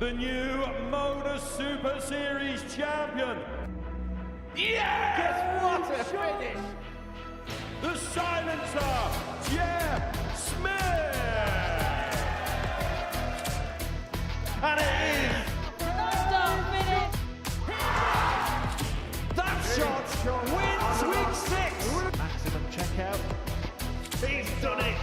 the new Modus Super Series champion. Yes! What a finish! The silencer, Jacques Smith! And it is Start finish! that shot wins week 6! Maximum checkout. He's done it!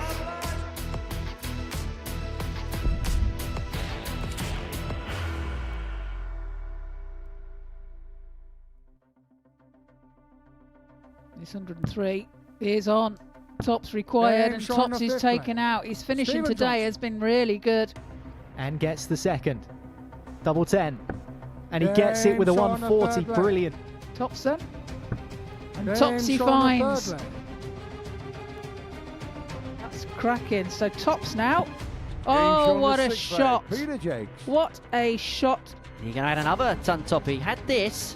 This 103 is on. Tops required and Tops is taken out. His finishing today has been really good. And gets the second. Double 10. And he gets it with a 140. Brilliant. Tops then. And Tops he finds. That's cracking. So Tops now. Oh, what a shot. What a shot. He can add another ton top. He had this.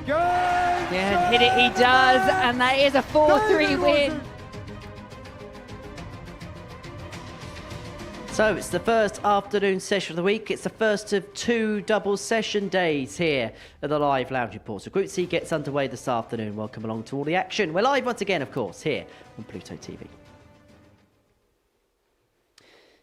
Yeah, hit it he does, and that is a 4-3 win. So it's the first afternoon session of the week. It's the first of 2 double session days here at the Live Lounge Report. So Group C gets underway this afternoon. Welcome along to all the action. We're live once again, of course, here on Pluto TV.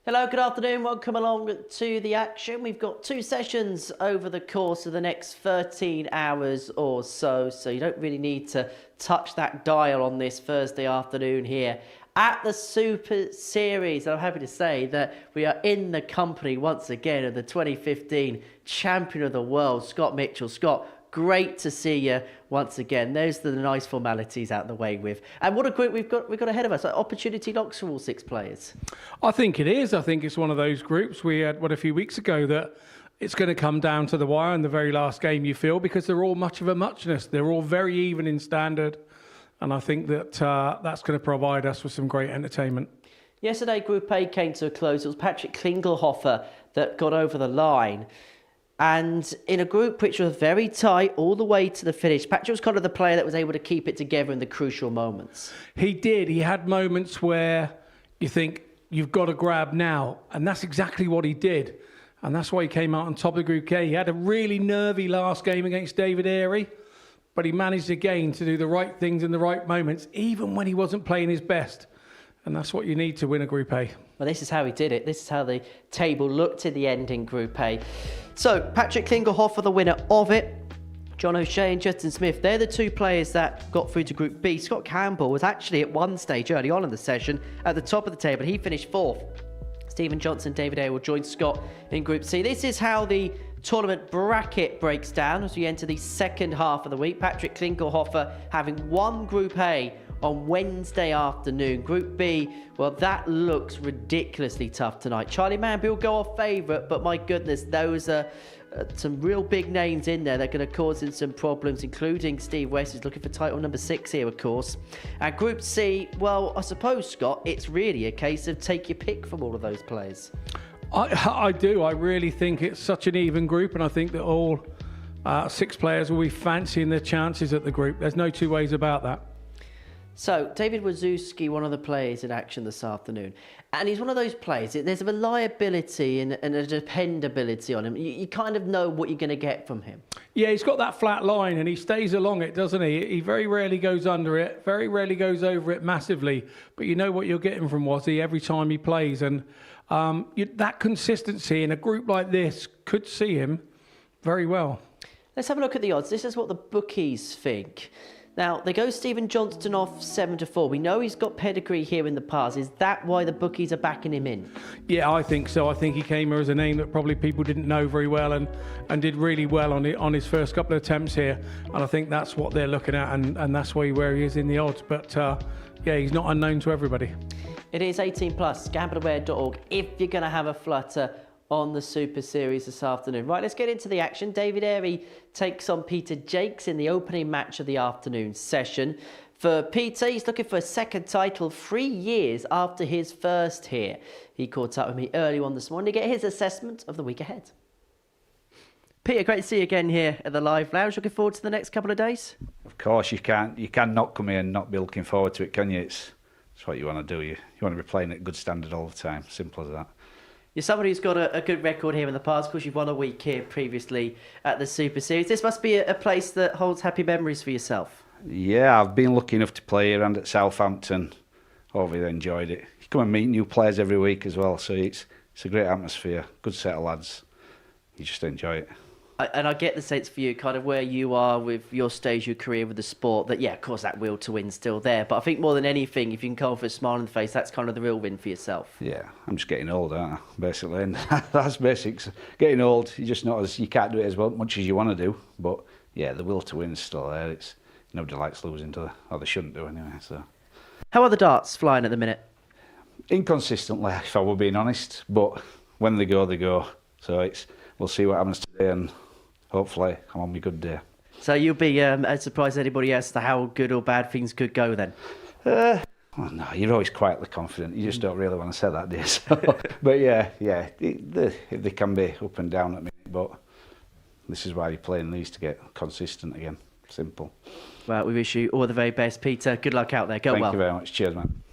Hello, good afternoon. Welcome along to the action. We've got 2 sessions over the course of the next 13 hours or so. So you don't really need to touch that dial on this Thursday afternoon here at the Super Series. I'm happy to say that we are in the company once again of the 2015 champion of the world, Scott Mitchell. Scott, great to see you once again. There's the nice formalities out the way with. And what a group we've got ahead of us. Opportunity knocks for all 6 players. I think it is. I think it's one of those groups we had, a few weeks ago that it's going to come down to the wire in the very last game, you feel, because they're all much of a muchness. They're all very even in standard. And I think that that's going to provide us with some great entertainment. Yesterday, Group A came to a close. It was Patrick Klingelhofer that got over the line. And in a group which was very tight all the way to the finish, Patrick was kind of the player that was able to keep it together in the crucial moments. He did. He had moments where you think, you've got to grab now. And that's exactly what he did. And that's why he came out on top of Group K. He had a really nervy last game against David Airey, but he managed again to do the right things in the right moments, even when he wasn't playing his best. And that's what you need to win a Group A. Well, this is how he did it. This is how the table looked in the end in Group A. So, Patrick Klingelhofer, the winner of it. John O'Shea and Justin Smith, they're the 2 players that got through to Group B. Scott Campbell was actually at one stage early on in the session at the top of the table. He finished 4th. Stephen Johnston, David Airey will join Scott in Group C. This is how the tournament bracket breaks down as we enter the second half of the week. Patrick Klingelhofer having won Group A on Wednesday afternoon. Group B, well, that looks ridiculously tough tonight. Charlie Manby will go off favourite, but my goodness, those are some real big names in there that are going to cause him some problems, including Steve West, who's looking for title number 6 here, of course. And Group C, well, I suppose, Scott, it's really a case of take your pick from all of those players. I do. I really think it's such an even group, and I think that all 6 players will be fancying their chances at the group. There's no 2 ways about that. So, David Wawrzewski, one of the players in action this afternoon. And he's one of those players, there's a reliability and a dependability on him. You kind of know what you're going to get from him. Yeah, he's got that flat line and he stays along it, doesn't he? He very rarely goes under it, very rarely goes over it massively. But you know what you're getting from Wazzy every time he plays. And that consistency in a group like this could see him very well. Let's have a look at the odds. This is what the bookies think. Now, they go Stephen Johnston off 7-4. We know he's got pedigree here in the past. Is that why the bookies are backing him in? Yeah, I think so. I think he came here as a name that probably people didn't know very well and did really well on his first couple of attempts here. And I think that's what they're looking at, and that's where he is in the odds. But, yeah, he's not unknown to everybody. It is 18+, gambleaware.org, if you're going to have a flutter on the Super Series this afternoon. Right, let's get into the action. David Airey takes on Peter Jacques in the opening match of the afternoon session. For Peter, he's looking for a second title 3 years after his first here. He caught up with me early on this morning to get his assessment of the week ahead. Peter, great to see you again here at the Live Lounge. Looking forward to the next couple of days? Of course, you can not come here and not be looking forward to it, can you? It's That's what you want to do. You want to be playing at good standard all the time. Simple as that. You're somebody who's got a good record here in the past, because you've won a week here previously at the Super Series. This must be a place that holds happy memories for yourself. Yeah, I've been lucky enough to play here and at Southampton. I've really enjoyed it. You come and meet new players every week as well, so it's a great atmosphere, good set of lads. You just enjoy it. And I get the sense for you, kind of where you are with your stage of your career with the sport, that, yeah, of course, that will to win's still there. But I think more than anything, if you can come with a smile on the face, that's kind of the real win for yourself. Yeah, I'm just getting old, aren't I, basically. And that's basics. Getting old, you can't do it as much as you want to do. But, yeah, the will to win's still there. Nobody likes losing, do they? Or they shouldn't do anyway. So. How are the darts flying at the minute? Inconsistently, if I were being honest. But when they go, they go. So we'll see what happens today, and hopefully I'm on my good day. So you'll be as surprised as anybody else to how good or bad things could go then? Well, no, you're always quietly confident. You just don't really want to say that, do you? So, but yeah, they can be up and down at me. But this is why you're playing these, to get consistent again. Simple. Well, we wish you all the very best, Peter. Good luck out there. Go well. Thank you very much. Cheers, man.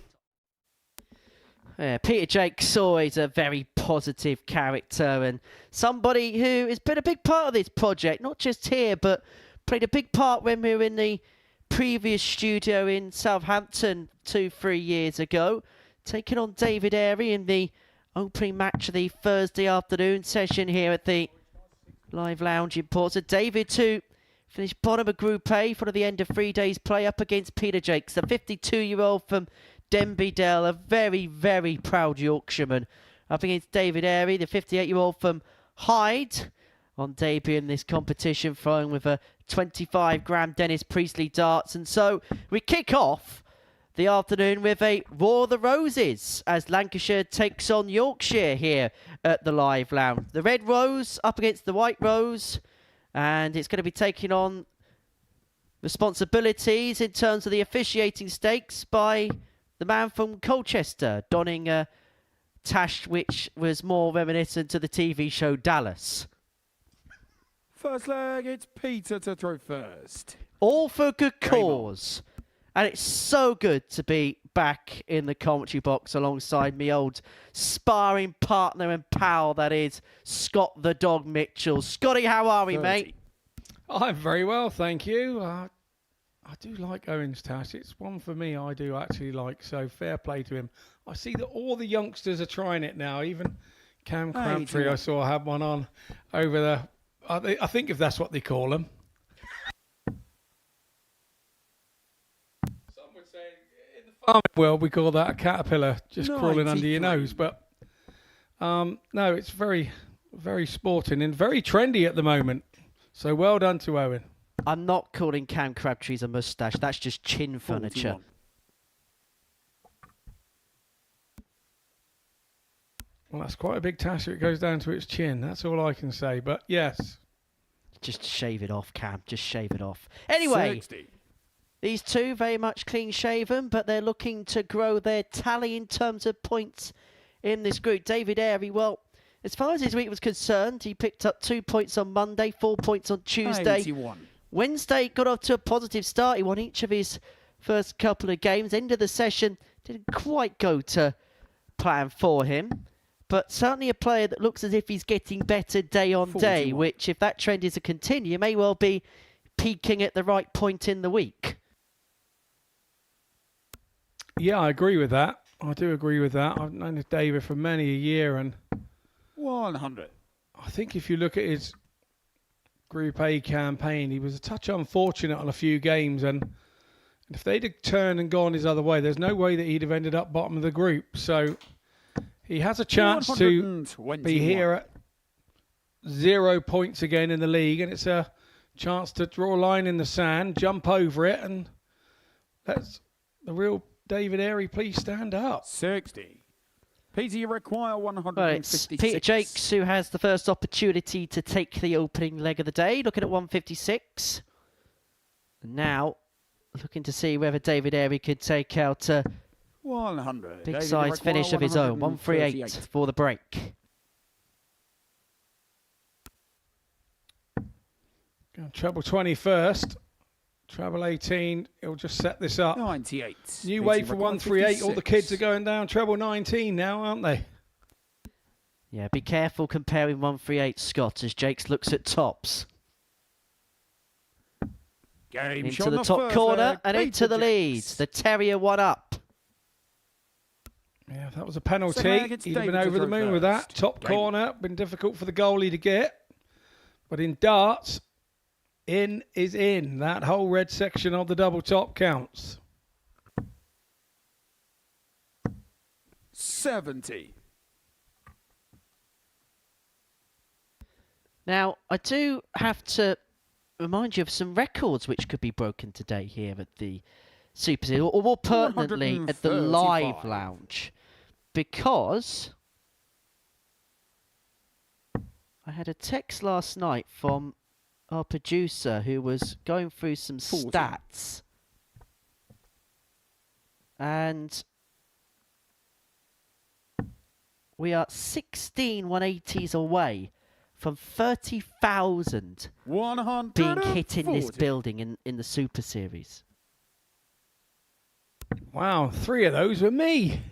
Yeah, Peter Jacques always a very positive character, and somebody who has been a big part of this project, not just here, but played a big part when we were in the previous studio in Southampton 2-3 years ago, taking on David Airey in the opening match of the Thursday afternoon session here at the Live Lounge in Portsmouth. David, who finished bottom of Group A for the end of 3 days play, up against Peter Jacques, the 52-year-old from Denby Dale, a very, very proud Yorkshireman, up against David Airey, the 58-year-old from Hyde, on debut in this competition, throwing with a 25-gram Dennis Priestley darts. And so we kick off the afternoon with a War of the Roses as Lancashire takes on Yorkshire here at the Live Lounge. The Red Rose up against the White Rose, and it's going to be taking on responsibilities in terms of the officiating stakes by the man from Colchester, donning a tash which was more reminiscent to the TV show Dallas. First leg, it's Peter to throw first. All for good cause. And it's so good to be back in the commentary box alongside me old sparring partner and pal, that is Scott the Dog Mitchell. Scotty, how are we, mate? I'm very well, thank you. I do like Owen's tash. It's one for me I do actually like, so fair play to him. I see that all the youngsters are trying it now. Even Cam Crabtree, I saw, had one on over the... I think if that's what they call them. Some would say in the farming world we call that a caterpillar just crawling under your nose. But no, it's very, very sporting and very trendy at the moment. So well done to Owen. I'm not calling Cam Crabtree's a moustache. That's just chin furniture. 41. Well, that's quite a big tash. It goes down to its chin. That's all I can say. But yes. Just shave it off, Cam. Just shave it off. Anyway, 60. These two very much clean shaven, but they're looking to grow their tally in terms of points in this group. David Airey, well, as far as his week was concerned, he picked up 2 points on Monday, 4 points on Tuesday. 81. Wednesday got off to a positive start. He won each of his first couple of games. End of the session didn't quite go to plan for him. But certainly a player that looks as if he's getting better day on day, which, if that trend is to continue, may well be peaking at the right point in the week. Yeah, I agree with that. I do agree with that. I've known David for many a year, and 100. I think if you look at his Group A campaign, he was a touch unfortunate on a few games, and if they'd have turned and gone his other way, there's no way that he'd have ended up bottom of the group. So he has a chance to be here at 0 points again in the league, and it's a chance to draw a line in the sand, jump over it, and let's the real David Airey please stand up. 60. Peter, you require 156. Well, it's Peter Jacques who has the first opportunity to take the opening leg of the day, looking at 156. Now, looking to see whether David Airey could take out 100. big size finish of his own. 138 for the break. Treble 20 first. Treble 18. He'll just set this up. 98. New Peter wave for requires 138. All the 56. kids are going down treble 19 now, aren't they? Yeah, be careful comparing 138, Scott, as Jacques looks at tops. Game Into shot the on top first corner leg, and into Peter the lead. Jacques. The Terrier one up. Yeah, if that was a Second penalty, leg, it's he'd have been David to over the throw moon with that. first. Top Game. corner, been difficult for the goalie to get. But in darts, in is in. That whole red section of the double top counts. 70. Now, I do have to remind you of some records which could be broken today here at the Super Series, or more pertinently at the Live 135. Lounge, because I had a text last night from our producer who was going through some 40. stats, and we are 16 180s away from 30,000 being hit in this 140. building in the Super Series. Wow, 3 of those were me.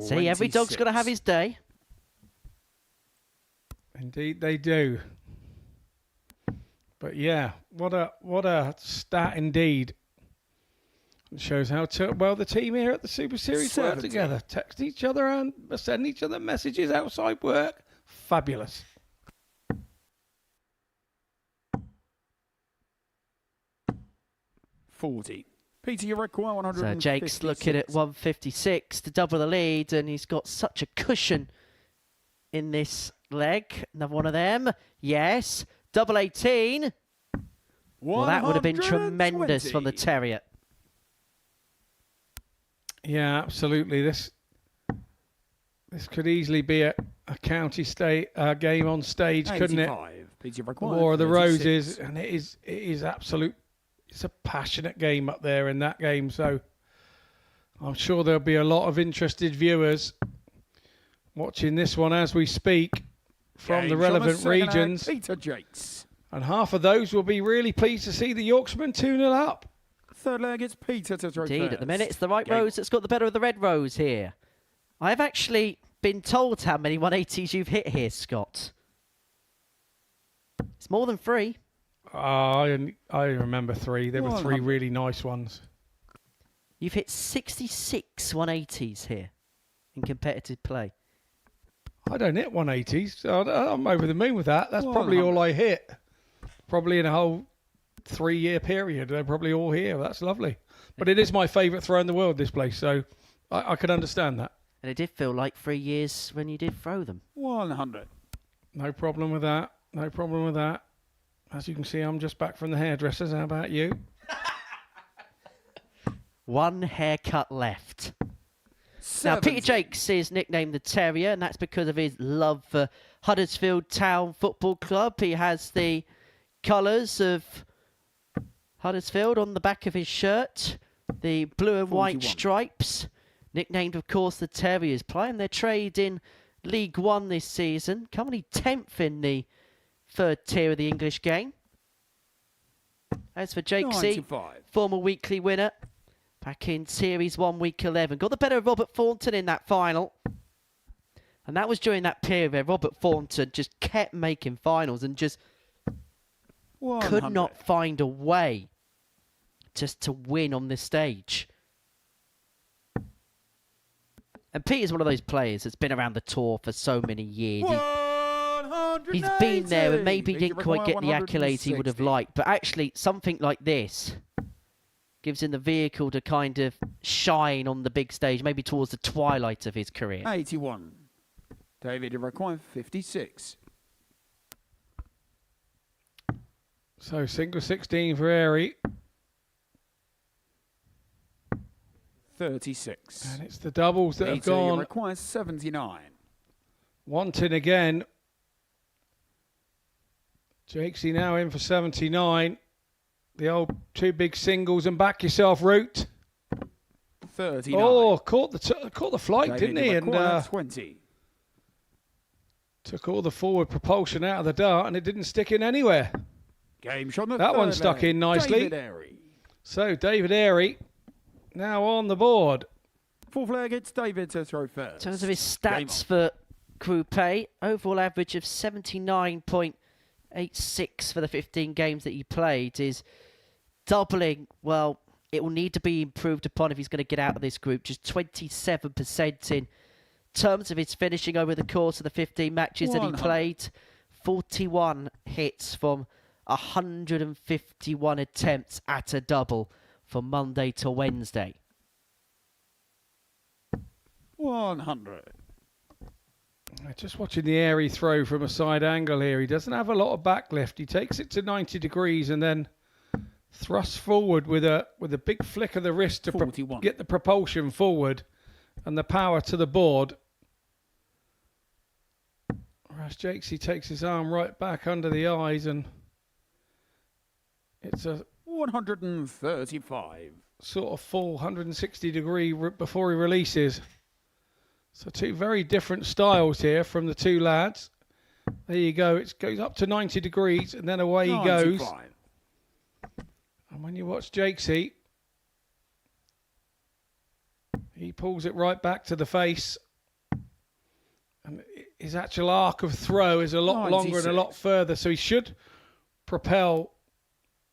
See, every dog's got to have 26. his day. Indeed, they do. But yeah, what a stat indeed. It shows how well the team here at the Super Series work 70. together. Text each other and send each other messages outside work. Fabulous. $40. Peter, you require So 156. Jake's looking at 156 to double the lead, and he's got such a cushion in this leg. Another one of them. Yes. Double 18. Well, that would have been tremendous from the 120. Terrier. Yeah, absolutely. This could easily be a county state game on stage, couldn't it? 85. Peter, you The require War of the 36. Roses, and it is absolute. It's a passionate game up there in that game, so I'm sure there'll be a lot of interested viewers watching this one as we speak from the Game shot on relevant second leg, regions, Peter Jacques. and half of those will be really pleased to see the Yorkshireman 2-0 up. Third leg, it's Peter to throw Indeed, first. at the minute, it's the white Game. rose that's got the better of the red rose here. I've actually been told how many 180s you've hit here, Scott. It's more than 3. I remember 3. There were 3 100. really nice ones. You've hit 66 180s here in competitive play. I don't hit 180s. So I'm over the moon with that. That's probably all I hit. Probably in a whole 3-year period. They're probably all here. That's lovely. But it is my favourite throw in the world, this place. So I could understand that. And it did feel like 3 years when you did throw them. 100. No problem with that. No problem with that. As you can see, I'm just back from the hairdressers. How about you? One haircut left. Now, 70. Peter Jacques is nicknamed the Terrier, and that's because of his love for Huddersfield Town Football Club. He has the colours of Huddersfield on the back of his shirt, the blue and white 41. stripes. Nicknamed, of course, the Terriers. Playing their trade in League One this season. Currently 10th in the 3rd tier of the English game. As for Jacques, 95. former weekly winner, back in Series 1, Week 11. Got the better of Robert Thornton in that final. And that was during that period where Robert Thornton just kept making finals and just 100. could not find a way just to win on this stage. And Peter's one of those players that's been around the tour for so many years. He's been there and maybe didn't quite get the accolades he would have liked. But actually, something like this gives him the vehicle to kind of shine on the big stage, maybe towards the twilight of his career. 81. David, you require 56. So single 16 for Airey. 36. And it's the doubles that have Peter, you gone require 79. wanting again. Jakesy now in for 79. The old 2 big singles and back yourself route. 39. Oh, caught the flight, David, didn't he? you And require 20. took all the forward propulsion out of the dart, and it didn't stick in anywhere. Game shot on the That one third stuck leg. in nicely. David Airey. So David Airey now on the board. Fourth leg, it's David to throw first. In terms of his stats for Group A, overall average of 79.86 for the 15 games that he played is doubling. Well, it will need to be improved upon if he's going to get out of this group. Just 27% in terms of his finishing over the course of the 15 matches that he played. 41 hits from 151 attempts at a double from Monday to Wednesday. 100. Just watching the Airey throw from a side angle here. He doesn't have a lot of backlift. He takes it to 90 degrees and then thrusts forward with a big flick of the wrist to get the propulsion forward and the power to the board. Whereas Jacques, he takes his arm right back under the eyes and it's a 135. Sort of full 160 degree before he releases. So two very different styles here from the two lads. There you go. It goes up to 90 degrees and then away he goes. And when you watch Jacques, he pulls it right back to the face. And his actual arc of throw is a lot longer and a lot further. So he should propel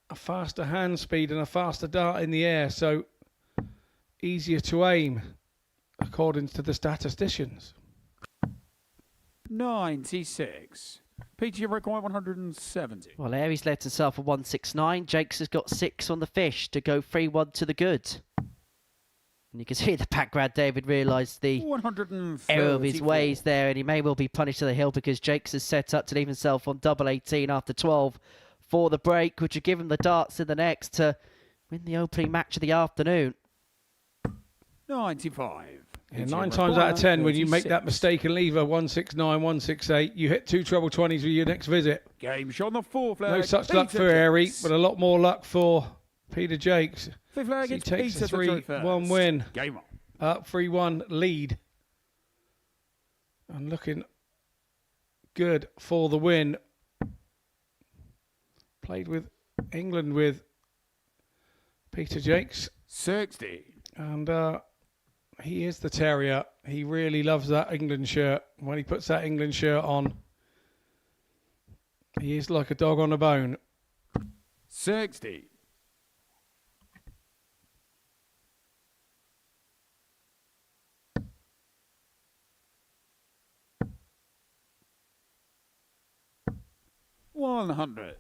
a faster hand speed and a faster dart in the air. So easier to aim, according to the statisticians. 96. Peter, you require 170. Well, Airey's led himself a 169. Jacques has got 6 on the fish to go 3-1 to the good. And you can see in the background, David realised the error of his ways there, and he may well be punished to the hill because Jacques has set up to leave himself on double 18 after 12 for the break, which would give him the darts in the next to win the opening match of the afternoon. 95. Yeah, 9 times out of 10, when you make that mistake and leave a 169, 168, you hit 2 treble 20s with your next visit. Game shot on the fourth leg. No such luck for Airey, but a lot more luck for Peter Jacques. Fifth leg, He takes a 3-1 win. Game on. Up 3-1 lead. And looking good for the win. Played with England with Peter Jacques. 60. And he is the terrier. He really loves that England shirt. When he puts that England shirt on, he is like a dog on a bone. 60. $100.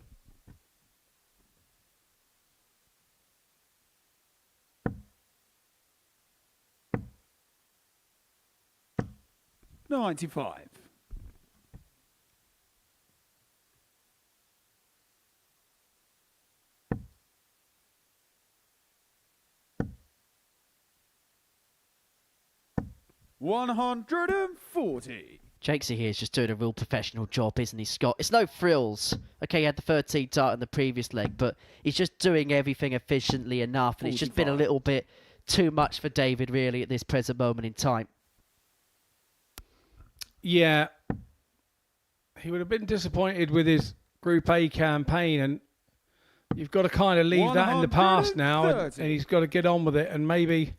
95. 140. Jacques here is just doing a real professional job, isn't he, Scott? It's no frills. Okay, he had the 13 dart in the previous leg, but he's just doing everything efficiently enough, and 45. It's just been a little bit too much for David, really, at this present moment in time. Yeah, he would have been disappointed with his Group A campaign, and you've got to kind of leave that in the past now, and he's got to get on with it, and maybe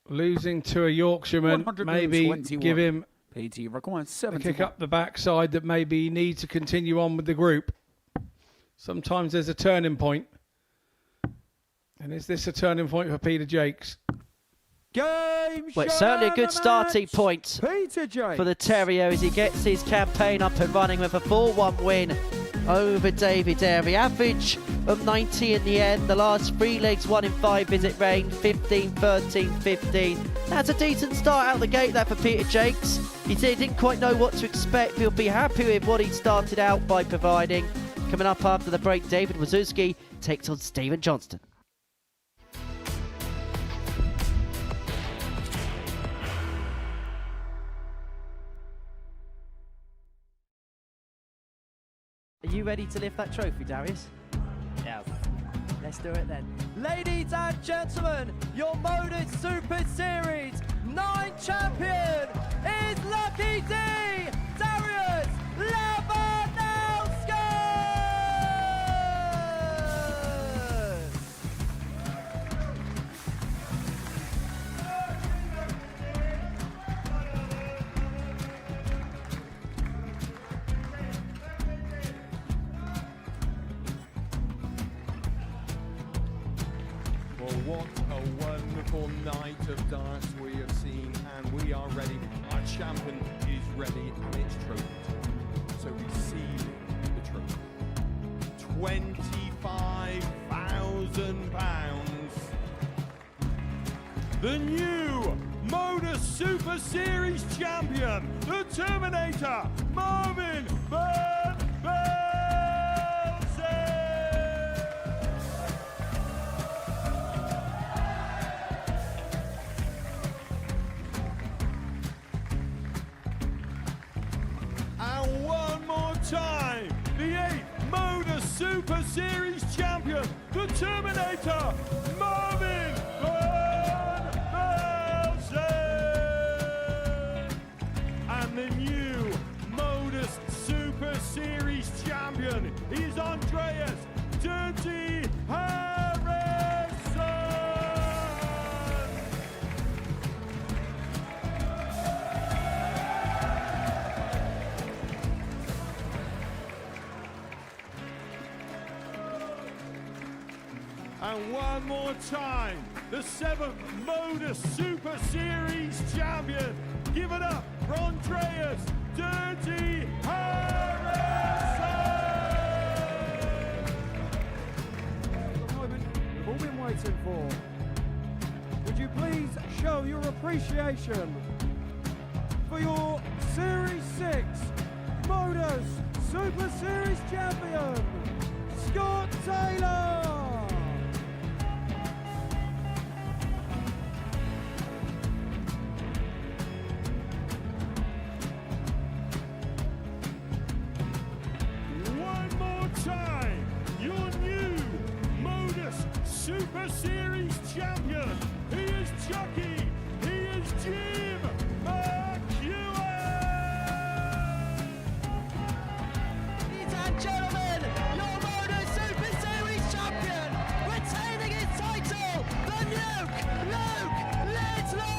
losing to a Yorkshireman, maybe give him PT requires a kick up the backside that maybe he needs to continue on with the group. Sometimes there's a turning point, and is this a turning point for Peter Jacques? Well, it's certainly a good starting point for the Terrier as he gets his campaign up and running with a 4-1 win over David Airey. Average of 90 in the end. The last 3 legs, 1 in 5 visit range, 15, 13, 15. That's a decent start out the gate there for Peter Jacques. He said he didn't quite know what to expect. He'll be happy with what he started out by providing. Coming up after the break, David Wawrzewski takes on Stephen Johnston. Are you ready to lift that trophy, Darius? Yes. Let's do it then. Ladies and gentlemen, your Modus Super Series 9 champion is Lucky D! Darius! Well, what a wonderful night of darts we have seen, and we are ready. Our champion is ready, and it's trophy time. So receive the trophy. £25,000. The new Modus Super Series champion, the Terminator, Marvin Van Velzen. And one more time, the 8th Modus Super Series champion, the Terminator, Marvin Van Velzen. And the new Modus Super Series champion is Andreas Dirty Harrison. And one more time, the 7th Modus Super Series champion. Give it up for Andreas Dirty Harrison. The moment we've all been waiting for. Would you please show your appreciation for your Series 6 Modus Super Series champion, Scott Taylor? One more time, your new Modus Super Series champion. He is Jacques. He is Jim McEwen. Ladies and gentlemen, your Modus Super Series champion, retaining his title, the Luke Lidlow!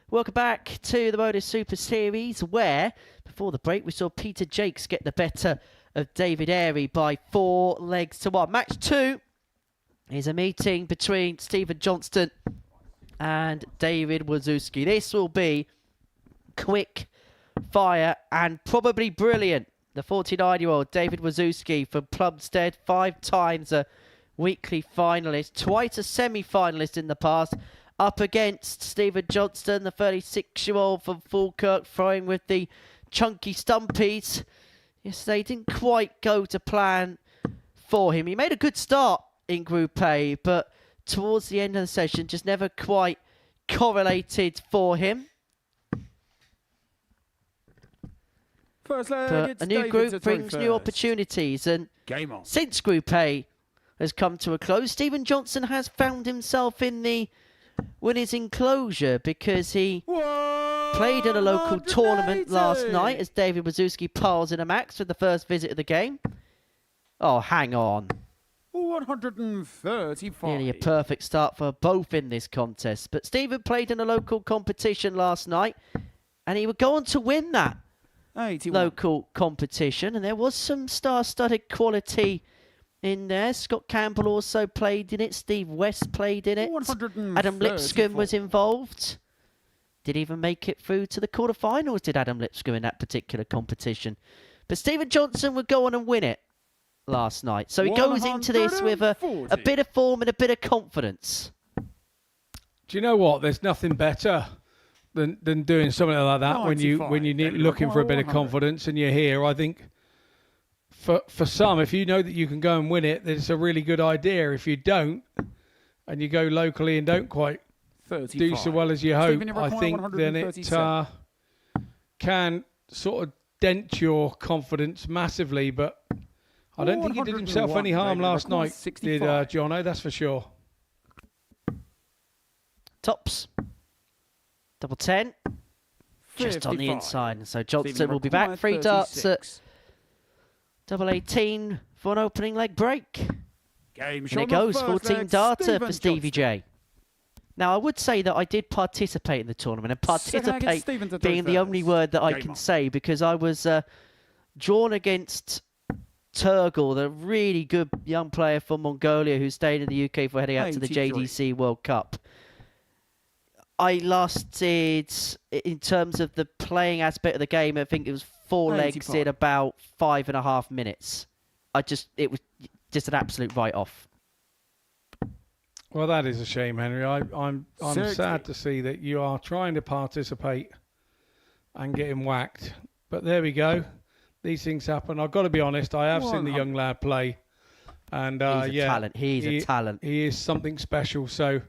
Welcome back to the Modus Super Series, where before the break we saw Peter Jacques get the better of David Airey by 4 legs to 1. Match 2 is a meeting between Stephen Johnston and David Wawrzewski. This will be quick fire and probably brilliant. The 49-year-old David Wawrzewski from Plumstead, 5 times a weekly finalist, twice a semi-finalist in the past, up against Stephen Johnston, the 36-year-old from Falkirk, throwing with the chunky stumpies. Yesterday didn't quite go to plan for him. He made a good start in Group A, but towards the end of the session just never quite correlated for him. First leg, But it's a new David group to brings throw new first. opportunities, and Game on. since Group A has come to a close, Stephen Johnston has found himself in the winners' enclosure because he played in a local tournament last night as David Wawrzewski piles in a max for the first visit of the game. Oh, hang on. 135. Nearly a perfect start for both in this contest. But Stephen played in a local competition last night, and he would go on to win that 81. local competition. And there was some star-studded quality in there. Scott Campbell also played in it. Steve West played in it. 134. Adam Lipscomb was involved. Did even make it through to the quarterfinals, did Adam Lipscomb, in that particular competition. But Stephen Johnston would go on and win it last night. So he goes into this with a bit of form and a bit of confidence. Do you know what? There's nothing better than doing something like that when you 95. need David looking for a bit of 100. confidence and you're here. I think for some, if you know that you can go and win it, then it's a really good idea. If you don't, and you go locally and don't quite 35. do so well as you hope, Stephen, I think then it 137. can sort of dent your confidence massively. But I don't think he did himself any harm David, last record night, 65. did Jono? That's for sure. Tops. Double 10. Just on the 55. inside. And so Johnston Stephen will be back. required 3 darts at 36. double 18 for an opening leg break. Game And shot. it goes 14 darter Stephen for Stevie Johnston. J. Now, I would say that I did participate in the tournament, and Second against participate Stephen to throw being the first. only word that I Game can on. say, because I was drawn against Turgle, the really good young player from Mongolia who stayed in the UK for heading out to the 83. JDC World Cup. I lasted, in terms of the playing aspect of the game, I think it was 4 legs 85. in about 5.5 minutes. It was just an absolute write-off. Well, that is a shame, Henry. I'm 60. sad to see that you are trying to participate and getting whacked. But there we go. These things happen. I've got to be honest. I have seen the young lad play, and He's a talent. He's a talent. He is something special. So,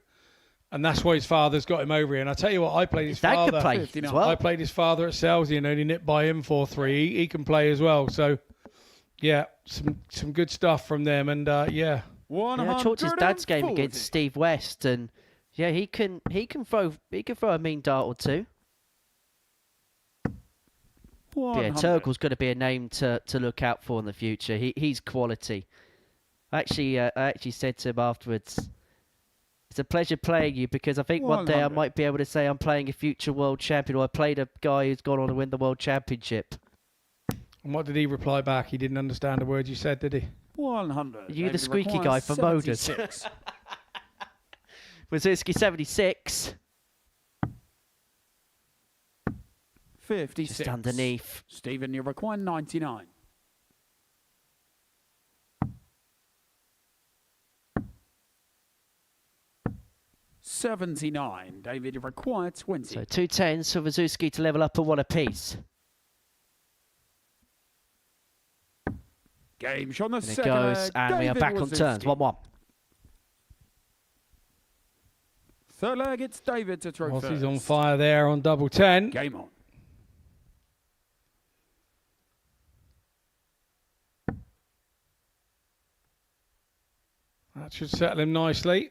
and that's why his father's got him over here. And I tell you what, I played his Dad father. could play 59. as well. I played his father at Selsey and only nipped by him 4-3. He can play as well. So, yeah, some good stuff from them. And yeah. Yeah, I talked his dad's game against Steve West, and yeah, he can throw a mean dart or two. Yeah, Turgle's going to be a name to look out for in the future. He's quality. I actually said to him afterwards, it's a pleasure playing you, because I think one day I 100. might be able to say I'm playing a future world champion, or I played a guy who's gone on to win the world championship. And what did he reply back? He didn't understand a word you said, did he? 100. You the David squeaky requires guy from Modus. 76. Wawrzewski 76. 56. Just underneath. Stephen, you require 99. $79. David, you require 20. So 2 10s for Wawrzewski to level up at 1 apiece. Game shot on the And it second goes, leg. and we are David back on turns. Wawrzewski. 1-1. Third leg, it's David to throw first. He's on fire there on double 10. Game on. That should settle him nicely.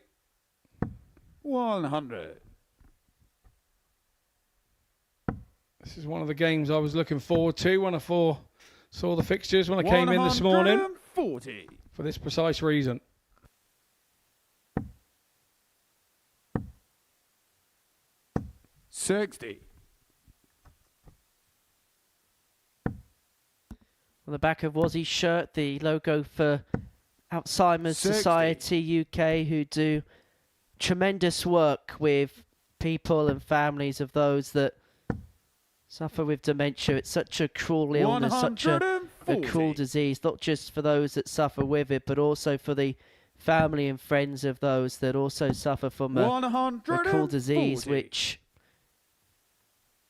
100. This is one of the games I was looking forward to when I saw the fixtures when I came in this morning 140. for this precise reason. $60. On the back of Wazzy's shirt, the logo for Alzheimer's 60. Society UK, who do tremendous work with people and families of those that suffer with dementia. It's such a cruel illness, such a cruel disease, not just for those that suffer with it, but also for the family and friends of those that also suffer from a cruel disease, which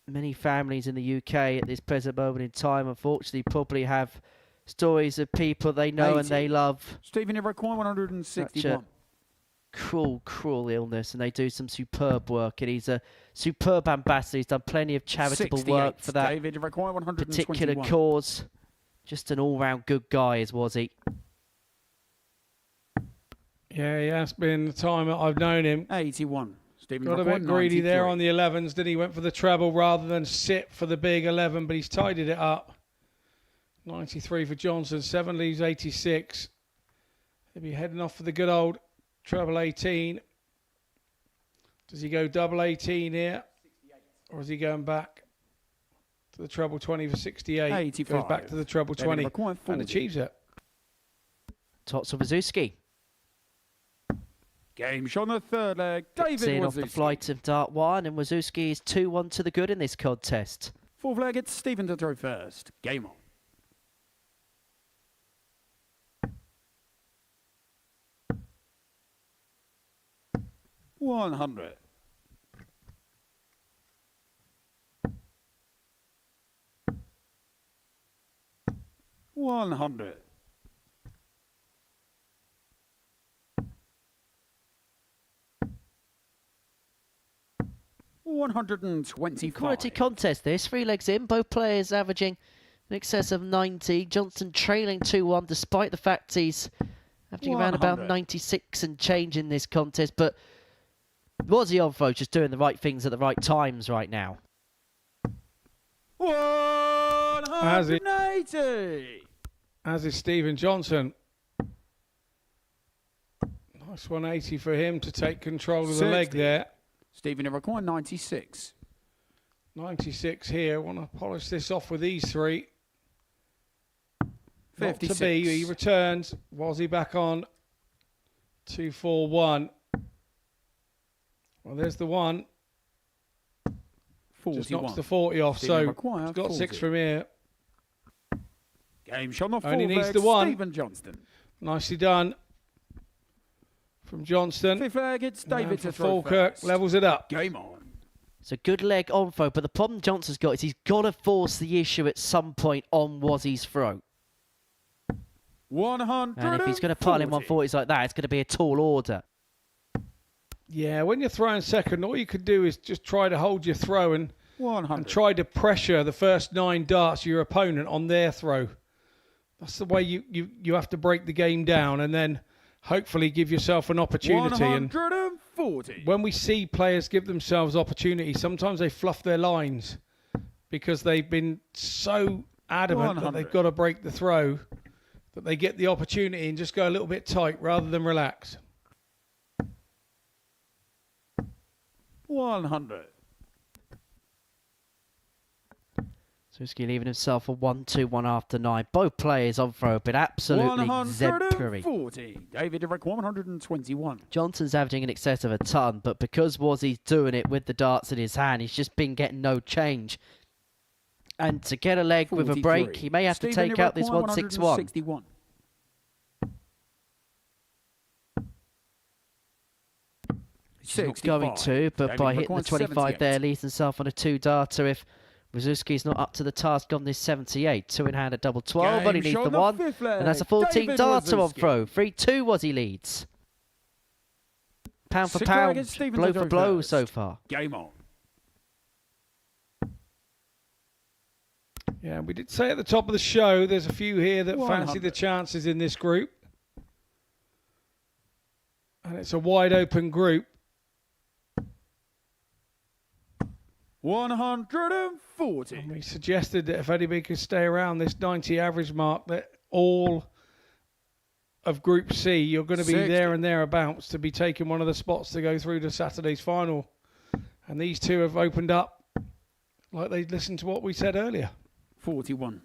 many families in the UK at this present moment in time, unfortunately, probably have stories of people they know and 80. they love. Stephen, you require 161. cruel, cruel illness, and they do some superb work. And he's a superb ambassador. He's done plenty of charitable work for that David, require 121. particular cause. Just an all-round good guy, was he? Yeah, he has been the time that I've known him. 81. Stephen Got a require bit greedy there 93. on the 11s. Then he went for the treble rather than sit for the big 11, but he's tidied it up. 93 for Johnston. 7 leaves 86. He'll be heading off for the good old treble 18. Does he go double 18 here? Or is he going back to the treble 20 for 68? 85. Goes back to the treble David 20 require and 40. achieves it. Tots of Wawrzewski. Game shot on the third leg. David Seeing off the Wawrzewski. flight of Dart 1, and Wawrzewski is 2-1 to the good in this contest. Fourth leg, it's Stephen to throw first. Game on. $100. $100. $125. Quality contest this. 3 legs in, both players averaging in excess of 90. Johnston trailing 2-1 despite the fact he's averaging around about 100. 96 and change in this contest. But was he on folks just doing the right things at the right times right now? 180. As is Stephen Johnson. Nice 180 for him to take control of the leg 60. there. Stephen require 96. 96 here. Want to polish this off with these 3. Not to 56. be. He returns. Was he back on? 2-4-1. Well, there's the 1. 41. Just knocks the 40 off. Stephen So require he's got 40. 6 from here. Game shot on the fourth Only needs leg, the 1. Stephen Johnston. Nicely done from Johnston. Fifth leg, it's Now David for to throw Falkirk. first. Levels it up. Game on. It's a good leg on throw, but the problem Johnston's got is he's got to force the issue at some point on Wazzie's throat. 140. And if he's going to pile in 140s like that, it's going to be a tall order. Yeah, when you're throwing second, all you could do is just try to hold your throw and 100. try to pressure the first 9 darts of your opponent on their throw. That's the way you have to break the game down and then hopefully give yourself an opportunity. And 140. when we see players give themselves opportunities, sometimes they fluff their lines because they've been so adamant that 100. they've got to break the throw that they get the opportunity and just go a little bit tight rather than relax. 100. Wawrzewski leaving himself a 1-2-1 after 9. Both players on throw have been absolutely exemplary. 140. David Derrick 121. Johnson's averaging in excess of a ton, but because Wazzie's doing it with the darts in his hand, he's just been getting no change. And to get a leg with a 43. break, he may have to Stephen take out this Derrick 161. 161. He's not going to, but David by Derrick hitting the 25 78. there, leaves himself on a 2-darter. If Wawrzewski's not up to the task on this 78, 2 in hand at double 12, but he Game needs shot the on the 1, fifth leg. and that's a 14-darter on David throw. 3-2 was he leads. Pound for Six leg pound, against Stephen blow to for throw blow first. so far. Game on. Yeah, we did say at the top of the show, there's a few here that fancy 100. the chances in this group. And it's a wide open group. 140. And we suggested that if anybody could stay around this 90 average mark, that all of Group C, you're going to be 60. there and thereabouts to be taking one of the spots to go through to Saturday's final. And these two have opened up like they listened to what we said earlier. 41.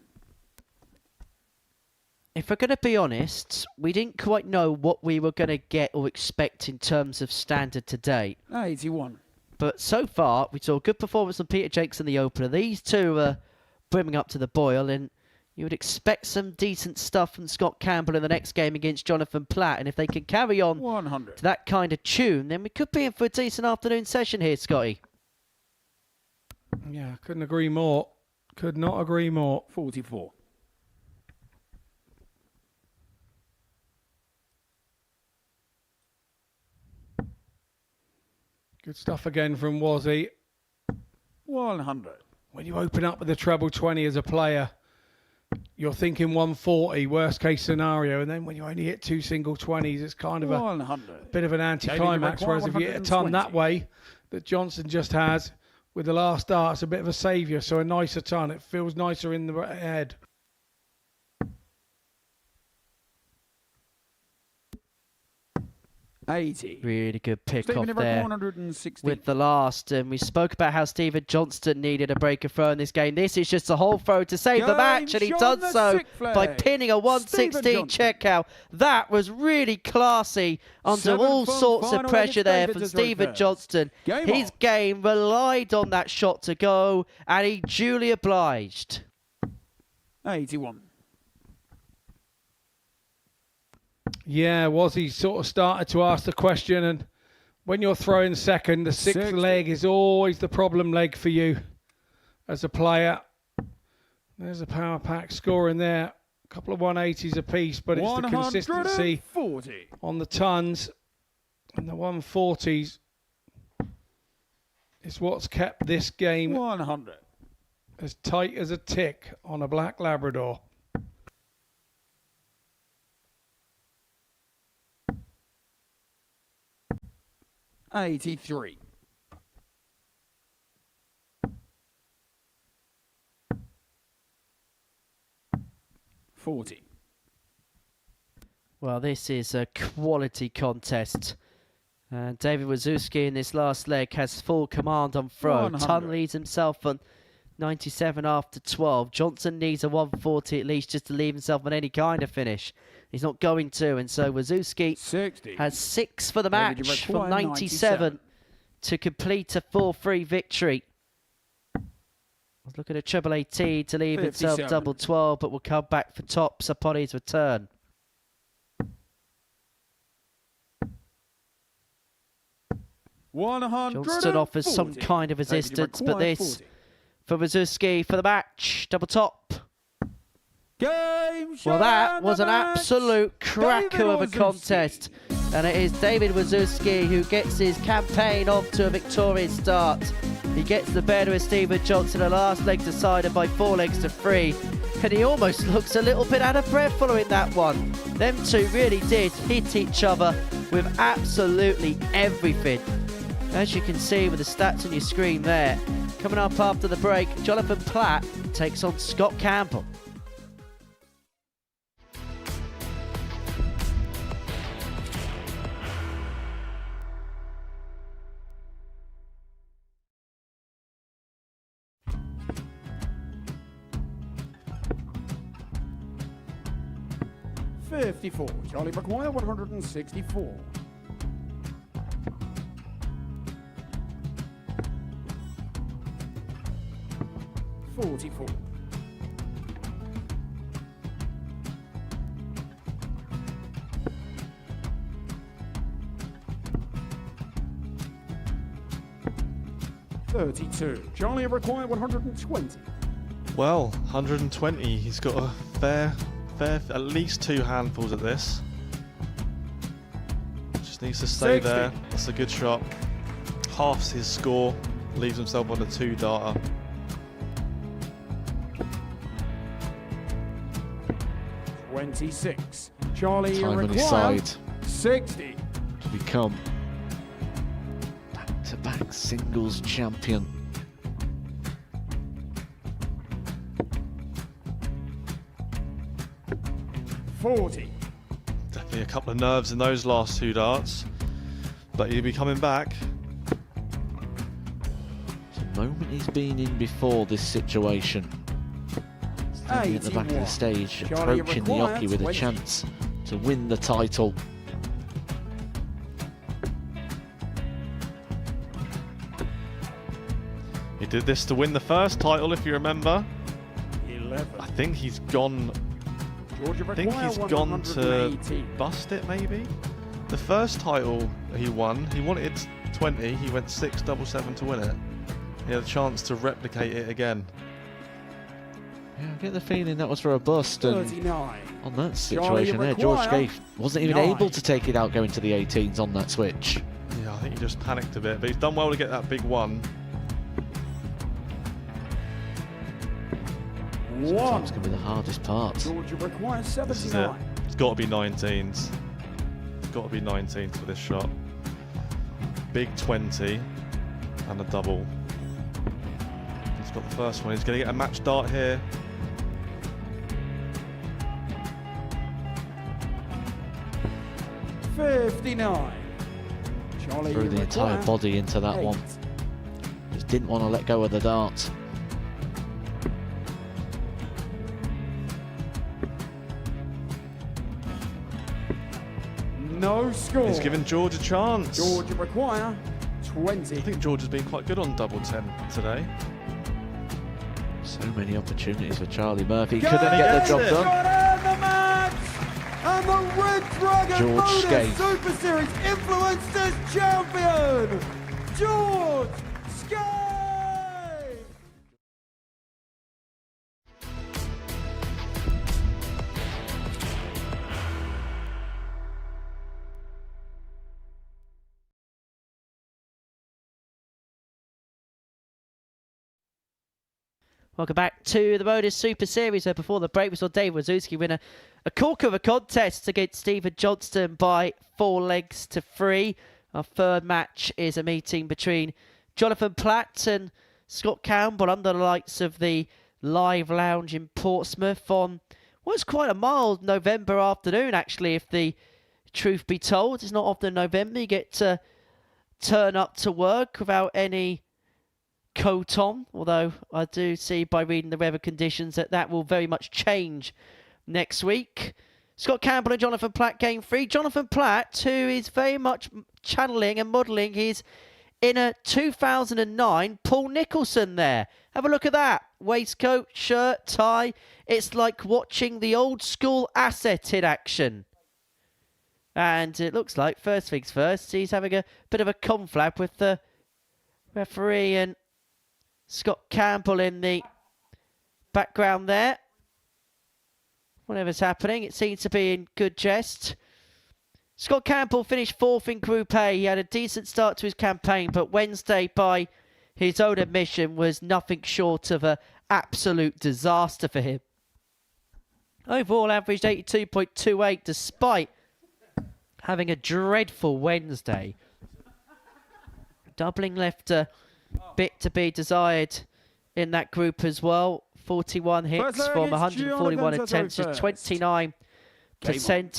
If we're going to be honest, we didn't quite know what we were going to get or expect in terms of standard today. 81. But so far, we saw a good performance from Peter Jacques in the opener. These two are brimming up to the boil, and you would expect some decent stuff from Scott Campbell in the next game against Jonathan Platt. And if they can carry on 100. to that kind of tune, then we could be in for a decent afternoon session here, Scotty. Yeah, couldn't agree more. Could not agree more. 44. Good stuff again from Wazzy. 100. When you open up with the treble 20 as a player, you're thinking 140, worst case scenario, and then when you only hit 2 single 20s, it's kind of a 100. bit of an anticlimax. Whereas if you hit a ton that way, that Johnston just has with the last dart, it's a bit of a saviour. So a nicer ton, it feels nicer in the head. Really good pick Stephen, off there 160. with the last. And we spoke about how Stephen Johnston needed a breaker throw in this game. This is just a whole throw to save the match, and he does so by pinning a 116 checkout. That was really classy under all sorts of pressure there from Stephen Johnston. His game relied on that shot to go, and he duly obliged. 81. Yeah, Wazzy sort of started to ask the question, and when you're throwing second, the sixth 60. leg is always the problem leg for you as a player. There's a power pack score in there, a couple of 180s apiece, but it's the consistency 140. on the tons and the 140s is what's kept this game 100. as tight as a tick on a black Labrador. 83. $40. Well, this is a quality contest. David Wawrzewski in this last leg has full command on throw. 100. Ton leads himself on 97 after 12. Johnston needs a 140 at least just to leave himself on any kind of finish. He's not going to, and so Wawrzewski 60. has 6 for the match from 97 to complete a 4-3 victory. I was looking at Treble 18 to leave himself 57. double 12, but will come back for tops upon his return. Johnston offers some kind of resistance, but this for Wawrzewski for the match, double top. Well, that was an absolute cracker of a contest, and it is David Wawrzewski who gets his campaign off to a victorious start. He gets the better of Stephen Johnston, a last leg decided by 4 legs to 3, and he almost looks a little bit out of breath following that one. Them two really did hit each other with absolutely everything. As you can see with the stats on your screen there. Coming up after the break, Jonathan Platt takes on Scott Campbell. $54. Charlie McGuire, 164. $44. $32. Charlie required 120. Well, 120. He's got a fair, at least 2 handfuls at this. Just needs to stay 60. there. That's a good shot. Halves his score, leaves himself on a 2-darter. $26. Charlie Time on his required side 60. to become back-to-back singles champion. $40. Definitely a couple of nerves in those last 2 darts, but he'll be coming back. It's a moment he's been in before this situation. Standing at the back of the stage, Charlie approaching the required hockey with a 20. chance to win the title. He did this to win the first title, if you remember. 11. I think he's gone. Georgia I think he's required gone to 118. bust it, maybe. The first title he won, he wanted 20. He went 6-7-7 to win it. He had a chance to replicate it again. Yeah, I get the feeling that was for a bust, and 39. on that situation there, George Scaife wasn't even able to take it out going to the 18s on that switch. Yeah, I think he just panicked a bit, but he's done well to get that big one. Sometimes can be the hardest part. Georgia requires This is it. 79. It's got to be 19s. It's got to be 19s for this shot. Big 20 and a double. He's got the first one. He's going to get a match dart here. $59. Charlie Threw the entire requires body into that 8. one. Just didn't want to let go of the dart. No score. He's given George a chance. Georgia require 20. I think George has been quite good on double 10 today. So many opportunities for Charlie Murphy. Go! Couldn't get the job Yes! done. Got in the match! And the Red Dragon George Modus Skate. Super Series Influencers Champion, George Skate! Welcome back to the Modus Super Series, where before the break we saw Dave Wawrzewski win a corker of a contest against Stephen Johnston by 4 legs to 3. Our third match is a meeting between Jonathan Platt and Scott Campbell under the lights of the Live Lounge in Portsmouth on what's quite a mild November afternoon, actually, if the truth be told. It's not often November you get to turn up to work without any coat on, although I do see by reading the weather conditions that will very much change next week. Scott Campbell and Jonathan Platt game 3. Jonathan Platt, who is very much channeling and modelling his inner 2009 Paul Nicholson there. Have a look at that. Waistcoat, shirt, tie. It's like watching the old school Asset in action. And it looks like, first things first, he's having a bit of a conflab with the referee and Scott Campbell in the background there. Whatever's happening, it seems to be in good jest. Scott Campbell finished 4th in Group A. He had a decent start to his campaign, but Wednesday, by his own admission, was nothing short of an absolute disaster for him. Overall averaged 82.28 despite having a dreadful Wednesday. Doubling left a bit to be desired in that group as well. 41 hits from 141 attempts, just 29%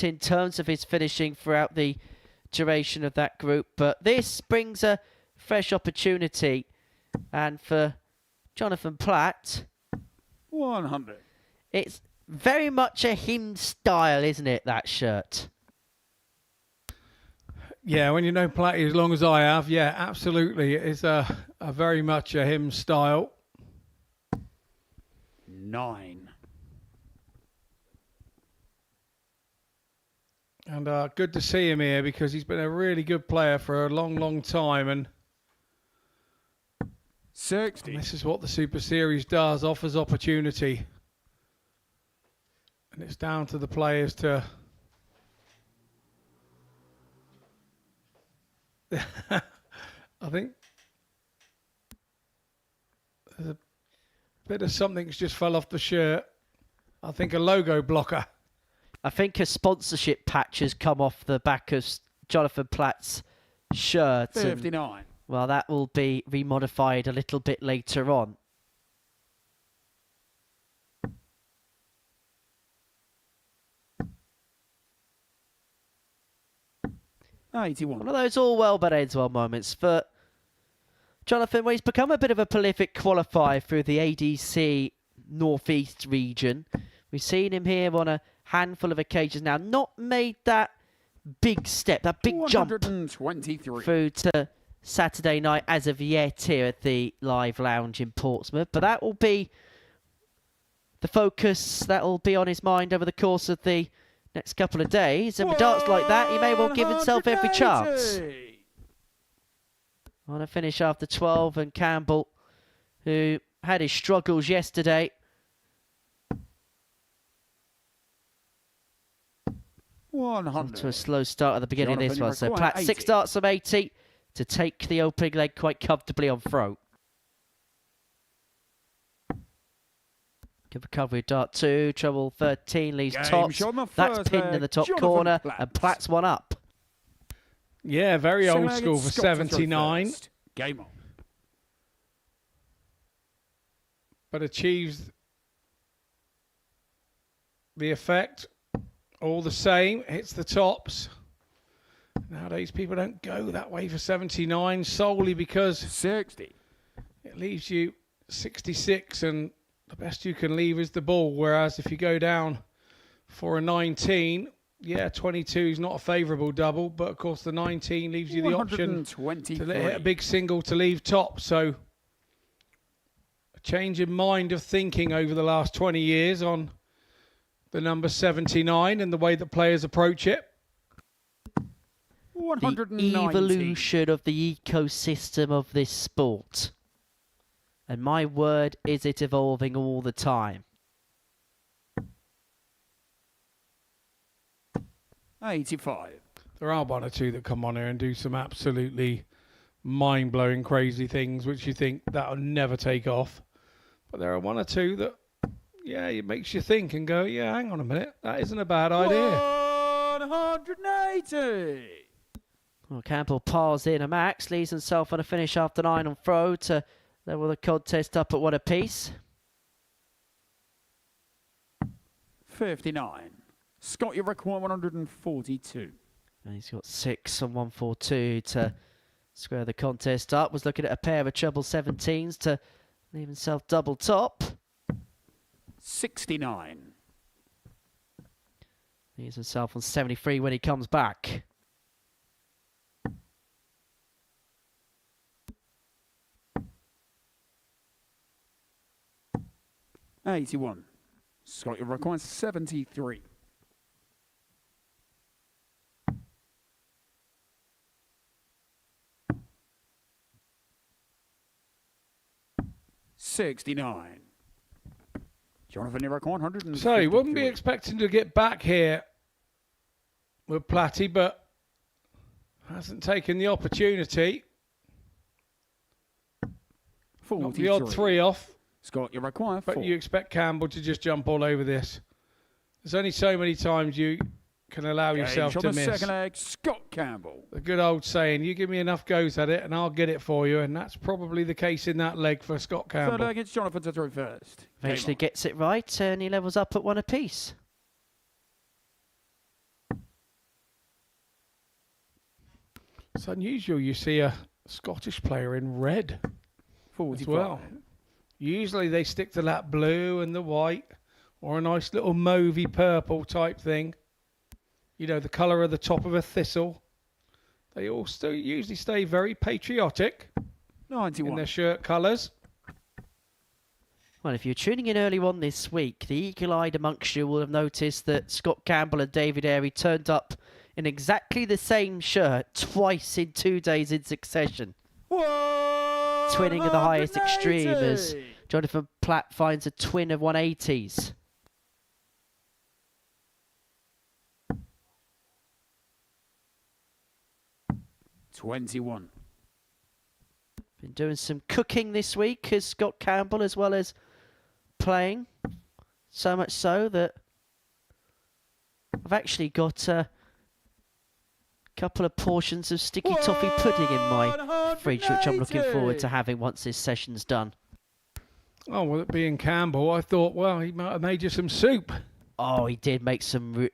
in terms of his finishing throughout the duration of that group. But this brings a fresh opportunity, and for Jonathan Platt, 100. It's very much a him style, isn't it, that shirt? Yeah, when you know Platty as long as I have, yeah, absolutely. It's a very much a him style. 9. And good to see him here because he's been a really good player for a long, long time. And 60. this is what the Super Series does, offers opportunity. And it's down to the players to... I think there's a bit of something's just fell off the shirt. I think a logo blocker. I think a sponsorship patch has come off the back of Jonathan Platt's shirt. 59. Well, that will be remodified a little bit later on. One of those all well but ends well moments for Jonathan, where he's become a bit of a prolific qualifier through the ADC Northeast region. We've seen him here on a handful of occasions now. Not made that big step, that big jump through to Saturday night as of yet here at the Live Lounge in Portsmouth. But that will be the focus that will be on his mind over the course of the next couple of days. And with darts like that, he may well give himself every chance. On a finish after 12, and Campbell, who had his struggles yesterday, 100. to a slow start at the beginning of this one. So required Platt, 80. 6 darts from 80, to take the opening leg quite comfortably on throat. Good recovery, dart 2, treble 13, leaves tops. That's pinned in the top corner, and Platt's one up. Yeah, very old school for 79. Game on. But achieves the effect all the same. Hits the tops. Nowadays, people don't go that way for 79 solely because 60. It leaves you 66, and the best you can leave is the ball. Whereas if you go down for a 19, yeah, 22 is not a favourable double, but of course the 19 leaves you the option to hit a big single to leave top. So a change in mind of thinking over the last 20 years on the number 79 and the way that players approach it. The evolution of the ecosystem of this sport. And my word, is it evolving all the time. 85. There are one or two that come on here and do some absolutely mind-blowing, crazy things, which you think that'll never take off. But there are one or two that, yeah, it makes you think and go, yeah, hang on a minute, that isn't a bad idea. 180. Well, Campbell pars in a max, leaves himself on a finish after 9 on throw to level the contest up at 1 apiece. 59. Scott, you require 142. And he's got 6 on 142 to square the contest up. Was looking at a pair of treble 17s to leave himself double top. 69. Leaves himself on 73 when he comes back. $81. Scott, you require 73. $69. Jonathan, you require 100. So he wouldn't be expecting to get back here with Platty, but hasn't taken the opportunity. 43. Knocked the odd 3 off. Scott, you require 4. But you expect Campbell to just jump all over this. There's only so many times you can allow yourself to miss. Second leg, Scott Campbell. The good old saying, you give me enough goes at it and I'll get it for you. And that's probably the case in that leg for Scott Campbell. Third leg, it's Jonathan to throw first. Eventually gets it right and he levels up at 1 apiece. It's unusual you see a Scottish player in red 45. as well. Usually they stick to that blue and the white or a nice little mauvey purple type thing. You know, the colour of the top of a thistle. They all still usually stay very patriotic 91. in their shirt colours. Well, if you're tuning in early on this week, the eagle-eyed amongst you will have noticed that Scott Campbell and David Airey turned up in exactly the same shirt twice in 2 days in succession. Twinning of the highest extreme as Jonathan Platt finds a twin of 180s. $21. Been doing some cooking this week as Scott Campbell as well as playing. So much so that I've actually got a couple of portions of sticky toffee pudding in my fridge, which I'm looking forward to having once this session's done. Oh, well, it being Campbell, I thought, well, he might have made you some soup. Oh, he did make some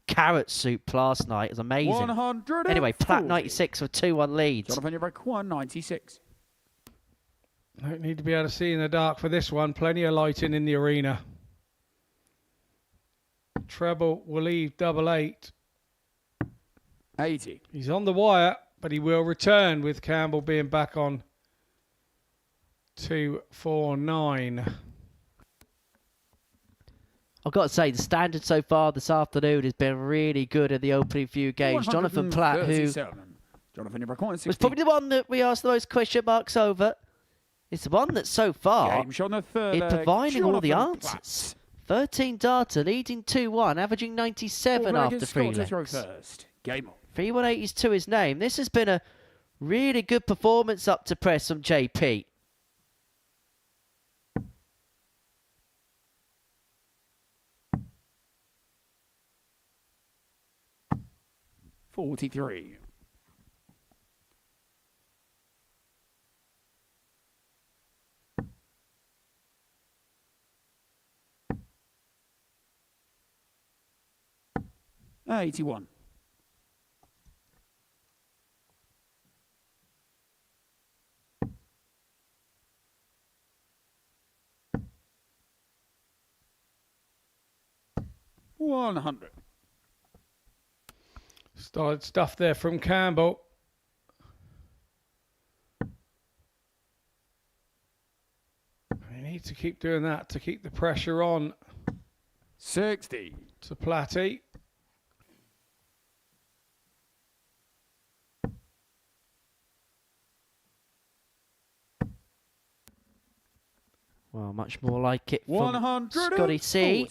carrot soup last night. It was amazing. 140. Anyway, Platt 96 with 2-1 leads. Jonathan, you require 96. Don't need to be able to see in the dark for this one. Plenty of lighting in the arena. Treble will leave double 8. 80. He's on the wire, but he will return with Campbell being back on 249. I've got to say, the standard so far this afternoon has been really good in the opening few games. Jonathan Platt, who was probably the one that we asked the most question marks over, is the one that so far is providing all the answers. 13 data, leading 2-1, averaging 97 after 3 legs. 3-180s to his name. This has been a Really good performance up to press from JP. $43. $81. $100. Started stuff there from Campbell. He needs to keep doing that to keep the pressure on. 60. To Platty. Well, much more like it from 140. Scotty C.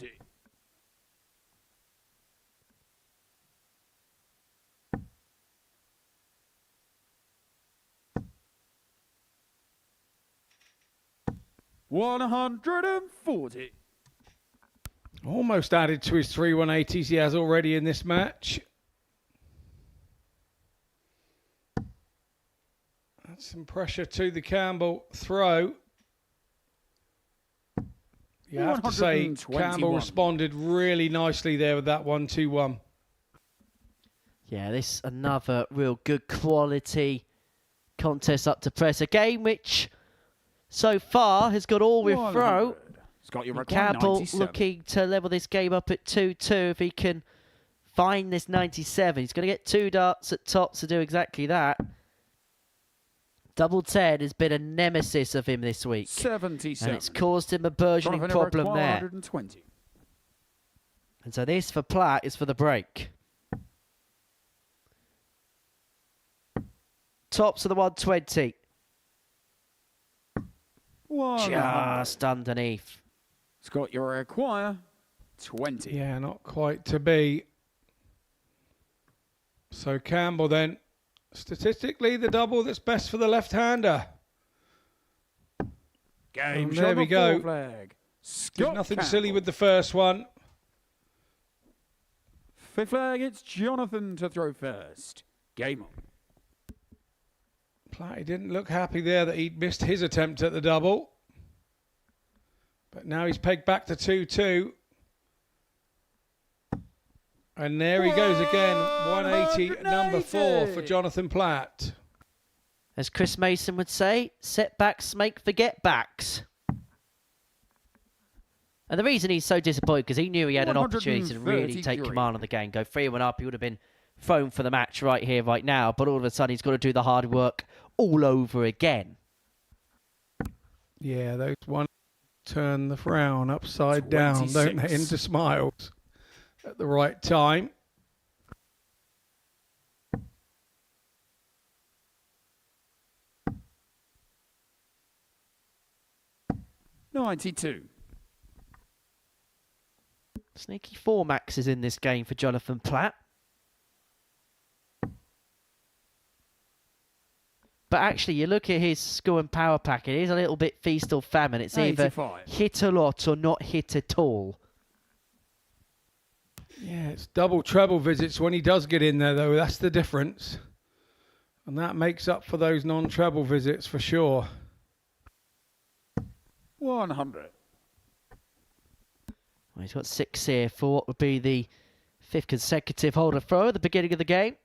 $140. Almost added to his 3 180s he has already in this match. That's some pressure to the Campbell throw. You have to say, Campbell responded really nicely there with that 1-2-1. Yeah, this another real good quality contest up to press. A game which so far has got all with throw. Campbell looking to level this game up at 2-2 if he can find this 97. He's going to get 2 darts at tops to do exactly that. Double 10 has been a nemesis of him this week. 77. And it's caused him a burgeoning problem there. 120. And so this for Platt is for the break. Tops of the 120. Just underneath. Scott, you require 20. Yeah, not quite to be. So Campbell then, statistically, the double that's best for the left-hander. Game and there we go. Flag. There's nothing silly with the first one. Fifth flag, it's Jonathan to throw first. Game on. Platt didn't look happy there that he'd missed his attempt at the double. But now he's pegged back to 2-2. And there he goes again. 180, number 4 for Jonathan Platt. As Chris Mason would say, setbacks make forget backs. And the reason he's so disappointed, because he knew he had an opportunity to really take command of the game. Go 3-1 up, he would have been thrown for the match right here, right now. But all of a sudden, he's got to do the hard work all over again. Yeah, those one turn the frown upside down, don't they, into smiles at the right time. $92. Sneaky 4 maxes in this game for Jonathan Platt. But actually, you look at his score and power pack, it is a little bit feast or famine. It's 85. Either hit a lot or not hit at all. Yeah, it's double treble visits when he does get in there, though. That's the difference. And that makes up for those non-treble visits for sure. 100. Well, he's got 6 here for what would be the 5th consecutive holder throw at the beginning of the game.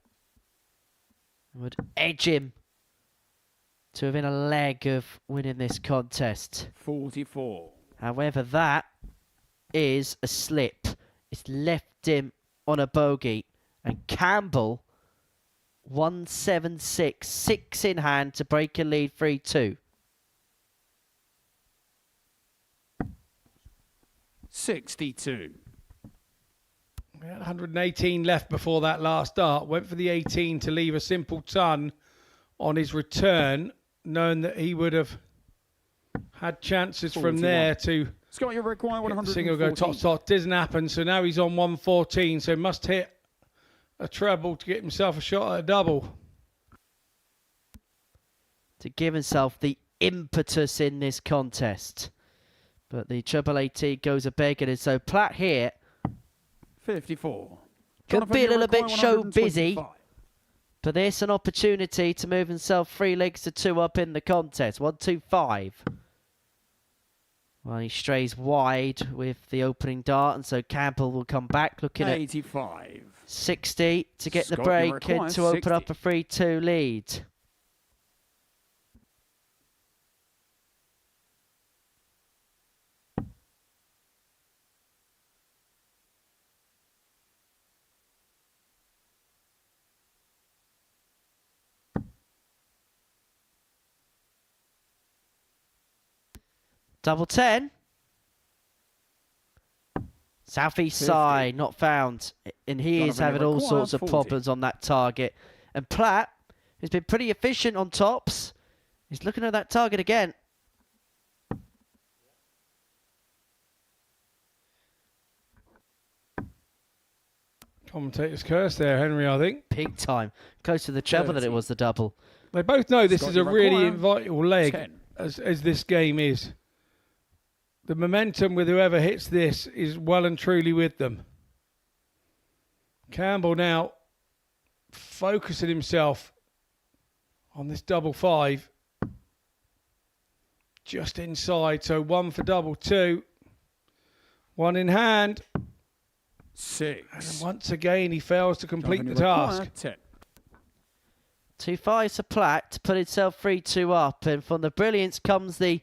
Would edge him to within a leg of winning this contest. 44. However, that is a slip. It's left him on a bogey. And Campbell, 176, 6 in hand to break a lead 3-2. 62. We had 118 left before that last dart. Went for the 18 to leave a simple ton on his return, knowing that he would have had chances 41. from there to Scott, you require 114. single go top. Doesn't happen. So now he's on 114. So must hit a treble to get himself a shot at a double. to give himself the impetus in this contest. But the Triple AT goes a begging, and so Platt here 54. could be a little bit show busy. But there's an opportunity to move himself 3 legs to 2 up in the contest. 1-2-5. Well, he strays wide with the opening dart, and so Campbell will come back looking 85. at 60 to get the Scott, break you require and to open 60. up a 3-2 lead. Double 10. Southeast 50. side, not found. And he is Jonathan, having you all require sorts of 40. problems on that target. And Platt, who's been pretty efficient on tops, is looking at that target again. Commentator's curse there, Henry, I think. Big time. Close to the treble than it 30. was the double. They both know this Scott, is a you really require vital leg, 10. as this game is. The momentum with whoever hits this is well and truly with them. Campbell now focusing himself on this double 5. Just inside, so 1 for double 2. 1 in hand. 6. And once again, he fails to complete Jonathan, the you require task. 10. 2-5 to Platt to put himself 3-2 up. And from the brilliance comes the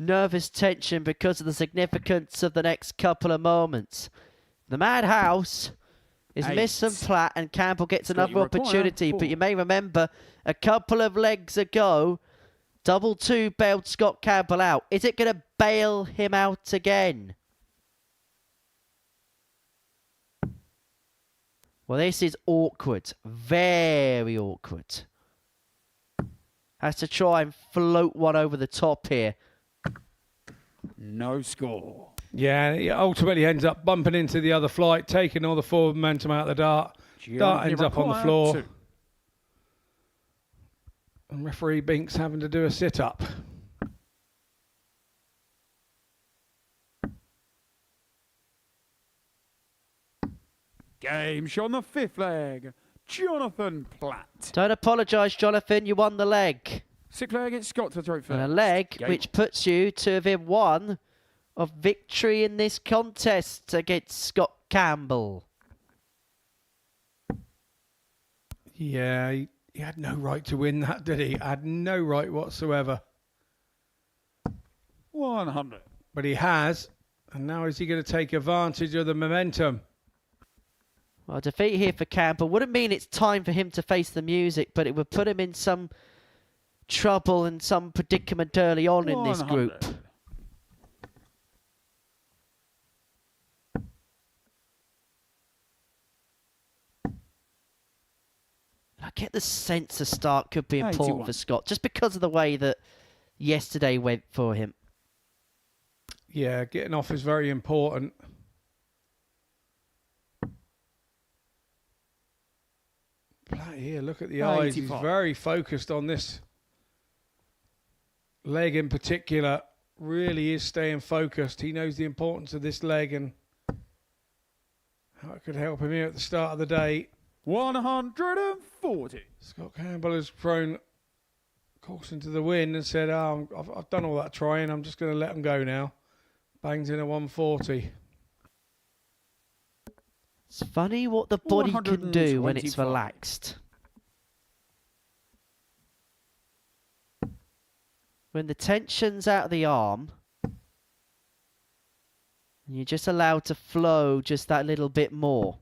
nervous tension because of the significance of the next couple of moments. The madhouse is 8. missed from Platt, and Campbell gets Scott, another you require opportunity. 4. But you may remember a couple of legs ago, double 2 bailed Scott Campbell out. Is it going to bail him out again? Well, this is awkward. Very awkward. Has to try and float one over the top here. No score. Yeah, he ultimately ends up bumping into the other flight, taking all the forward momentum out of the dart. Dart ends up on the floor. 2. And referee Binks having to do a sit-up. Game shot on the 5th leg. Jonathan Platt. Don't apologise, Jonathan. You won the leg. 6th leg, it's Scott to throw first. And a leg Game. which puts you to within 1 of victory in this contest against Scott Campbell. Yeah, he had no right to win that, did he? Had no right whatsoever. 100. But he has. And now is he going to take advantage of the momentum? Well, a defeat here for Campbell wouldn't mean it's time for him to face the music, but it would put him in some trouble and some predicament early on in this group. 100. I get the sense the start could be important 81. for Scott, just because of the way that yesterday went for him. Yeah, getting off is very important. Platt here, look at the eyes. He's 85. very focused on this leg in particular. Really is staying focused. He knows the importance of this leg and how it could help him here at the start of the day. 140. Scott Campbell has thrown caution to the wind and said, I've done all that trying. I'm just going to let him go now. Bangs in a 140. It's funny what the body can do when it's 125. relaxed. When the tension's out of the arm, and you're just allowed to flow just that little bit more.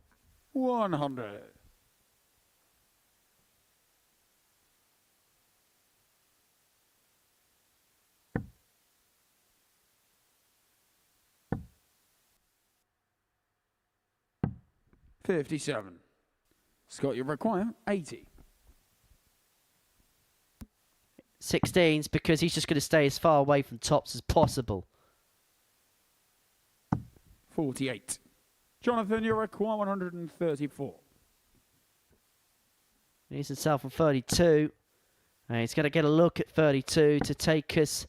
100. $57. Scott, you require 80. 16s because he's just going to stay as far away from tops as possible. 48. Jonathan, you require 134. He's himself on 32. And he's going to get a look at 32 to take us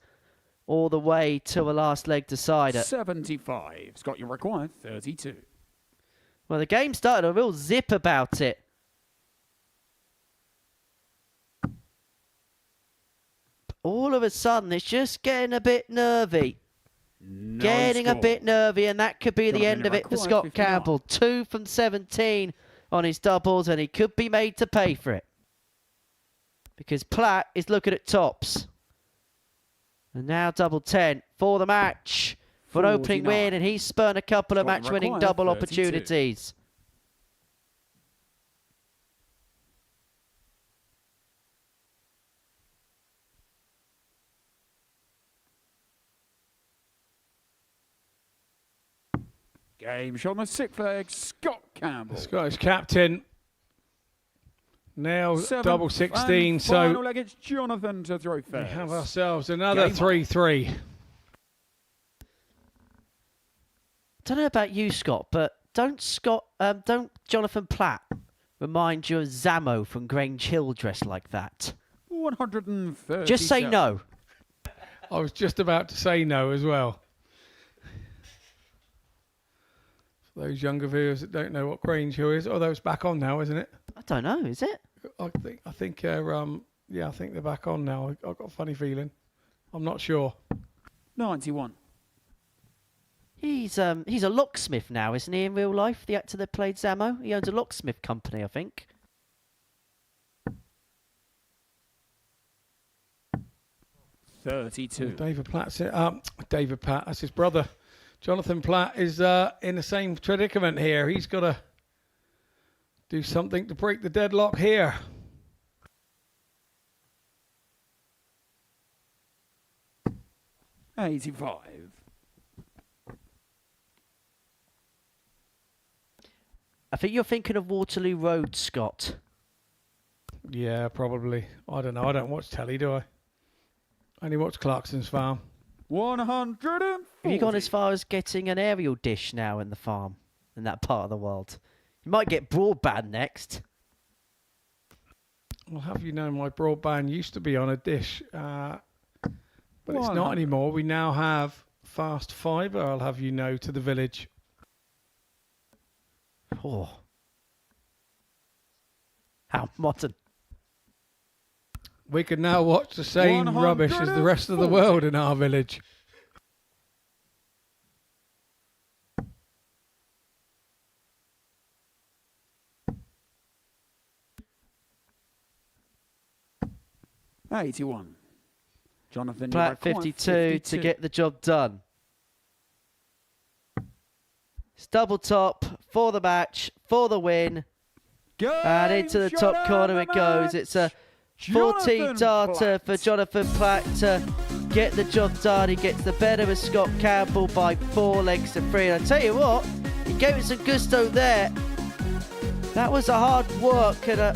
all the way to a last leg decider. 75. Scott, you require 32. Well, the game started a real zip about it. All of a sudden, it's just getting a bit nervy. Getting a bit nervy, and that could be the end of it for Scott Campbell. 2 from 17 on his doubles, and he could be made to pay for it. Because Platt is looking at tops. And now double 10 for the match. For an opening win, and he's spurned a couple of match-winning double opportunities. Game shot on the 6th leg, Scott Campbell. Scottish captain. Now double 16, so final leg, it's Jonathan to throw first. we have ourselves another 3-3. Don't know about you, Scott, but don't Jonathan Platt remind you of Zamo from Grange Hill dressed like that? 130. Just say no. I was just about to say no as well. For those younger viewers that don't know what Grange Hill is, although it's back on now, isn't it? I don't know, is it? I think they're back on now. I've got a funny feeling. I'm not sure. 91. He's a locksmith now, isn't he, in real life? The actor that played Zamo? He owns a locksmith company, I think. $32. David Platt's it. David Platt, that's his brother. Jonathan Platt is in the same predicament here. He's got to do something to break the deadlock here. $85. I think you're thinking of Waterloo Road, Scott. Yeah, probably. I don't know. I don't watch telly, do I? I only watch Clarkson's Farm. 140. Have you gone as far as getting an aerial dish now in the farm, in that part of the world? You might get broadband next. Well, have you known my broadband used to be on a dish, but it's not anymore. We now have fast fibre, I'll have you know, to the village. Oh. How modern. We can now watch the same rubbish as the rest of the world in our village. $81. Jonathan, Platt 52 to get the job done. It's double top for the match, for the win. And into the top corner it goes. It's a 14 darter for Jonathan Platt to get the job done. He gets the better of Scott Campbell by 4 legs to 3. And I tell you what, he gave it some gusto there. That was a hard work and a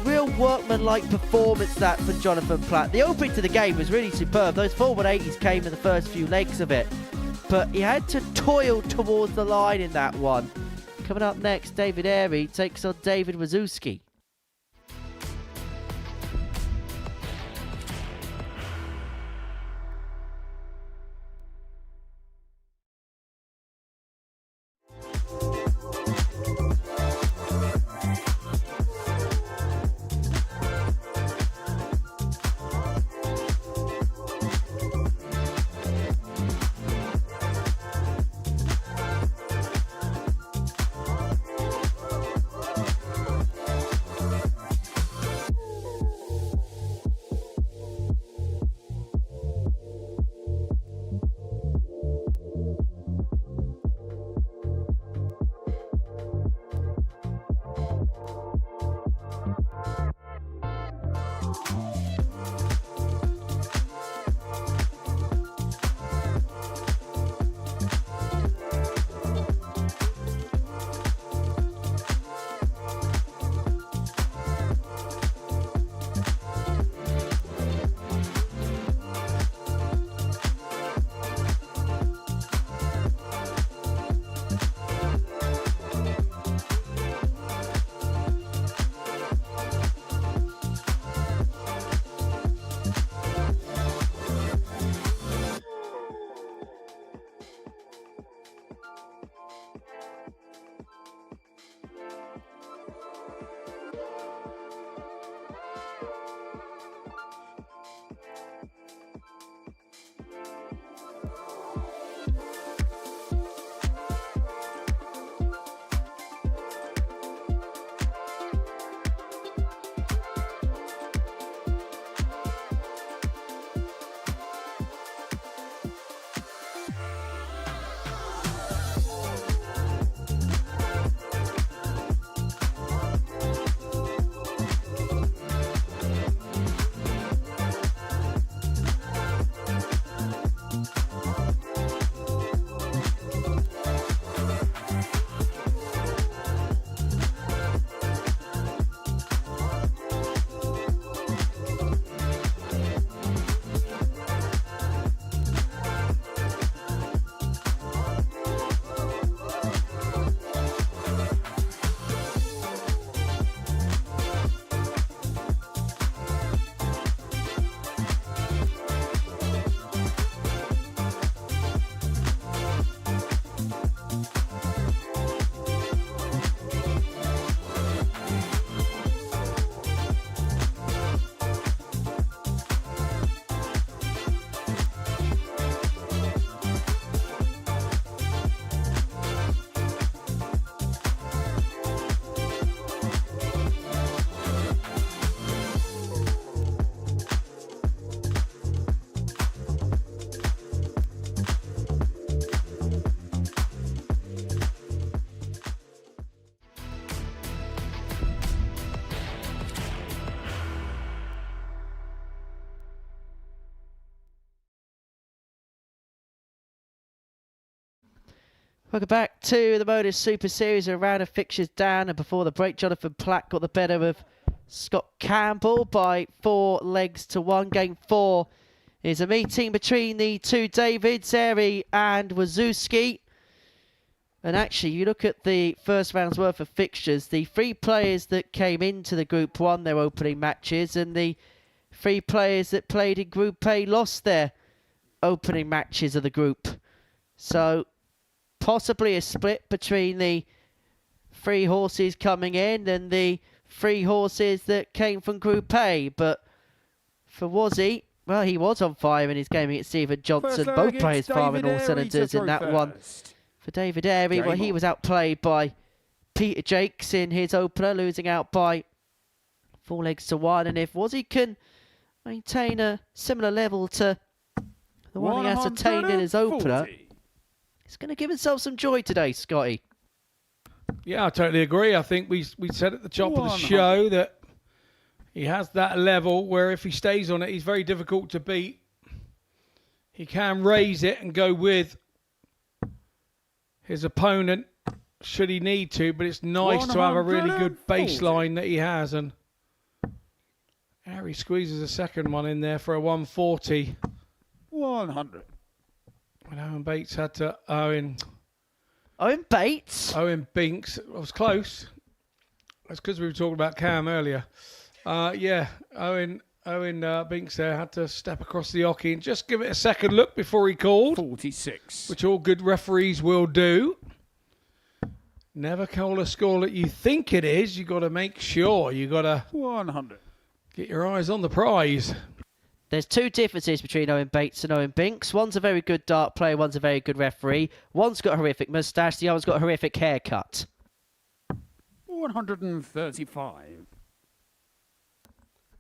real workman-like performance that for Jonathan Platt. The opening to the game was really superb. Those 4-180s came in the first few legs of it. But he had to toil towards the line in that one. Coming up next, David Airey takes on David Wawrzewski. Welcome back to the Modus Super Series. A round of fixtures down, and before the break, Jonathan Platt got the better of Scott Campbell by 4 legs to 1. Game 4 is a meeting between the two Davids, Airey and Wawrzewski. And actually, you look at the first round's worth of fixtures, the 3 players that came into the Group 1 their opening matches, and the 3 players that played in Group A lost their opening matches of the group. So possibly a split between the 3 horses coming in and the 3 horses that came from Group A. But for Wazzy, well, he was on fire in his game against Stephen Johnston. Both players firing all cylinders in that one. For David Airey, well, he was outplayed by Peter Jacques in his opener, losing out by 4 legs to 1. And if Wazzy can maintain a similar level to the one he ascertained in his opener, he's going to give himself some joy today, Scotty. Yeah, I totally agree. I think we said at the top of the show that he has that level where if he stays on it, he's very difficult to beat. He can raise it and go with his opponent should he need to, but it's nice to have a really good baseline that he has. And Airey squeezes a second one in there for a 140. 100. And Owen Bates had to Owen Bates? Owen Binks. I was close. That's because we were talking about Cam earlier. Yeah, Owen Binks there had to step across the hockey and just give it a second look before he called. 46. Which all good referees will do. Never call a score that you think it is. You got to make sure. You got to 100. Get your eyes on the prize. There's 2 differences between Owen Bates and Owen Binks. One's a very good dart player, one's a very good referee. One's got a horrific moustache, the other's got a horrific haircut. 135.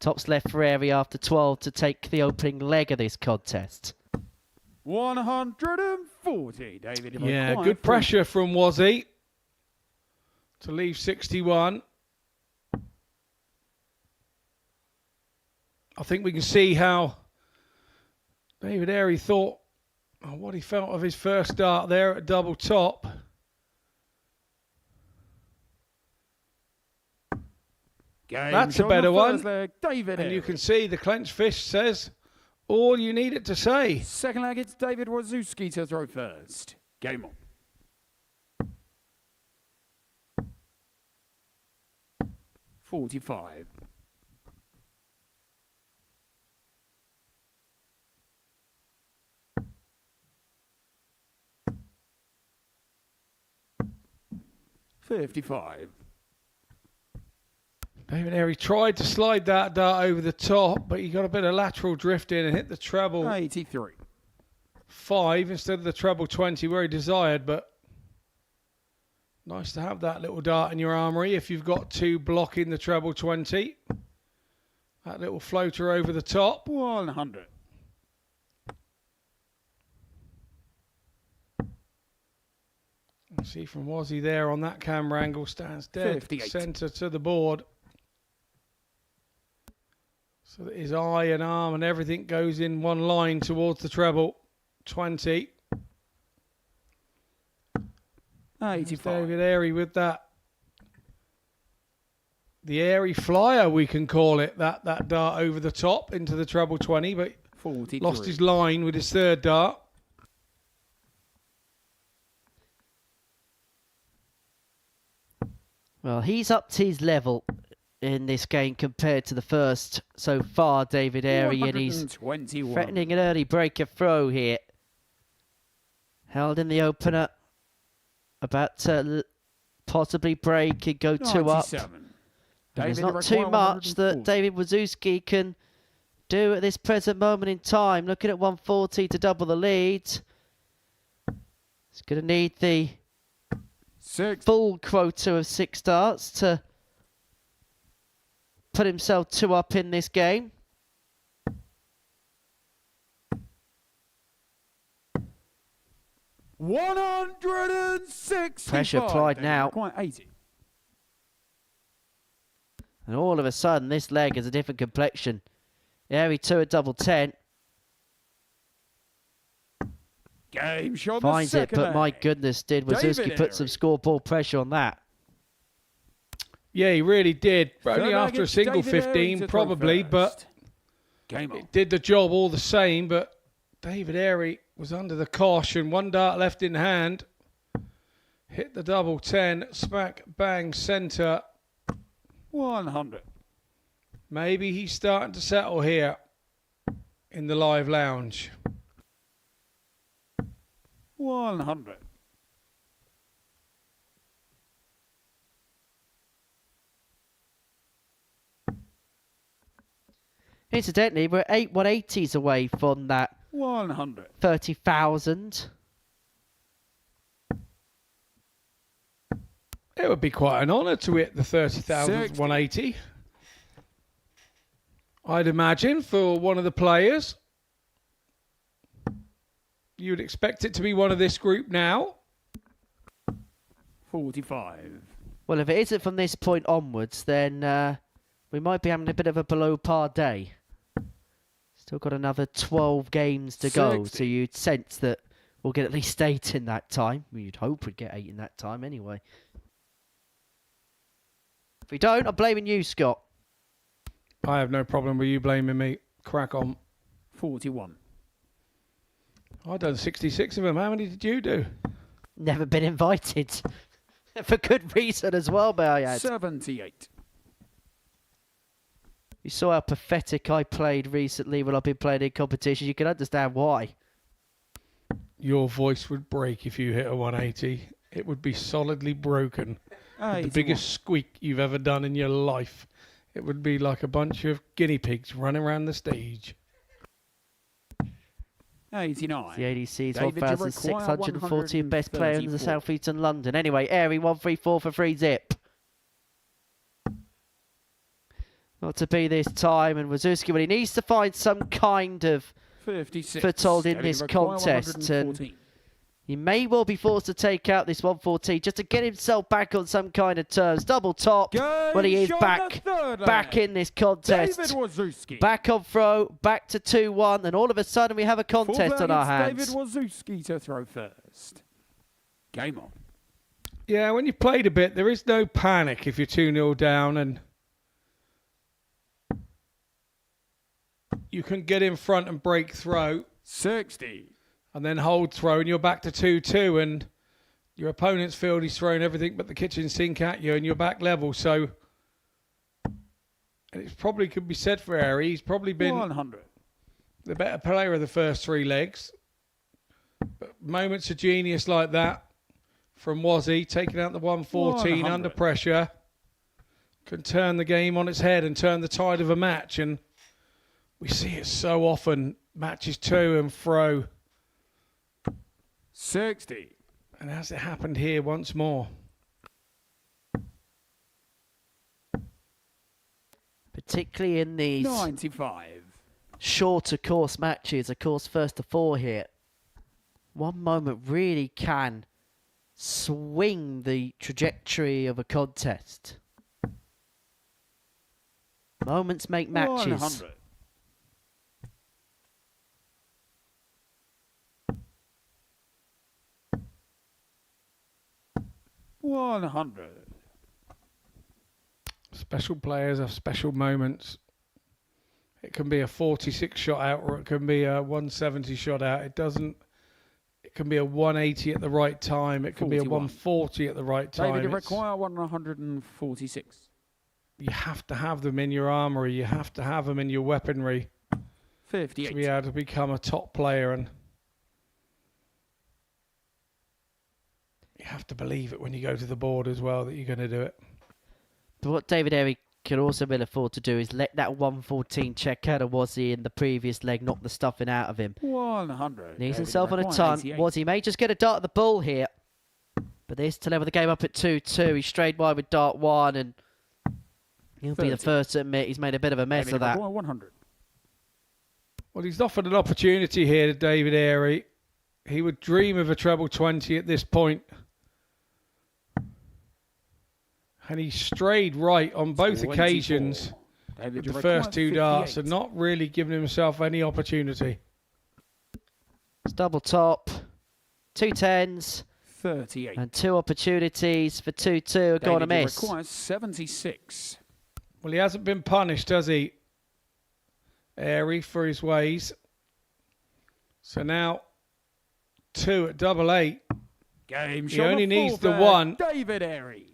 Tops left for Airey after 12 to take the opening leg of this contest. 140, David. Yeah, good pressure from Wazzy to leave 61. I think we can see how David Airey thought, what he felt of his first dart there at double top. That's a better one. David and Airey. you can see the clenched fist says all you need it to say. Second leg, it's David Wawrzewski to throw first. Game on. 45. $55. David Airey tried to slide that dart over the top, but he got a bit of lateral drift in and hit the treble 83. 5 instead of the treble 20 where he desired, but nice to have that little dart in your armoury if you've got 2 blocking the treble 20. That little floater over the top. 100. See from Wazzy there on that camera angle, stands dead 58. centre to the board. So that his eye and arm and everything goes in one line towards the treble. 20. 85. David Airey with that. The Airey flyer, we can call it. That dart over the top into the treble 20, but 43. lost his line with his third dart. Well, he's upped his level in this game compared to the first so far, David Airey, and he's threatening an early breaker throw here. Held in the opener, about to possibly break and go 2 up. There's not too much that David Wawrzewski can do at this present moment in time. Looking at 140 to double the lead. He's going to need the full quota of 6 darts to put himself 2 up in this game. $160. Pressure applied now. Quite 80. And all of a sudden, this leg has a different complexion. Airey 2 at double 10. Game shot. Finds the it, second but my leg. goodness, did Wawrzewski David put some Airey. scoreboard pressure on that? Yeah, he really did. Third Only leg, after a it's single David Airey 15, to throw probably, but first. Game on. it did the job all the same. But David Airey was under the cosh and one dart left in hand. Hit the double 10, smack, bang, centre. 100. Maybe he's starting to settle here in the live lounge. 100. Incidentally, we're 8 180s away from that 100. 30,000. It would be quite an honour to hit the 30,000th 60. 180. I'd imagine for one of the players. You'd expect it to be one of this group now. 45. Well, if it isn't from this point onwards, then we might be having a bit of a below par day. Still got another 12 games to go, 60. so you'd sense that we'll get at least 8 in that time. You'd hope we'd get 8 in that time anyway. If we don't, I'm blaming you, Scott. I have no problem with you blaming me. Crack on. 41. I've done 66 of them. How many did you do? Never been invited. For good reason as well, may I add. 78. You saw how pathetic I played recently when I've been playing in competitions. You can understand why. Your voice would break if you hit a 180. It would be solidly broken. The biggest squeak you've ever done in your life. It would be like a bunch of guinea pigs running around the stage. 89. The ADC's David, you 1,640 require best player in the 134. South Eastern London. Anyway, Airey 134 for free zip. Not to be this time, and Wawrzewski, well, he needs to find some kind of 56. foothold in David, this you require contest, and 114. he may well be forced to take out this 114 just to get himself back on some kind of terms. Double top. Game Well, he is shot back, the third back leg. in this contest. David Wawrzewski. Back on throw, back to 2-1, and all of a sudden we have a contest on our hands. David Wawrzewski to throw first. Game on. Yeah, when you've played a bit, there is no panic if you're 2-0 down, and you can get in front and break throw 60. and then hold throw, and you're back to 2-2, and your opponent's field, he's thrown everything but the kitchen sink at you, and you're back level. So, and it probably could be said for Airey, he's probably been 100. the better player of the first 3 legs. But moments of genius like that from Wazzy, taking out the 114 100. under pressure, can turn the game on its head and turn the tide of a match. And we see it so often, matches to and fro. 60. And has it happened here once more? Particularly in these 95. shorter course matches, of course, first to 4 here. One moment really can swing the trajectory of a contest. Moments make matches. 100. Special players have special moments. It can be a 46 shot out, or it can be a 170 shot out. It can be a 180 at the right time. It can be a 41. 140 at the right time. David, you It's- require 146. You have to have them in your armory. You have to have them in your weaponry to 58. be able to become a top player, and you have to believe it when you go to the board as well that you're going to do it. But what David Airey can also be afford to do is let that 114 check out of Wazzy in the previous leg, knock the stuffing out of him. 100. Leaves David, himself you on a require ton. 88. Wazzy may just get a dart at the ball here. But this to level the game up at 2-2. He strayed wide with dart 1, and he'll be the 30. first to admit he's made a bit of a mess David, of you that. require 100. Well, he's offered an opportunity here to David Airey. He would dream of a treble 20 at this point. And he strayed right on both 24. occasions David, with you the require first 2 darts 58. and not really giving himself any opportunity. It's double top. 2 10s 38. and 2 opportunities for 2-2 are going to miss. Requires 76. Well, he hasn't been punished, has he? Airey for his ways. So now 2 at double 8. Game He shot. only needs the 1. David Airey.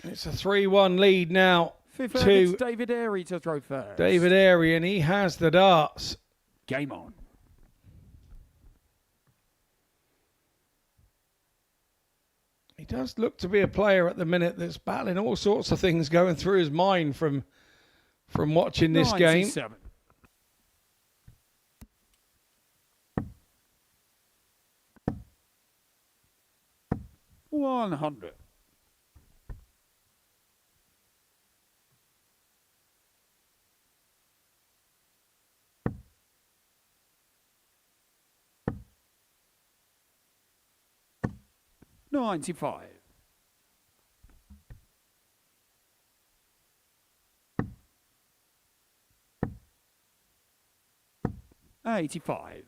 It's a 3-1 lead now. Fifth leg, to it's David Airey to throw first. David Airey, and he has the darts. Game on. He does look to be a player at the minute that's battling all sorts of things going through his mind from watching this game. 97. $100. $95. $85.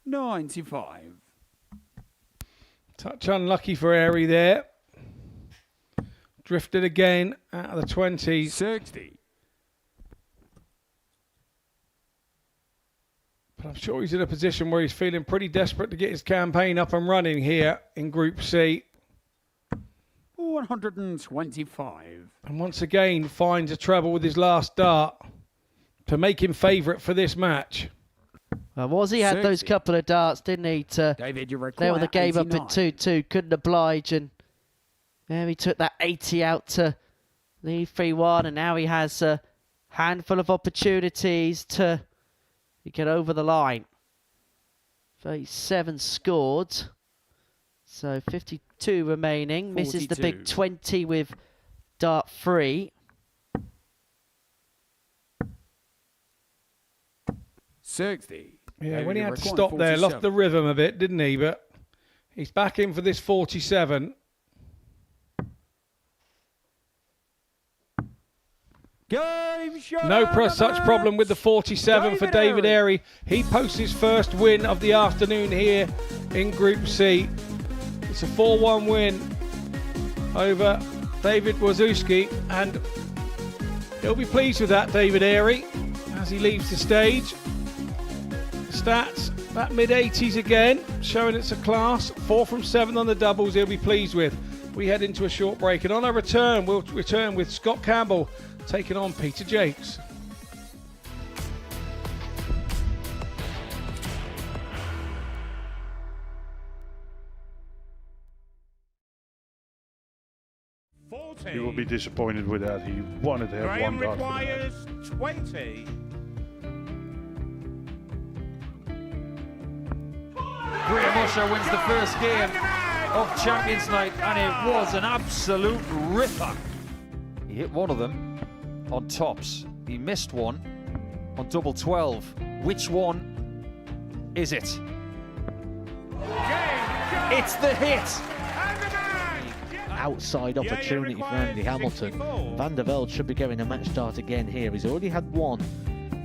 $95. Touch unlucky for Airey there. Drifted again out of the 20s. 60. But I'm sure he's in a position where he's feeling pretty desperate to get his campaign up and running here in Group C. 125. And once again finds a treble with his last dart to make him favourite for this match. Well, Wazzy had those 60. couple of darts, didn't he? To David, you they were the require game up 89. at 2-2. Couldn't oblige, and there he took that 80 out to lead 3-1, and now he has a handful of opportunities to get over the line. 37 scored, so 52 remaining. Misses the big 42. 20 with dart 3. 60. Yeah, David, when he you had to require stop there, lost 47. the rhythm a bit, didn't he? But he's back in for this 47. Game shot. No of the such problem with the match. 47 for David Airey. He posts his first win of the afternoon here in Group C. It's a 4-1 win over David Wawrzewski, and he'll be pleased with that, David Airey, as he leaves the stage. Stats, that mid-80s again, showing it's a class. 4 from 7 on the doubles he'll be pleased with. We head into a short break, and on our return, we'll return with Scott Campbell taking on Peter Jacques. He will be disappointed with that. He wanted to have Graham one dart. requires 20. Graham Usher wins the first game of Champions Night, and it was an absolute ripper. He hit one of them on tops. He missed one on double 12. Which one is it? It's the hit! Outside opportunity for Andy Hamilton. Van der Velde should be getting a match start again here. He's already had one.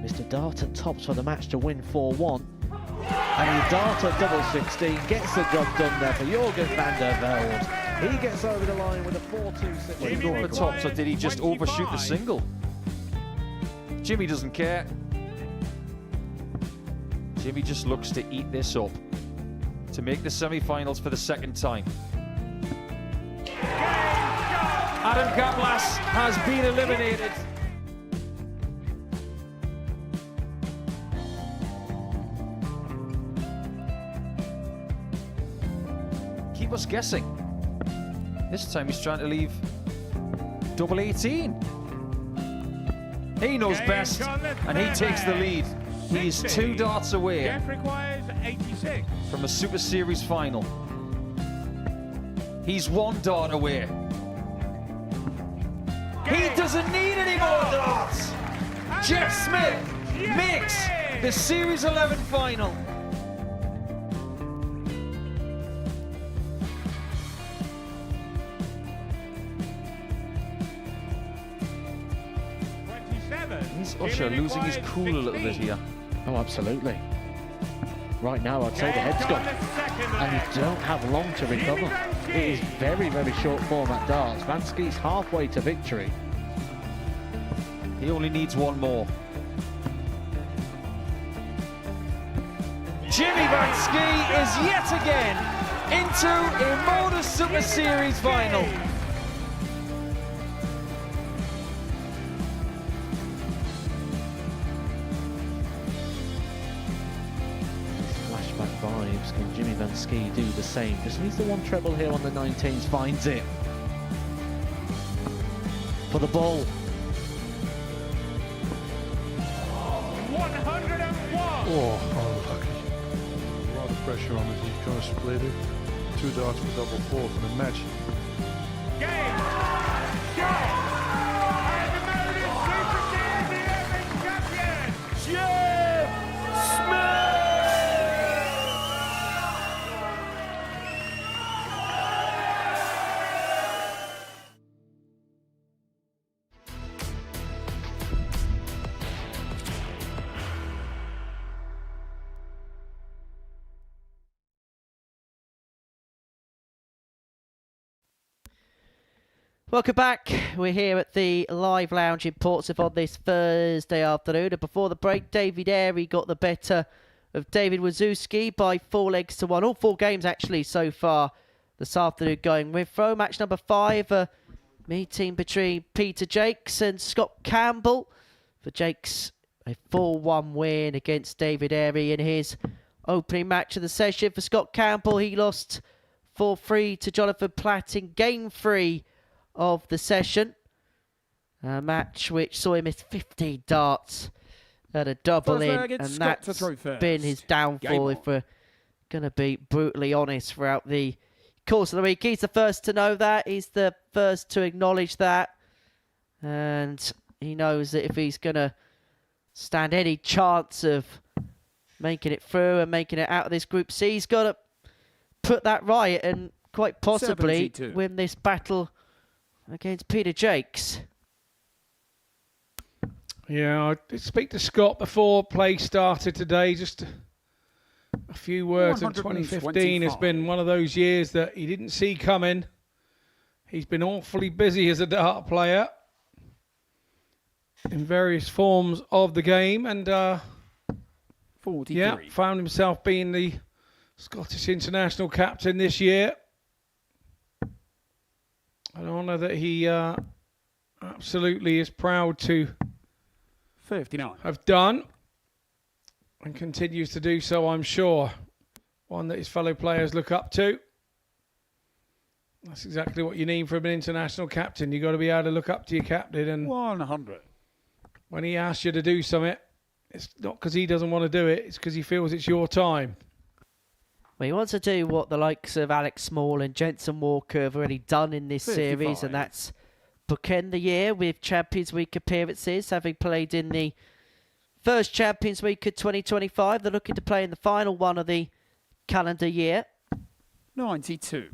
Mr. Dart at tops for the match to win 4-1. And he dart at double 16, gets the job done there for Jurgen van der Velde. He gets over the line with a 4-2. Did he go for tops, or did he just overshoot the single? Jimmy doesn't care. Jimmy just looks to eat this up to make the semi-finals for the second time. Adam Gablas has been eliminated. Keep us guessing. This time he's trying to leave double 18. He knows best, and he takes the lead. He's 2 darts away Jeff requires 86. from a Super Series final. He's 1 dart away. He doesn't need any more darts. Jeff Smith makes the Series 11 final. Is Usher losing his cool a little bit here? Oh, absolutely. Right now, I'd say the head's gone. And you don't have long to recover. It is very, very short form at darts. Vansky's halfway to victory. He only needs one more. Jimmy Vansky is yet again into a Modus Super Series final. Flashback vibes. Can Jimmy Vansky do the same? Just needs the one treble here on the 19s. Finds it. For the ball. 101. Oh, unlucky. A lot of pressure on it. He's going to split it. 2 darts for double four for the match. Game. Shot. And the Modus Super Series champion, Jacques Smith. Welcome back. We're here at the live lounge in Portsmouth on this Thursday afternoon. And before the break, David Airey got the better of David Wawrzewski by 4 legs to 1. All 4 games actually so far this afternoon going with throw. Match number 5, a meeting between Peter Jacques and Scott Campbell. For Jacques, a 4-1 win against David Airey in his opening match of the session. For Scott Campbell, he lost 4-3 to Jonathan Platt in game 3 of the session. A match which saw him miss 50 darts at a double in, and that's been his downfall if we're going to be brutally honest throughout the course of the week. He's the first to know that. He's the first to acknowledge that. And he knows that if he's going to stand any chance of making it through and making it out of this Group C, he's got to put that right and quite possibly 72. win this battle against Peter Jacques. Yeah, I did speak to Scott before play started today. Just a few words. And 2015 has been one of those years that he didn't see coming. He's been awfully busy as a dart player in various forms of the game, and 43. yeah, found himself being the Scottish international captain this year. An honour that he absolutely is proud to 59. have done, and continues to do so, I'm sure. One that his fellow players look up to. That's exactly what you need from an international captain. You've got to be able to look up to your captain, and 100. when he asks you to do something, it's not because he doesn't want to do it, it's because he feels it's your time. Well, he wants to do what the likes of Alex Small and Jensen Walker have already done in this 55. series, and that's bookend the year with Champions Week appearances, having played in the first Champions Week of 2025. They're looking to play in the final one of the calendar year. 92.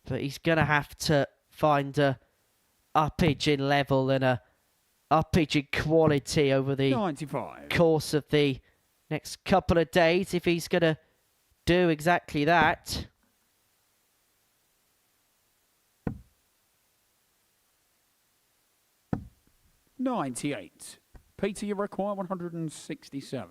But he's going to have to find a uppage in level and a uppage in quality over the 95. course of the next couple of days if he's going to do exactly that. $98. Peter, you require 167.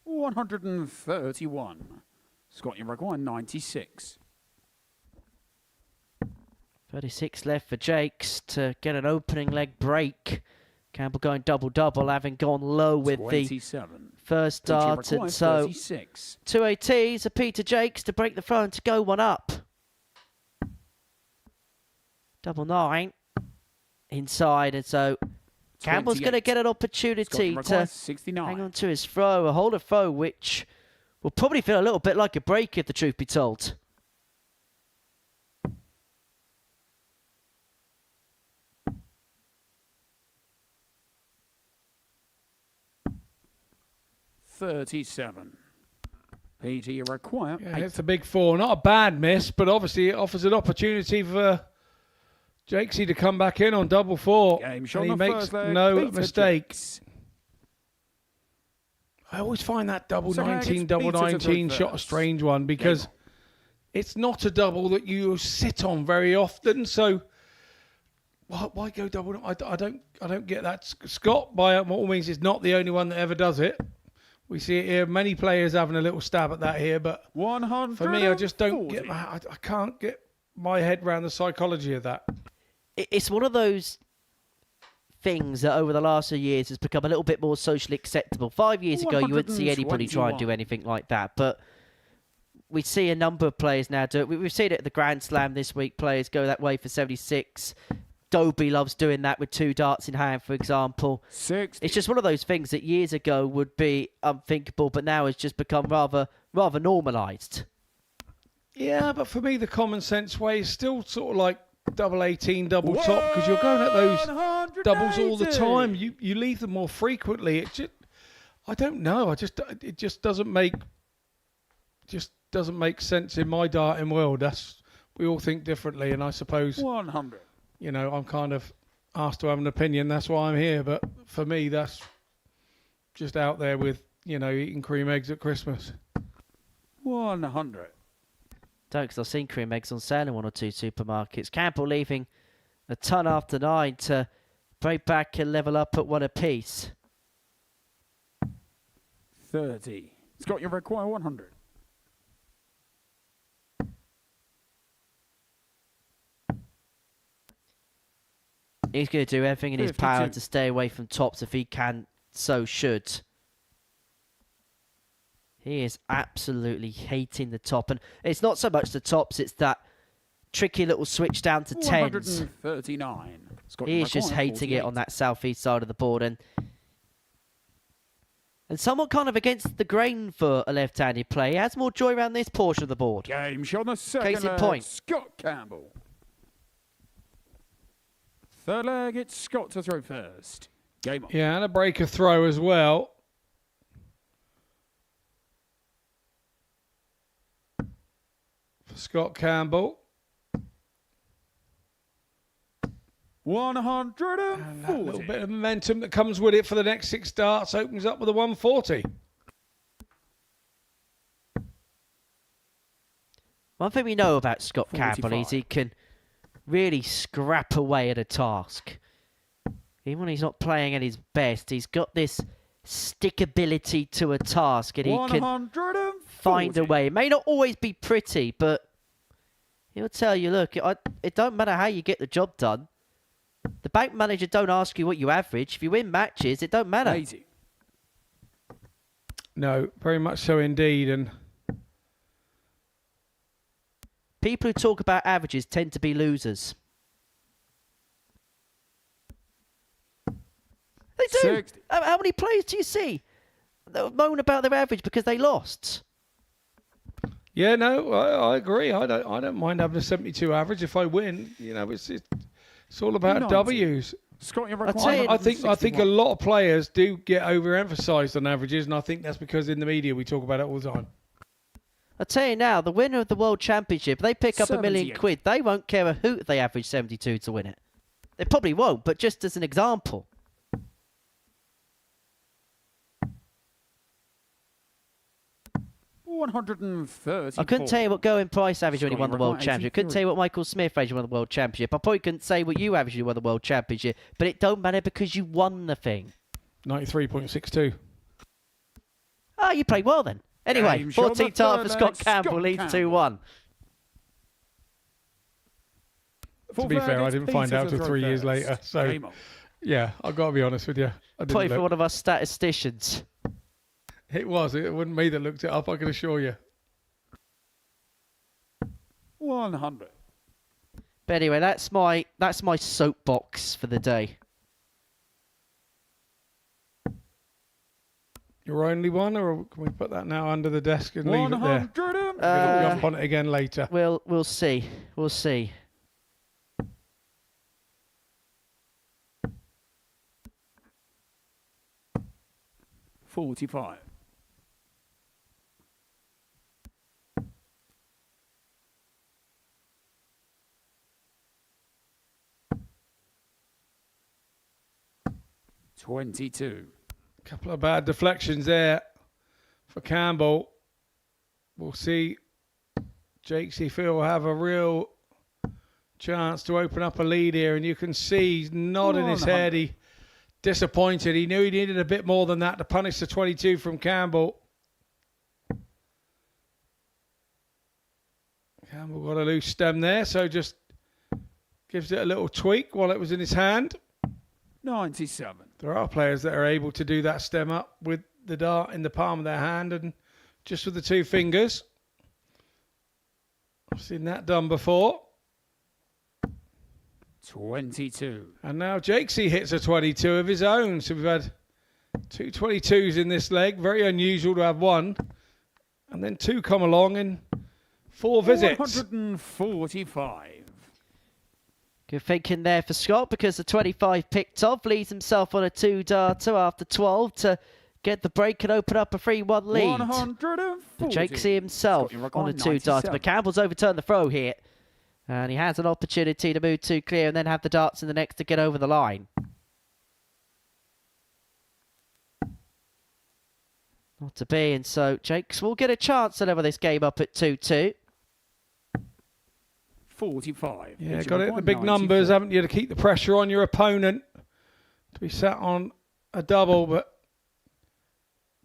$131. Scott, you require 96. 36 left for Jacques to get an opening leg break. Campbell going double-double, having gone low with 27. the first dart. And so 36. 2 ATs, a Peter Jacques to break the throw and to go one up. Double 9 inside, and so Campbell's going to get an opportunity to 69. hang on to his throw, a hold of throw, which will probably feel a little bit like a break if the truth be told. 137. Peter, you require Yeah, 8. it's a big 4. Not a bad miss, but obviously it offers an opportunity for Jacques to come back in on double 4. Game and shot he on the makes first leg, no Peter mistakes. I always find that double Second leg, 19, it's double Peter to 19 throw shot a first. strange one because it's not a double that you sit on very often. So why go double? I don't get that. Scott, by all means, is not the only one that ever does it. We see it here. Many players having a little stab at that here, but 140. for me, I just don't get. I can't get my head around the psychology of that. It's one of those things that over the last few years has become a little bit more socially acceptable. 5 years ago, you wouldn't see anybody try and do anything like that, but we see a number of players now do it. We've seen it at the Grand Slam this week. Players go that way for 76. Dobie loves doing that with 2 darts in hand, for example. 60. It's just one of those things that years ago would be unthinkable, but now has just become rather normalised. Yeah, but for me, the common sense way is still sort of like double 18, double top, because you're going at those doubles all the time. You leave them more frequently. It just, I don't know. It just doesn't make sense in my darting world. We all think differently, and I suppose 100. You know, I'm kind of asked to have an opinion. That's why I'm here. But for me, that's just out there with, you know, eating cream eggs at Christmas. 100. Don't, because I've seen cream eggs on sale in 1 or 2 supermarkets. Campbell leaving a ton after 9 to break back and level up at 1 apiece. 30. Scott, you require 100. He's going to do everything in his power 52. to stay away from tops if he can, so should. He is absolutely hating the top. And it's not so much the tops, it's that tricky little switch down to 10s. 139. Scott, He you is just require hating 48. it on that southeast side of the board. And somewhat kind of against the grain for a left-handed player. He has more joy around this portion of the board. Game shot on the second Case in leg, point. Scott Campbell. Third leg, it's Scott to throw first. Game on. Yeah, and a breaker throw as well. For Scott Campbell. 140. And that little bit of momentum that comes with it for the next 6 darts opens up with a 140. One thing we know about Scott 45. Campbell is he can really scrap away at a task. Even when he's not playing at his best, he's got this stickability to a task, and he can 140. find a way. It may not always be pretty, but he'll tell you, look, it don't matter how you get the job done. The bank manager don't ask you what you average. If you win matches, it don't matter. 80. No, very much so indeed. And People who talk about averages tend to be losers. They do. 60. How many players do you see that moan about their average because they lost? yeah, no, I agree. I don't mind having a 72 average if I win. You know, it's all about 90. W's. Scott, you tell require you- I think a 161. lot of players do get overemphasised on averages, and I think that's because in the media we talk about it all the time. I'll tell you now, the winner of the World Championship, they pick up £1 million 78. They won't care a hoot if they average 72 to win it. They probably won't, but just as an example. $130. I couldn't tell you what going price average when he Scotty won the World required Championship. Couldn't 83. tell you what Michael Smith averaged when he won the World Championship. I probably couldn't say what you averaged when you won the World Championship. But it don't matter because you won the thing. 93.62. Ah, you played well then. Anyway, Game shot on 14 the tar third for leg, Scott Campbell Scott leads Campbell. 2-1. To be fair, I didn't find out till 3 years later. So, yeah, I've got to be honest with you. I Play didn't for look. one of our statisticians. It wasn't me that looked it up, I can assure you. 100. But anyway, that's my soapbox for the day. Your only one, or can we put that now under the desk and leave it there? 100. We'll jump on it again later. We'll see. We'll see. $45. 22. Couple of bad deflections there for Campbell. We'll see. Jacques will have a real chance to open up a lead here, and you can see he's nodding his head. He disappointed. He knew he needed a bit more than that to punish the 22 from Campbell. Campbell got a loose stem there, so just gives it a little tweak while it was in his hand. 97. There are players that are able to do that stem up with the dart in the palm of their hand and just with the two fingers. I've seen that done before. 22. And now Jacques hits a 22 of his own. So we've had two 22s in this leg. Very unusual to have one. And then two come along in 4 visits. 145. Good thinking there for Scott, because the 25 picked off, leaves himself on a 2-darter after 12 to get the break and open up a 3-1 lead. 140. Jacques himself on a 2-darter, but Campbell's overturned the throw here. And he has an opportunity to move 2 clear and then have the darts in the next to get over the line. Not to be, and so Jacques will get a chance to level this game up at 2-2. 45. Yeah, got it. The big numbers, haven't you, to keep the pressure on your opponent. To be sat on a double, but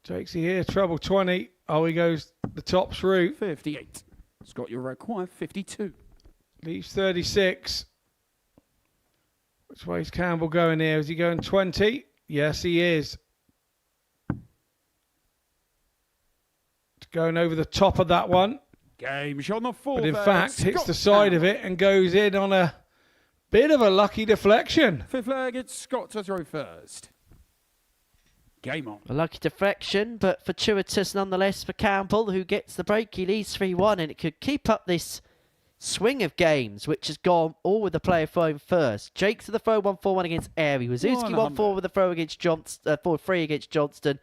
Jacques here, treble 20. Oh, he goes the tops route. 58. Scott, you require 52. Leaves 36. Which way is Campbell going here? Is he going 20? Yes, he is. Going over the top of that one. Game shot on the 4. But in fact, hits the side of it and goes in on a bit of a lucky deflection. 5th leg, it's Scott to throw first. Game on. A lucky deflection, but fortuitous nonetheless for Campbell, who gets the break. He leads 3-1, and it could keep up this swing of games, which has gone all with the player throwing first. Jacques with the throw 1-4-1 against Airey. Wawrzewski 1-4 with the throw against Johnston, 4-3 against Johnston.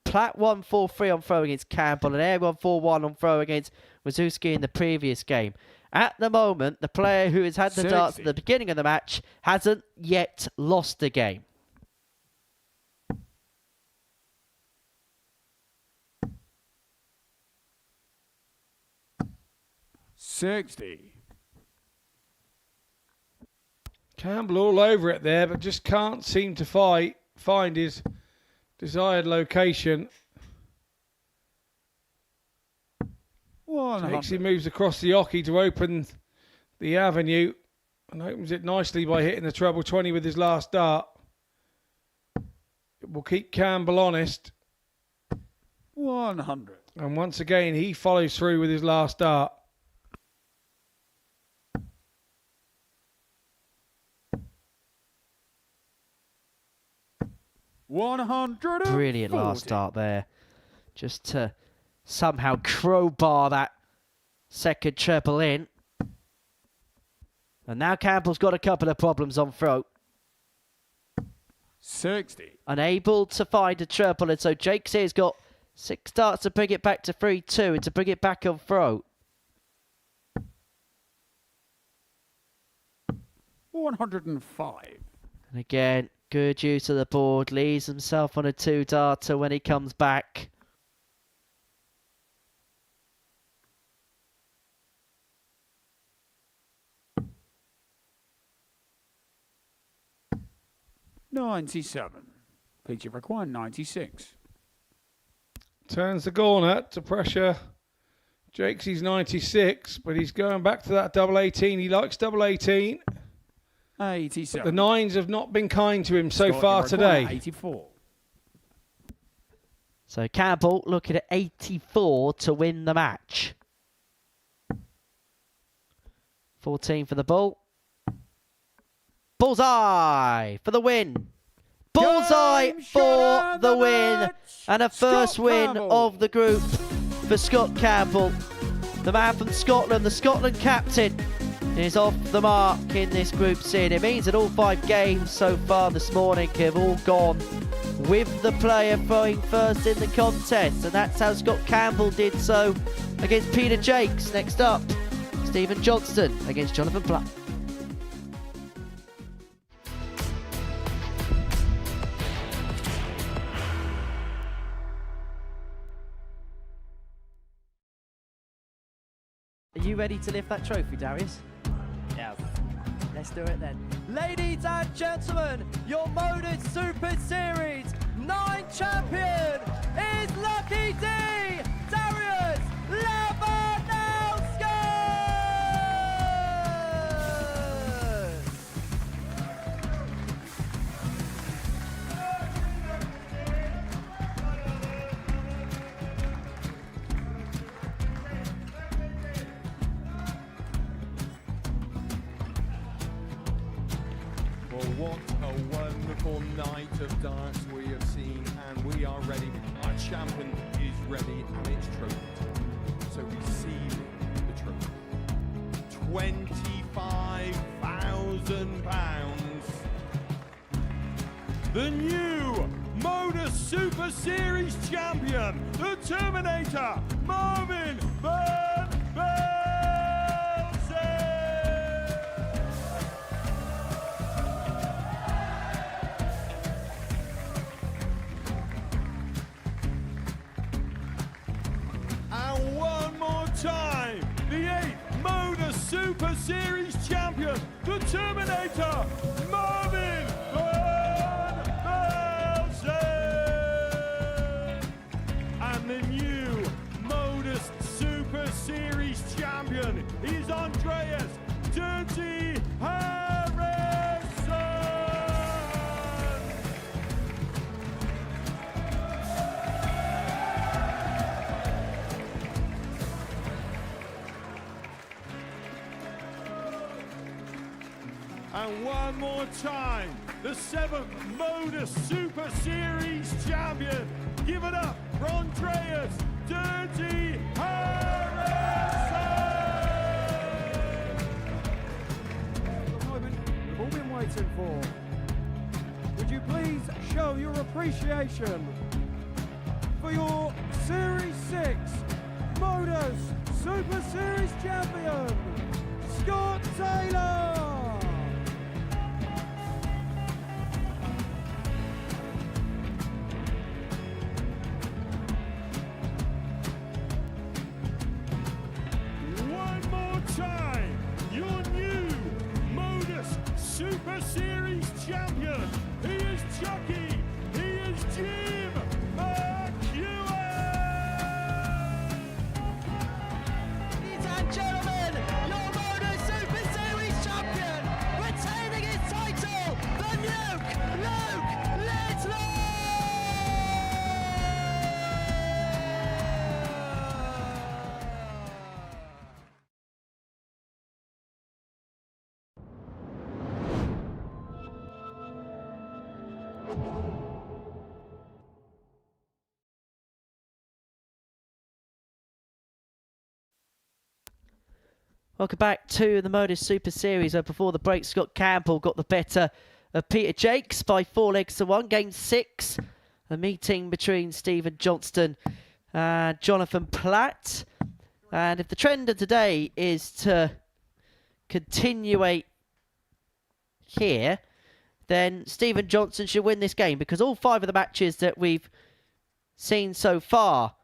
Platt 1-4-3 on throw against Campbell, and Airey 1-4-1 on throw against Wawrzewski in the previous game. At the moment, the player who has had the darts at the beginning of the match hasn't yet lost the game. Campbell all over it there, but just can't seem to find his desired location. Jacques moves across the hockey to open the avenue and opens it nicely by hitting the treble 20 with his last dart. It will keep Campbell honest. 100. And once again, he follows through with his last dart. Brilliant last start there. Just to somehow crowbar that second treble in. And now Campbell's got a couple of problems on throat. 60. Unable to find a treble, and so Jacques here's got 6 darts to bring it back to 3-2 and to bring it back on throat. 105. And again, good use of the board. Leaves himself on a 2-darter when he comes back. $97. Peter required 96. Turns the corner to pressure Jacques' 96, but he's going back to that double 18. He likes double 18. 87. But the 9s have not been kind to him so far today. 84. So Campbell looking at 84 to win the match. 14 for the bull. Bullseye for the win. Bullseye for the win. And a first win of the group for Scott Campbell. The man from Scotland, the Scotland captain, is off the mark in this group scene. It means that all 5 games so far this morning have all gone with the player throwing first in the contest. And that's how Scott Campbell did so against Peter Jacques. Next up, Stephen Johnston against Jonathan Platt. Are you ready to lift that trophy, Darius? Yes. Let's do it then. Ladies and gentlemen, your Modus Super Series 9 champion is Lucky D, Darius Labanowski! Well, what a wonderful night of darts we have seen, and we are ready. Our champion is ready, and it's trophy time. So receive the trophy. £25,000. The new Modus Super Series champion, the Terminator, Marvin Van Velzen. And one more time, the 8th Modus Super Series champion, the Terminator, Marvin Van Velzen. And the new Modus Super Series champion is Andreas Dirty Harrison. And one more time, the 7th Modus Super Series champion. Give it up for Andreas Dirty Harrison. The moment we've all been waiting for. Would you please show your appreciation for your Series 6 Modus Super Series champion, Scott Taylor? One more time, your new Modus Super Series champion. He is Chucky. He is Jim McEwen. Ladies and gentlemen, your Modus Super Series champion, retaining his title, the Nuke, Luke Lidlow! Welcome back to the Modus Super Series, where before the break, Scott Campbell got the better of Peter Jacques by 4 legs to 1. Game 6, a meeting between Stephen Johnston and Jonathan Platt. And if the trend of today is to continuate here, then Stephen Johnston should win this game, because all 5 of the matches that we've seen so far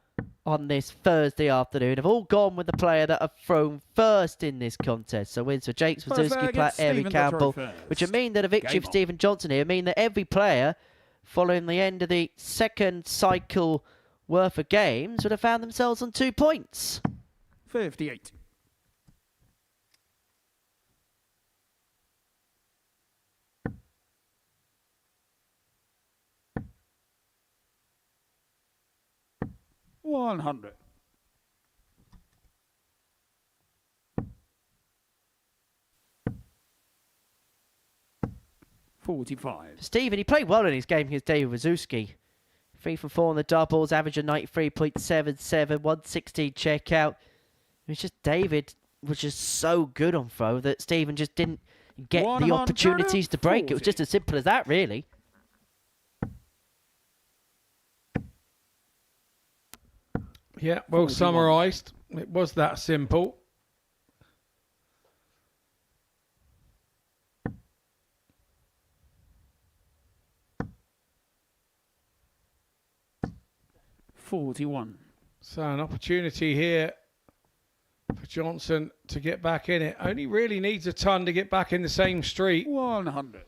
on this Thursday afternoon have all gone with the player that have thrown first in this contest. So wins for Jacques, Wawrzewski, Platt, Airey, Campbell, which would mean that a victory for Stephen Johnston here would mean that every player following the end of the second cycle worth of games would have found themselves on 2 points. 58. $100. $45. Stephen, he played well in his game against David Wawrzewski. 3 for 4 on the doubles, average of 93.77, 116 checkout. It's just David was just so good on throw that Stephen just didn't get the opportunities to break. It was just as simple as that, really. Yeah, well summarised. It was that simple. $41. So an opportunity here for Johnston to get back in it. Only really needs a ton to get back in the same street. 100.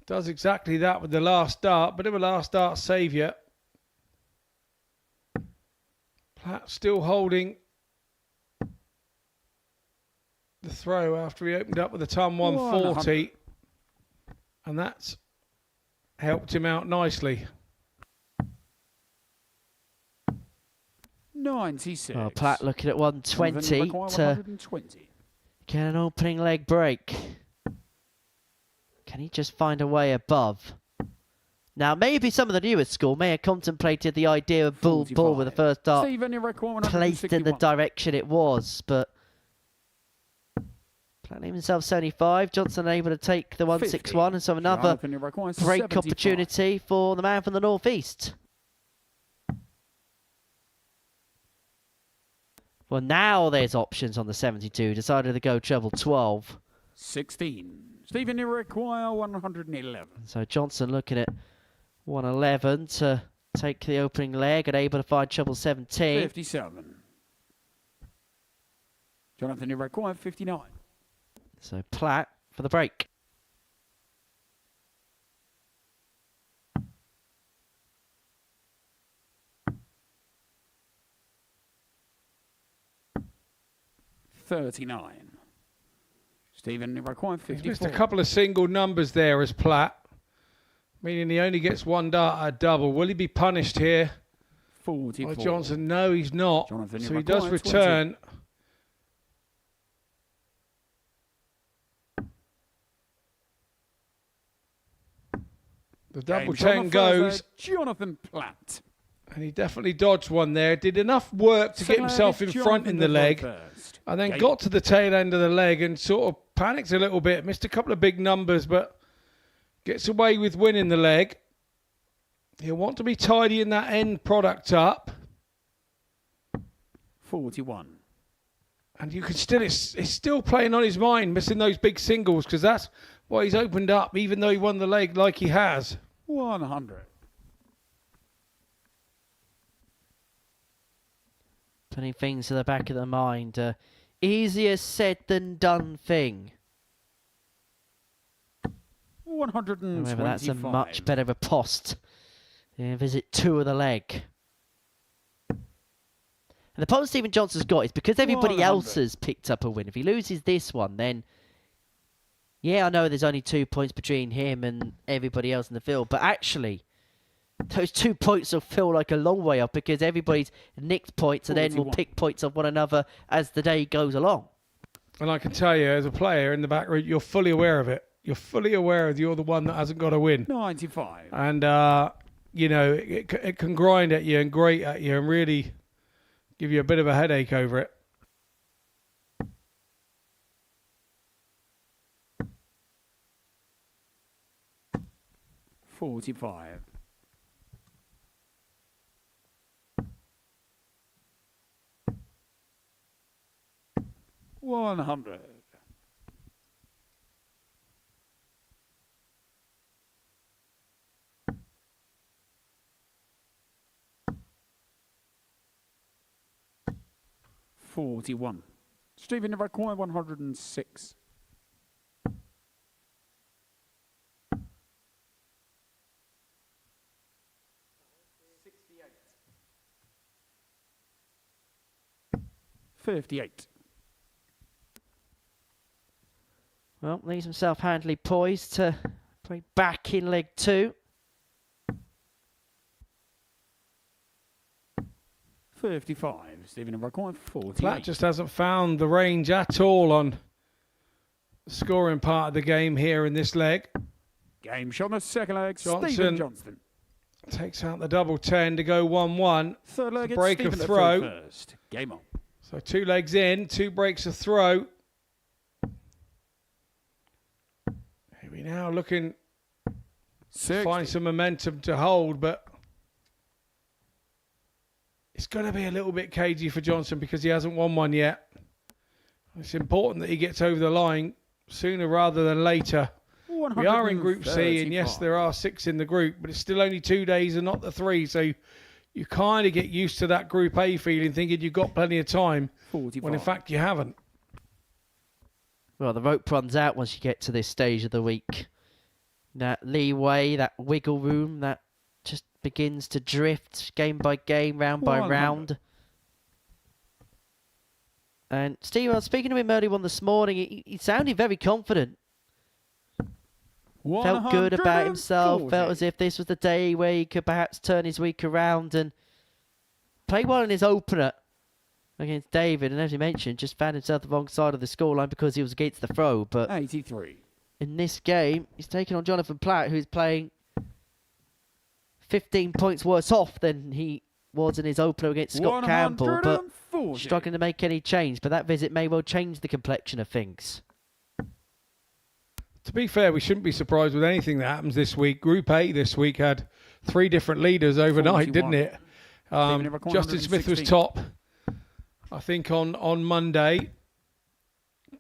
Does exactly that with the last dart. Bit of a last dart saviour. Platt still holding the throw after he opened up with a ton 140. And that's helped him out nicely. 96. Well, Platt looking at 120 to get an opening leg break. Can he just find a way above? Now, maybe some of the newer school may have contemplated the idea of bull ball with the first dart placed in the direction it was, but Platt leaving himself 75. Johnston able to take the 161, and so another break opportunity for the man from the northeast. Well, now there's options on the 72. Decided to go treble 12. 16. Stephen, you require 111. So Johnston looking at 111 to take the opening leg and able to find treble 17. 57. Jonathan, you require 59. So Platt for the break. $39. Stephen, you require 54. He's missed a couple of single numbers there as Platt, meaning he only gets one dart at a double. Will he be punished here? 44. By Johnston? No, he's not. Jonathan, so he does return. 20. The double 10 goes. Jonathan Platt. And he definitely dodged one there. Did enough work to get himself in front in the leg. And then got to the tail end of the leg and sort of panicked a little bit. Missed a couple of big numbers, but gets away with winning the leg. He'll want to be tidying that end product up. 41. And you can still, it's still playing on his mind, missing those big singles, because that's why he's opened up, even though he won the leg like he has. 100. Putting things to the back of the mind. Easier said than done thing. 125. However, that's a much better riposte than visit 2 of the leg. And the problem Stephen Johnston's got is because everybody else has picked up a win. If he loses this one, then yeah, I know there's only 2 points between him and everybody else in the field, but actually those 2 points will feel like a long way up because everybody's nicked points and then will pick points off one another as the day goes along. And I can tell you, as a player in the back row, you're fully aware of it. You're fully aware that you're the one that hasn't got a win. 95. And, you know, it can grind at you and grate at you and really give you a bit of a headache over it. $45. $100. $41. Stephen, if I require 106. $58. Well, leaves himself handily poised to play back in leg 2. 55. Stephen, if I require 48. Platt just hasn't found the range at all on the scoring part of the game here in this leg. Game shot on the second leg. Johnston Stephen Johnston takes out the double 10 to go 1-1. Third leg. Break of throw. First. Game on. So 2 legs in, 2 breaks of throw. Here we now looking to find some momentum to hold, but it's going to be a little bit cagey for Johnston because he hasn't won one yet. It's important that he gets over the line sooner rather than later. We are in Group C, and yes, there are 6 in the group, but it's still only 2 days and not the 3, so you kind of get used to that Group A feeling, thinking you've got plenty of time, 45. when in fact you haven't. Well, the rope runs out once you get to this stage of the week. That leeway, that wiggle room, that just begins to drift game by game, round by 100. round. And Steve, I was speaking to him early on this morning. He sounded very confident. Felt good about himself. Felt as if this was the day where he could perhaps turn his week around and play well in his opener against David. And as you mentioned, just found himself the wrong side of the scoreline because he was against the throw. But 83. in this game, he's taken on Jonathan Platt, who's playing 15 points worse off than he was in his opener against Scott Campbell, but struggling to make any change. But that visit may well change the complexion of things. To be fair, we shouldn't be surprised with anything that happens this week. Group A this week had 3 different leaders overnight, 41. didn't it? Justin Smith was top, I think, on Monday.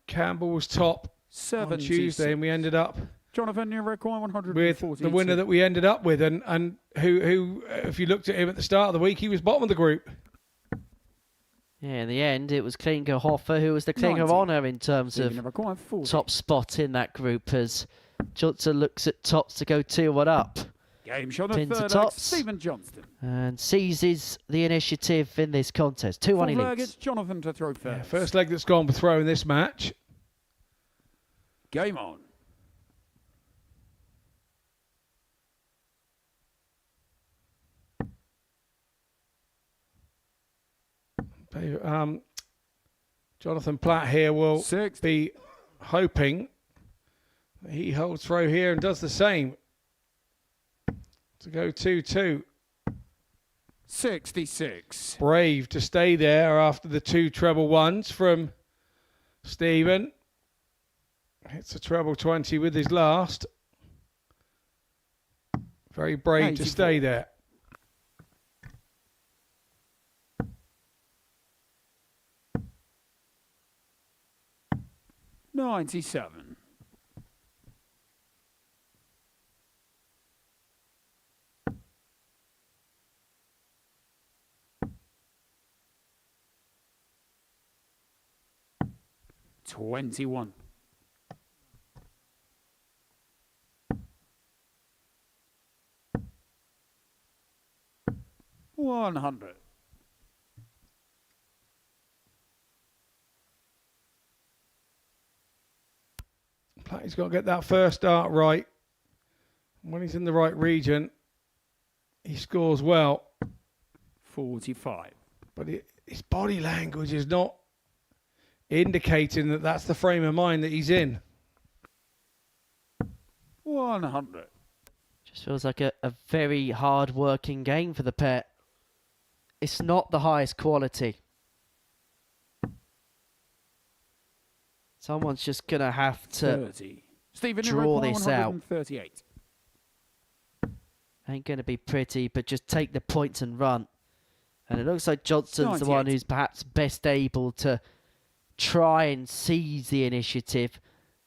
Campbell was top on Tuesday, and we ended up Jonathan, you require with the winner that we ended up with, and who, if you looked at him at the start of the week, he was bottom of the group. Yeah, in the end, it was Klingerhofer who was the King of Honour in terms of top spot in that group, as Johnston looks at Tops to go 2-1 up. Game shot at Pins to third, Tops Stephen Johnston. and seizes the initiative in this contest. 2-1 he leads. It's Jonathan to throw first. Yeah, first leg that's gone for throw in this match. Game on. Jonathan Platt here will be hoping that he holds throw here and does the same to go 2-2. 66. Brave to stay there after the 2 treble ones from Stephen. Hits a treble 20 with his last. Very brave 84. to stay there. $97. $21. $100. He's got to get that first start right. When he's in the right region, he scores well. 45. But his body language is not indicating that that's the frame of mind that he's in. 100. Just feels like a very hard-working game for the pair. It's not the highest quality. Someone's just going to have to 30. Stephen, draw this out. 138. Ain't going to be pretty, but just take the points and run. And it looks like Johnston's the one 98. who's perhaps best able to try and seize the initiative,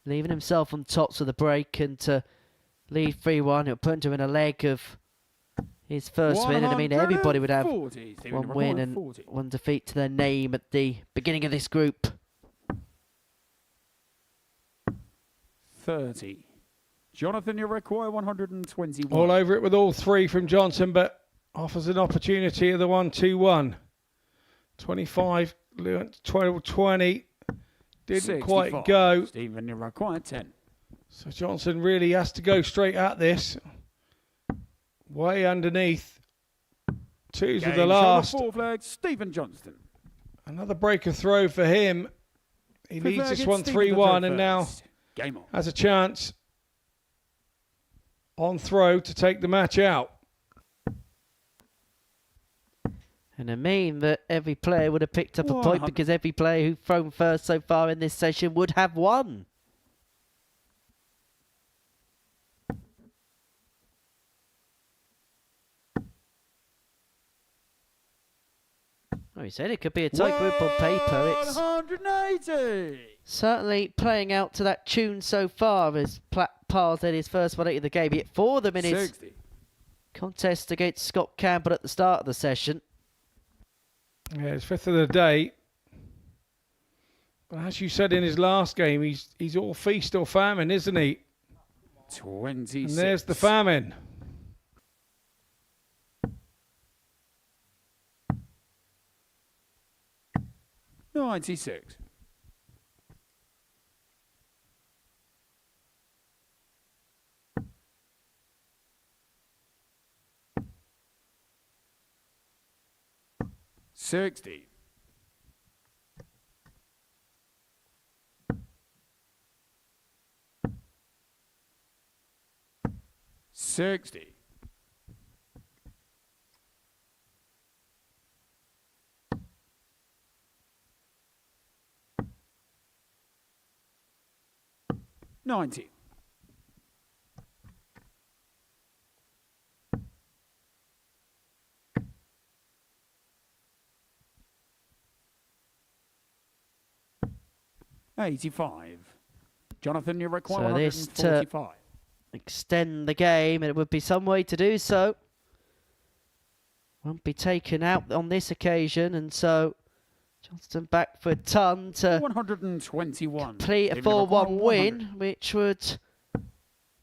leaving himself on tops with a break and to lead 3-1. It'll put him in a leg of his first win. And I mean, everybody would have 140. one win and 40. one defeat to their name at the beginning of this group. 30. Jonathan, you require 121. All over it with all 3 from Johnson, but offers an opportunity of the 1-2-1. 25, 12-20. Didn't 65. quite go. Stephen, you require 10. So Johnson really has to go straight at this. Way underneath. 2's with the last. 4 flags, Stephen Johnston. Another breaker throw for him. He Fifth leads leg, this it's one Stephen to 3-1 throw and now first. Game on. has a chance on throw to take the match out. And I mean that every player would have picked up a point 100. because every player who's thrown first so far in this session would have won. Oh, he said it could be a tight group on paper. It's 180. certainly playing out to that tune so far as Platt pars in his first 180 of the game. He hit 4 of them in his 60. contest against Scott Campbell at the start of the session. Yeah, it's 5th of the day. But as you said in his last game, he's all feast or famine, isn't he? 26. And there's the famine. $96. $60. $60. $90. $85. Jonathan, you require So this to 145. extend the game, and it would be some way to do so. Won't be taken out on this occasion, and so Johnston back for a ton to 121. complete a 4-1 win, which would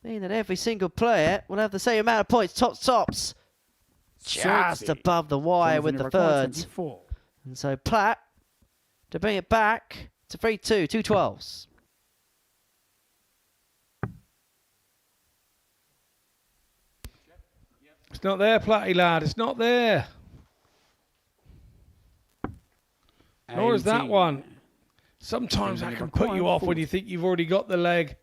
mean that every single player will have the same amount of points. Tops. Just 60. above the wire Jonathan, with you the require third. 24. And so Platt to bring it back to 3-2, 2 12s. It's not there, Platty lad. It's not there. Nor is that 18. one. Sometimes that can put you off when you think you've already got the leg,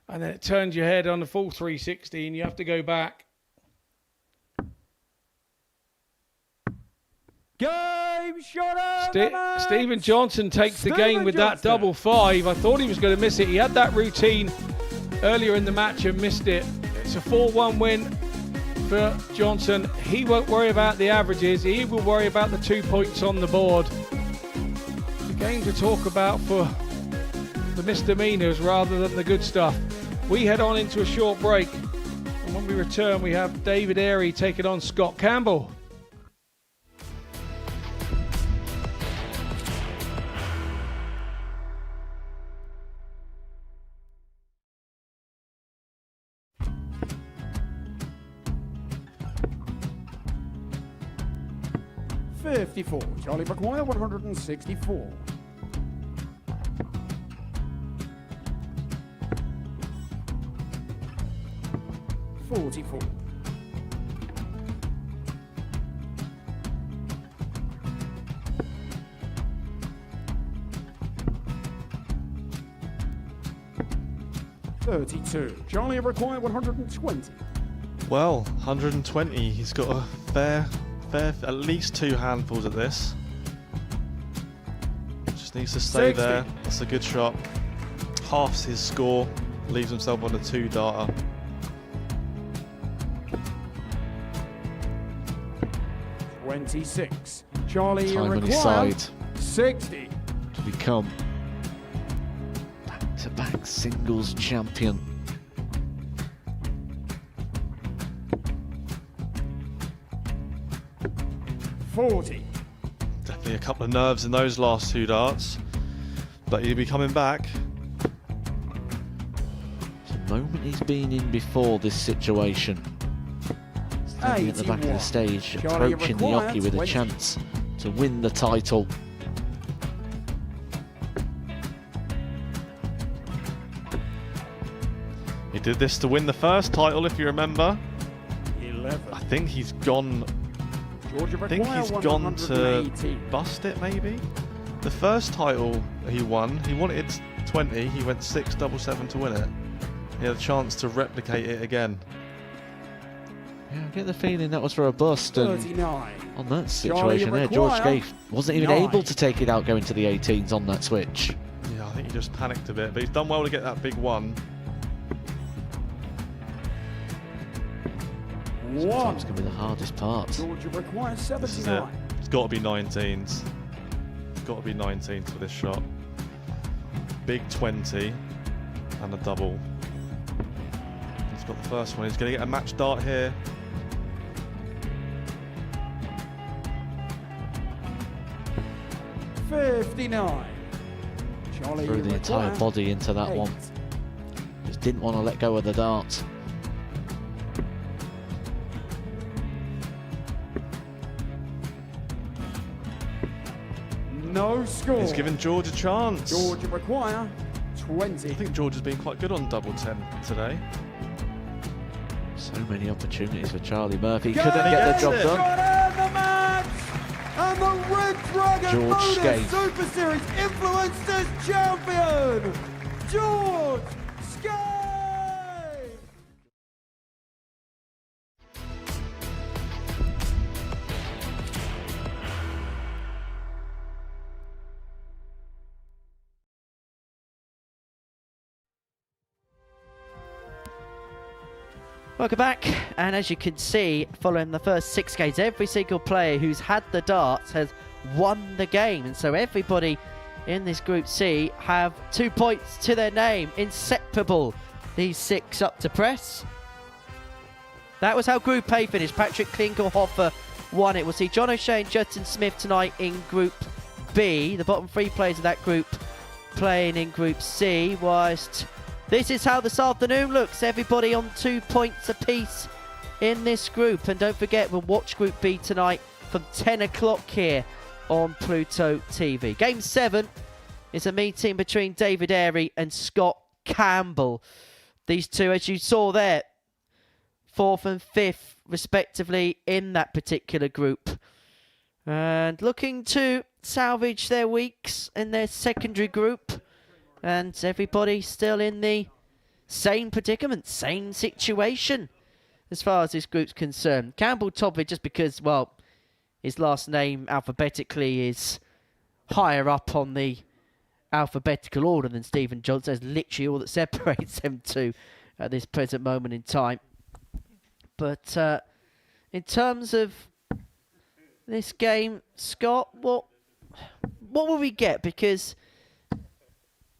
and then it turns your head on the full 360 and you have to go back. Game shot. Stephen Johnston takes the game with that double 5. I thought he was going to miss it. He had that routine earlier in the match and missed it. It's a 4-1 win for Johnston. He won't worry about the averages. He will worry about the 2 points on the board. It's a game to talk about for the misdemeanors rather than the good stuff. We head on into a short break, and when we return we have David Airey taking on Scott Campbell. $54. Charlie McGuire, 164. $44. $32. Charlie require 120. Well, 120. He's got a fair, at least 2 handfuls at this. Just needs to stay 60. there. That's a good shot. Halves his score. Leaves himself on a 2-darter. $26. Charlie Time on his require side 60. to become back-to-back singles champion. $40. Definitely a couple of nerves in those last 2 darts. But he'll be coming back. It's a moment he's been in before this situation. Standing at the back of the stage, Charlie approaching the required hockey with a 20. chance to win the title. He did this to win the first title, if you remember. 11. I think he's gone. Georgia I think he's gone to 118. bust it, maybe. The first title he won, he wanted 20. He went 6-7-7 to win it. He had a chance to replicate it again. Yeah, I get the feeling that was for a bust, and 39. on that situation there, George require wasn't even 9. able to take it out going to the 18s on that switch. Yeah, I think he just panicked a bit, but he's done well to get that big one. Sometimes can be the hardest part. Georgia requires This is it. 79. It's got to be 19s. It's got to be 19s for this shot. Big 20 and a double. He's got the first one. He's going to get a match dart here. 59. Charlie Threw the entire Require, body into that 8. one. Just didn't want to let go of the dart. No score. He's given George a chance. George Require, 20. I think George has been quite good on double 10 today. So many opportunities for Charlie Murphy. Go Couldn't get the job Got done. in the match! And the Red Dragon George Modus Skate. Super Series Influencers Champion, George Skate! Welcome back, and as you can see, following the first 6 games, every single player who's had the darts has won the game, and so everybody in this Group C have 2 points to their name. Inseparable, these 6 up to press. That was how Group A finished. Patrick Klingelhofer won it. We'll see John O'Shea and Judson Smith tonight in Group B. The bottom 3 players of that group playing in Group C, whilst this is how this afternoon looks. Everybody on 2 points apiece in this group. And don't forget, we'll watch Group B tonight from 10 o'clock here on Pluto TV. Game 7 is a meeting between David Airey and Scott Campbell. These two, as you saw there, 4th and 5th respectively in that particular group. And looking to salvage their weeks in their secondary group. And everybody still in the same predicament, same situation as far as this group's concerned. Campbell top of it just because, well, his last name alphabetically is higher up on the alphabetical order than Stephen Johnston. That's literally all that separates them two at this present moment in time. But in terms of this game, Scott, what will we get? Because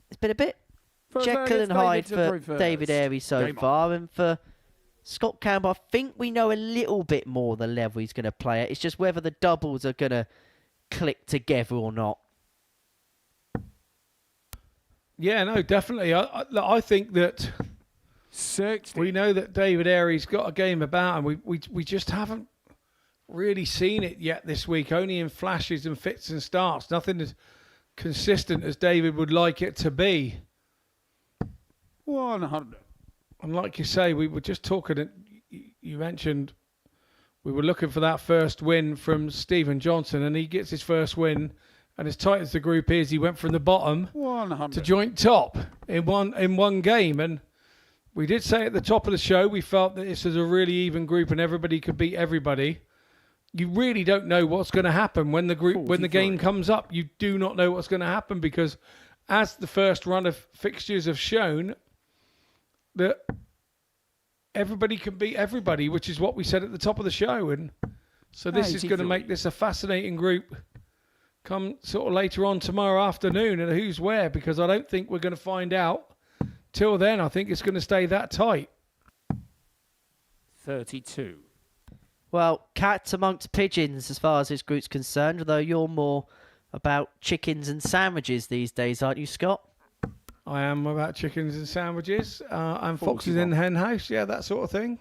it's been a bit Jekyll and Hyde for David Airey so far, and for Scott Campbell, I think we know a little bit more the level he's going to play at. It's just whether the doubles are going to click together or not. Yeah, no, definitely. I think that 60. We know that David Airey's got a game about, and we just haven't really seen it yet this week. Only in flashes and fits and starts. Nothing as consistent as David would like it to be. 100. And like you say, we were just talking, you mentioned we were looking for that first win from Stephen Johnston, and he gets his first win, and as tight as the group is, he went from the bottom 100. to joint top in one game. And we did say at the top of the show, we felt that this was a really even group and everybody could beat everybody. You really don't know what's going to happen when the game comes up. You do not know what's going to happen, because as the first run of fixtures have shown, that everybody can beat everybody, which is what we said at the top of the show. And so this is going to make this a fascinating group come sort of later on tomorrow afternoon, and who's where, because I don't think we're going to find out till then. I think it's going to stay that tight. 32. Well, cats amongst pigeons as far as this group's concerned, although you're more about chickens and sandwiches these days, aren't you, Scott? I am about chickens and sandwiches and foxes in the hen house, yeah, that sort of thing.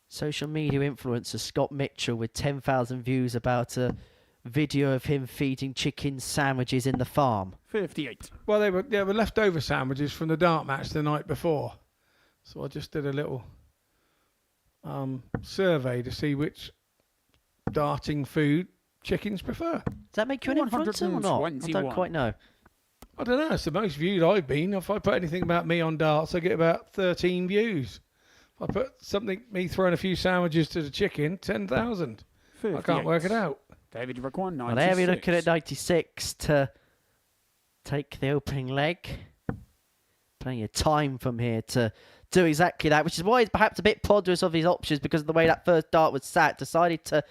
Social media influencer Scott Mitchell with 10,000 views about a video of him feeding chicken sandwiches in the farm. 58. Well, they were leftover sandwiches from the dart match the night before. So I just did a little survey to see which darting food chickens prefer. Does that make you an influencer or not? I don't quite know. I don't know. It's the most viewed I've been. If I put anything about me on darts, I get about 13 views. If I put something, me throwing a few sandwiches to the chicken, 10,000. I can't work it out. David Require, 96. Well, there we're looking at 96 to take the opening leg. Plenty of time from here to do exactly that, which is why he's perhaps a bit ponderous of his options, because of the way that first dart was sat. Decided to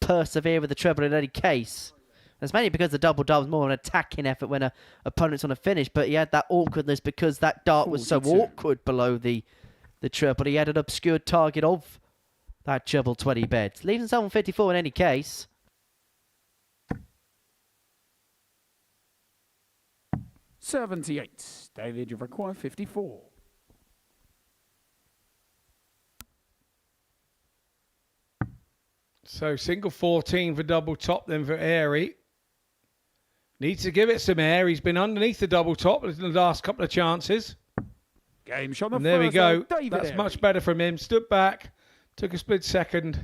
persevere with the treble in any case. It's mainly because the double was more an attacking effort when a opponent's on a finish, but he had that awkwardness because that dart was so awkward below the treble. He had an obscured target of that treble 20 beds. Leaves himself on 54 in any case. 78. David, you require 54. So single 14 for double top then for Airey. Needs to give it some air. He's been underneath the double top in the last couple of chances. Game shot. And there we go. David That's Airey. much better from him. Stood back, took a split second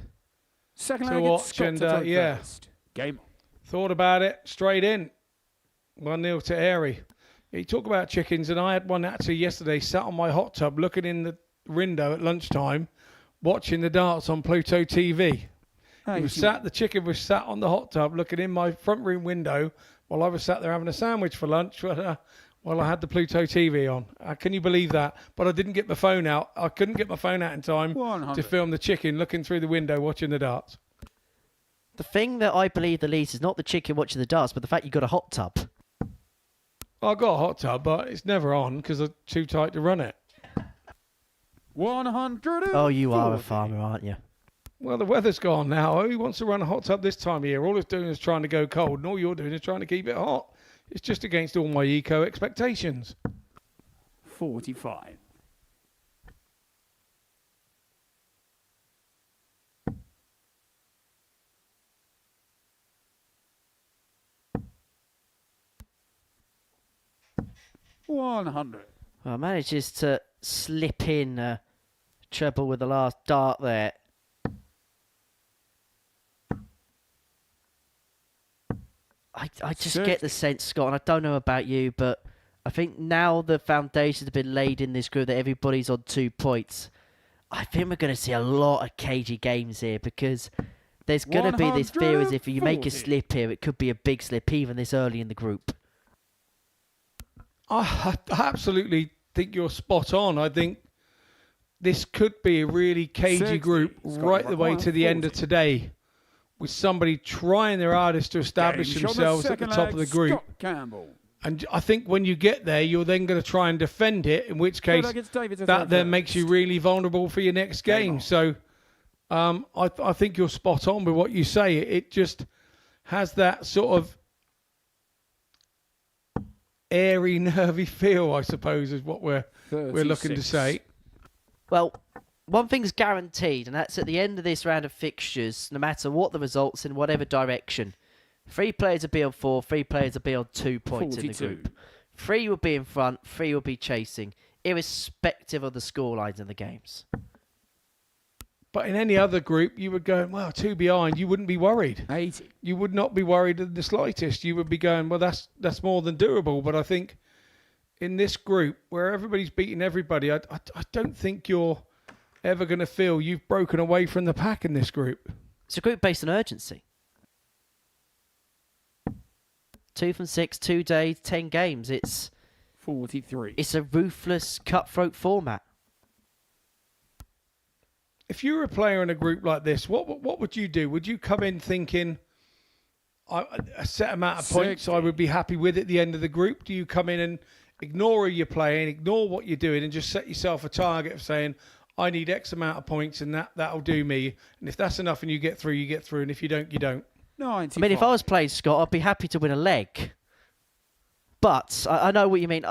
Second to leg, watch, it's Scott and to throw yeah, first. Game on. thought about it, straight in. 1-0 to Airey. You talk about chickens, and I had one actually yesterday, sat on my hot tub looking in the window at lunchtime, watching the darts on Pluto TV. The chicken was sat on the hot tub looking in my front room window while I was sat there having a sandwich for lunch while I had the Pluto TV on. Can you believe that? But I didn't get my phone out. I couldn't get my phone out in time 100. to film the chicken looking through the window watching the darts. The thing that I believe the least is not the chicken watching the darts, but the fact you got a hot tub. I got a hot tub, but it's never on because I'm too tight to run it. 100. Oh, you are a farmer, aren't you? Well, the weather's gone now. Who wants to run a hot tub this time of year? All it's doing is trying to go cold, and all you're doing is trying to keep it hot. It's just against all my eco expectations. 45. $100. Well, manages to slip in treble with the last dart there. I just get the sense, Scott, and I don't know about you, but I think now the foundations have been laid in this group that everybody's on 2 points. I think we're going to see a lot of cagey games here because there's going to be this fear as if you make a slip here, it could be a big slip even this early in the group. I absolutely think you're spot on. I think this could be a really cagey 60. group right the way to the end of today, with somebody trying their hardest to establish Game shot themselves at the second top of leg, the group. Scott Campbell. And I think when you get there, you're then going to try and defend it, in which case leg, it's David to that throw then first. makes you really vulnerable for your next Game game. on. So I think you're spot on with what you say. It just has that sort of airy, nervy feel, I suppose, is what we're looking to 36. say. Well, one thing's guaranteed, and that's at the end of this round of fixtures, no matter what the results in whatever direction, 3 players will be on 4, 3 players will be on 2 points in the 42. group. 3 will be in front, 3 will be chasing, irrespective of the scorelines in the games. But in any other group, you would go, well, 2 behind, you wouldn't be worried. 80. You would not be worried in the slightest. You would be going, well, that's more than doable. But I think in this group, where everybody's beating everybody, I don't think you're ever going to feel you've broken away from the pack in this group. It's a group based on urgency. 2 from 6, 2 days, 10 games. It's 43. It's a ruthless, cutthroat format. If you were a player in a group like this, what would you do? Would you come in thinking a set amount of points 60. I would be happy with at the end of the group? Do you come in and ignore who you're playing, ignore what you're doing, and just set yourself a target of saying, I need X amount of points and that'll do me. And if that's enough and you get through, you get through. And if you don't, you don't. 95. I mean, if I was playing Scott, I'd be happy to win a leg. But I know what you mean.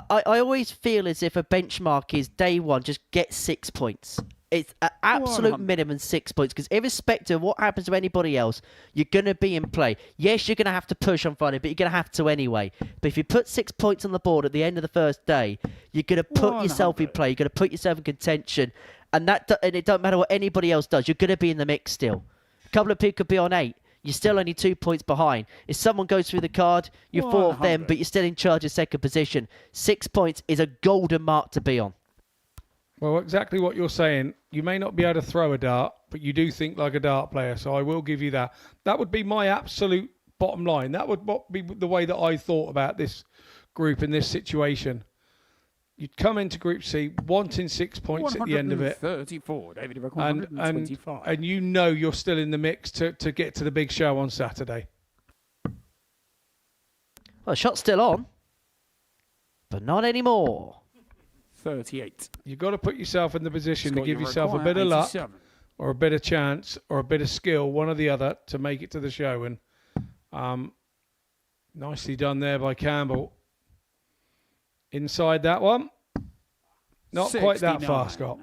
I always feel as if a benchmark is day one, just get 6 points. It's an absolute 100. minimum 6 points, because irrespective of what happens to anybody else, you're going to be in play. Yes, you're going to have to push on Friday, but you're going to have to anyway. But if you put 6 points on the board at the end of the first day, you're going to put yourself in 100. play. You're going to put yourself in contention. And it don't matter what anybody else does. You're going to be in the mix still. A couple of people could be on 8. You're still only 2 points behind. If someone goes through the card, you're 4 of them, 100. but you're still in charge of second position. 6 points is a golden mark to be on. Well, exactly what you're saying. You may not be able to throw a dart, but you do think like a dart player, so I will give you that. That would be my absolute bottom line. That would be the way that I thought about this group in this situation. You'd come into Group C wanting 6 points at the end of it. 34. David, And 125. you know you're still in the mix to get to the big show on Saturday. Well, the shot's still on, but not anymore. 38. You've got to put yourself in the position Scott, to give you yourself a require bit of luck 87. or a bit of chance or a bit of skill, one or the other, to make it to the show. And nicely done there by Campbell. inside that one. Not quite that far, 69. Scott.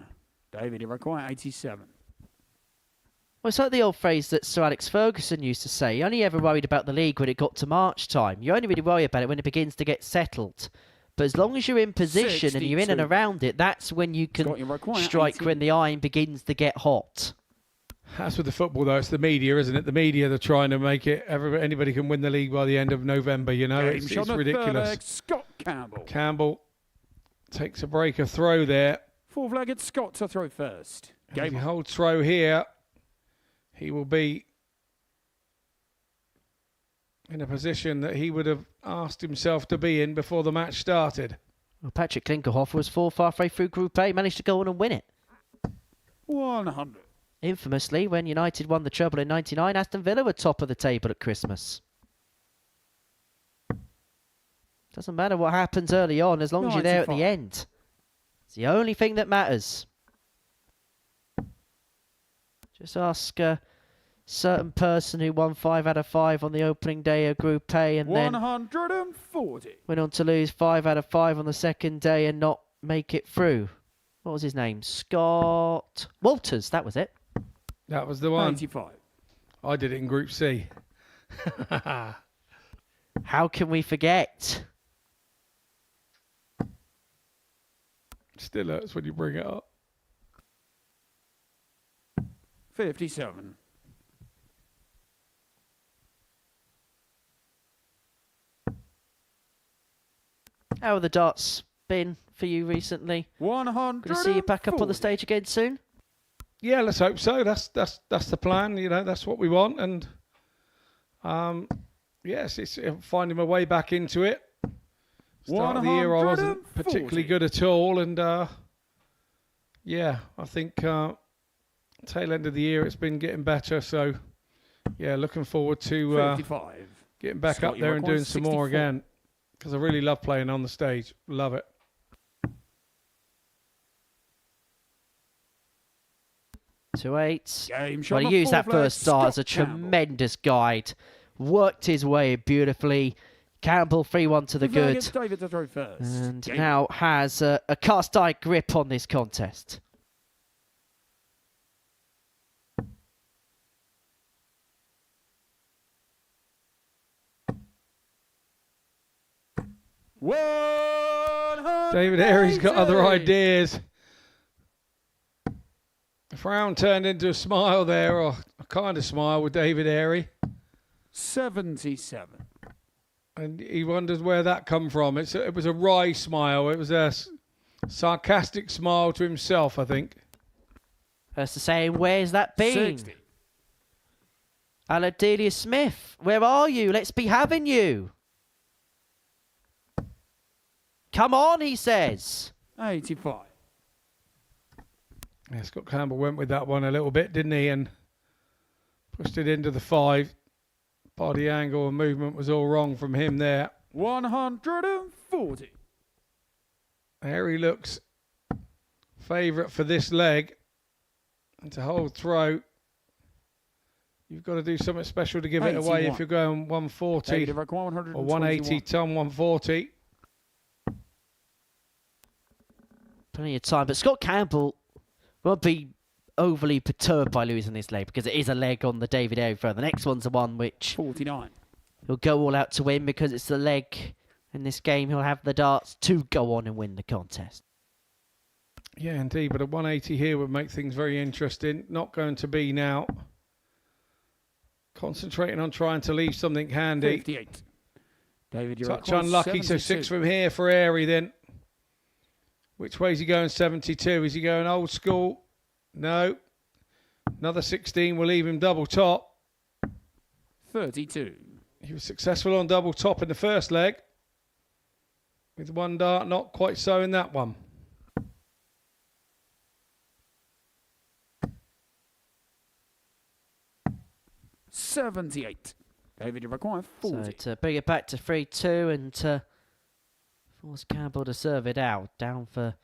David, you require 87. Well, it's like the old phrase that Sir Alex Ferguson used to say. You only ever worried about the league when it got to March time. You only really worry about it when it begins to get settled. But as long as you're in position and you're in and 62. around it, that's when you can Scott, you require strike 18. when the iron begins to get hot. That's with the football, though. It's the media, isn't it? The media, they're trying to make it anybody can win the league by the end of November, you know? Game It's shot on the third ridiculous. leg, Scott Campbell. Campbell takes a breaker throw there. Fourth leg, it's Scott to throw first. If he Game on. holds throw here, he will be in a position that he would have asked himself to be in before the match started. Well, Patrick Klinkerhoff was fourth halfway through Group A, managed to go on and win it. 100. Infamously, when United won the treble in '99, Aston Villa were top of the table at Christmas. Doesn't matter what happens early on, as long as you're there at the 95. end. It's the only thing that matters. Just ask a certain person who won 5 out of 5 on the opening day of Group A and then 140. went on to lose 5 out of 5 on the second day and not make it through. What was his name? Scott Walters, that was it. That was the one. 95. I did it in Group C. How can we forget? Still hurts when you bring it up. 57. How have the darts been for you recently? 100. Going to see you back up on the stage again soon? Yeah, let's hope so. That's the plan. You know, that's what we want. And yes, it's finding my way back into it. Start of the year, I wasn't particularly good at all, and yeah, I think tail end of the year it's been getting better. So yeah, looking forward to 55. getting back Scott, up you there and require doing some more 64. again, because I really love playing on the stage. Love it. Two eights. Game shot Well, on he the used that fourth leg, first start as a Scott Campbell. tremendous guide. Worked his way beautifully. Campbell 3-1 to the Flag good. against David to throw first. And Game now has a cast iron grip on this contest. David Airey's got other ideas. A frown turned into a smile there, or a kind of smile with David Airey. 77. And he wonders where that come from. It was a wry smile. It was a sarcastic smile to himself, I think. That's the saying, where's that been? 60. Aladelia Smith, where are you? Let's be having you. Come on, he says. 85. Yeah, Scott Campbell went with that one a little bit, didn't he? And pushed it into the 5. Body angle and movement was all wrong from him there. 140. Airey looks favourite for this leg. And to hold throw, you've got to do something special to give it away 81. if you're going 140 David require 121. or 180 ton 140. Plenty of time, but Scott Campbell won't be overly perturbed by losing this leg because it is a leg on the David Airey throw. The next one's the one which 49. he'll go all out to win because it's the leg in this game. He'll have the darts to go on and win the contest. Yeah, indeed, but a 180 here would make things very interesting. Not going to be now. Concentrating on trying to leave something handy. 58. David, you're Touch unlucky, so 6 from here for Airey then. Which way is he going? 72. Is he going old school? No. Another 16 will leave him double top. 32. He was successful on double top in the first leg. With one dart, not quite so in that one. $78. David, you require 40. So to bring it back to 3-2 and to force Campbell to serve it out. Down for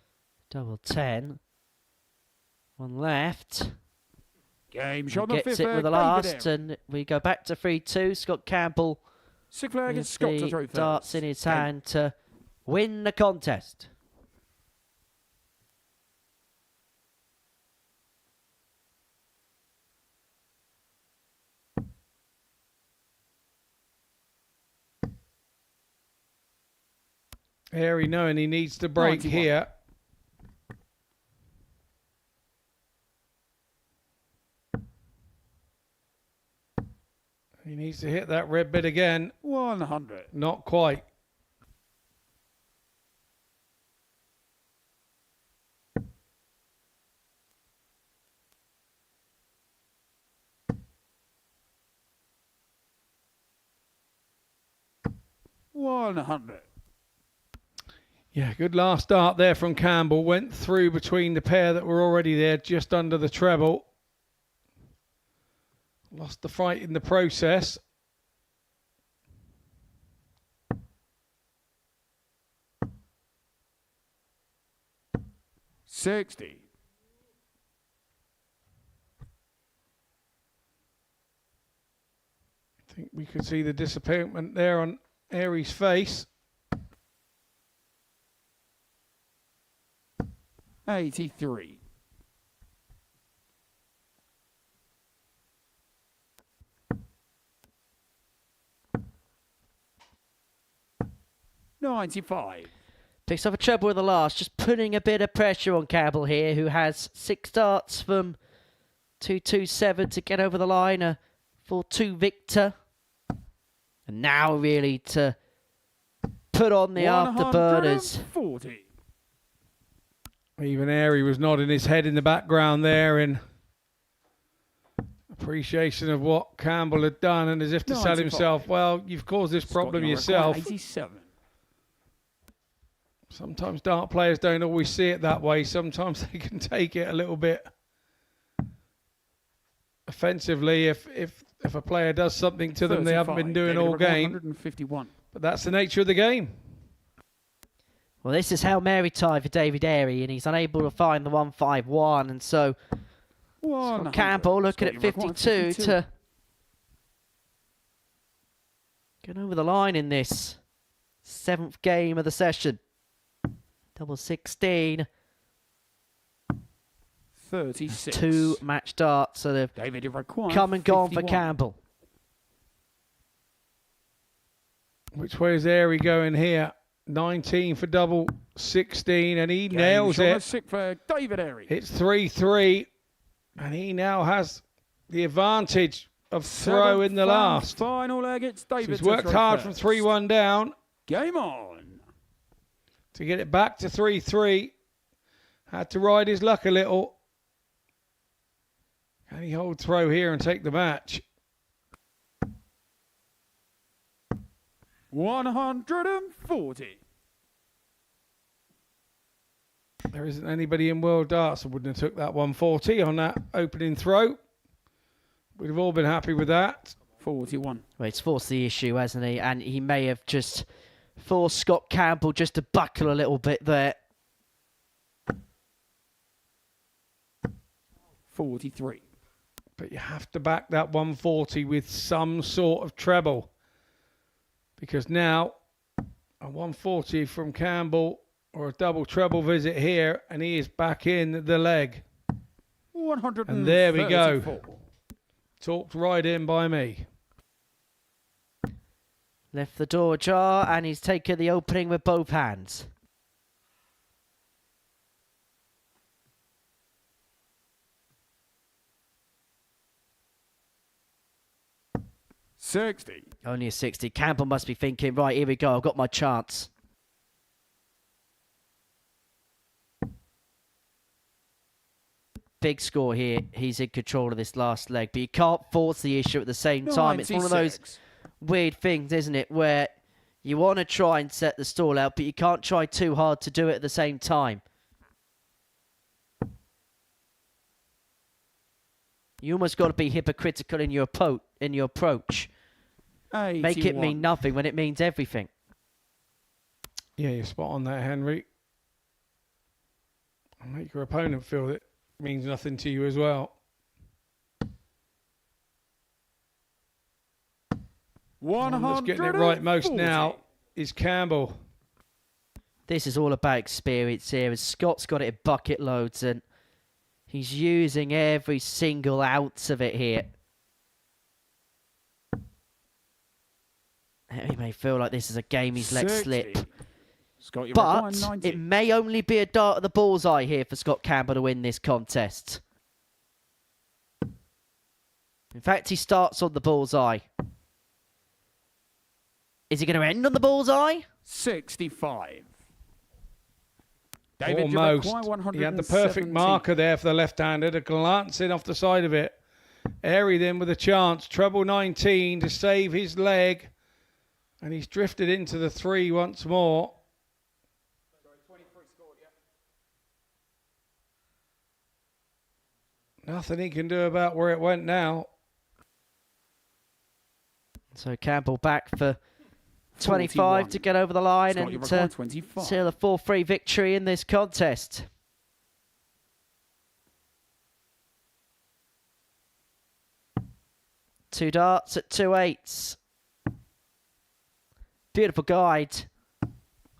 double 10. One left. Game shot on Gets fifth it leg, with the David last, Airey. and we go back to 3-2. Scott Campbell Sixth leg, with it's Scott to the throw first. darts in his Game. hand to win the contest. Airey knowing he needs to break 91. here. He needs to hit that red bit again. 100. Not quite. Yeah, good last start there from Campbell. Went through between the pair that were already there, just under the treble. Lost the fight in the process. $60. I think we could see the disappointment there on Airey's face. 83. $95. Picks up a treble with the last, just putting a bit of pressure on Campbell here, who has 6 starts from 227 to get over the line, a 4-2 victor. And now really to put on the afterburners. 140. Even Airey was nodding his head in the background there in appreciation of what Campbell had done, and as if to tell 95. himself, well, you've caused this problem yourself. 87. Sometimes dart players don't always see it that way. Sometimes they can take it a little bit offensively if a player does something to them they haven't been doing all game. 151. But that's the nature of the game. Well, this is Hail Mary time for David Airey, and he's unable to find the 151, and so Scott Campbell looking at 52 to get over the line in this 7th game of the session. Double 16. 36. 2 match darts, so they've come and gone for Campbell. Which way is Airey going here? 19 for double 16, and he nails it. For David Airey. It's 3-3, and he now has the advantage of throw in the last. Final leg, it's David. So he's worked hard from 3-1 down. Game on. To get it back to 3-3. Had to ride his luck a little. Can he hold throw here and take the match? 140. There isn't anybody in World Darts that wouldn't have took that 140 on that opening throw. We'd have all been happy with that. 41. Well, he's forced the issue, hasn't he? And he may have just forced Scott Campbell just to buckle a little bit there. 43. But you have to back that 140 with some sort of treble. Because now, a 140 from Campbell or a double treble visit here, and he is back in the leg. 134. And there we go. Talked right in by me. Left the door ajar, and he's taken the opening with both hands. $60. Only a 60. Campbell must be thinking, right, here we go, I've got my chance. Big score here. He's in control of this last leg, but you can't force the issue at the same time. 96. It's one of those weird things, isn't it, where you want to try and set the stall out, but you can't try too hard to do it at the same time. You almost got to be hypocritical in your approach. 81. Make it mean nothing when it means everything. Yeah, you're spot on that, Henry. And make your opponent feel that it means nothing to you as well. 140. One that's getting it right most now is Campbell. This is all about experience here, as Scott's got it in bucket loads, and he's using every single ounce of it here. He may feel like this is a game he's let slip. Scott, But it may only be a dart at the bullseye here for Scott Campbell to win this contest. In fact, he starts on the bullseye. Is he going to end on the bullseye? 65. Almost. He had the perfect marker there for the left-hander, glancing off the side of it. Airey then with a chance. Treble 19 to save his leg. And he's drifted into the 3 once more. Nothing he can do about where it went now. So Campbell back for 25 to get over the line Scott, and seal a 4-3 victory in this contest. Two darts at 2/8. Beautiful guide.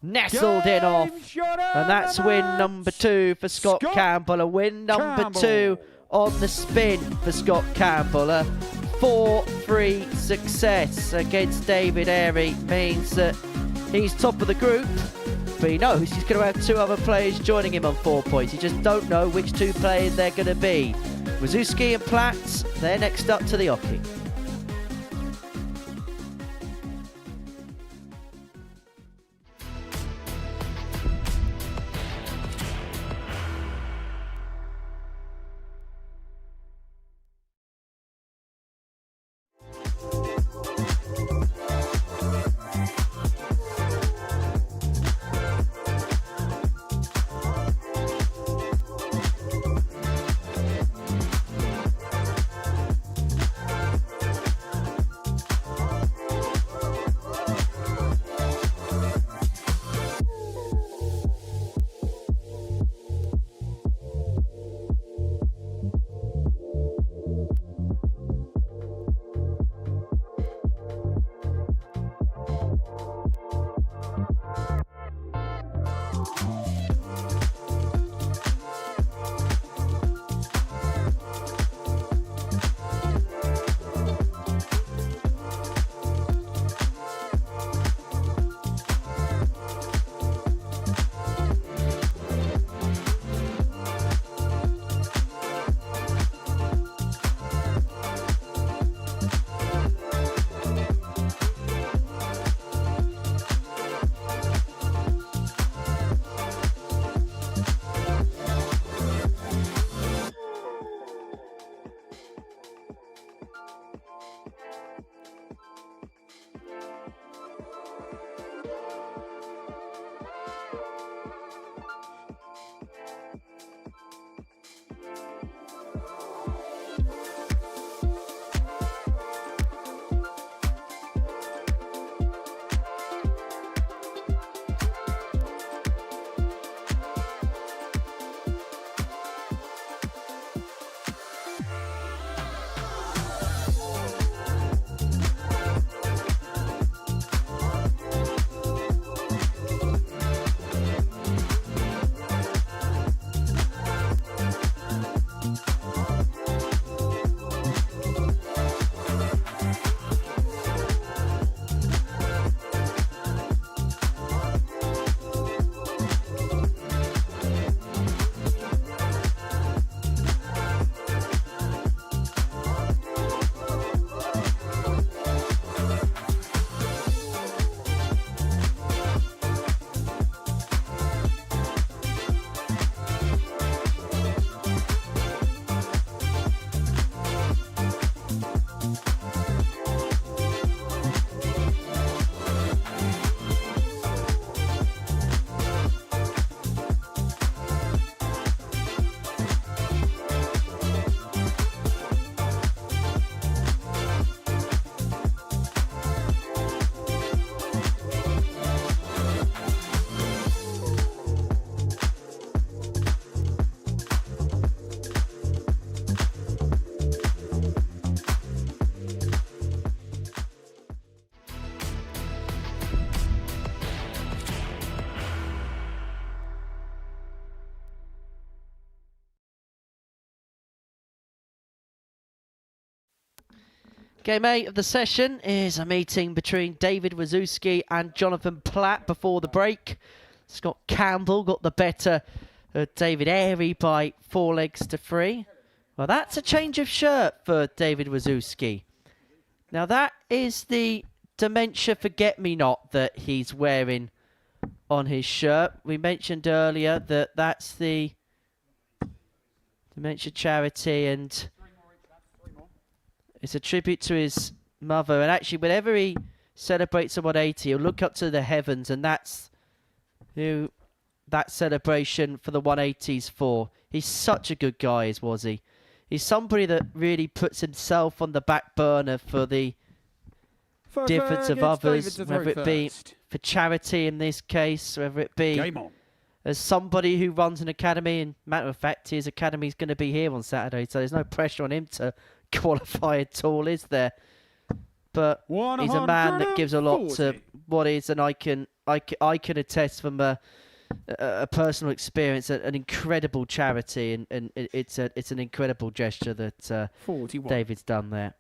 Nestled in off. And that's win number 2 for Scott Campbell. A win number 2 on the spin for Scott Campbell. A 4-3 success against David Airey means that he's top of the group, but he knows he's going to have 2 other players joining him on 4 points. He just don't know which 2 players they're going to be. Wawrzewski and Platt, they're next up to the hockey. Game 8 of the session is a meeting between David Wawrzewski and Jonathan Platt before the break. Scott Campbell got the better of David Airey by 4-3. Well, that's a change of shirt for David Wawrzewski. Now, that is the Dementia Forget-Me-Not that he's wearing on his shirt. We mentioned earlier that that's the Dementia charity, and it's a tribute to his mother. And actually, whenever he celebrates a 180, he'll look up to the heavens, and that's who that celebration for the 180s for. He's such a good guy, was he? He's somebody that really puts himself on the back burner for the difference of others, whether it be for charity in this case, whether it be as somebody who runs an academy. And matter of fact, his academy is going to be here on Saturday, so there's no pressure on him to qualify at all, is there? But he's a man that gives a lot to what is, and I can attest from a personal experience, an incredible charity, and it's an incredible gesture that David's done there.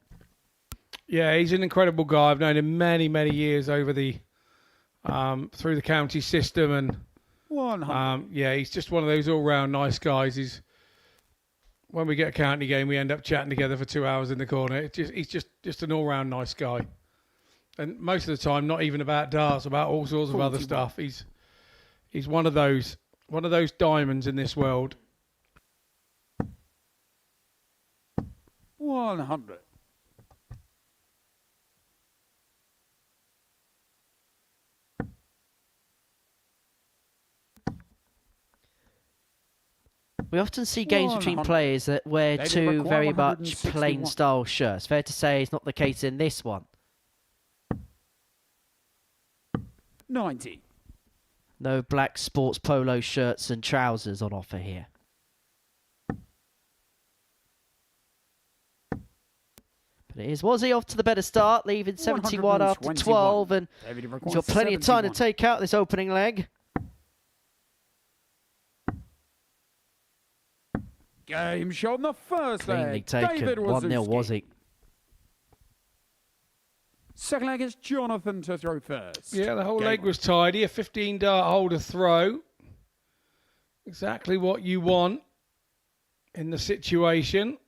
Yeah, he's an incredible guy. I've known him many, many years over the through the county system, and yeah, he's just one of those all-round nice guys. When we get a county game, we end up chatting together for 2 hours in the corner. He's just an all-round nice guy, and most of the time, not even about darts, about all sorts of other stuff. He's one of those diamonds in this world. 100. We often see games between players that wear two very much plain style shirts. Fair to say it's not the case in this one. 90. No black sports polo shirts and trousers on offer here. But it is Wazzy off to the better start, leaving 71 after 12, and he's got plenty of time to take out this opening leg. Game shot on the first Cleanly leg. taken. David 1-0 Wazzy. Second leg is Jonathan to throw first. Yeah, the whole leg was tidy. A 15-dart holder throw. Exactly what you want in the situation.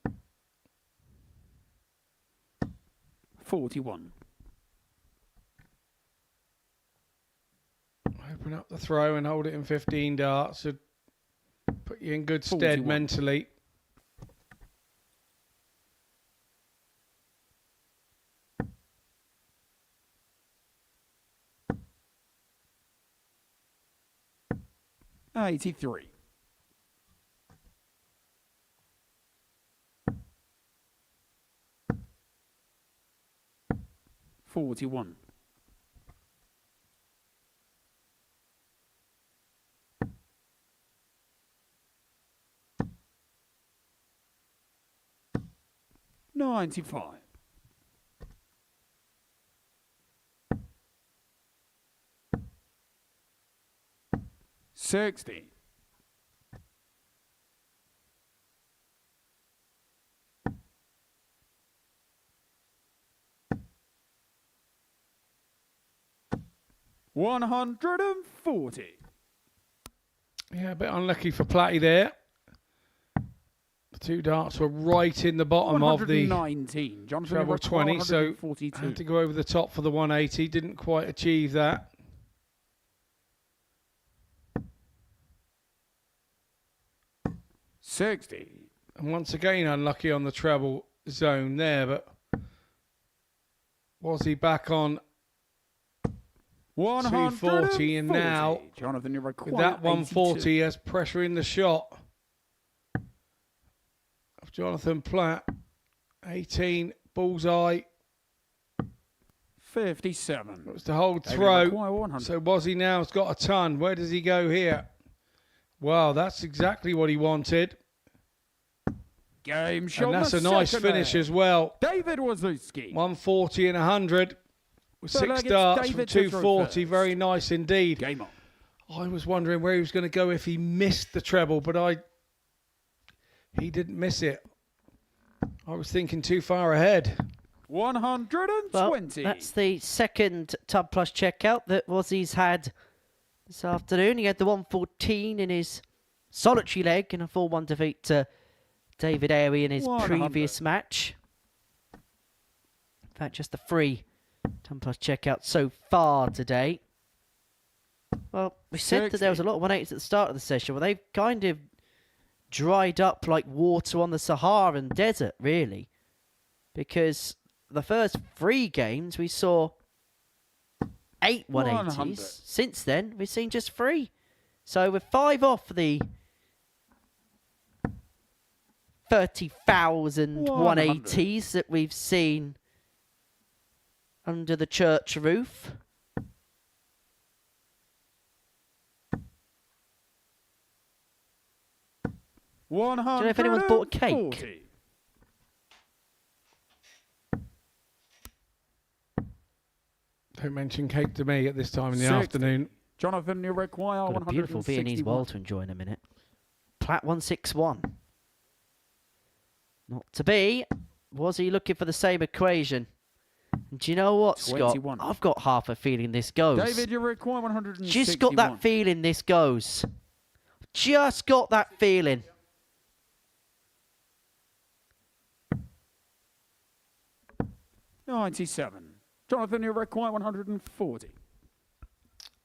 41. Open up the throw and hold it in 15 darts. So put you in good stead 41. mentally. $83. 41. 95. 60. 140. Yeah, a bit unlucky for Platty there. The two darts were right in the bottom of the treble 20, so had to go over the top for the 180. Didn't quite achieve that. $60. And once again, unlucky on the treble zone there, but was he back on 240, and now Jonathan, you're with that 140 82. has pressure in the shot of Jonathan Platt. 18 bullseye. 57. It was the hold throw. So Wazzy now has got a ton. Where does he go here? Wow, that's exactly what he wanted. Game shot. And that's a nice finish as well. David Wawrzewski. 140 and 100. With 6 darts from 240, very nice indeed. Game on. I was wondering where he was going to go if he missed the treble, but he didn't miss it. I was thinking too far ahead. 120. Well, that's the second Tub Plus checkout that Wozzie's had this afternoon. He had the 114 in his solitary leg in a 4-1 defeat to David Airey in his 100. previous match. In fact, just the 3 Tub Plus checkouts so far today. Well, we said that there was a lot of 180s at the start of the session. Well, they've kind of dried up like water on the Saharan desert, really. Because the first 3 games, we saw 8 180s. 100. Since then, we've seen just 3. So we're 5 off the 30,000 180s that we've seen under the church roof. Do you know if anyone's bought a cake? Don't mention cake to me at this time in the 60. afternoon. Jonathan, you require Got a beautiful Viennese 161. wall to enjoy in a minute. Platt 161. Not to be. Was he looking for the same equation? And do you know what, 21. Scott? I've got half a feeling this goes. David, you require 161. Just got that feeling this goes. Just got that feeling. $97. Jonathan, you require 140.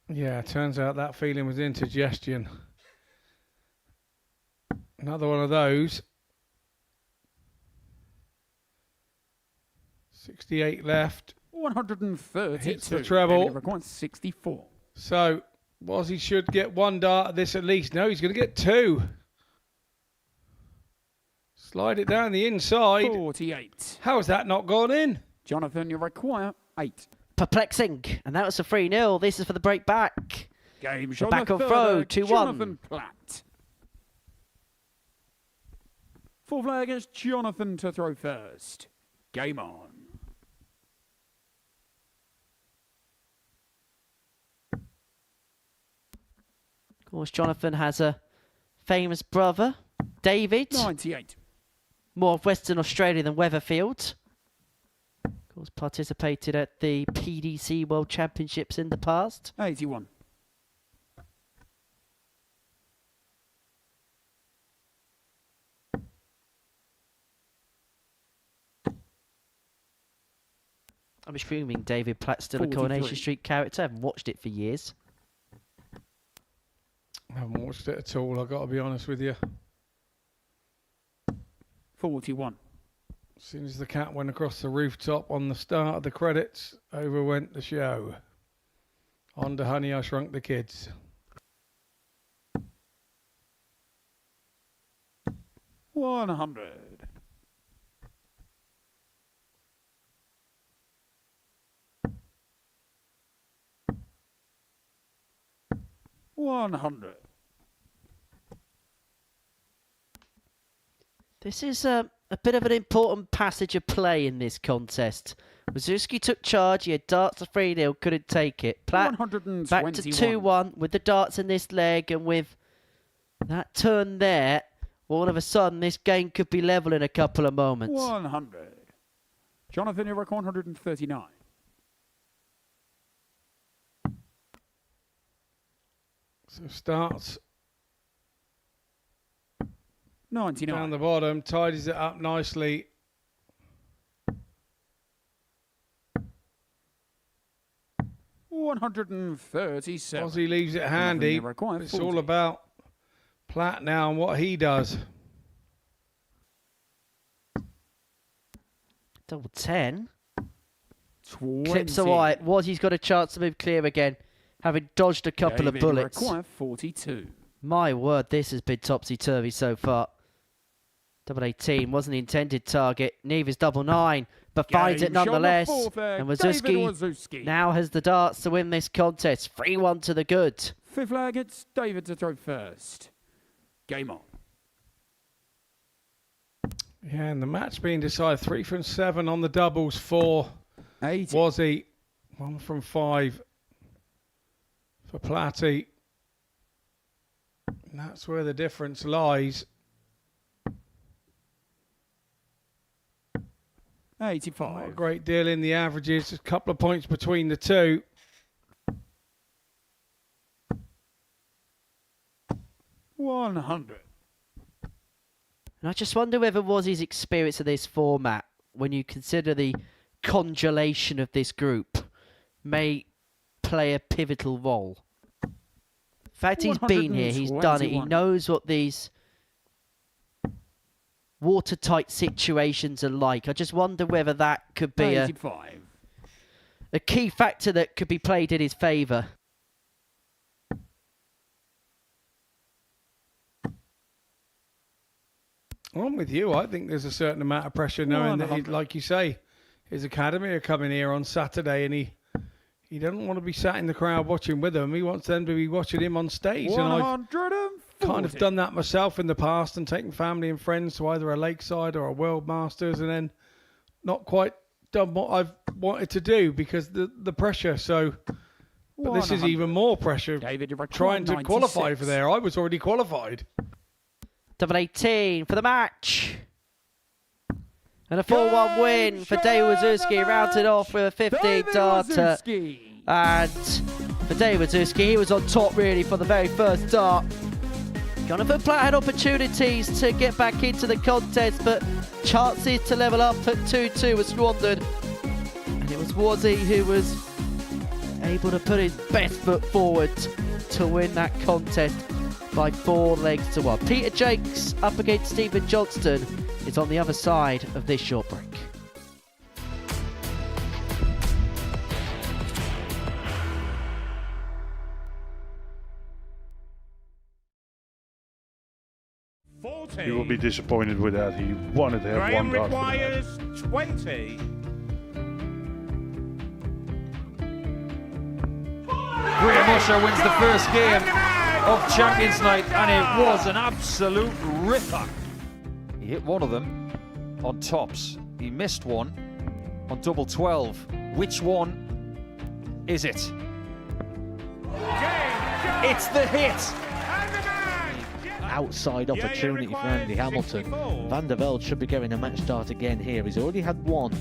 Yeah, turns out that feeling was indigestion. Another one of those. 68 left. 132. Hits the treble. David, requires 64. So, Wazzy should get 1 dart at this at least. No, he's going to get 2. Slide it down the inside. 48. How's that not gone in? Jonathan, you require 8. Perplexing. And that was a 3-0. This is for the break back. Game The shot. back on throw, 2-1. Jonathan Platt. Full flag is Jonathan to throw first. Game on. Of course, Jonathan has a famous brother, David. 98. More of Western Australia than Weatherfield. Of course, participated at the PDC World Championships in the past. 81. I'm assuming David Platt's still a 43. Coronation Street character. I haven't watched it for years. I haven't watched it at all, I've got to be honest with you. 41. As soon as the cat went across the rooftop on the start of the credits, over went the show. On to Honey, I Shrunk the Kids. $100. $100. This is a bit of an important passage of play in this contest. Wawrzewski took charge. He had darts to 3-0, couldn't take it. Platt back to 2-1 with the darts in this leg, and with that turn there, all of a sudden this game could be level in a couple of moments. 100. Jonathan, you record 139. So starts 99. down the bottom, tidies it up nicely. $137. Ozzy leaves it handy. It's all about Platt now and what he does. Double 10. 20. Clips are white. Wazzy's got a chance to move clear again, having dodged a couple of bullets. Require 42. My word, this has been topsy-turvy so far. Double 18 wasn't the intended target. Neither's double 9, but finds it nonetheless. And Wawrzewski now has the darts to win this contest. 3-1 to the good. Fifth flag, it's David to throw first. Game on. Yeah, and the match being decided 3 from 7 on the doubles for Wazzy. 1 from 5 for Platty. And that's where the difference lies. 85. Not a great deal in the averages, just a couple of points between the two. 100. And I just wonder whether Wozzie's experience of this format, when you consider the congelation of this group, may play a pivotal role. The fact he's been here, he's done it, he knows what these watertight situations are like. I just wonder whether that could be a key factor that could be played in his favour. I'm with you. I think there's a certain amount of pressure knowing that, like you say, his academy are coming here on Saturday, and he doesn't want to be sat in the crowd watching with them. He wants them to be watching him on stage. And I've kind of done that myself in the past and taken family and friends to either a Lakeside or a World Masters, and then not quite done what I've wanted to do because the pressure. So, but this is even more pressure. David, trying to qualify for there. I was already qualified. Double 18 for the match. And a 4-1 win for David Wawrzewski, rounded off with a 15 darter. And for David Wawrzewski, he was on top really for the very first dart. Jonathan Platt had opportunities to get back into the contest, but chances to level up at 2-2 were squandered. And it was Wazzy who was able to put his best foot forward to win that contest by 4 legs to 1. Peter Jacques up against Stephen Johnston is on the other side of this short break. You will be disappointed with that. He wanted to have Graham one dart for the requires 20. Graham Usher wins the first game of Champions Night, and it was an absolute ripper. He hit one of them on tops. He missed one on double 12. Which one is it? It's the hit. Outside opportunity for Andy Hamilton. Van der Velde should be getting a match start again here. He's already had one.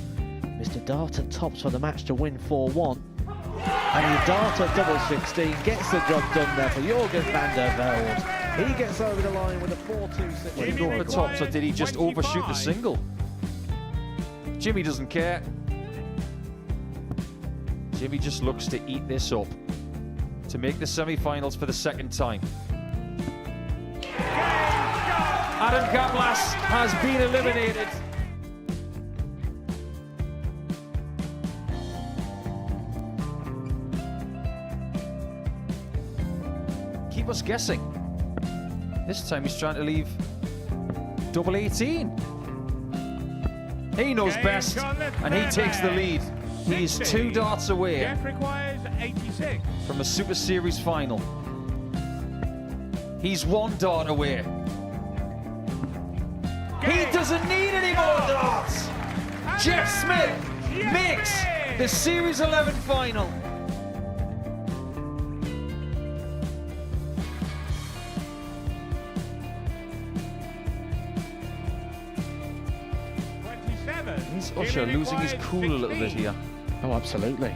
Mr. Darter tops for the match to win 4-1. And Darter double 16 gets the job done there for Jurgen van der Velde. He gets over the line with a 4-2-6. Did he go for tops, or did he just overshoot the single? Jimmy doesn't care. Jimmy just looks to eat this up to make the semi-finals for the second time. Adam Kaplas has been eliminated. Keep us guessing. This time he's trying to leave double 18. He knows best, and he takes the lead. He's 2 darts away Jeff requires 86. from a Super Series final. He's 1 dart away. He doesn't need any more darts. Jeff Smith makes the Series 11 final. Is Usher losing his cool a little bit here? Oh, absolutely.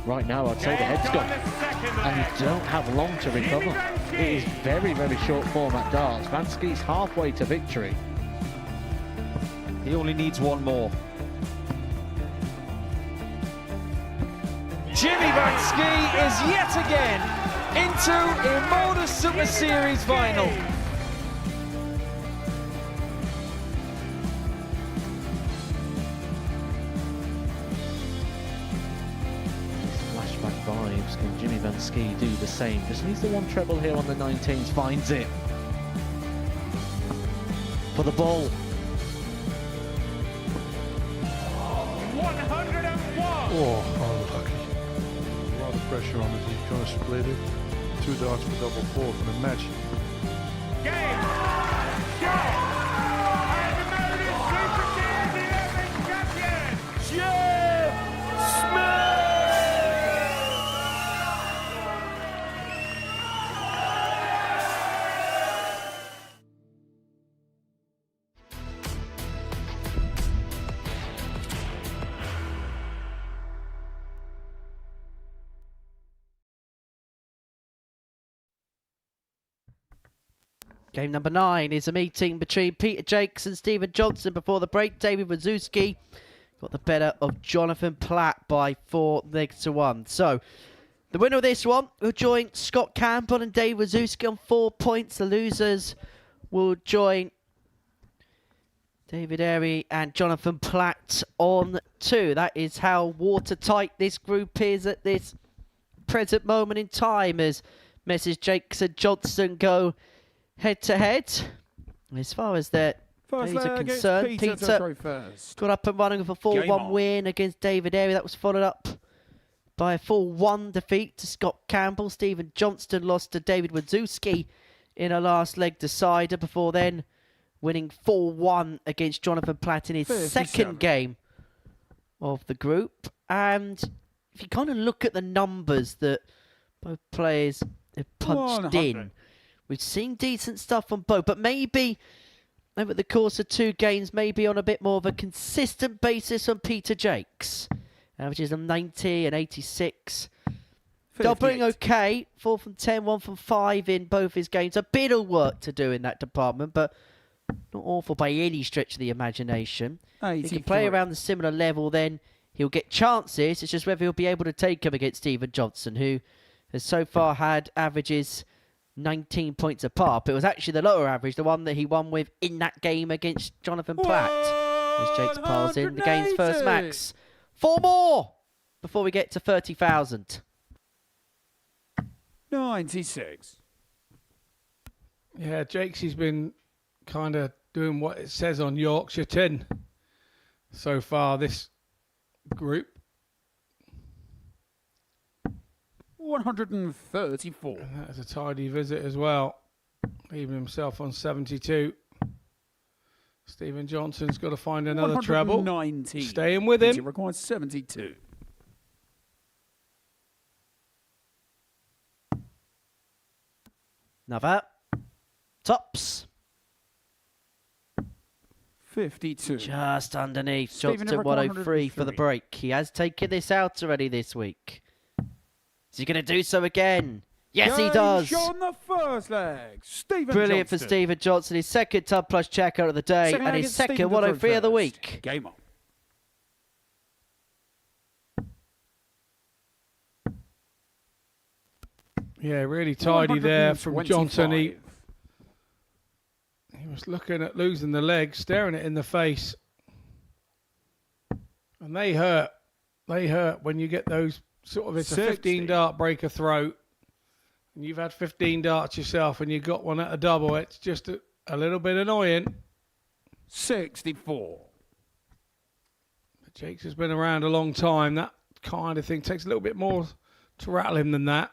Right now, I'd say the head's gone. And you don't have long to recover. It is very, very short format darts. Vansky's halfway to victory. He only needs 1 more. Jimmy Vansky is yet again into a Modus Super Series final. Flashback vibes. Can Jimmy Vansky do the same? Just needs the 1 treble here on the 19s. Finds it. For the ball. 101. Oh, unlucky. A lot of pressure on it. He's going to split it. 2 darts for double 4 for the match. Game. Shot. And the Modus Super Series 11 champion, Jeff Smith. Game number 9 is a meeting between Peter Jacques and Stephen Johnston before the break. David Wawrzewski got the better of Jonathan Platt by 4-1. So, the winner of this one will join Scott Campbell and Dave Wawrzewski on 4 points. The losers will join David Airey and Jonathan Platt on 2. That is how watertight this group is at this present moment in time as Messrs. Jacques and Johnston go head-to-head. As far as their days are concerned, Peter got up and running with a 4-1 win against David Airey. That was followed up by a 4-1 defeat to Scott Campbell. Stephen Johnston lost to David Wawrzewski in a last leg decider before then winning 4-1 against Jonathan Platt in his 57. second game of the group. And if you kind of look at the numbers that both players have punched 100. in, we've seen decent stuff on both, but maybe over the course of 2 games, maybe on a bit more of a consistent basis on Peter Jacques, averages of 90 and 86. 58. Doubling okay, 4 from 10, 1 from 5 in both his games. A bit of work to do in that department, but not awful by any stretch of the imagination. If he can play around the similar level, then he'll get chances. It's just whether he'll be able to take them against Stephen Johnston, who has so far had averages 19 points apart. But it was actually the lower average, the one that he won with in that game against Jonathan Platt. As Jacques piles in the game's first max. 4 more before we get to 30,000. 96. Yeah, Jacques has been kind of doing what it says on Yorkshire tin so far this group. 134. And that is a tidy visit as well, leaving himself on 72. Stephen Johnston's got to find another treble. 190. Staying with him. He requires 72. Another. Tops. 52. Just underneath. Stephen Johnston Everett, 103 for the 103. break. He has taken this out already this week. Is he going to do so again? Yes, he does. On the first leg. Stephen Brilliant for Johnston. Stephen Johnston. His second Tub Plus checkout of the day Second and leg his is second Stephen 103 of the first. week. Game on. Yeah, really tidy there from Johnson. 125. He was looking at losing the leg, staring it in the face. And they hurt. They hurt when you get those sort of, it's a 60. 15 dart breaker throat. And you've had 15 darts yourself and you got one at a double. It's just a little bit annoying. 64. But Jacques has been around a long time. That kind of thing takes a little bit more to rattle him than that.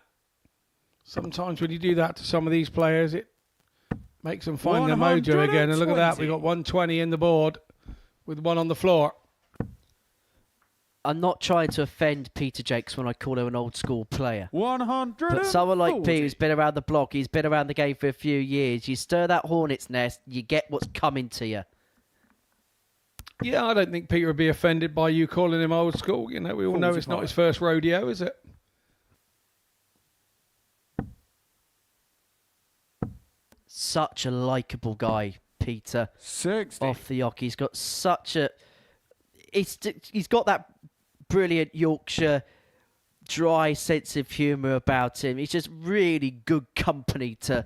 Sometimes when you do that to some of these players, it makes them find their mojo again. And look at that, we got 120 in the board with one on the floor. I'm not trying to offend Peter Jacques when I call him an old school player. 100. But someone like Pete, who's been around the block, he's been around the game for a few years. You stir that hornet's nest, you get what's coming to you. Yeah, I don't think Peter would be offended by you calling him old school. You know, we all know it's not his first rodeo, is it? Such a likeable guy, Peter. 60. Off the yoke. He's got such a... He's got that brilliant Yorkshire dry sense of humour about him. He's just really good company to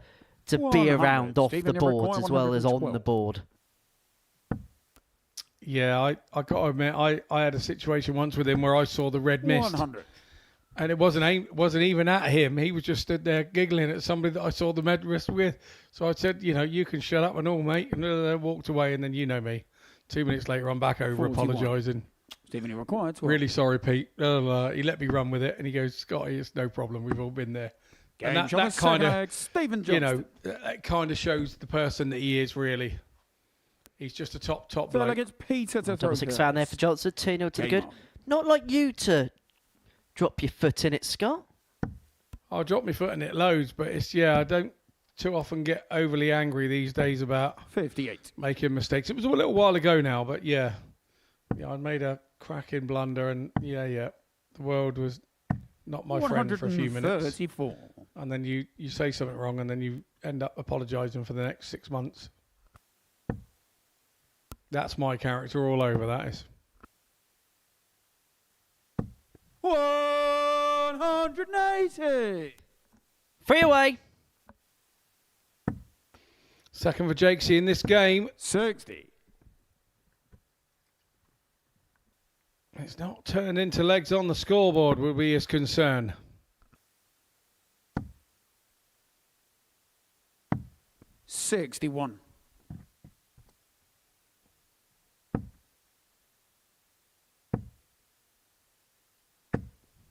be around off the board as well as on the board. Yeah, I got to admit, I had a situation once with him where I saw the red mist. 100. And it wasn't even at him. He was just stood there giggling at somebody that I saw the med mist with. So I said, you know, you can shut up and all, mate. And then walked away, and then you know me. 2 minutes later, I'm back over 41. apologising. Stephen, he required 12. Really sorry, Pete. He let me run with it, and he goes, Scotty, it's no problem. We've all been there. Game And shot that with kind second of, leg, Stephen you know, Johnston. that kind of shows the person that he is. Really, he's just a top So bloke. like it's Peter to throw Double six found there for Johnson. 2-0 to the Game good. on. Not like you to drop your foot in it, Scott. I'll drop my foot in it loads, but it's, yeah, I don't too often get overly angry these days about 58. making mistakes. It was a little while ago now, but yeah, I'd made a cracking blunder, and yeah, the world was not my friend for a few minutes. 134. and then you say something wrong, and then you end up apologising for the next 6 months. That's my character all over, that is. 180. 3 away. Second for Jacques in this game. 60. It's not turned into legs on the scoreboard, would be his concern. $61.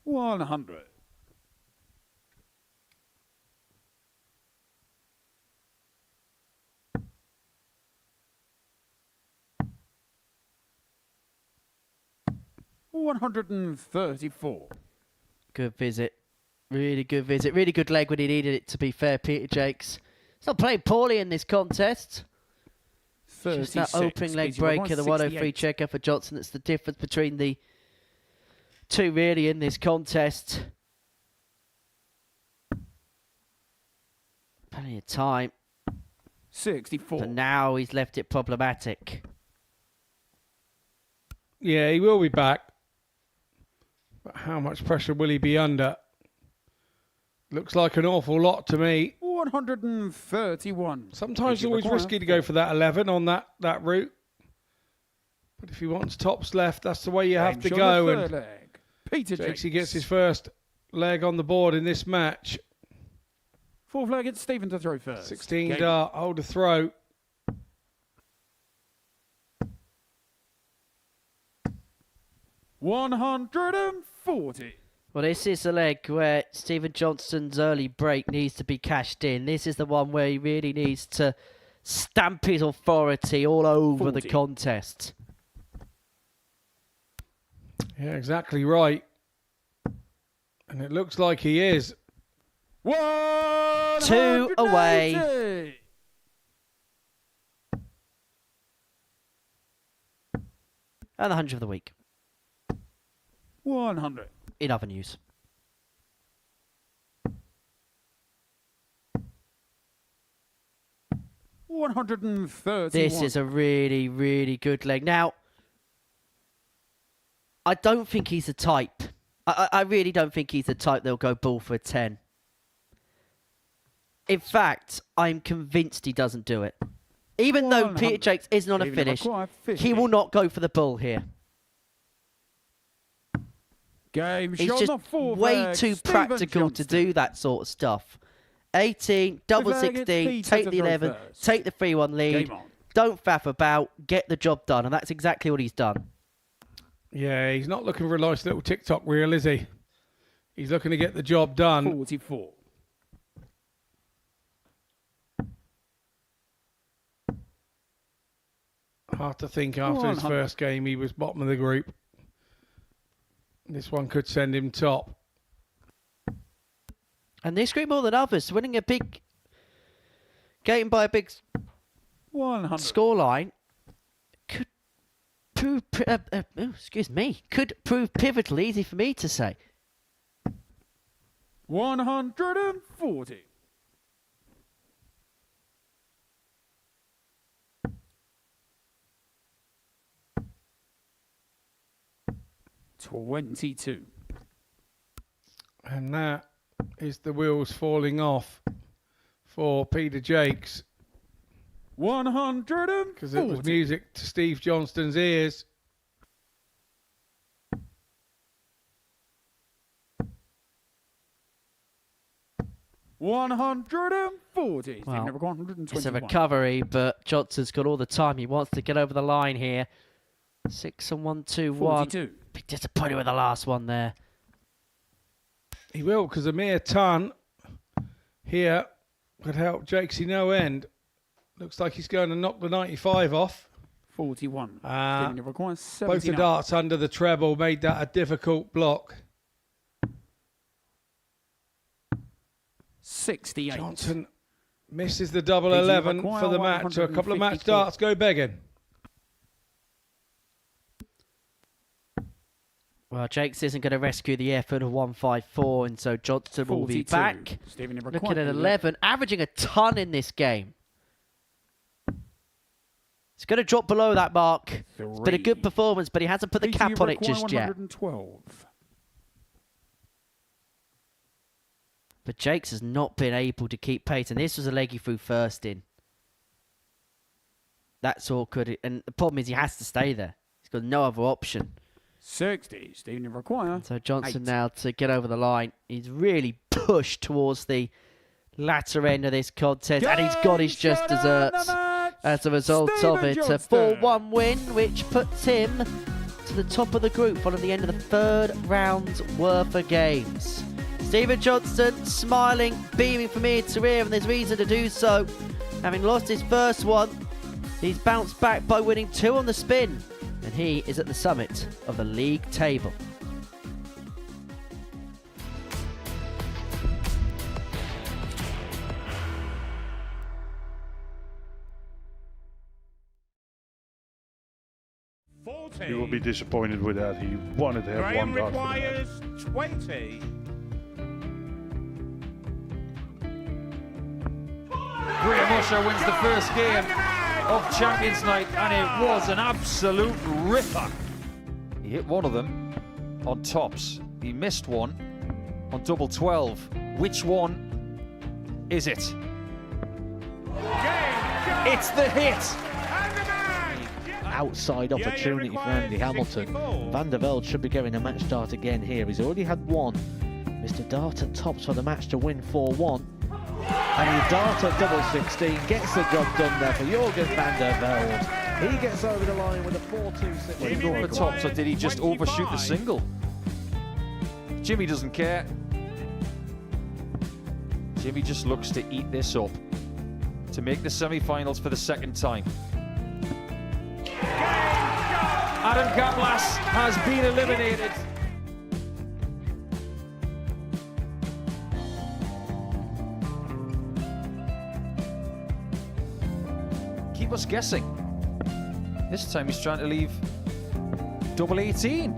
$100. $134. Good visit. Really good visit. Really good leg when he needed it, to be fair, Peter Jacques. He's not playing poorly in this contest. Just that opening leg breaker, the 103 checker for Johnston. That's the difference between the two, really, in this contest. Plenty of time. 64. But now he's left it problematic. Yeah, he will be back. But how much pressure will he be under? Looks like an awful lot to me. 131. Sometimes it's always risky to go for that 11 on that route. But if he wants tops left, that's the way you have to go. And Peter Jacques gets his first leg on the board in this match. Fourth leg, it's Stephen to throw first. 16 dart, hold a throw. $140. Well, this is the leg where Stephen Johnston's early break needs to be cashed in. This is the one where he really needs to stamp his authority all over the contest. Yeah, exactly right. And it looks like he is. 2 away. And the 100 of the week. 100. In other news. $131. This is a really, really good leg. Now, I don't think he's the type. I really don't think he's the type that'll go ball for a 10. In fact, I'm convinced he doesn't do it. Even though Peter Jacques isn't on a finish, he will not go for the bull here. Game He's shot just way too practical to do that sort of stuff. 18, double 16, take the 11, take the 3-1 lead. Don't faff about, get the job done. And that's exactly what he's done. Yeah, he's not looking for a nice little TikTok reel, is he? He's looking to get the job done. 44. Hard to think after his first game he was bottom of the group. This one could send him top. And this group more than others, winning a big game by a big scoreline could prove, could prove pivotal. Easy for me to say. 140. $22. And that is the wheels falling off for Peter Jacques. 140. Because it was music to Steve Johnston's ears. $140. Well, it's a recovery, but Johnston's got all the time. He wants to get over the line here. 6 and 1, 2, 1. 42. Be disappointed with the last one there. He will, because a mere ton here could help Jacques no end. Looks like he's going to knock the 95 off. 41. Both the darts under the treble made that a difficult block. 68. Johnston misses the double 11 for the match. So a couple of match darts go begging. Well, Jacques isn't going to rescue the effort of 154, and so Johnston will be 42. back. Looking at 11, averaging a ton in this game. He's going to drop below that mark. It's been a good performance, but he hasn't put the cap on it just yet. 112. But Jacques has not been able to keep pace, and this was a leg he threw first in. That's awkward, and the problem is he has to stay there. He's got no other option. 60. Stephen require. So Johnston now to get over the line. He's really pushed towards the latter end of this contest, and he's got his just desserts as a result of it. A 4-1 win, which puts him to the top of the group following the end of the third round's worth of games. Stephen Johnston smiling, beaming from ear to ear, and there's reason to do so. Having lost his first one, he's bounced back by winning 2 on the spin, and he is at the summit of the league table. He will be disappointed with that. He wanted to have one dart. requires 20. Graham Usher wins the first game of Champions Night, and it was an absolute ripper. He hit one of them on tops. He missed one on double 12. Which one is it? It's the hit! Outside opportunity for Andy Hamilton. Van der Velde should be getting a match start again here. He's already had one. Mr. Dart at tops for the match to win 4-1. And he Dart at double 16 gets the job done there for Jurgen van der Velde. He gets over the line with a 4-2-6. Did he go for tops, or did he just overshoot the single? Jimmy doesn't care. Jimmy just looks to eat this up to make the semi-finals for the second time. Adam Kaplas has been eliminated. Keep us guessing. This time he's trying to leave double 18.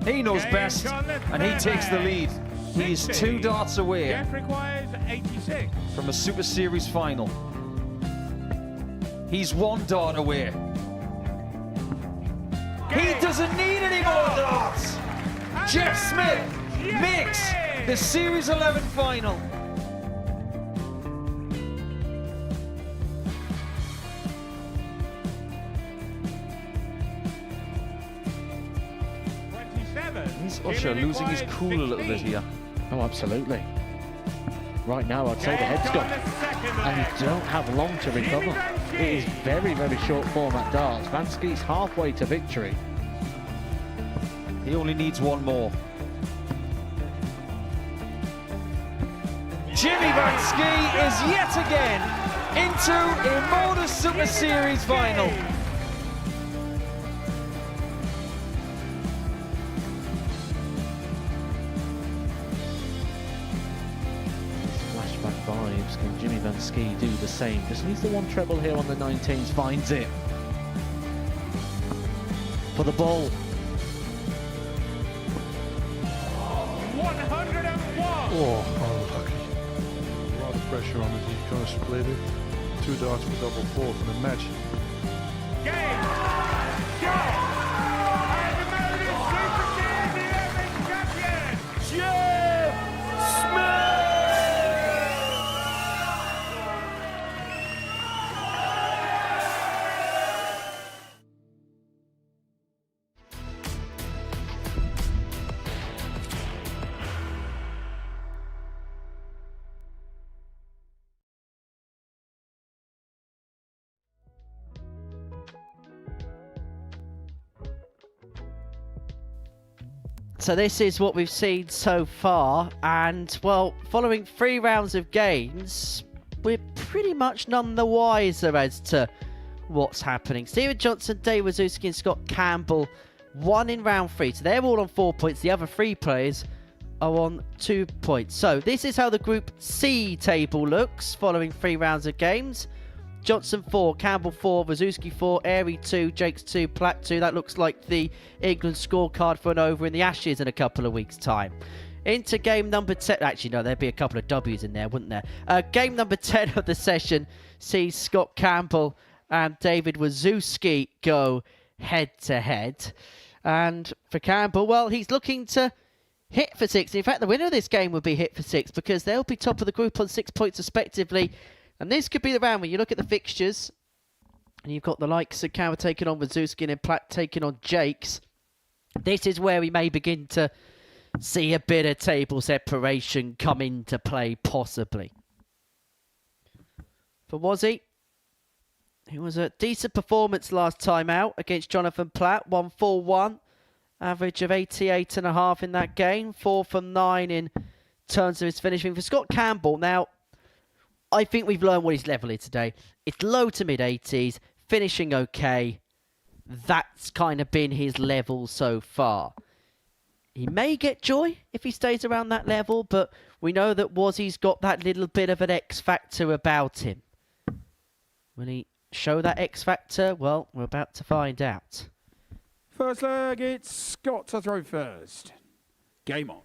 He knows best, and he takes the lead. He's 2 darts away requires 86. from a Super Series final. He's 1 dart away. He doesn't need any more darts. Jeff Smith makes the Series 11 final. Is Usher losing his cool a little bit here? Oh, absolutely. Right now, I'd say the head's gone. And you don't have long to recover. It is very, very short format darts. Vansky's halfway to victory. He only needs 1 more. Jimmy Vansky is yet again into a Modus Super Series final. Flashback vibes. Can Jimmy Vansky do the same? Just needs the 1 treble here on the 19s. Finds it. For the ball. 101. Oh, unlucky. A lot of pressure on it. He's going to split it. 2 darts for double 4 for the match. Game. Go. And the Modus Super Series champion, Jeff Smith. So this is what we've seen so far, and well, following 3 rounds of games, we're pretty much none the wiser as to what's happening. Stephen Johnston, Wawrzewski and Scott Campbell won in round 3, so they're all on 4 points. The other 3 players are on 2 points. So this is how the Group C table looks following 3 rounds of games. Johnston 4, Campbell 4, Wawrzewski 4, Airey 2, Jacques 2, Platt 2. That looks like the England scorecard for an over in the Ashes in a couple of weeks' time. Into game number 10. Actually, no, there'd be a couple of W's in there, wouldn't there? Game number 10 of the session sees Scott Campbell and David Wawrzewski go head-to-head. And for Campbell, well, he's looking to hit for 6. In fact, the winner of this game would be hit for 6 because they'll be top of the group on 6 points respectively. And this could be the round when you look at the fixtures and you've got the likes of Campbell taking on Wawrzewski and Platt taking on Jacques. This is where we may begin to see a bit of table separation come into play, possibly. For Wazzy, it was a decent performance last time out against Jonathan Platt, 1-4-1. Average of 88.5 in that game, 4 from 9 in terms of his finishing. For Scott Campbell, now, I think we've learned what his level is today. It's low to mid-80s, finishing okay. That's kind of been his level so far. He may get joy if he stays around that level, but we know that Wazzy's got that little bit of an X factor about him. Will he show that X factor? Well, we're about to find out. First leg, it's Scott to throw first. Game on.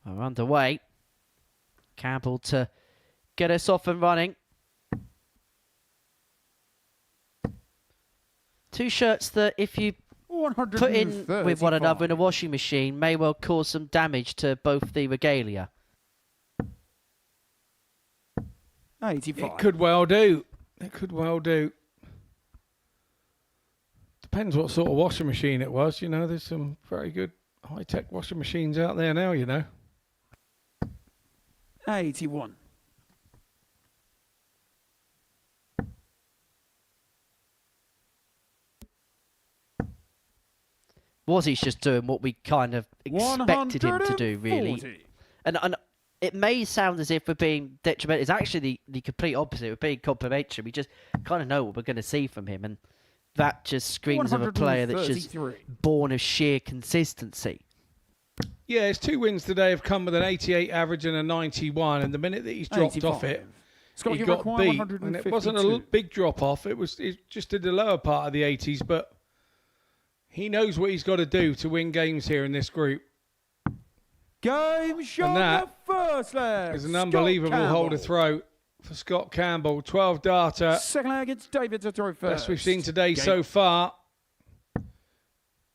We're underway. Campbell to get us off and running. Two shirts that if you put in with one another in a washing machine may well cause some damage to both the regalia. 85. It could well do. It could well do. Depends what sort of washing machine it was. You know, there's some very good high-tech washing machines out there now, you know. 81. Wazzy's just doing what we kind of expected him to do, really. And it may sound as if we're being detrimental. It's actually the complete opposite. We're being complimentary. We just kind of know what we're going to see from him. And that just screams of a player that's just born of sheer consistency. Yeah, his 2 wins today have come with an 88 average and a 91. And the minute that he's dropped 85. off it, Scott, he got beat. And it wasn't a big drop off. It just in the lower part of the 80s. But he knows what he's got to do to win games here in this group. Game shot, the first leg. Is an unbelievable hold of throw for Scott Campbell. 12 darter. Second leg, it's David to throw first. Best we've seen today so far.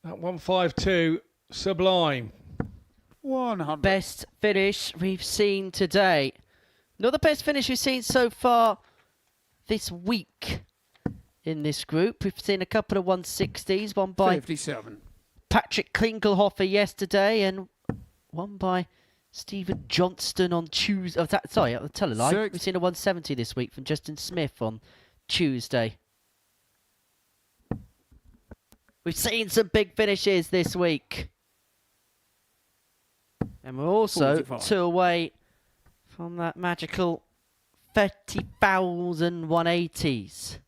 That 152, sublime. 100. Best finish we've seen today. Not the best finish we've seen so far this week in this group. We've seen a couple of 160s, one by 57. Patrick Klingelhofer yesterday and one by Stephen Johnston on Tuesday. Oh, sorry, I'll tell a lie. We've seen a 170 this week from Justin Smith on Tuesday. We've seen some big finishes this week. And we're also 2 away from that magical 30,000 180s.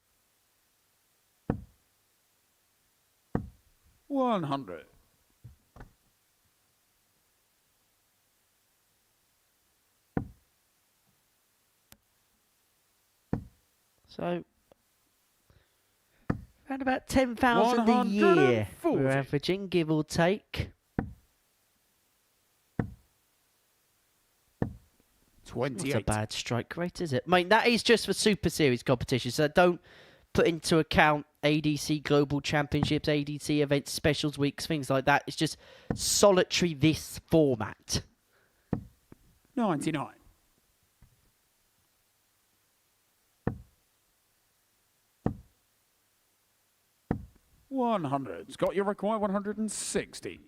100. So, around about 10,000 a year we're averaging, give or take. 28. Not a bad strike rate, is it? I mean, that is just for Super Series competition, so don't put into account ADC Global Championships, ADC events, specials weeks, things like that. It's just solitary this format. 99. $100. Scott, you require 160.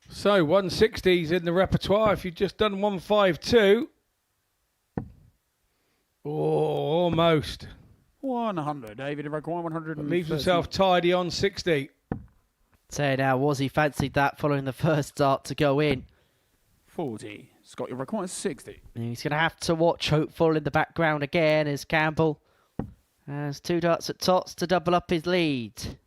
So 160s in the repertoire. If you've just done 152. Oh, almost. 100. David, you require 100. Leaves himself tidy on 60. Say now, was he fancied that following the first start to go in? 40. Scott, you require 60. And he's going to have to watch Hopeful in the background again as Campbell has 2 darts at tots to double up his lead.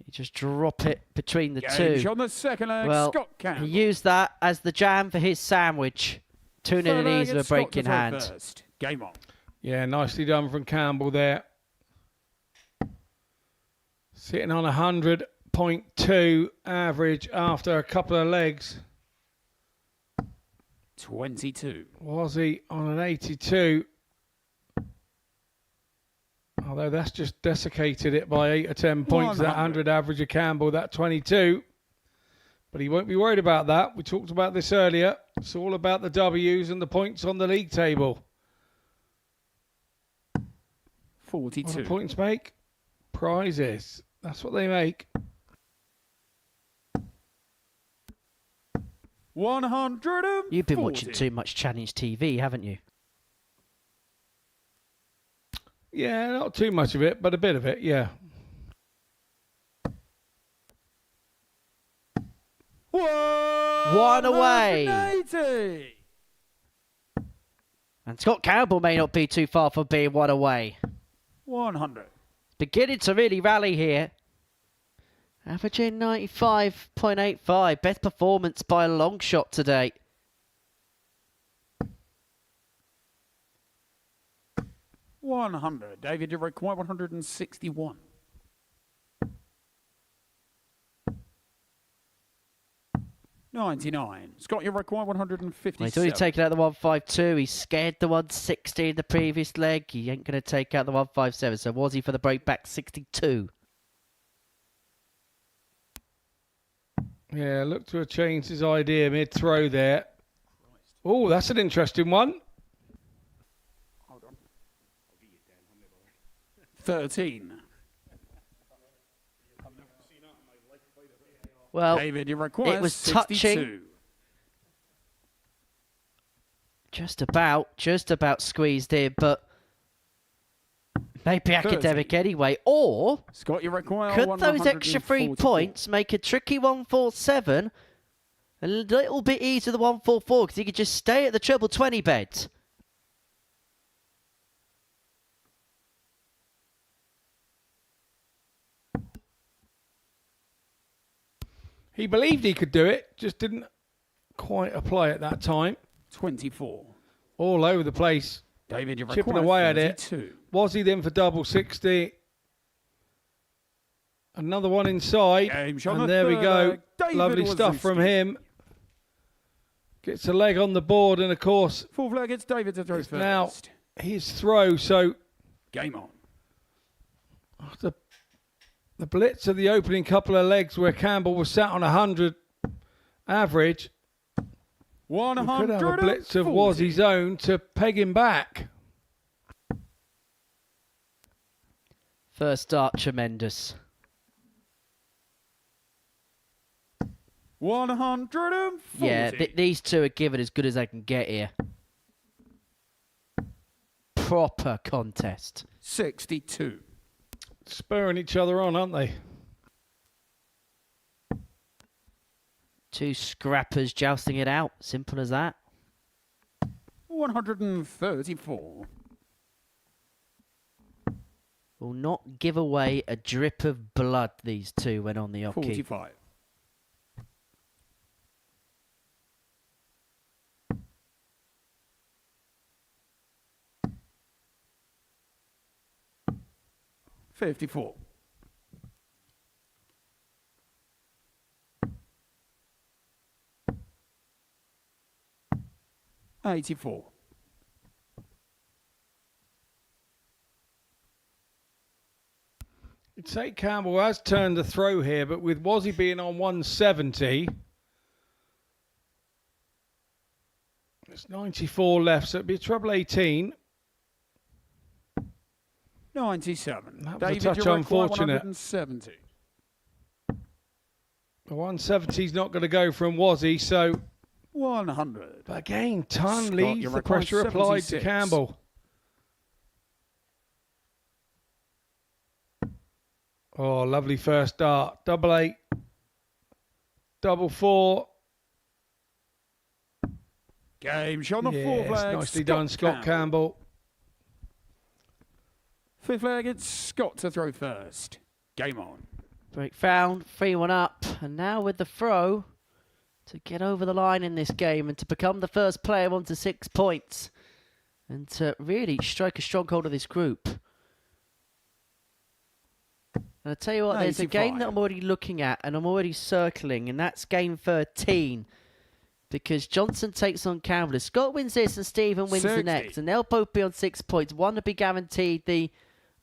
You just drop it between the Game two. on the second leg, Well, Scott Campbell. he used that as the jam for his sandwich. 2 0 Third leg, ease with a it's Scott break to in throw hand. first. Game on. Yeah, nicely done from Campbell there. Sitting on 100.2 average after a couple of legs. 22. Was he on an 82? Although that's just desiccated it by 8 or 10 points, that 100 average of Campbell, that 22. But he won't be worried about that. We talked about this earlier. It's all about the W's and the points on the league table. 42. What do points make? Prizes. That's what they make. 140. You've been watching too much Challenge TV, haven't you? Yeah, not too much of it, but a bit of it, yeah. One away. 180. And Scott Campbell may not be too far from being one away. 100. Beginning to really rally here. Averaging 95.85. Best performance by a long shot today. $100. David, you require 161. $99. Scott, you require 157. He's already taken out the 152. He scared the 160 in the previous leg. He ain't going to take out the 157. So was he for the break back 62? Yeah, look to have changed his idea mid-throw there. Oh, that's an interesting one. 13. Well, David, you require it was 62. touching. Just about squeezed in, but maybe academic anyway. Or Scott, you require could those extra 3 points make a tricky 147 a little bit easier than 144 because he could just stay at the treble 20 bed? He believed he could do it, just didn't quite apply at that time. 24. All over the place. David, you chipping require away 32. at it. Was he then for double 60? Another one inside. And there we go. Lovely stuff from him. Gets a leg on the board, and of course, Full flag, it's David to throw first. Now his throw, so game on. After the blitz of the opening couple of legs where Campbell was sat on 100 average, 100. could have a blitz of Wazzy's own to peg him back. First start, tremendous. 140. Yeah, these two are given as good as they can get here. Proper contest. 62. Spurring each other on, aren't they? Two scrappers jousting it out. Simple as that. 134. Will not give away a drip of blood, these two, when on the off key. 45. $54. $84. You'd say Campbell has turned the throw here, but with Wazzy being on 170, there's 94 left, so it'd be a treble 18. 97. That was David, a touch you require unfortunate. 170. The 170's not going to go from Wazzy, so 100. But again, ton Scott, leaves you the require pressure applied to 76. Campbell. Oh, lovely first start. Double 8. Double 4. Game shot on the four Yes, flag. nicely done, Scott Campbell. Fifth flag, it's Scott to throw first. Game on. Break found, 3-1 up, and now with the throw to get over the line in this game and to become the first player onto 6 points and to really strike a strong hold of this group. And I tell you what, there's a game that I'm already looking at and I'm already circling, and that's game 13. Because Johnston takes on Campbell. If Scott wins this and Stephen wins the next, and they'll both be on 6 points. One will be guaranteed the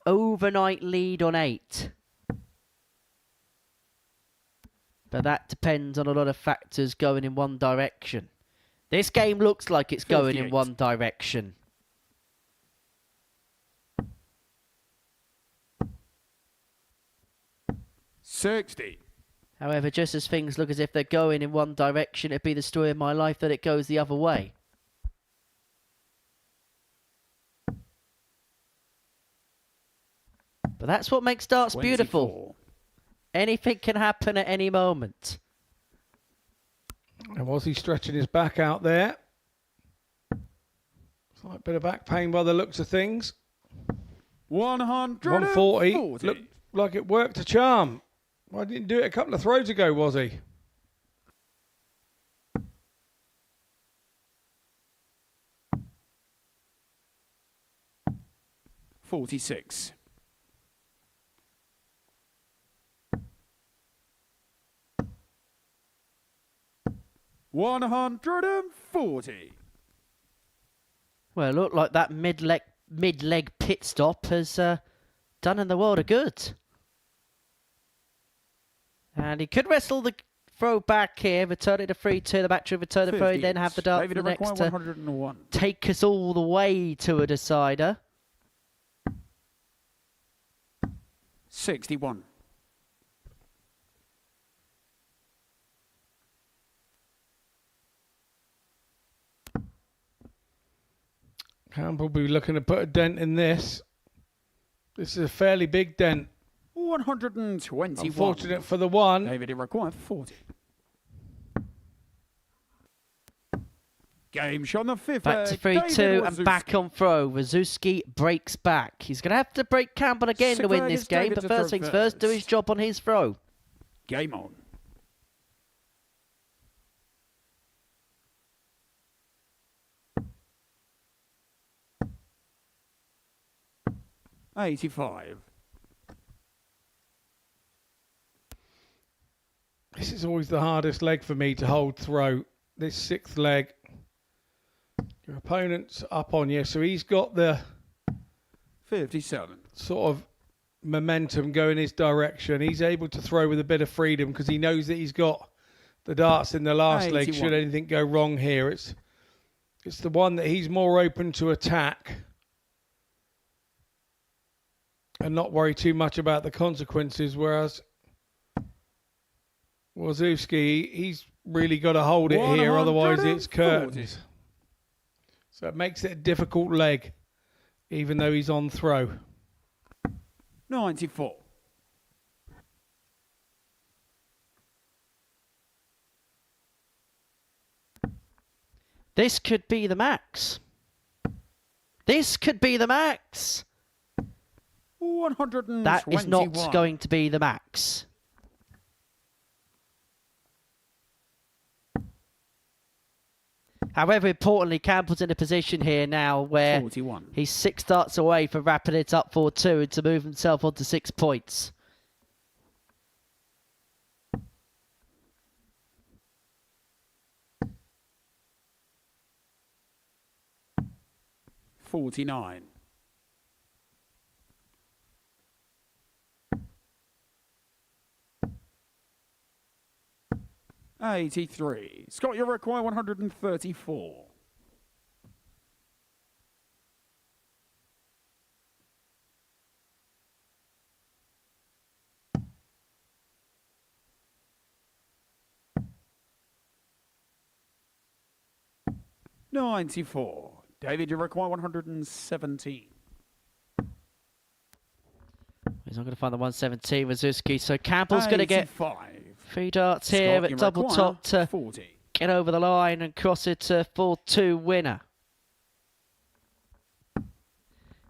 overnight lead on 8. But that depends on a lot of factors going in one direction. This game looks like it's going in one direction. However, just as things look as if they're going in one direction, it'd be the story of my life that it goes the other way. But that's what makes darts 24. beautiful. Anything can happen at any moment. And was he stretching his back out there? Slight bit of back pain by the looks of things. 140. Looked like it worked a charm. Why didn't he do it a couple of throws ago, was he? $46. $140. Well, it looked like that mid-leg pit stop has done in the world of good. And he could wrestle the throw back here, returning to 3-2, the back to return the throw, then have the dart for the next to take us all the way to a decider. 61. Campbell will be looking to put a dent in this. This is a fairly big dent. 121. Unfortunate for the one. David, it required 40. Game shot on the 5th. Back to 3-2 and back on throw. Wawrzewski breaks back. He's going to have to break Campbell again to win this game, but first things first, do his job on his throw. Game on. $85. This is always the hardest leg for me to hold throw. This 6th leg. Your opponent's up on you, so he's got the 57 sort of momentum going his direction. He's able to throw with a bit of freedom because he knows that he's got the darts in the last leg should anything go wrong here. It's the one that he's more open to attack and not worry too much about the consequences, whereas Wawrzewski, he's really got to hold it here, otherwise it's curtains. So it makes it a difficult leg, even though he's on throw. 94. This could be the max. This could be the max. 121. That is not going to be the max. However, importantly, Campbell's in a position here now where 41. He's 6 darts away from wrapping it up 4-2 and to move himself onto 6 points. $49. $83. Scott, you require 134. $94. David, you require 117. He's not going to find the 117, Wawrzewski, so Campbell's going to get 3 darts here Scott, at double top to 40. Get over the line and cross it to 4-2 winner.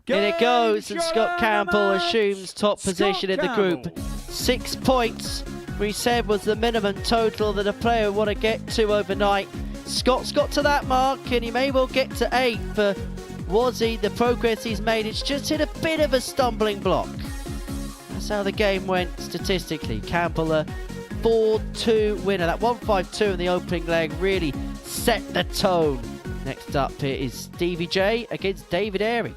In it goes, and Scott Campbell assumes top position in the group. 6 points we said was the minimum total that a player would want to get to overnight. Scott's got to that mark and he may well get to 8 for Wazzy. The progress he's made, it's just hit a bit of a stumbling block. That's how the game went statistically. Campbell a 4-2 winner. That 1-5-2 in the opening leg really set the tone. Next up here is Stevie J against David Airey.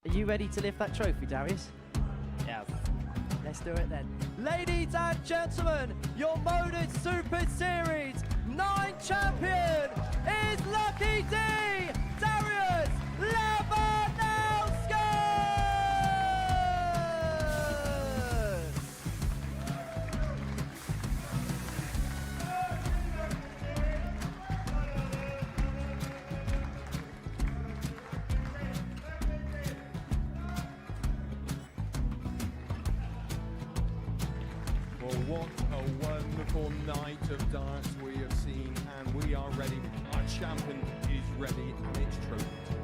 Are you ready to lift that trophy, Darius? Yes. Let's do it then. Ladies and gentlemen, your Modus Super Series 9 champion is Lucky D, Darius Labanowski! Well, what a wonderful night of darts we have seen, and we are ready. Our champion is ready, and it's trophy time.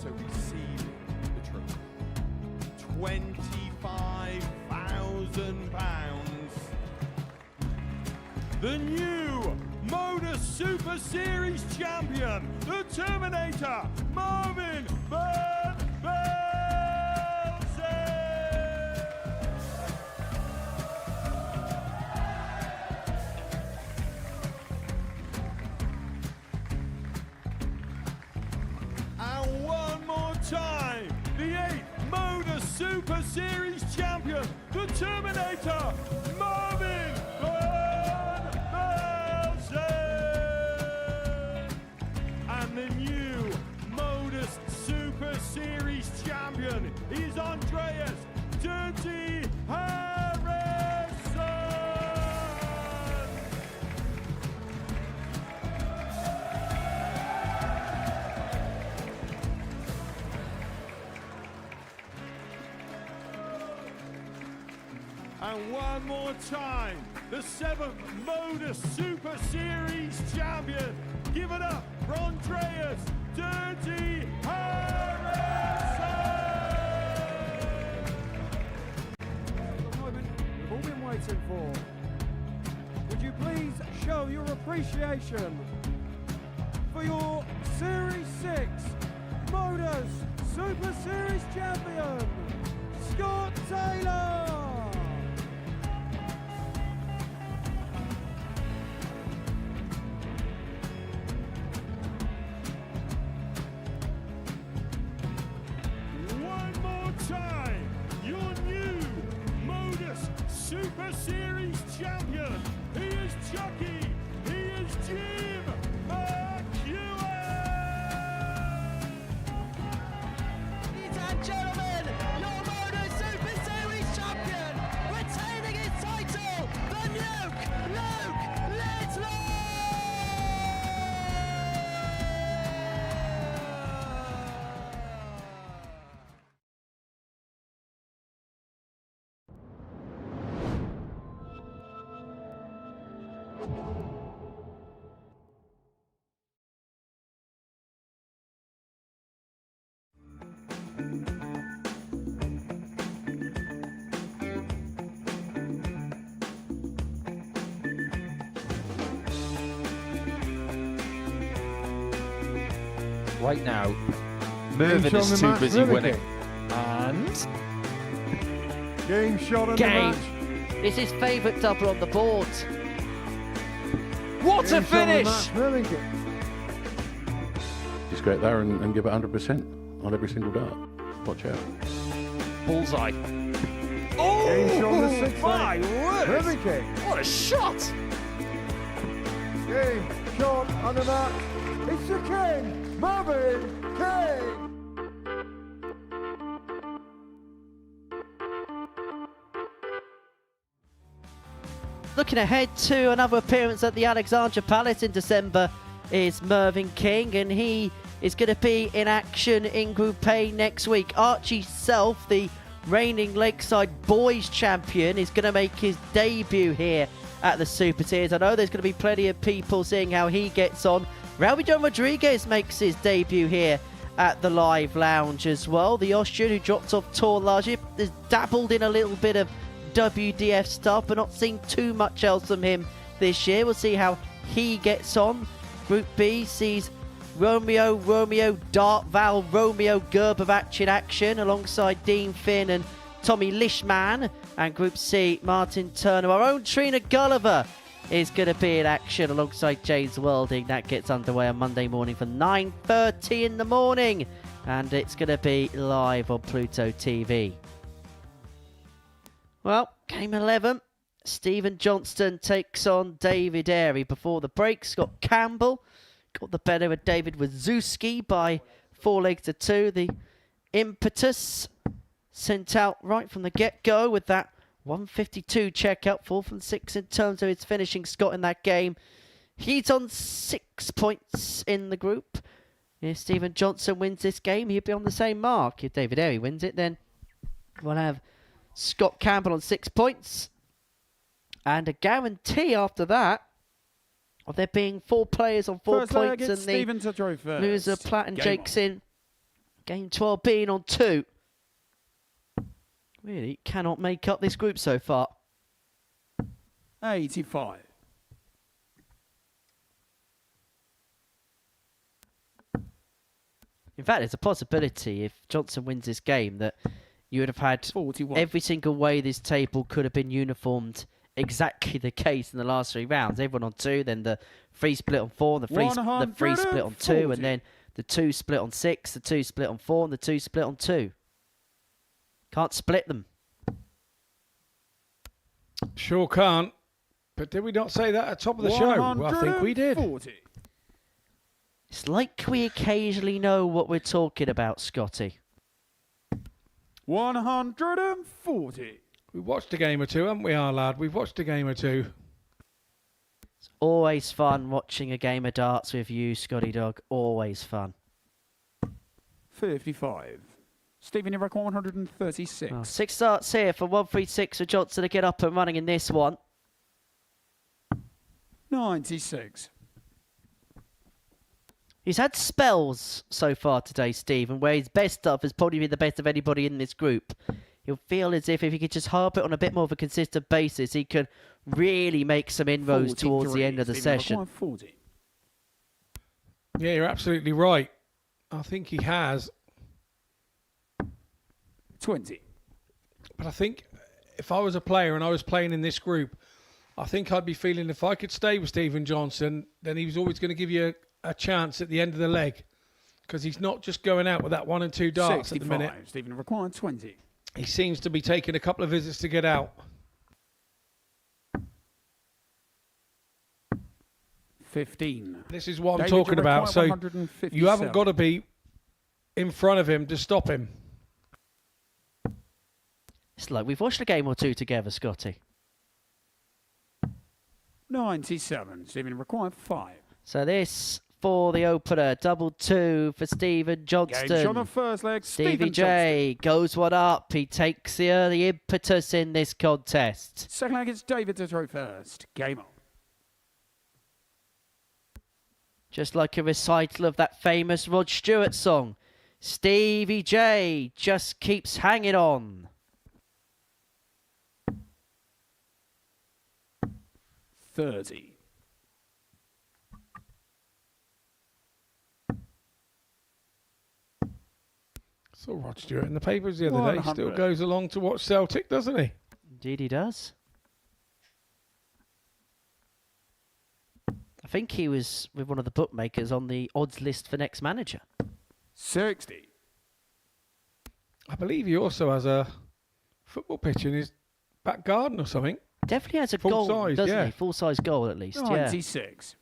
So receive the trophy. £25,000. The new Modus Super Series champion, the Terminator, Marvin Van Velzen. And one more time, the 8th Modus Super Series champion, the Terminator, Marvin Van Velzen. And the new Modus Super Series champion is Andreas Dirty Harrison. And one more time, the 7th Modus Super Series champion. Give it up for Andreas Dirty Harrison. The moment we've all been waiting for. Would you please show your appreciation for your Series 6 Modus Super Series champion, Scott Taylor? One more time, your new Modus Super Series champion. He is Chucky. He is Jim McEwen. Ladies and gentlemen, your Modus Super Series champion, retaining his title, the Nuke, Luke Lidlow! Right now, Mervyn is too busy winning. And game shot on Game. the match. It's his favourite double on the board. What a Game shot on the finish! match, Mervyn. Just go out there and give it 100% on every single dart. Watch out. Bullseye. Game shot Oh, on the 6th. my word! Mervyn. What a shot! Game shot on the match. It's the king, Marvin King. Looking ahead to another appearance at the Alexandra Palace in December is Mervyn King, and he is going to be in action in Group A next week. Archie Self, the reigning Lakeside Boys champion, is going to make his debut here at the Super Series. I know there's going to be plenty of people seeing how he gets on. Raul John Rodriguez makes his debut here at the Live Lounge as well. The Austrian, who dropped off tour last year, has dabbled in a little bit of WDF stuff, but not seen too much else from him this year. We'll see how he gets on. Group B sees Romeo, Dart Val, Romeo Gerbevach in action alongside Dean Finn and Tommy Lishman. And Group C, Martin Turner. Our own Trina Gulliver is going to be in action alongside James Welding. That gets underway on Monday morning for 9:30 in the morning. And it's going to be live on Pluto TV. Well, game 11. Stephen Johnston takes on David Airey. Before the break, Scott Campbell got the better of David Wawrzewski by 4-2. The impetus sent out right from the get-go with that 152 checkout, 4 from 6 in terms of his finishing. Scott in that game. He's on 6 points in the group. If Stephen Johnston wins this game, he'll be on the same mark. If David Airey wins it, then we'll have Scott Campbell on 6 points. And a guarantee after that of there being 4 players on 4 points and the loser Platt and Jacques in game 12 being on 2. Really cannot make up this group so far. 85. In fact, there's a possibility if Johnston wins this game that you would have had 41. Every single way this table could have been uniformed. Exactly the case in the last 3 rounds. Everyone on 2, then the 3 split on 4, the 3 split on 2, and then the 2 split on 6, the 2 split on 4, and the 2 split on 2. Can't split them. Sure can't. But did we not say that at the top of the show? Well, I think we did. It's like we occasionally know what we're talking about, Scotty. 140. We watched a game or two, haven't we, our lad? We've watched a game or two. It's always fun watching a game of darts with you, Scotty Dog. Always fun. 55. Stephen, you reckon 136. Well, 6 starts here for 136 for Johnston to get up and running in this one. 96. He's had spells so far today, Stephen, where his best stuff has probably been the best of anybody in this group. He'll feel as if he could just harp it on a bit more of a consistent basis, he could really make some inroads towards the end of the session. 40. Yeah, you're absolutely right. I think he has. 20. But I think if I was a player and I was playing in this group, I think I'd be feeling if I could stay with Stephen Johnston, then he was always going to give you a chance at the end of the leg. Because he's not just going out with that 1 and 2 darts 65. at the minute. Stephen, required 20. He seems to be taking a couple of visits to get out. 15. This is what I'm talking about. So you haven't got to be in front of him to stop him. It's like we've watched a game or 2 together, Scotty. 97. Stephen, required 5. So this for the opener, double 2 for Stephen Johnston. Game on the first leg, Stevie J goes one up. He takes the early impetus in this contest. Second leg, it's David to throw first. Game on. Just like a recital of that famous Rod Stewart song, Stevie J just keeps hanging on. 30. Saw Rod Stewart in the papers the other day. Still goes along to watch Celtic, doesn't he? Indeed he does. I think he was with one of the bookmakers on the odds list for next manager. 60. I believe he also has a football pitch in his back garden or something. Definitely has a Full goal, size, doesn't yeah. he? Full-size goal, at least, 96.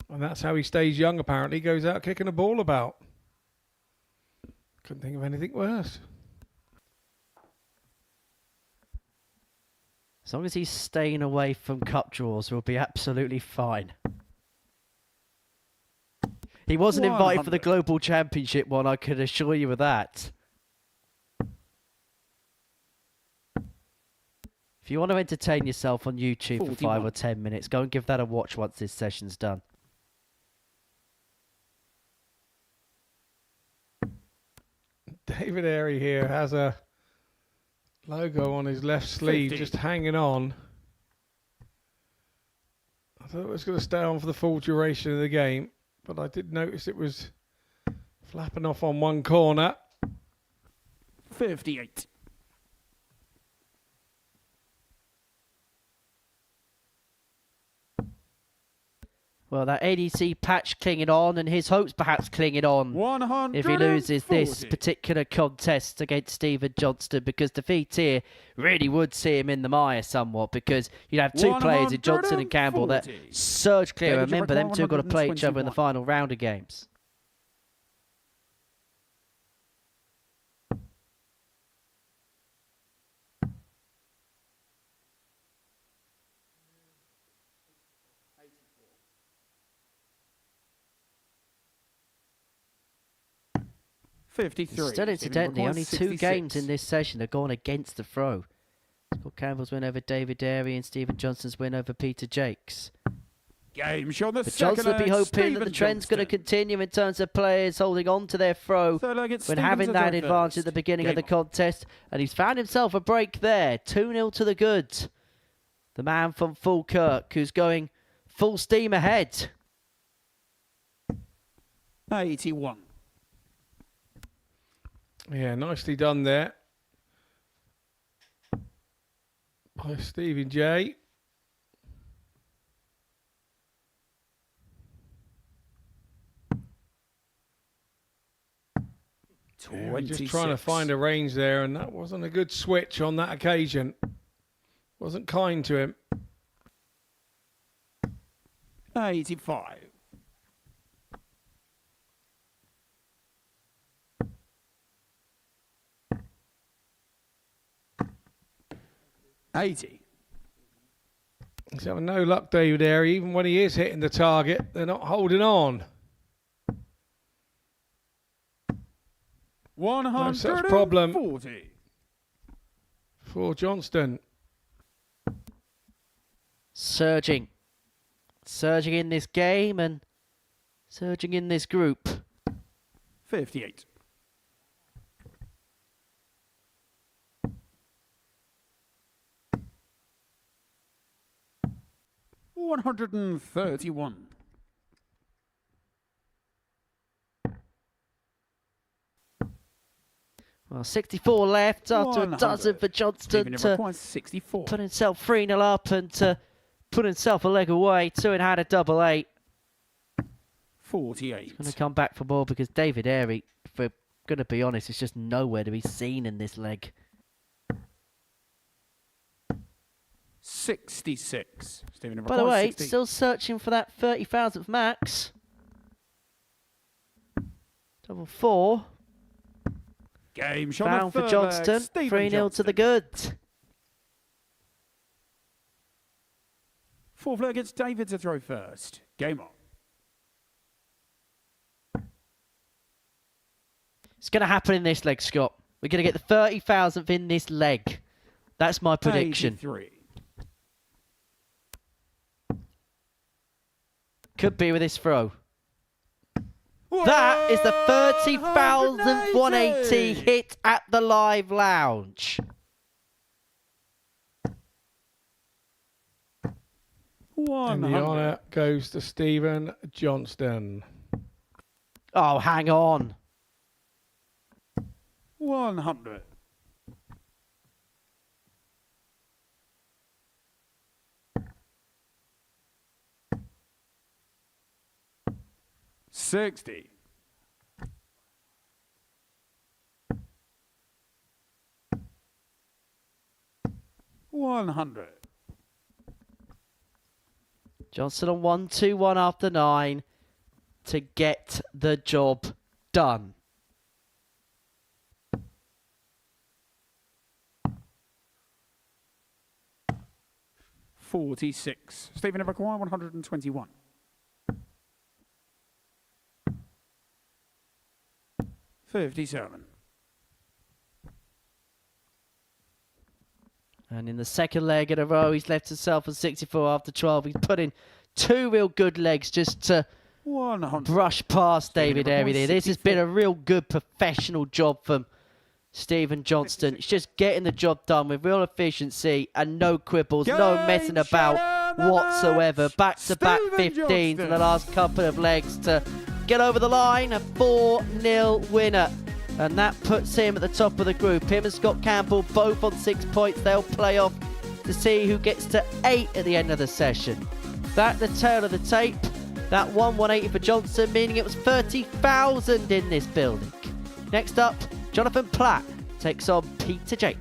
And that's how he stays young, apparently. Goes out kicking a ball about. Couldn't think of anything worse. As long as he's staying away from cup draws, we'll be absolutely fine. He wasn't invited for the Global Championship one, I can assure you of that. If you want to entertain yourself on YouTube for 5 41. or 10 minutes, go and give that a watch once this session's done. David Airey here has a logo on his left sleeve 50. just hanging on. I thought it was going to stay on for the full duration of the game, but I did notice it was flapping off on one corner. 58. Well, that ADC patch clinging on, and his hopes perhaps clinging on 140. if he loses this particular contest against Stephen Johnston, because defeat here really would see him in the mire somewhat, because you'd have two players in Johnston and Campbell that 140. surge clear. David, Remember, them two got to play each other in the 121. final round of games. Still, incidentally, only 2 games in this session are going against the throw. Scott Campbell's win over David Airey and Stephen Johnston's win over Peter Jacques. Game shot the But second Johnston will be leg, hoping that Stephen the trend's going to Johnston. continue in terms of players holding on to their throw Third leg, it's when Stephen having to that throw advantage first. at the beginning of Game the on. contest. And he's found himself a break there. 2-0 to the good. The man from Falkirk who's going full steam ahead. 81. Yeah, nicely done there by Stephen J. Yeah, we're just trying to find a range there, and that wasn't a good switch on that occasion. Wasn't kind to him. 85. $80. He's having no luck, David Airey. Even when he is hitting the target, they're not holding on. No such problem 140. for Johnston. Surging in this game and surging in this group. 58. $131. Well, 64 left after a 100. dozen for Johnston Stephen to requires 64. put himself 3-0 up and to put himself a leg away. 2 and had a double 8. 48. Going to come back for more because David Airey, if we're going to be honest, is just nowhere to be seen in this leg. 66. Stephen By the way, 60. still searching for that 30,000th max. Double 4. Game shot Found the for third Johnston. leg, Stephen 3-0 to Johnston. the good. Fourth leg, it's David to throw first. Game on. It's going to happen in this leg, Scott. We're going to get the 30,000th in this leg. That's my prediction. 83. Could be with this throw. That is the 30,000th 180 hit at the live lounge. And the 100. honour goes to Stephen Johnston. Oh, hang on. 100. $60. $100. Johnston on 1-2-1 after 9 to get the job done. $46. Stephen Everquire, 121. $57. And in the second leg in a row, he's left himself on 64 after 12. He's put in 2 real good legs just to brush past David Airey there. This has been a real good professional job from Stephen Johnston. It's just getting the job done with real efficiency and no quibbles, no messing about whatsoever. Back-to-back 15s in the last couple of legs to get over the line. A 4-0 winner. And that puts him at the top of the group. Him and Scott Campbell both on 6 points. They'll play off to see who gets to 8 at the end of the session. That the tail of the tape. That 180 for Johnston, meaning it was 30,000 in this building. Next up, Jonathan Platt takes on Peter Jacques.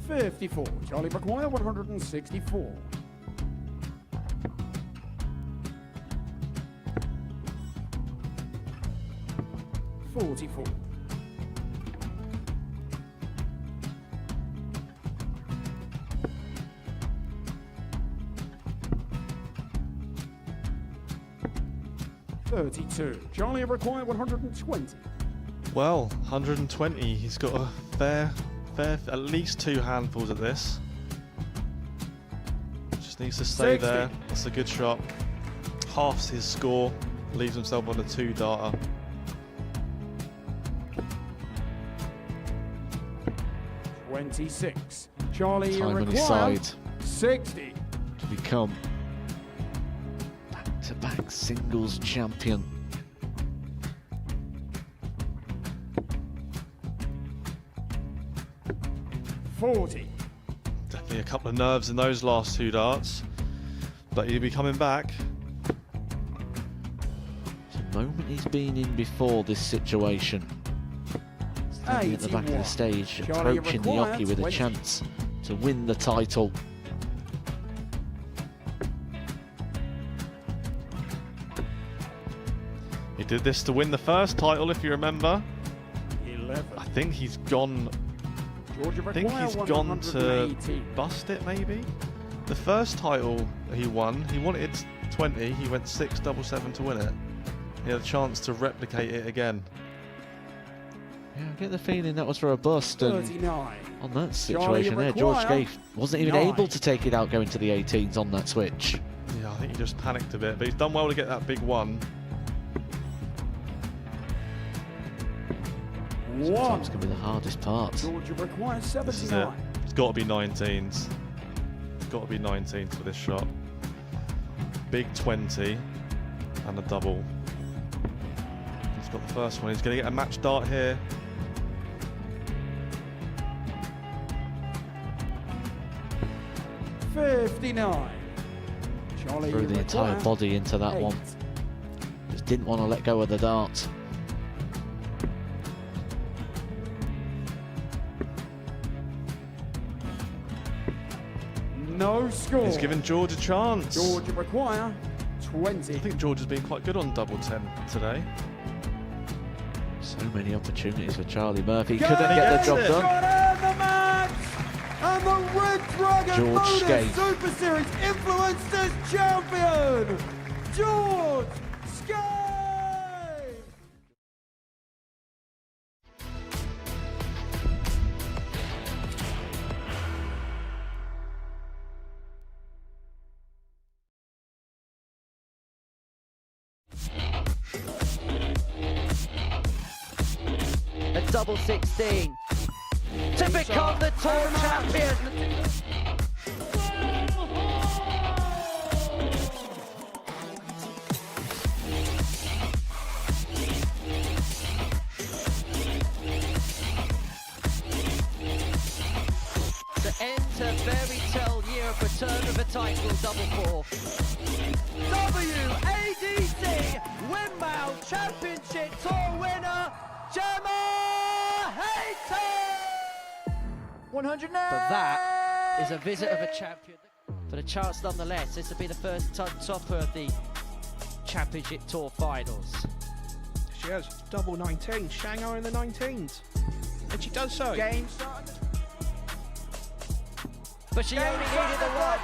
$54. Charlie McGuire, 164. $44. $32. Charlie McGuire, 120. Well, 120. He's got a fair, at least 2 handfuls at this. Just needs to stay 60. there. That's a good shot. Halves his score. Leaves himself on a 2-darter. $26. Charlie Time on his McGuire, side 60. to become back-to-back singles champion. $40. Definitely a couple of nerves in those last 2 darts. But he'll be coming back. It's a moment he's been in before this situation. Standing at the back of the stage, approaching the hockey with a chance to win the title. He did this to win the first title, if you remember. 11. I think he's gone. I think he's gone to bust it, maybe. The first title he wanted 20. He went 6-7-7 to win it. He had a chance to replicate it again. Yeah, I get the feeling that was for a bust, and 39. on that situation there, George Gage wasn't even able to take it out going to the 18s on that switch. Yeah, I think he just panicked a bit, but he's done well to get that big one. Sometimes can be the hardest part. Georgia requires This is 79. it. It's got to be 19s. It's got to be 19s for this shot. Big 20 and a double. He's got the first one. He's going to get a match dart here. $59. Charlie Threw the entire McGuire, body into that 8. one. Just didn't want to let go of the dart. No score. He's given George a chance. Georgia require 20. I think George has been quite good on double 10 today. So many opportunities for Charlie Murphy. Couldn't get the job done. The match! And the Red Dragon George Modus Skate. Super Series Influencers Champion, George Skate! A double 16 to become the tour champion. To end a fairy tale year of return of the title, double 4. WADC Windbound Championship Tour winner, Gemma Hayton! 100. But that is a visit of a champion. For the chance nonetheless, this will be the first topper of the Championship Tour finals. She has double 19, Shanghai in the 19s. and she does so. Game started. But she only needed the one.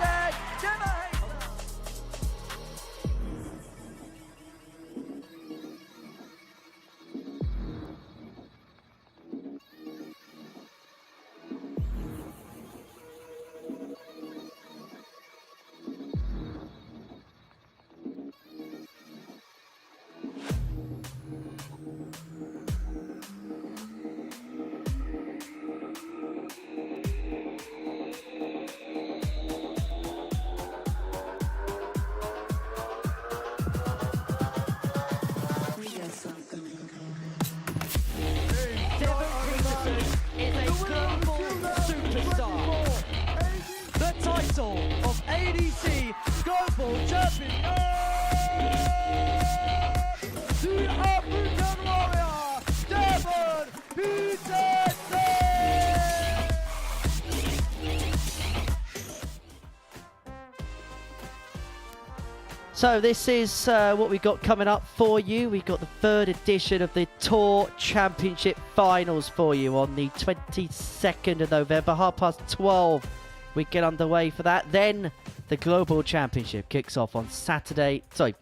Of ADC Global Champion, the African Warrior, Devon Peterson! So this is what we got coming up for you. We've got the third edition of the Tour Championship Finals for you on the 22nd of November, 12:30. We get underway for that. Then the Global Championship kicks off on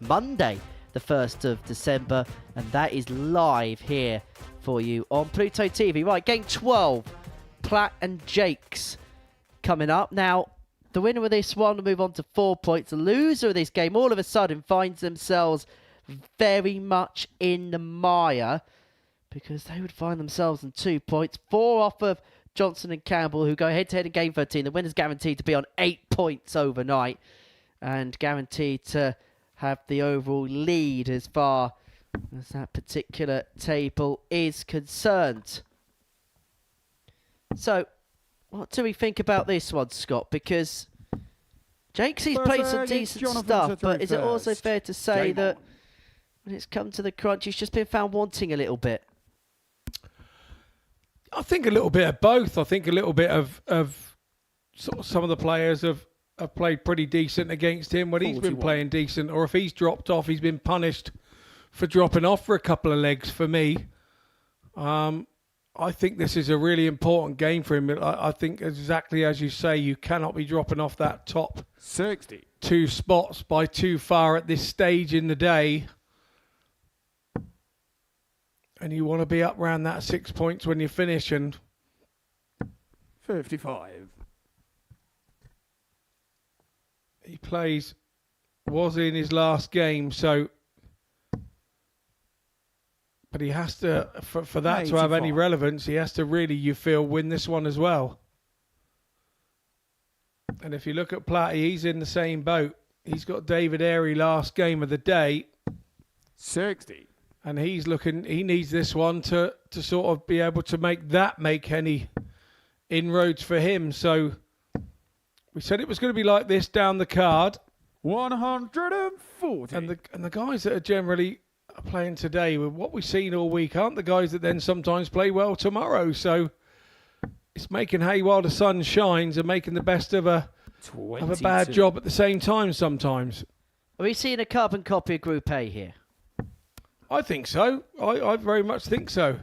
Monday, the 1st of December. And that is live here for you on Pluto TV. Right, game 12, Platt and Jacques coming up. Now, the winner of this one will move on to 4 points. The loser of this game all of a sudden finds themselves very much in the mire because they would find themselves on 2 points. 4 off of Johnston and Campbell, who go head-to-head in Game 13. The winner's guaranteed to be on 8 points overnight and guaranteed to have the overall lead as far as that particular table is concerned. So, what do we think about this one, Scott? Because Jacques played some decent stuff, but is it also fair to say that when it's come to the crunch, he's just been found wanting a little bit? I think a little bit of both. I think a little bit of sort of some of the players have played pretty decent against him when he's been playing decent, or if he's dropped off, he's been punished for dropping off for a couple of legs for me. I think this is a really important game for him. I think exactly as you say, you cannot be dropping off that top 2 spots by too far at this stage in the day. And you want to be up around that 6 points when you finish. And 55. He was in his last game, so. But he has to, for that to have any relevance, he has to really, you feel, win this one as well. And if you look at Platt, he's in the same boat. He's got David Airey last game of the day. 60. And he needs this one to sort of be able to make any inroads for him. So we said it was going to be like this down the card. 140. And the guys that are generally playing today, with what we've seen all week, aren't the guys that then sometimes play well tomorrow. So it's making hay while the sun shines and making the best of a bad job at the same time sometimes. Are we seeing a carbon copy of Group A here? I think so. I very much think so.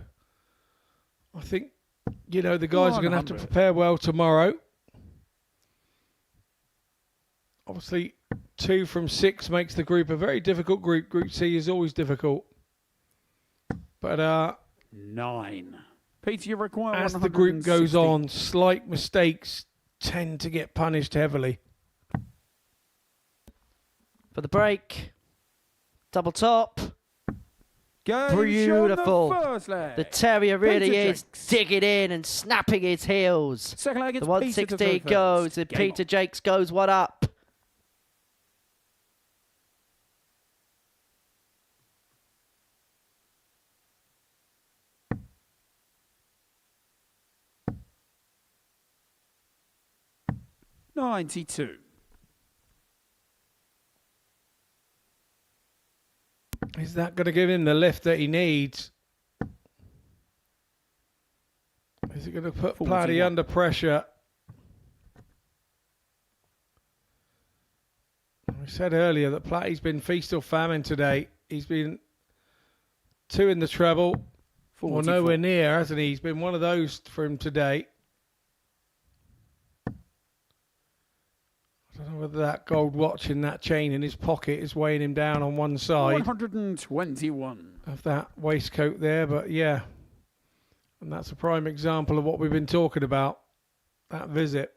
I think, the guys are going to have to prepare well tomorrow. Obviously, 2 from 6 makes the group a very difficult group. Group C is always difficult. But 9. Peter, you require as the group goes on, slight mistakes tend to get punished heavily. For the break, double top. Beautiful. The Terrier really is digging in and snapping his heels. Second leg, the 160 goes, and Peter Jacques goes one up. $92. Is that going to give him the lift that he needs? Is it going to put Platty under pressure? We said earlier that Platty's been feast or famine today. He's been 2 in the treble, Well, nowhere near, hasn't he? He's been one of those for him today. I don't know whether that gold watch in that chain in his pocket is weighing him down on one side 121 of that waistcoat there, but yeah. And that's a prime example of what we've been talking about, that visit.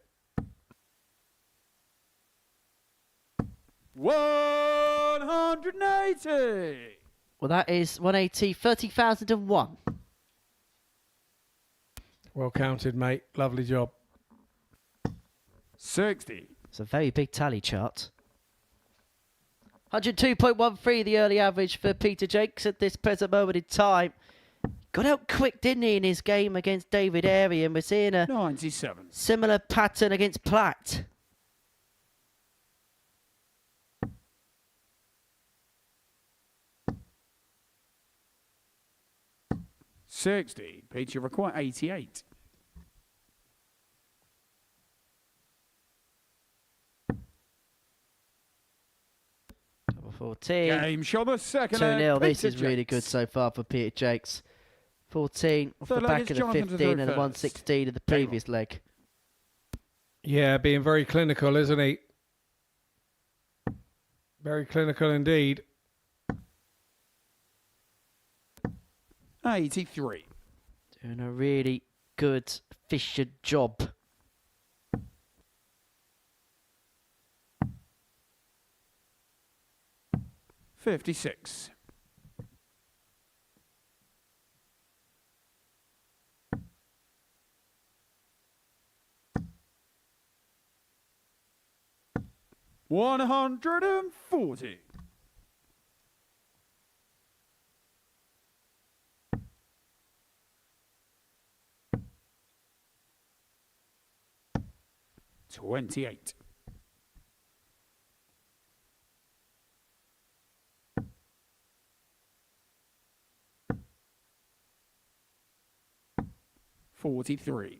180. Well, that is 180, 30,001. Well counted, mate. Lovely job. 60. It's a very big tally chart. 102.13, the early average for Peter Jacques at this present moment in time. Got out quick, didn't he, in his game against David Airey, and we're seeing a 97. similar pattern against Platt. $60. Peter require 88. Number 14. Game shot the second 2-0. This Peter is really Jacques. good so far for Peter Jacques. 14 off the Third leg back is of the Jonathan to 15 throw and the first. 116 of the previous leg. Yeah, being very clinical, isn't he? Very clinical indeed. 83. Doing a really good, efficient job. $56. $140. $28. $43.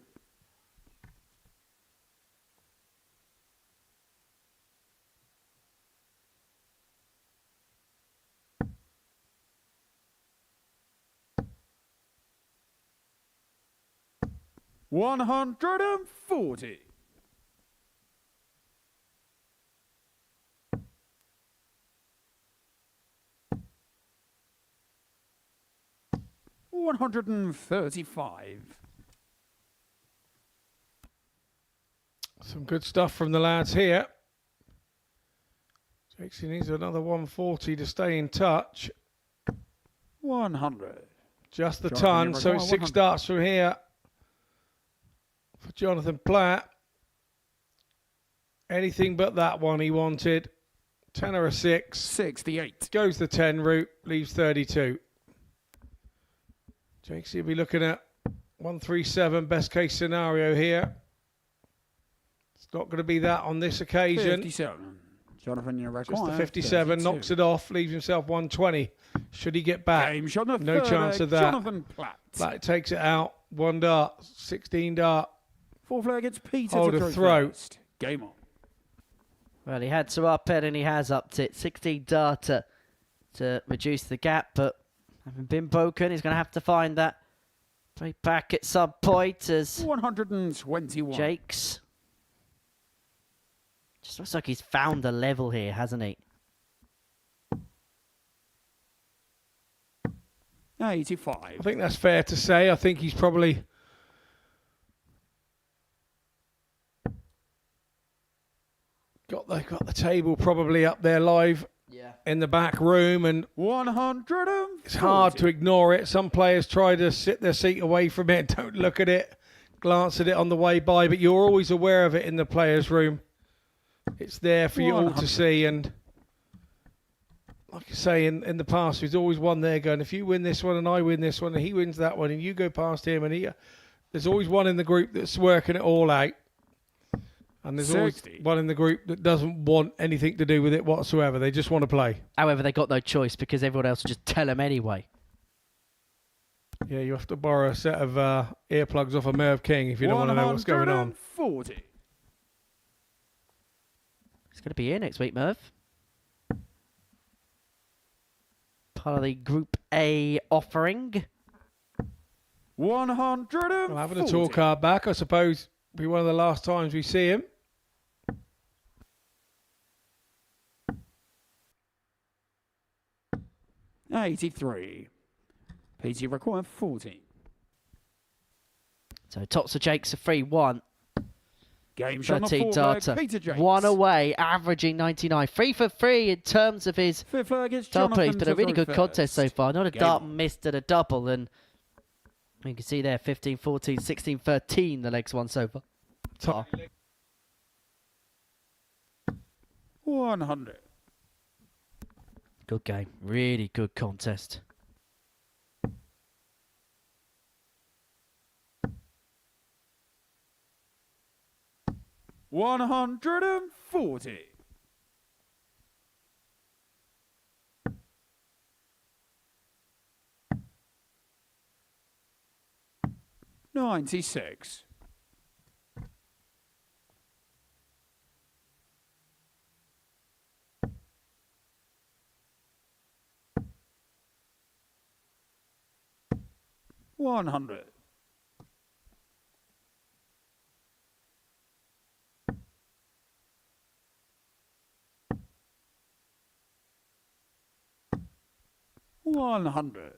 $140. $135. Some good stuff from the lads here. Jacques needs another 140 to stay in touch. 100. Just the Jonathan, ton, you so require it's 6 100. starts from here for Jonathan Platt. Anything but that one he wanted. 10 or a 6. 68. Goes the 10 route, leaves 32. Jacques will be looking at 137, best case scenario here. It's not going to be that on this occasion. 57. Jonathan, you require Just the 57, 32. knocks it off, leaves himself 120. Should he get back? Game shot the No third chance leg, of that. Jonathan Platt. Platt takes it out. 1 dart, 16 dart. Fourth leg, it's Peter Hold to a throw throw. first. Game on. Well, he had to up it and he has upped it. 16 data to reduce the gap, but having been broken, he's going to have to find that play back at some point as 121. Jacques. Just looks like he's found a level here, hasn't he? 85. I think that's fair to say. I think he's probably got the table probably up there live in the back room, and 140. it's hard to ignore it. Some players try to sit their seat away from it, don't look at it, glance at it on the way by, but you're always aware of it in the players' room. It's there for you all 100. to see, and like I say, in the past, there's always one there going, if you win this one and I win this one and he wins that one and you go past him, and there's always one in the group that's working it all out. And there's 60. always one in the group that doesn't want anything to do with it whatsoever. They just want to play. However, they got no choice because everyone else will just tell them anyway. Yeah, you have to borrow a set of earplugs off of Merv King if you don't want to know what's going on. 140. He's going to be here next week, Merv. Part of the Group A offering. 140. Well, having a tour card back, I suppose, be one of the last times we see him. $83. PT required 40. So tops for Jake's a 3-1. Game shot 13 on data. Peter Jacques. 1 away, averaging 99. 3 for 3 in terms of his Fifth flag is double play. It's been a really Jonathan good to contest so first. far. Not a Game dart on. missed at a double. And you can see there 15, 14, 16, 13 the legs won so far. Top. 100. Good game. Really good contest. $140. $96. $100. $100.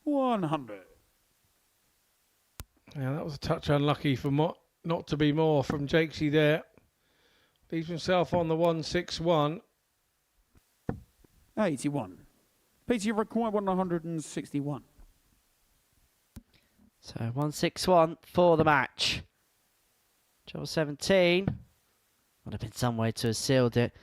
$100. Yeah, that was a touch unlucky for not to be more from Jacques there. Leaves himself on the 161. 81. PT required 161. So 161 for the match. Joel 17. Would have been some way to have sealed it.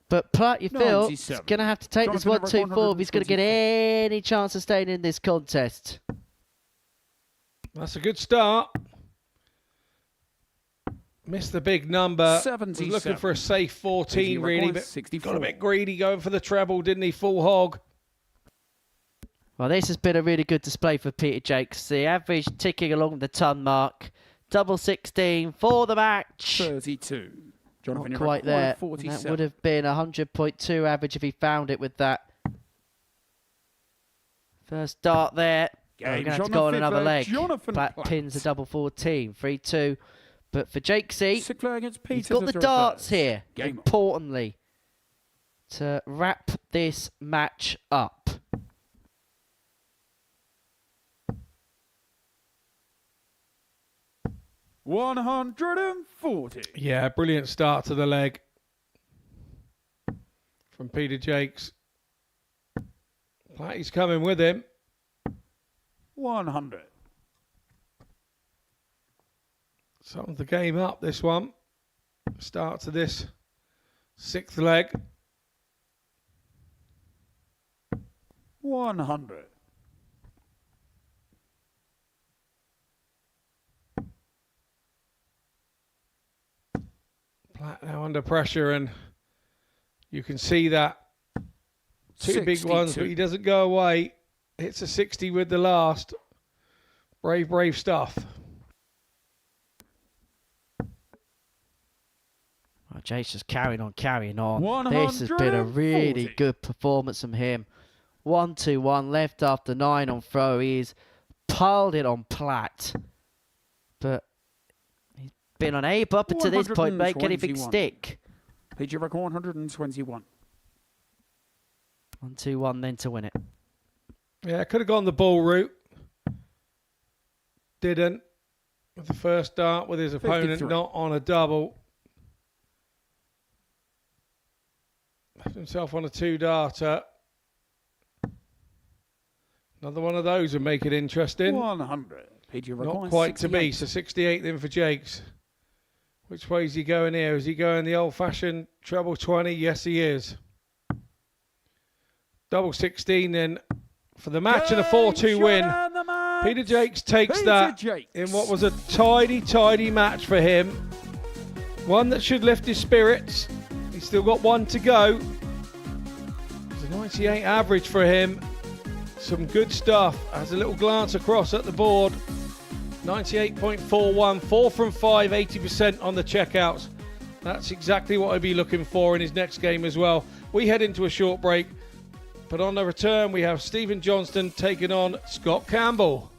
But Platt, you feel, he's 97. going to have to take this Jonathan 1-2-4 if he's going to get any chance of staying in this contest. That's a good start. Missed the big number. Was 77. looking for a safe 14 really, but 64. got a bit greedy going for the treble, didn't he? Full hog. Well, this has been a really good display for Peter Jacques. The average ticking along the ton mark. Double 16 for the match. 32. Jonathan, Not quite there. And 47. that would have been 100.2 average if he found it with that. First dart there. We're going to have to go on another leg. Platt pins a double 14. 3-2. But for Jacques, he's got the darts here, importantly, to wrap this match up. $140. Yeah, brilliant start to the leg from Peter Jacques. Platty's coming with him. 100. Sums the game up, this one. Start to this sixth leg. 100. Platt now under pressure, and you can see that. Two big ones, but he doesn't go away. Hits a 60 with the last. Brave, brave stuff. Well, Jacques just carrying on. This has been a really good performance from him. 1-2-1 left after 9 on throw. He's piled it on Platt. But he's been unable up until this point make anything stick. PG record 121. 1-2-1 then to win it. Yeah, could have gone the ball route. Didn't. With the first dart with his opponent 53. not on a double. Left himself on a 2-darter. Another one of those would make it interesting. 100. PG record Not quite 68. to be. So 68 then for Jacques. Which way is he going here? Is he going the old-fashioned treble 20? Yes, he is. Double 16 then for the match and a 4-2 win. Peter Jacques takes that in what was a tidy match for him. One that should lift his spirits. He's still got one to go. It's a 98 average for him. Some good stuff. Has a little glance across at the board. 98.41, 4 from 5, 80% on the checkouts. That's exactly what I'd be looking for in his next game as well. We head into a short break, but on the return we have Stephen Johnston taking on Scott Campbell.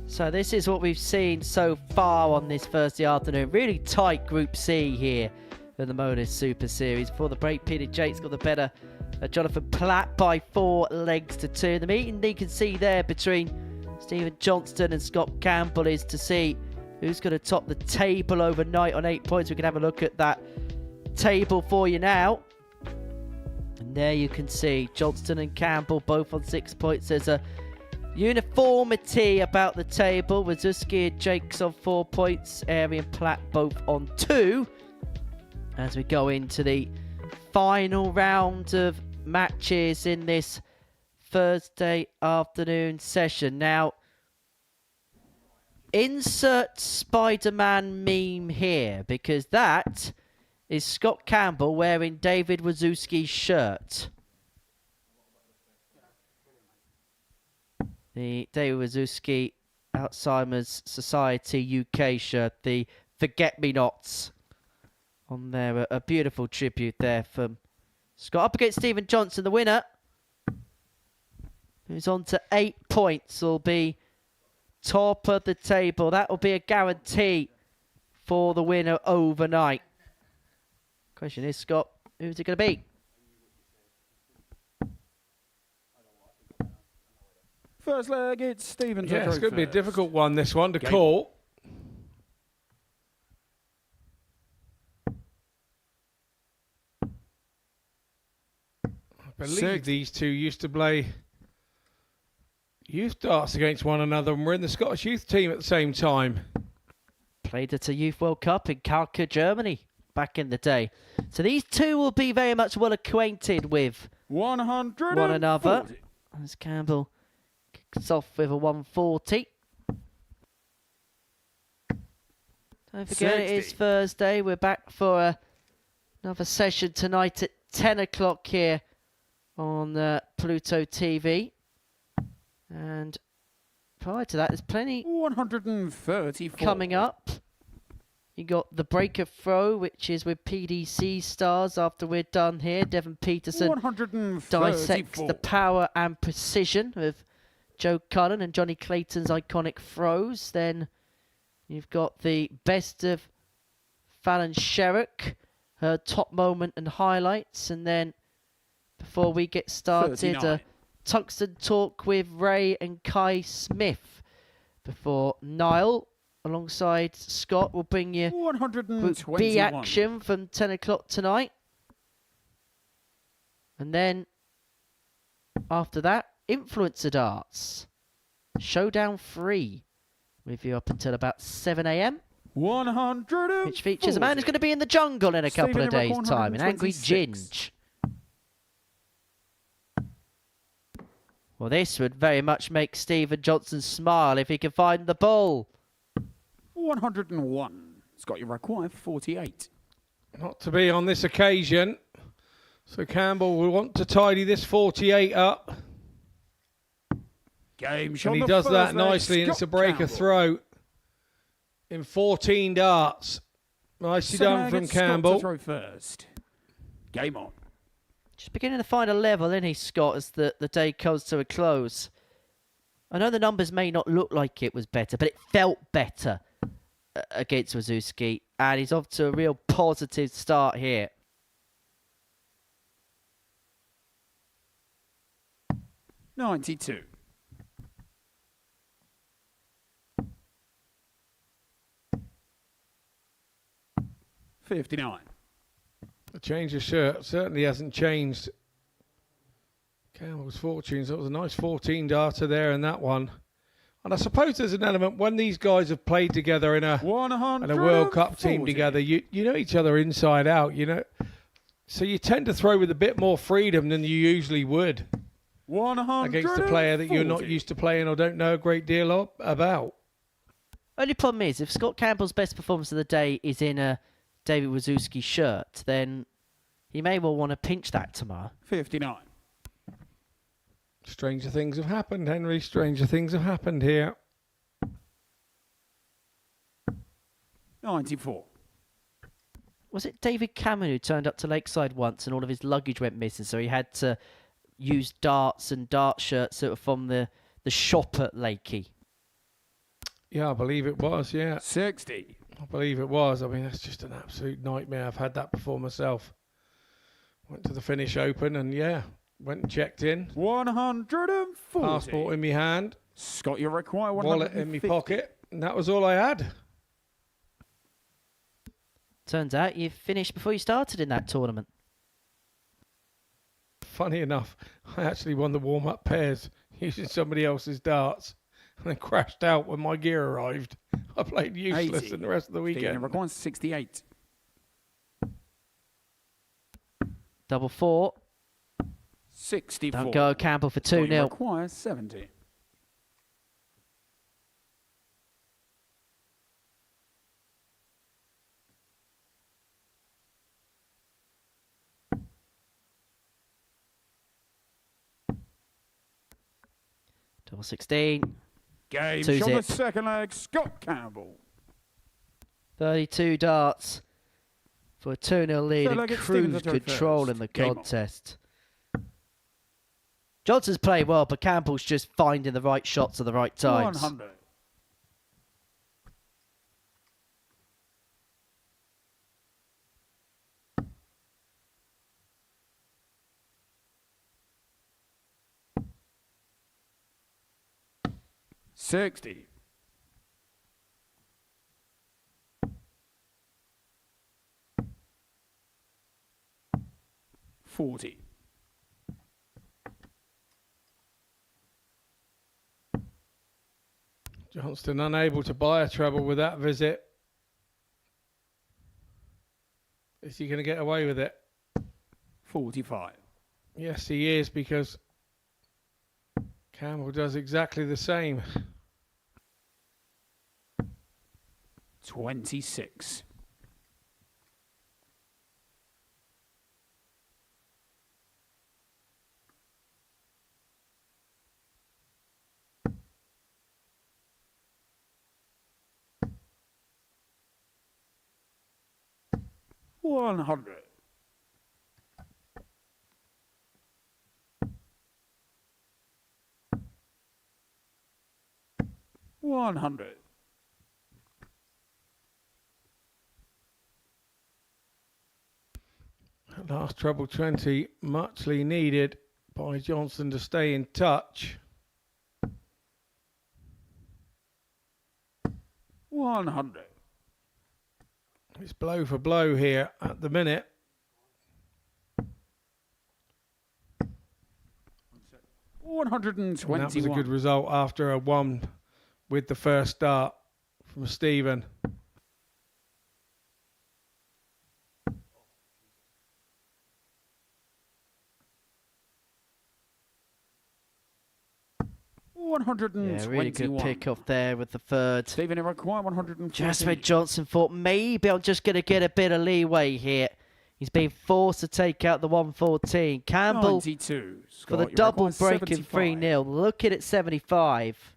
So this is what we've seen so far on this Thursday afternoon. Really tight Group C here in the Modus Super Series. Before the break, Peter Jake's got the better Jonathan Platt by 4 legs to 2. The meeting you can see there between Stephen Johnston and Scott Campbell is to see who's going to top the table overnight on 8 points. We can have a look at that table for you now. And there you can see Johnston and Campbell both on 6 points. There's a uniformity about the table. Wawrzewski and Jacques on 4 points. Airey and Platt both on 2. As we go into the final round of matches in this Thursday afternoon session. Now, insert Spider-Man meme here, because that is Scott Campbell wearing David Wawrzewski's shirt. The David Wawrzewski Alzheimer's Society UK shirt, the Forget-Me-Nots on there. A beautiful tribute there from Scott. Up against Stephen Johnston, the winner, who's on to 8 points, will be top of the table. That will be a guarantee for the winner overnight. Question is, Scott, who's it going to be? First leg, it's Stephen. Yeah, it's going to be a difficult one, this one, to call. I believe these two used to play youth darts against one another, and we're in the Scottish youth team at the same time. Played at a Youth World Cup in Kalka, Germany, back in the day. So these two will be very much well acquainted with one another. As Campbell kicks off with a 140. Don't forget, it is Thursday. We're back for another session tonight at 10 o'clock here on Pluto TV. And prior to that, there's plenty 134 coming up. You got the breaker throw, which is with PDC stars. After we're done here, Devon Peterson dissects the power and precision of Joe Cullen and Johnny Clayton's iconic throws. Then you've got the best of Fallon Sherrock, her top moment and highlights. And then before we get started, Tungsten talk with Ray and Kai Smith before Niall, alongside Scott, will bring you Group B action from 10 o'clock tonight. And then after that, Influencer Darts. Showdown 3 with you up until about 7 a.m. 100, which features a man who's going to be in the jungle in a couple of days' time, an Angry Ginge. Well, this would very much make Stephen Johnston smile if he can find the ball. 101. Scott, you require 48. Not to be on this occasion. So Campbell will want to tidy this 48 up. Game and he does that nicely, and it's a breaker throw in 14 darts. Nicely done from Campbell. Throw first. Game on. Just beginning to find a level, isn't he, Scott, as the day comes to a close. I know the numbers may not look like it was better, but it felt better against Wawrzewski, and he's off to a real positive start here. $92. $59. The change of shirt certainly hasn't changed Campbell's fortunes. That was a nice 14 darter there in that one. And I suppose there's an element when these guys have played together in a World Cup team together, you know each other inside out, you know. So you tend to throw with a bit more freedom than you usually would against a player that you're not used to playing or don't know a great deal about. Only problem is, if Scott Campbell's best performance of the day is in a David Wawrzewski shirt, then he may well want to pinch that tomorrow. 59. Stranger things have happened, Henry. Stranger things have happened here. 94. Was it David Cameron who turned up to Lakeside once and all of his luggage went missing, so he had to use darts and dart shirts sort of from the shop at Lakey? Yeah, I believe it was, yeah. 60. I believe it was. I mean, that's just an absolute nightmare. I've had that before myself. Went to the Finnish Open and, yeah, went and checked in. 140. Passport in my hand. Scott, you require 150. Wallet in my pocket. And that was all I had. Turns out you finished before you started in that tournament. Funny enough, I actually won the warm-up pairs using somebody else's darts and then crashed out when my gear arrived. I played useless 80. in the rest of the weekend. Requires 68. Double four. 64. Don't go Campbell for 2-0. Requires 70. Double 16. Game Two on the zip. second leg, Scott Campbell. 32 darts for a 2-0 lead and cruise control in the contest. Johnson's played well, but Campbell's just finding the right shots at the right times. 100. 60. 40. Johnston unable to buy a treble with that visit. Is he going to get away with it? 45. Yes, he is, because Campbell does exactly the same. 26. 100. 100. Last treble 20, muchly needed by Johnston to stay in touch. 100. It's blow for blow here at the minute. And that was a good result after a 1 with the first start from Stephen. Yeah, really good pick off there with the third. Stephen, it required 140. Just when Johnston thought, maybe I'm just going to get a bit of leeway here. He's being forced to take out the 114. Campbell 92. Scott, for the double breaking 3-0. Looking at 75.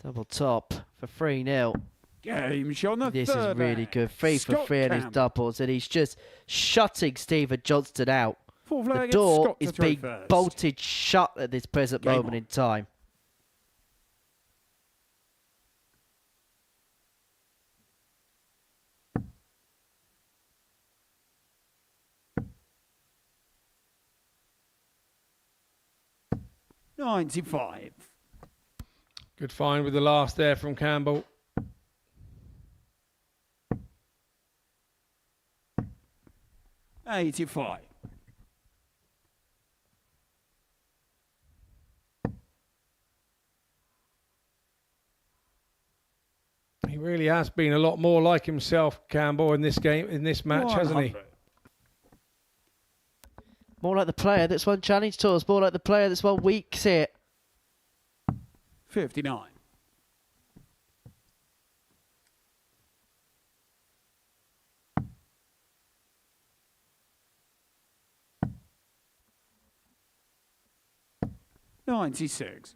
Double top for 3-0. Game shown the This third is really leg. good. 3 for 3 on his doubles, and he's just shutting Stephen Johnston out. The door is being bolted shut at this present moment in time. $95. Good find with the last there from Campbell. $85. He really has been a lot more like himself, Campbell, in this game, in this match, hasn't he? More like the player that's won Challenge Tours, more like the player that's won weeks here. 59. $96.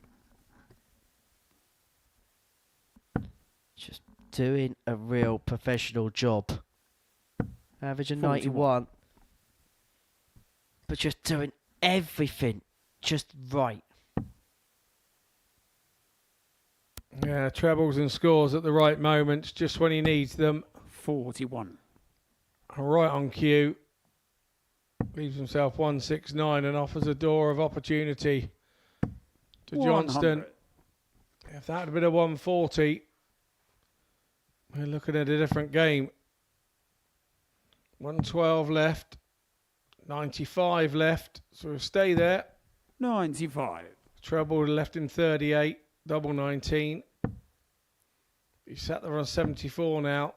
Just doing a real professional job. Average of 91. But just doing everything just right. Yeah, trebles and scores at the right moments, just when he needs them. 41. Right on cue. Leaves himself 169 and offers a door of opportunity to Johnston. If that had been a 140, we're looking at a different game. 112 left, 95 left, so we'll stay there. 95. Treble left in 38, double 19. He's sat there on 74 now.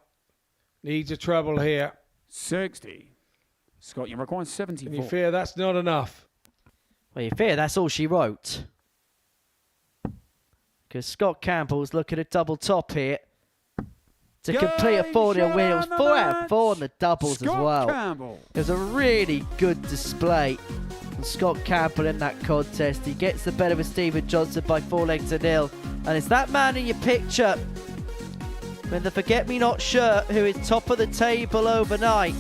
Needs a treble here. 60. Scott, you require 74. And you fear that's not enough? Well, you fear that's all she wrote. Because Scott Campbell's looking at double top here to complete a 4-0 win. It was 4 out of 4 on the doubles as well. Campbell. It was a really good display from Scott Campbell in that contest. He gets the better of Stephen Johnston by 4-0. And it's that man in your picture with the forget-me-not shirt who is top of the table overnight.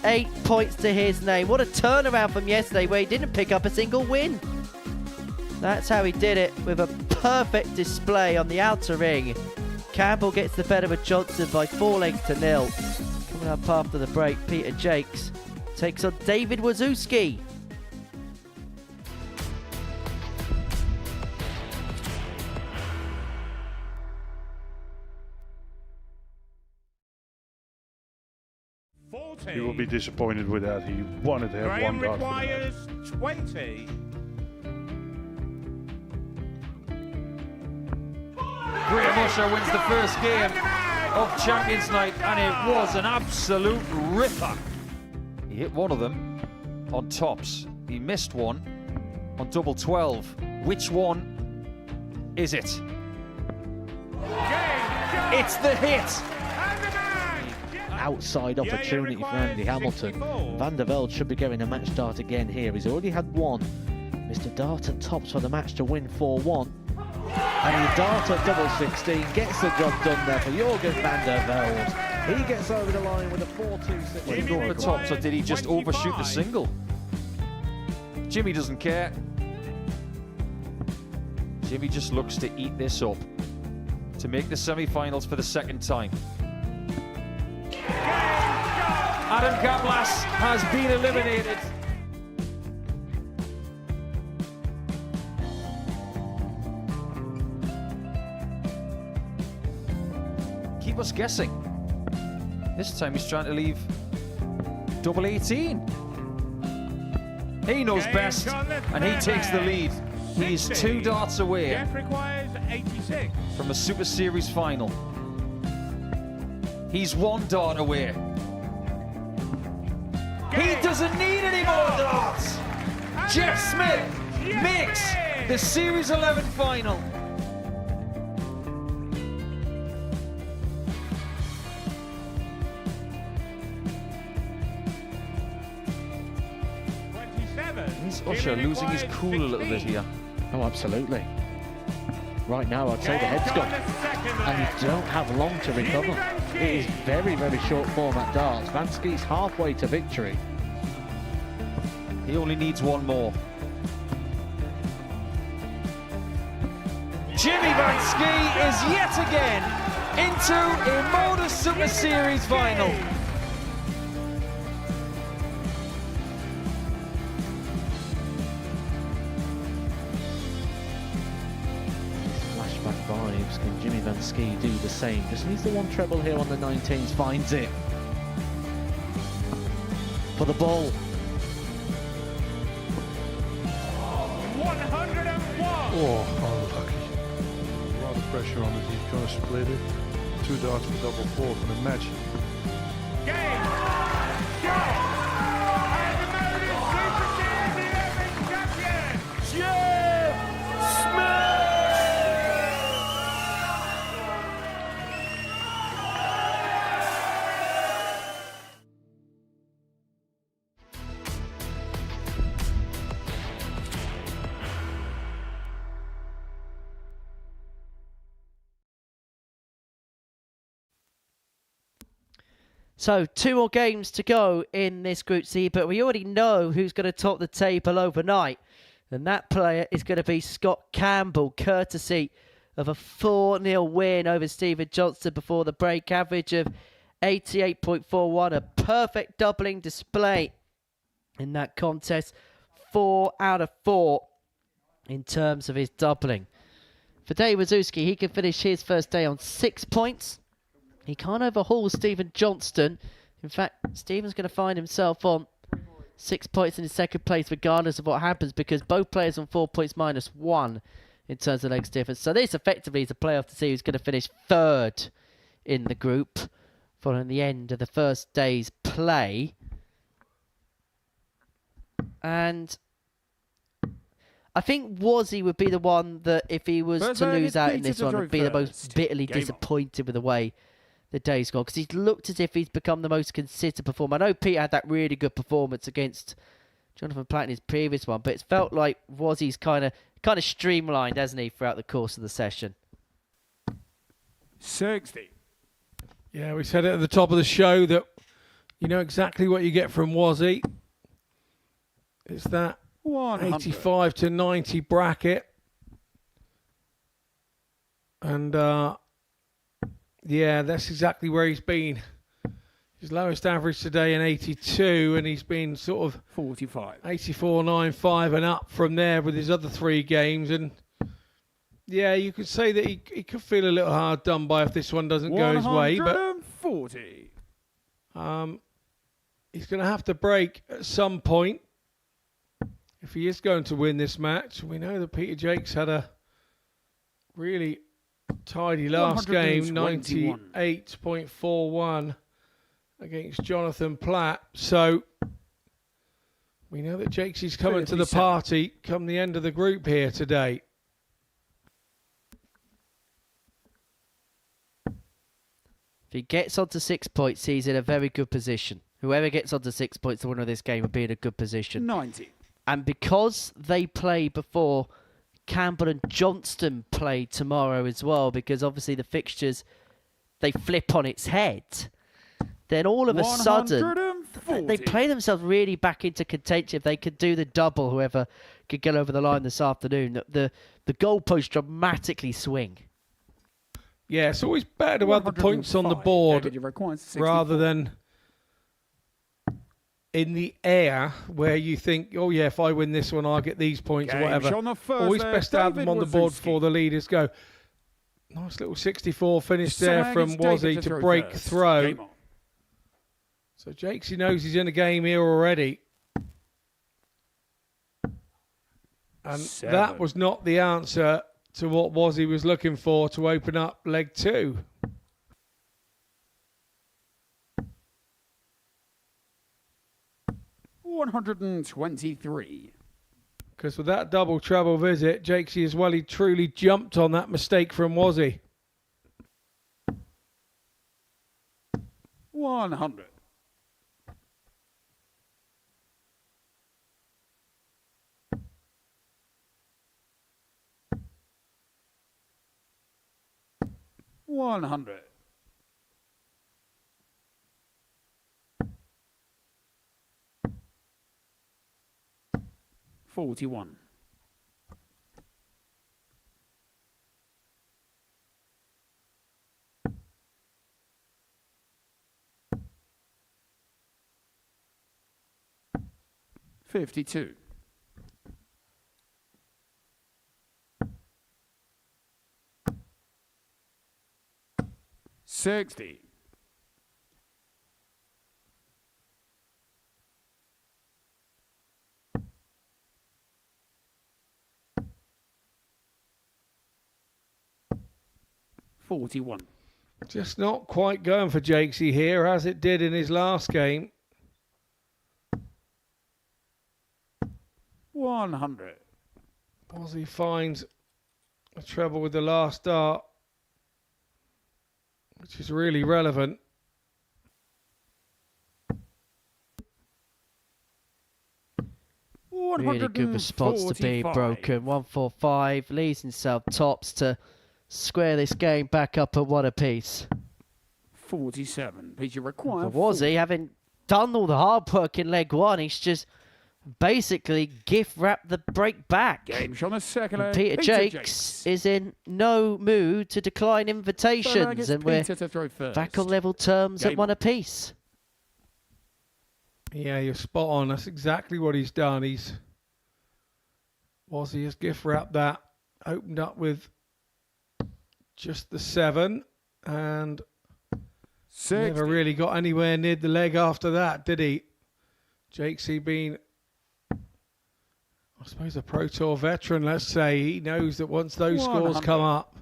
8 points to his name. What a turnaround from yesterday where he didn't pick up a single win. That's how he did it, with a perfect display on the outer ring. Campbell gets the better of Johnston by 4-0. Coming up after the break, Peter Jacques takes on David Wawrzewski. He will be disappointed with that. He wanted to have Graham one dart. requires 20. Graham Usher wins the first game of Champions Night, and it was an absolute ripper. He hit one of them on tops. He missed one on double 12. Which one is it? It's the hit. Outside opportunity for Andy Hamilton. Van der Velde should be getting a match start again here. He's already had one. Mr. Dart at tops for the match to win 4-1. And he Dart at double 16 gets the job done there for Jurgen van der Velde. He gets over the line with a 4-2-6. Did he go for tops, or did he just overshoot the single? Jimmy doesn't care. Jimmy just looks to eat this up to make the semi-finals for the second time. Adam Gablas has been eliminated. Keep us guessing. This time he's trying to leave double 18. He knows best, and he takes the lead. He's 2 darts away Jeff requires 86. from a Super Series final. He's 1 dart away. He doesn't need any more darts. Jeff Smith makes the Series 11 final. Is Usher losing his cool a little bit here? Oh, absolutely. Right now, I'd say the head's gone. And you don't have long to recover. It is very, very short format darts. Vansky's halfway to victory. He only needs 1 more. Jimmy Vansky is yet again into a Modus Super Series final. Flashback vibes. Can Jimmy Vansky do the same? Just needs the 1 treble here on the 19s. Finds it. For the ball. 101. Oh, unlucky. A lot of pressure on it. He's going to split it. 2 darts for double 4 for the match. Game. Go. And the Modus Super Series 11 champion, Jeff Smith. So 2 more games to go in this Group C, but we already know who's going to top the table overnight. And that player is going to be Scott Campbell, courtesy of a 4-0 win over Stephen Johnston before the break, average of 88.41. A perfect doubling display in that contest. 4 out of 4 in terms of his doubling. For Dave Wawrzewski, he can finish his first day on 6 points. He can't overhaul Stephen Johnston. In fact, Stephen's going to find himself on 6 points in his second place regardless of what happens, because both players on 4 points minus 1 in terms of legs difference. So this effectively is a playoff to see who's going to finish 3rd in the group following the end of the first day's play. And I think Wazzy would be the one that, if he was to lose out in this one, would be the most bitterly disappointed with the way the day's gone, because he's looked as if he's become the most consistent performer. I know Peter had that really good performance against Jonathan Platt in his previous one, but it's felt like Wazzy's kind of streamlined, hasn't he, throughout the course of the session. 60. Yeah, we said it at the top of the show that you know exactly what you get from Wazzy. It's that 85 to 90 bracket. And yeah, that's exactly where he's been His lowest average today in 82, and he's been sort of 45. 84, 9, 5 and up from there with his other 3 games. And yeah, you could say that he could feel a little hard done by if this one doesn't go his way. But 140. He's going to have to break at some point if he is going to win this match. We know that Peter Jacques had a really tidy last game, 98.41 against Jonathan Platt. So we know that Jacques is coming to the party come the end of the group here today. If he gets onto 6 points, he's in a very good position. Whoever gets onto 6 points, the winner of this game, will be in a good position. 90. And because they play before Campbell and Johnston play tomorrow as well, because obviously the fixtures, they flip on its head, then all of a sudden, they play themselves really back into contention. If they could do the double, whoever could get over the line this afternoon, the goalposts dramatically swing. Yeah, it's always better to have the points on the board rather than in the air where you think, oh yeah, if I win this one, I'll get these points or whatever. Always best to have them on the board before the leaders go. Nice little 64 finish there from Wazzy to break throw. So Jacques, he knows he's in a game here already. And that was not the answer to what Wazzy was looking for to open up leg 2. $123. Because with that double treble visit, Jacques as well, he truly jumped on that mistake from Wazzy. 100. $100. 41. 52. 60. 41. Just not quite going for Jacques here as it did in his last game. 100. Wazzy finds a treble with the last dart, which is really relevant. Really good response to be broken. 145 leaves himself tops to square this game back up at 1 apiece. 47. Peter required. Was he having done all the hard work in leg 1? He's just basically gift wrapped the break back. Game on the second leg. Peter Jacques is in no mood to decline invitations, and we're back on level terms at 1 apiece. Yeah, you're spot on. That's exactly what he's done. Wazzy has gift wrapped that, opened up with just the 7, and never really got anywhere near the leg after that, did he? Jacques, he been, I suppose, a Pro Tour veteran, let's say. He knows that once those scores come up,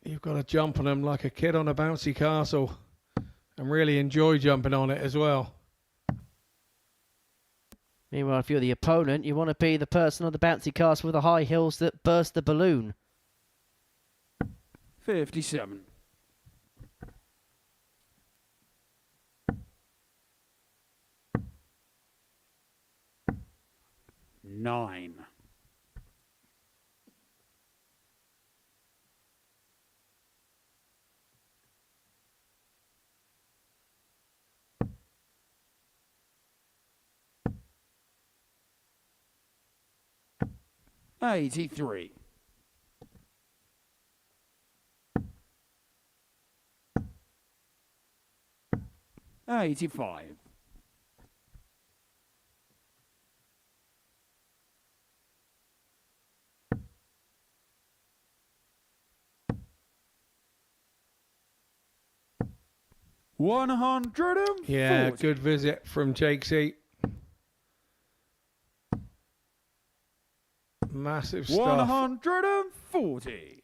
you've got to jump on them like a kid on a bouncy castle and really enjoy jumping on it as well. Meanwhile, if you're the opponent, you want to be the person on the bouncy castle with the high heels that burst the balloon. 57. 9. 83. 85. $140. Yeah, good visit from Jacques. Massive stuff 140.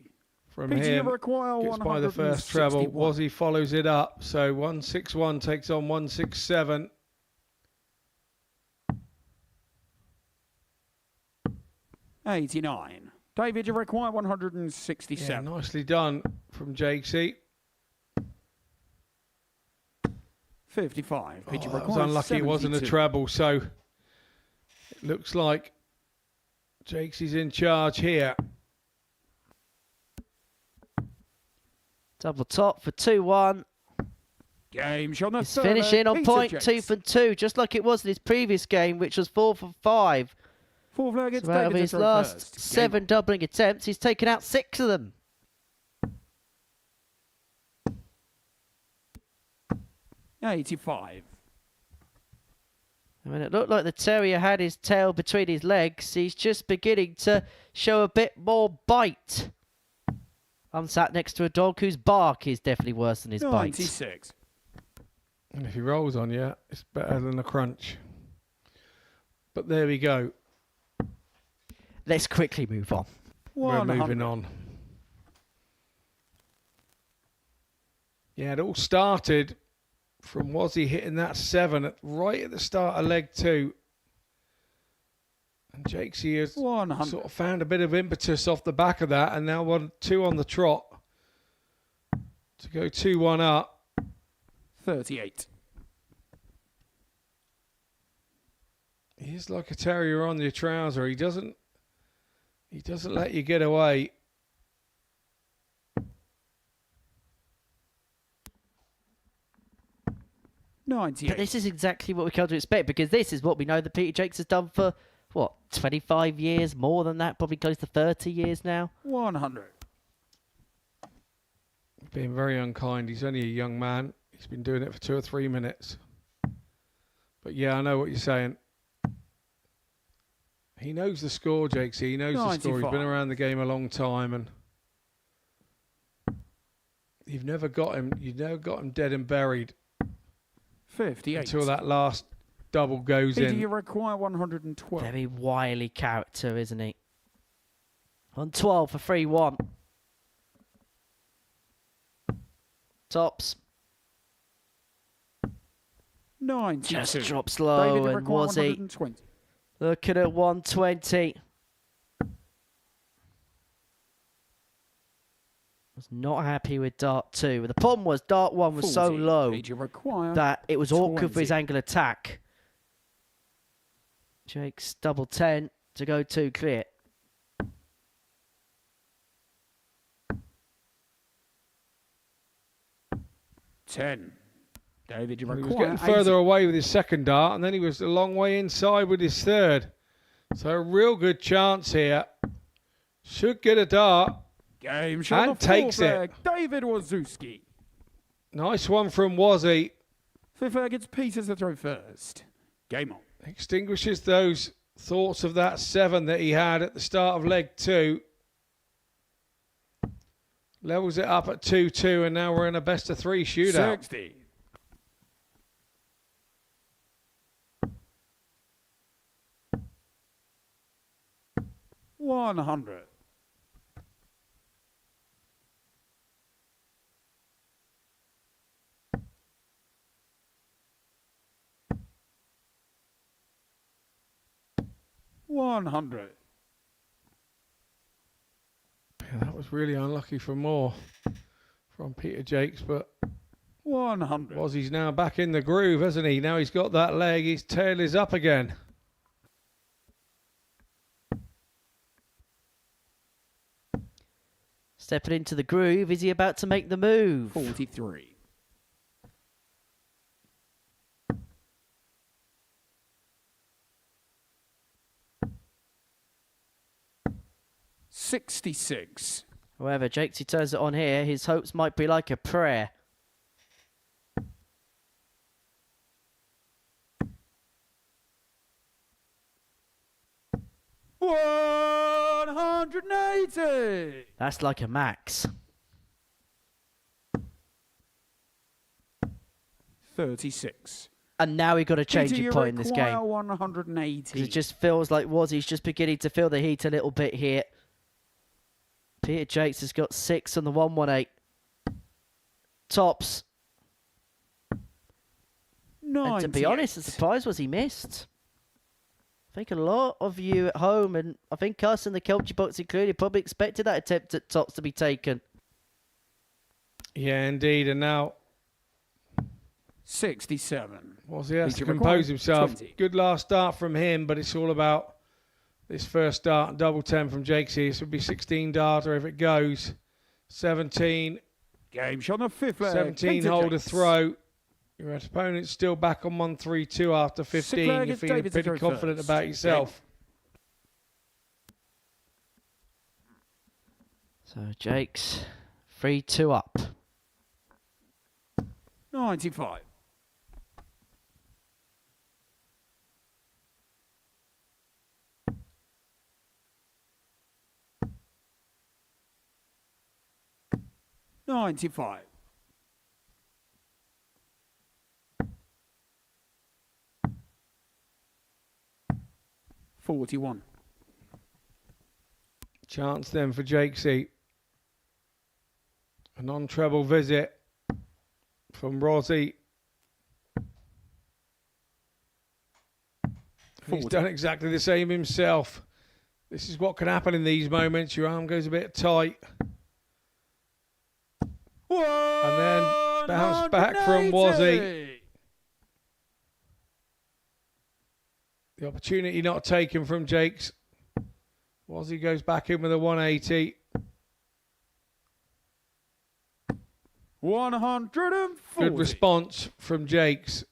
from PG him. require Gets by the first treble. 161. Wazzy follows it up. So 161 takes on 167. $89. David, you require 167. Yeah, nicely done from Jacques. 55. Oh, PG that was require unlucky. It wasn't a 72. treble. So it looks like Jacques is in charge here. Double top for 2-1. Game shot on the He's third. finishing on Peter point, Jakes. 2 for 2, just like it was in his previous game, which was 4 for 5. Fourth leg, it's So out of David his to throw last first. 7 doubling attempts, he's taken out 6 of them. Game. 85. I mean, it looked like the terrier had his tail between his legs. He's just beginning to show a bit more bite. I'm sat next to a dog whose bark is definitely worse than his bite. 96. And if he rolls on you, it's better than a crunch. But there we go. Let's quickly move on. We're 100. moving on. Yeah, it all started from Wazzy hitting that 7 right at the start of leg 2. And Jacques has 100. sort of found a bit of impetus off the back of that, and now 1-2 on the trot to go 2-1 up. 38. He's like a terrier on your trouser. He doesn't let you get away. But this is exactly what we come to expect, because this is what we know that Peter Jacques has done for, what, 25 years? More than that, probably close to 30 years now. 100. Being very unkind. He's only a young man. He's been doing it for 2 or 3 minutes. But yeah, I know what you're saying. He knows the score, Jacques. He knows the score. He's 95. been around the game a long time, and you've never got him dead and buried 58. until that last double goes Peter, in. you require 112. Very wily character, isn't he? On 12 for 3-1. Tops. 92. Just drops low, David, you and require was he 120. looking at 120. Was not happy with dart 2. The problem was dart 1 was so 40. low Peter, you require that it was awkward for his 20. angle attack. Jake's double 10 to go 2 clear. $10. David, you He was require getting further away with his second dart, and then he was a long way inside with his third. So a real good chance here. Should get a dart. Game shot. And takes it. David Wawrzewski. Nice one from Wazzy. Fifth leg, it's Peter to throw first. Game on. Extinguishes those thoughts of that 7 that he had at the start of leg 2. Levels it up at 2-2, and now we're in a best of 3 shootout. 60. $100. $100. Yeah, that was really unlucky for more from Peter Jacques, but 100. Wazzy's now back in the groove, hasn't he? Now he's got that leg, his tail is up again. Stepping into the groove, is he about to make the move? 43. $66. However, Jacques, he turns it on here. His hopes might be like a prayer. 180. That's like a max. 36. And now we've got to change Peter, a you point in this require game. 180. It just feels like Wazzie's just beginning to feel the heat a little bit here. Peter Jacques has got 6 on the 118. Tops. 98. And to be honest, the surprise was he missed. I think a lot of you at home, and I think us in the Kelchy box included, probably expected that attempt at tops to be taken. Yeah, indeed. And now 67. Wazzie has to Peter compose himself. 20. Good last start from him, but it's all about this first start. Double 10 from Jacques here. This would be 16 darter if it goes. 17. Game shot on the 5th leg. 17 Peter hold a Jacques. throw. Your opponent's still back on 1-3-2 after 15. leg You're is feeling David to pretty throw confident first. about yourself. So Jacques, 3-2 up. 95. $95. 41. Chance then for Jacques. A non-treble visit from Rozzy. He's done exactly the same himself. This is what can happen in these moments. Your arm goes a bit tight. And then bounce back from Wazzie. The opportunity not taken from Jacques. Wazzie goes back in with a 180. 140. Good response from Jacques.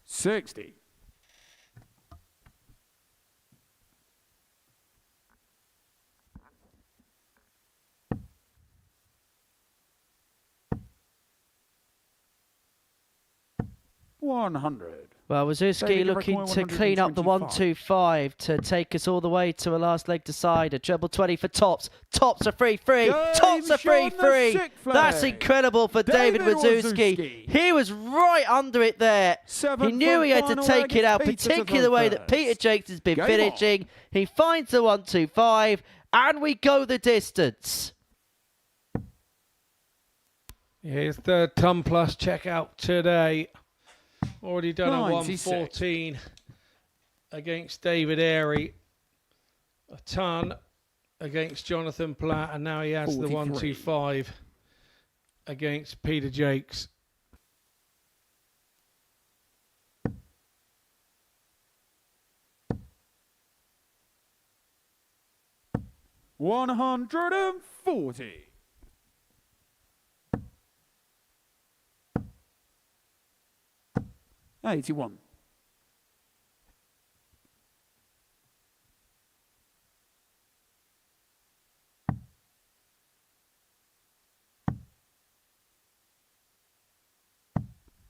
60. $100. Well, Wawrzewski David, looking require to clean up the 125 to take us all the way to a last leg decider. Treble 20 for Tops. Tops are 3-3. Tops are 3-3. That's incredible for David Wawrzewski. He was right under it there. He knew he had to take it out, particularly the way that Peter Jacques has been finishing. He finds the 125, and we go the distance. Here's third ton plus checkout today. Already done a 96. 114 against David Airey. A ton against Jonathan Platt, and now he has the 125 against Peter Jacques. $140. 81.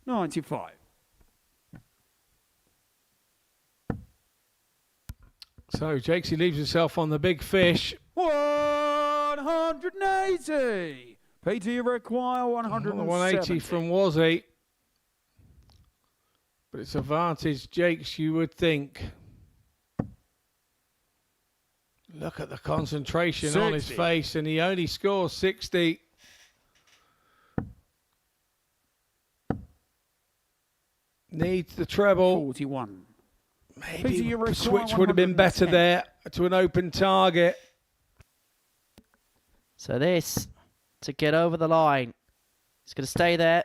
$95. So Jacques, he leaves himself on the big fish. 180. Peter, you require 170. 180 from Wazzie. But it's advantage Jacques, you would think. Look at the concentration 60. on his face, and he only scores 60. Needs the treble. 41. Maybe the switch would have been better there to an open target. So this, to get over the line, it's going to stay there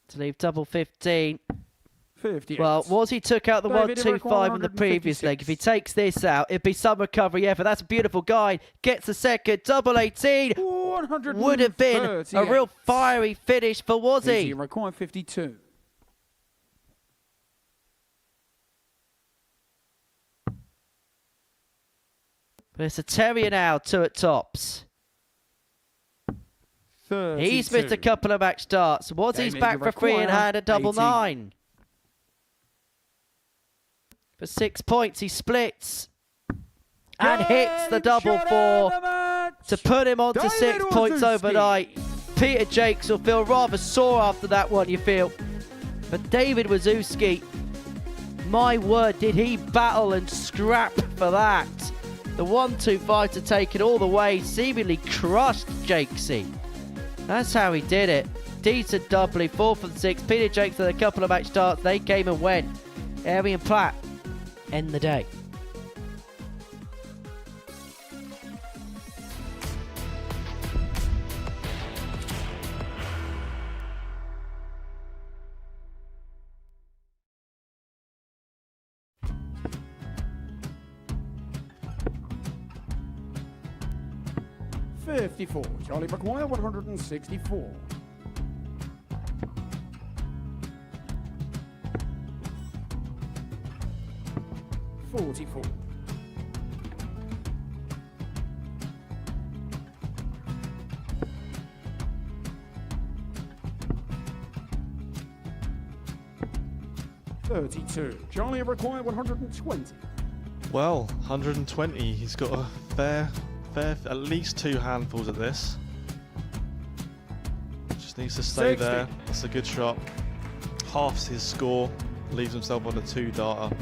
to leave double 15. 58. Well, Wazzie took out the David, 125 in the previous leg. If he takes this out, it'd be some recovery effort. That's a beautiful guide. Gets the second, double 18. Would have been a real fiery finish for Wazzie. You require 52. But it's a terrier now, 2 at tops. 32. He's missed a couple of match starts. Wazzie's back for 3 and had a double 9. for 6 points. He splits and hits the double 4 to put him on to 6 points overnight. Peter Jacques will feel rather sore after that one, you feel. But David Wawrzewski, my word, did he battle and scrap for that. The 1-2 fighter taken all the way, seemingly crushed Jacques. That's how he did it. Decent doubly, 4 from 6. Peter Jacques with a couple of match starts. They came and went. Airey and Platt end the day. $54. Charlie McGuire, 164. $44. $32. Charlie require 120. Well, 120. He's got a fair, at least 2 handfuls at this. Just needs to stay 60. there. That's a good shot. Halves his score. Leaves himself on a 2-darter.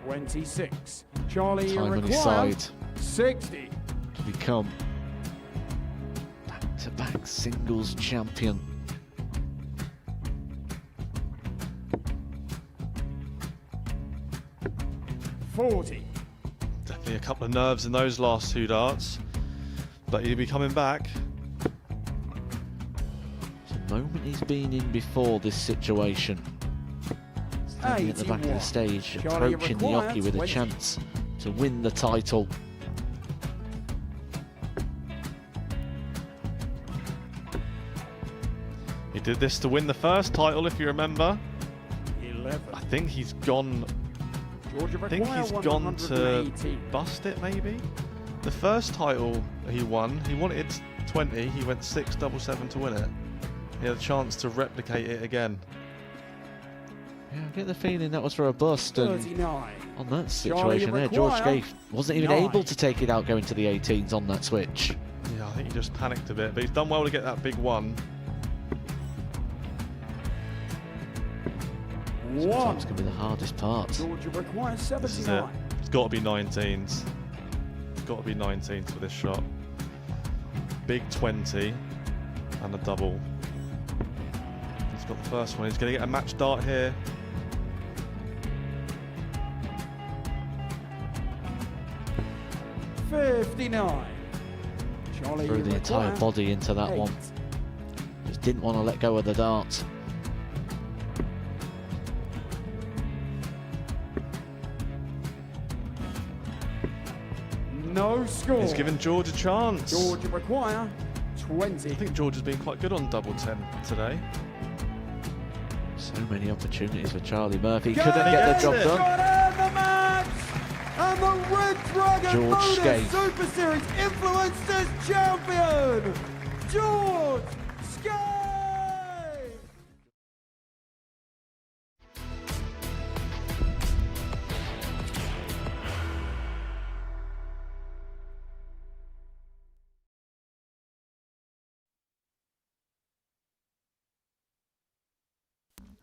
$26. Charlie Time on his require side 60. to become back-to-back singles champion. $40. Definitely a couple of nerves in those last 2 darts. But he'll be coming back. It's a moment he's been in before this situation. Standing at the back of the stage, Charlie approaching the require jockey with a 20. chance to win the title. He did this to win the first title, if you remember. 11. I think he's gone. I think he's gone to bust it, maybe. The first title he wanted 20. He went 6-7-7 to win it. He had a chance to replicate it again. Yeah, I get the feeling that was for a bust, and 39. on that situation there, Jacques wasn't even able to take it out going to the 18s on that switch. Yeah, I think he just panicked a bit, but he's done well to get that big one. Sometimes can be the hardest part. Georgia requires 79. This is it. It's got to be 19s. It's got to be 19s for this shot. Big 20 and a double. He's got the first one. He's going to get a match dart here. $59. Charlie Threw the entire require body into that 8. one. Just didn't want to let go of the dart. No score. He's given George a chance. Georgia require 20. I think George has been quite good on double 10 today. So many opportunities for Charlie Murphy. Couldn't get the job done. The match! And the Red Dragon George Modus Super Series Influencers Champion, George Skate!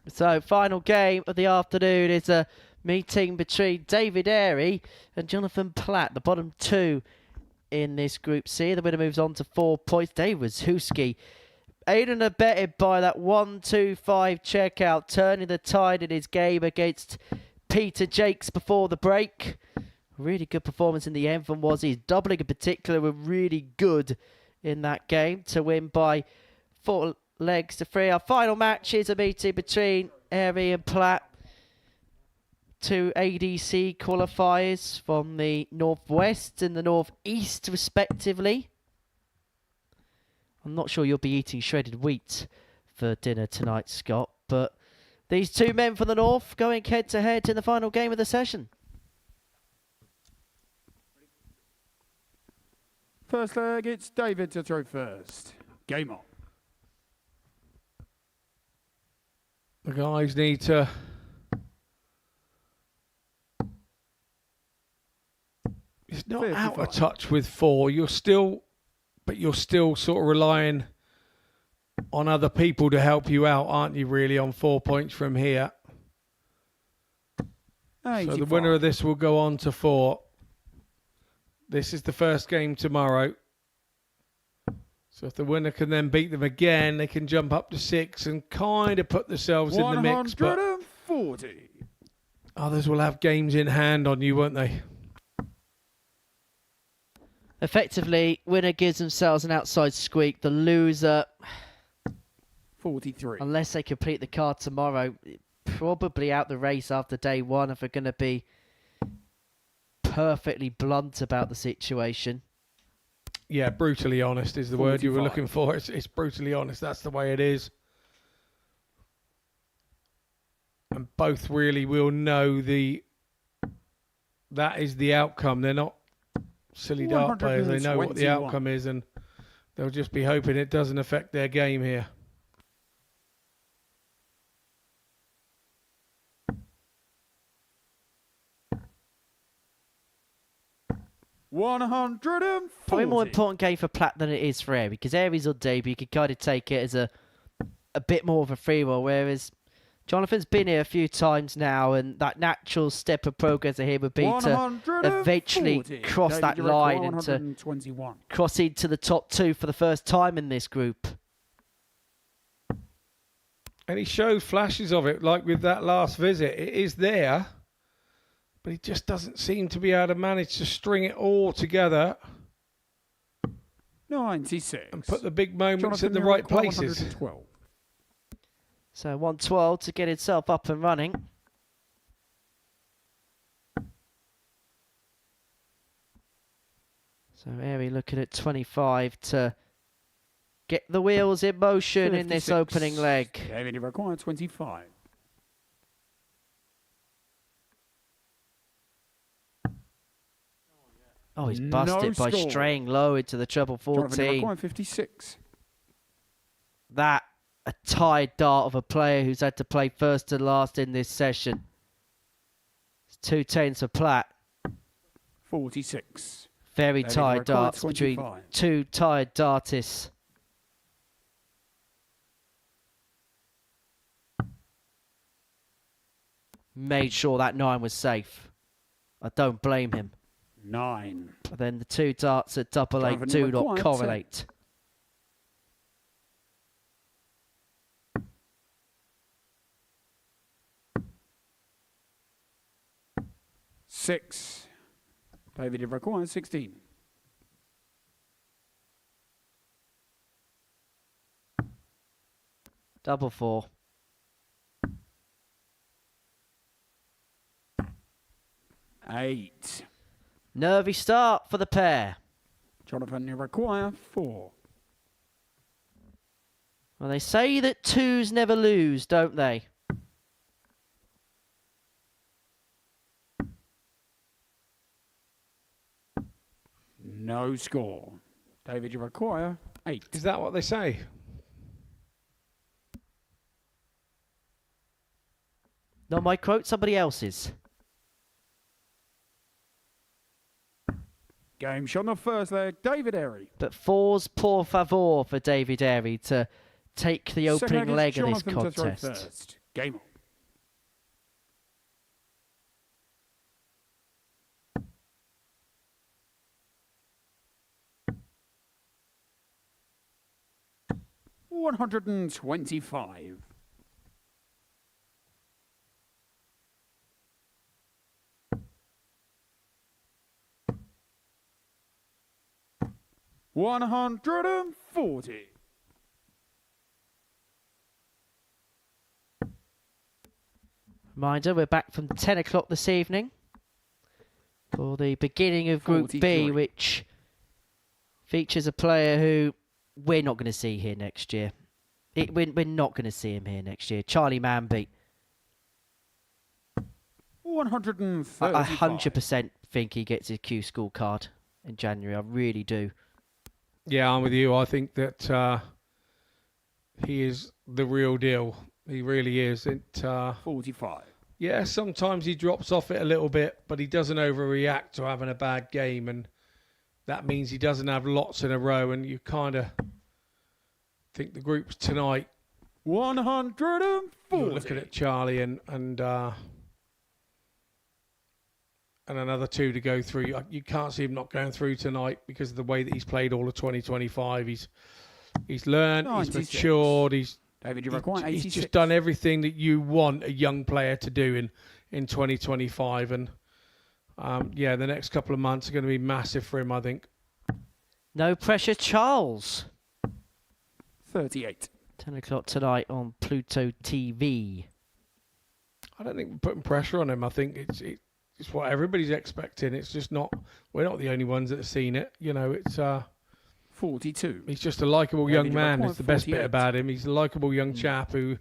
So, final game of the afternoon is a meeting between David Airey and Jonathan Platt, the bottom 2 in this Group C. The winner moves on to 4 points. Dave Wawrzewski aided and abetted by that 1-2-5 checkout, turning the tide in his game against Peter Jacques before the break. Really good performance in the end from Wazzy's. Doubling in particular were really good in that game to win by 4 legs to 3. Our final match is a meeting between Airey and Platt. 2 ADC qualifiers from the northwest and the northeast respectively. I'm not sure you'll be eating shredded wheat for dinner tonight, Scott, but these 2 men from the north going head to head in the final game of the session. First leg, it's David to throw first. Game on. The guys need to... It's not 55. out of touch with 4. You're still sort of relying on other people to help you out, aren't you, really, on 4 points from here? So the winner of this will go on to 4. This is the first game tomorrow. So if the winner can then beat them again, they can jump up to 6 and kind of put themselves in the mix. But 140. others will have games in hand on you, won't they? Effectively, winner gives themselves an outside squeak. The loser, 43. unless they complete the card tomorrow, probably out the race after day 1 if they're going to be perfectly blunt about the situation. Yeah, brutally honest is the word you were 45. looking for. It's brutally honest. That's the way it is. And both really will know that is the outcome. They're not silly dart players. They know what the outcome is, and they'll just be hoping it doesn't affect their game here. Probably more important game for Platt than it is for Airey, because Airey's on debut. You could kind of take it as a bit more of a free roll, whereas Jonathan's been here a few times now, and that natural step of progress here would be to eventually cross that line and to cross into the top 2 for the first time in this group. And he showed flashes of it, like with that last visit. It is there, but he just doesn't seem to be able to manage to string it all together 96. and put the big moments Jonathan in the right Miracle, places. 112. So 112 to get itself up and running. So Airey looking at 25 to get the wheels in motion in this 56. opening leg. David require 25. Oh, he's busted by score. straying low into the treble Jonathan 14. require 56. That a tied dart of a player who's had to play first and last in this session. It's 2 10s for Platt. 46. Very David tied require darts 25. between 2 tied dartists. Made sure that 9 was safe. I don't blame him. 9. But then the 2 darts at double 8 Jonathan do not required 10. correlate. Six. David requires 16. Double 4. 8. Nervy start for the pair. Jonathan, you require 4. Well, they say that 2s never lose, don't they? No score. David, you require 8. Is that what they say? Not my quote, somebody else's. Game shot on the first leg, David Airey. But 4's por favor for David Airey to take the opening leg of this contest. First. Game on. $125. $140. Reminder, we're back from 10 o'clock this evening for the beginning of Group 43. B, which features a player who we're not going to see here next year. We're not going to see him here next year. Charlie Manby. 135. I 100% think he gets his Q School card in January. I really do. Yeah, I'm with you. I think that he is the real deal. He really is. 45. Yeah, sometimes he drops off it a little bit, but he doesn't overreact to having a bad game, and that means he doesn't have lots in a row, and you kind of think the groups tonight. 140. You're looking at Charlie and another 2 to go through. You can't see him not going through tonight because of the way that he's played all of 2025. He's learned, 96. he's matured, David, you require 86. he's just done everything that you want a young player to do in 2025. And the next couple of months are going to be massive for him, I think. No pressure, Charles. 38. 10 o'clock tonight on Pluto TV. I don't think we're putting pressure on him. I think it's what everybody's expecting. It's just not. We're not the only ones that have seen it. You know, it's 42. He's just a likeable young man. Is the best 48. bit about him. He's a likeable young chap who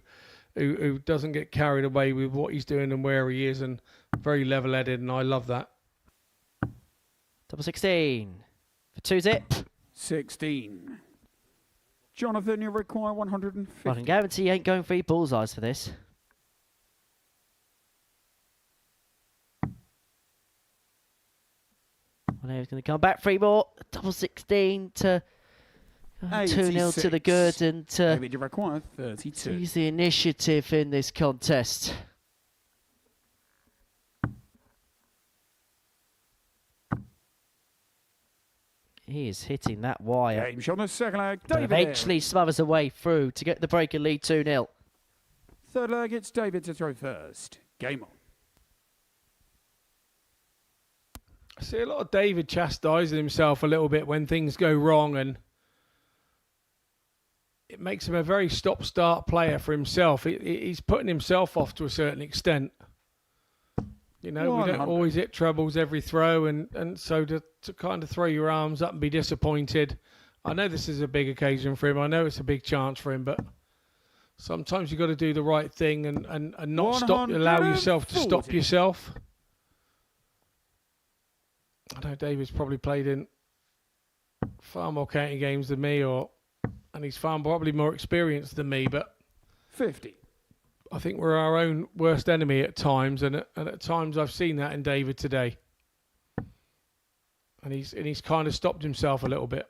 doesn't get carried away with what he's doing and where he is, and very level-headed. And I love that. Double 16 for 2-zip. 16. Jonathan, you require 150. I can guarantee you ain't going 3 bullseyes for this. Well, he's going to come back 3 more. Double 16 to 2-0 to the good, and David, you require 32. seize the initiative in this contest. He is hitting that wire. Game shot on the second leg. But David eventually smothers a way through to get the break and lead 2-0. Third leg, it's David to throw first. Game on. I see a lot of David chastising himself a little bit when things go wrong, and it makes him a very stop-start player for himself. He's putting himself off to a certain extent. You know, we don't always hit trebles every throw, and so to kind of throw your arms up and be disappointed. I know this is a big occasion for him. I know it's a big chance for him, but sometimes you've got to do the right thing and not allow yourself to stop yourself. I know David's probably played in far more county games than me, and he's probably more experienced than me, but 50. I think we're our own worst enemy at times, and at times I've seen that in David today. And he's kind of stopped himself a little bit.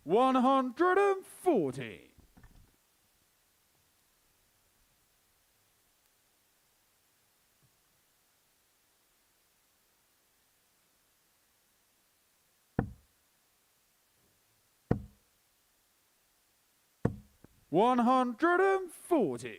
140. $140.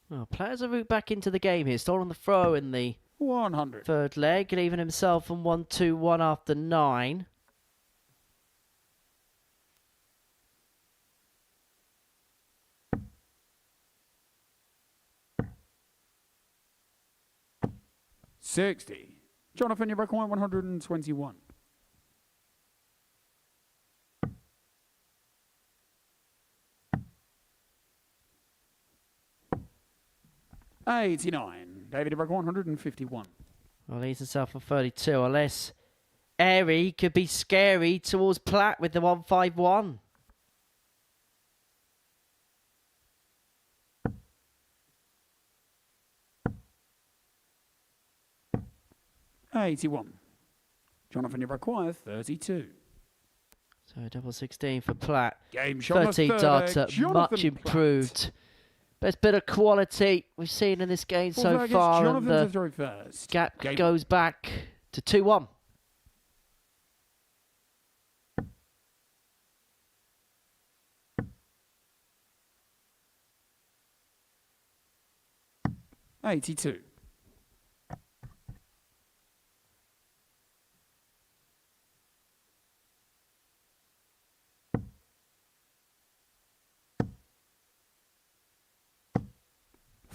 Well, players a route back into the game here. Still on the throw in the 100. third leg, leaving himself on 1-2-1 after 9. $60. Jonathan, you require 121. $89. David, you require 151. Well, leaves himself on 32, unless Airey could be scary towards Platt with the 151. $81. Jonathan, you require 32. So double 16 for Platt. Game shot on the 13 third darter, leg, Jonathan much improved. Best bit of quality we've seen in this game Fourth so leg, it's far, and Jonathan to the throw first. gap Game goes back to 2-1. $82.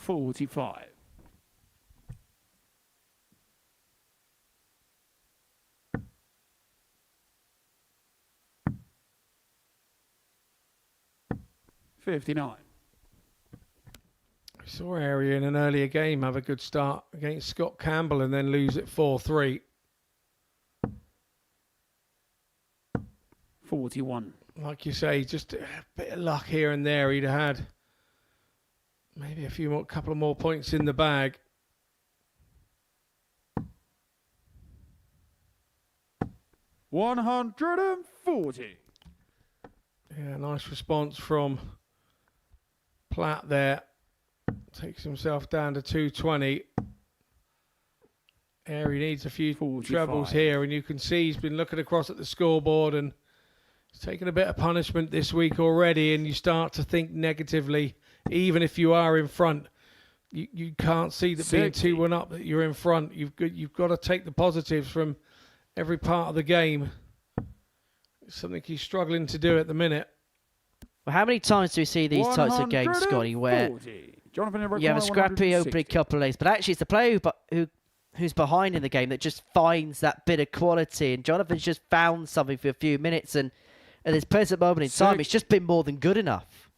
$45. $59. We saw Airey in an earlier game have a good start against Scott Campbell and then lose it 4-3. 41. Like you say, just a bit of luck here and there. He'd have had maybe a couple of more points in the bag. $140. Yeah, nice response from Platt there. Takes himself down to 220. Airey needs a few 45. trebles here, and you can see he's been looking across at the scoreboard and he's taken a bit of punishment this week already, and you start to think negatively, even if you are in front. You can't see that being 2-1 up that you're in front. You've got to take the positives from every part of the game. It's something he's struggling to do at the minute. Well, how many times do we see these types of games, Scotty, where you have a scrappy opening couple of days, but actually it's the player who's behind in the game that just finds that bit of quality, and Jonathan's just found something for a few minutes, and at this present moment in time, it's just been more than good enough.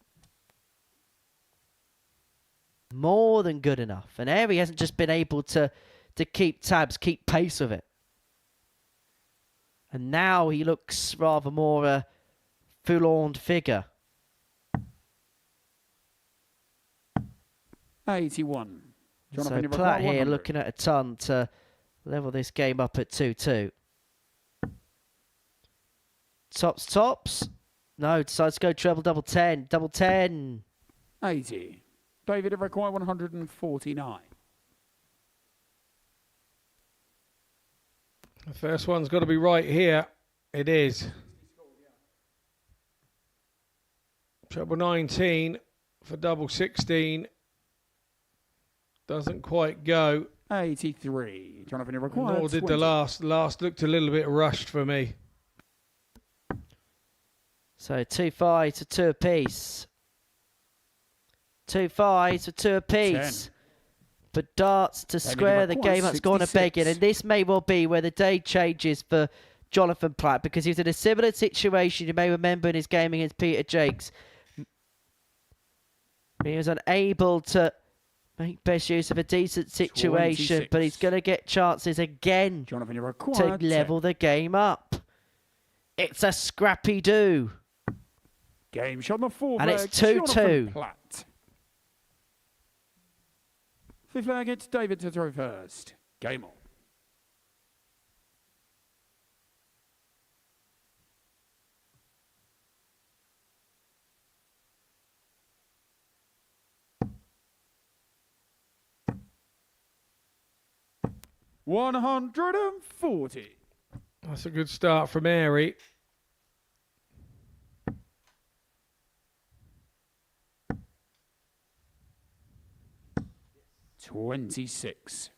More than good enough. And Airey hasn't just been able to keep tabs, keep pace with it. And now he looks rather more a full-on figure. 81. So Platt here looking at a ton to level this game up at 2-2. Tops. No, decides to go treble, double 10. Double 10. 80. David, it require 149. The first one's got to be right here. It is. Treble 19 for double 16. Doesn't quite go. 83. Jonathan, it required Nor did 20. the last. Last looked a little bit rushed for me. So 2 fives for 2 apiece. 2 fives for 2 apiece. 10. But darts to square the game up's gone a begging. And this may well be where the day changes for Jonathan Platt, because he was in a similar situation, you may remember, in his game against Peter Jacques. He was unable to make best use of a decent situation, 26. but he's going to get chances again Jonathan, to level the game up. It's a scrappy do. Game shot on the 4 And flag, it's 2-2. Jonathan Platt. 5th flag, it's David to throw first. Game on. $140. That's a good start from Airey. $26.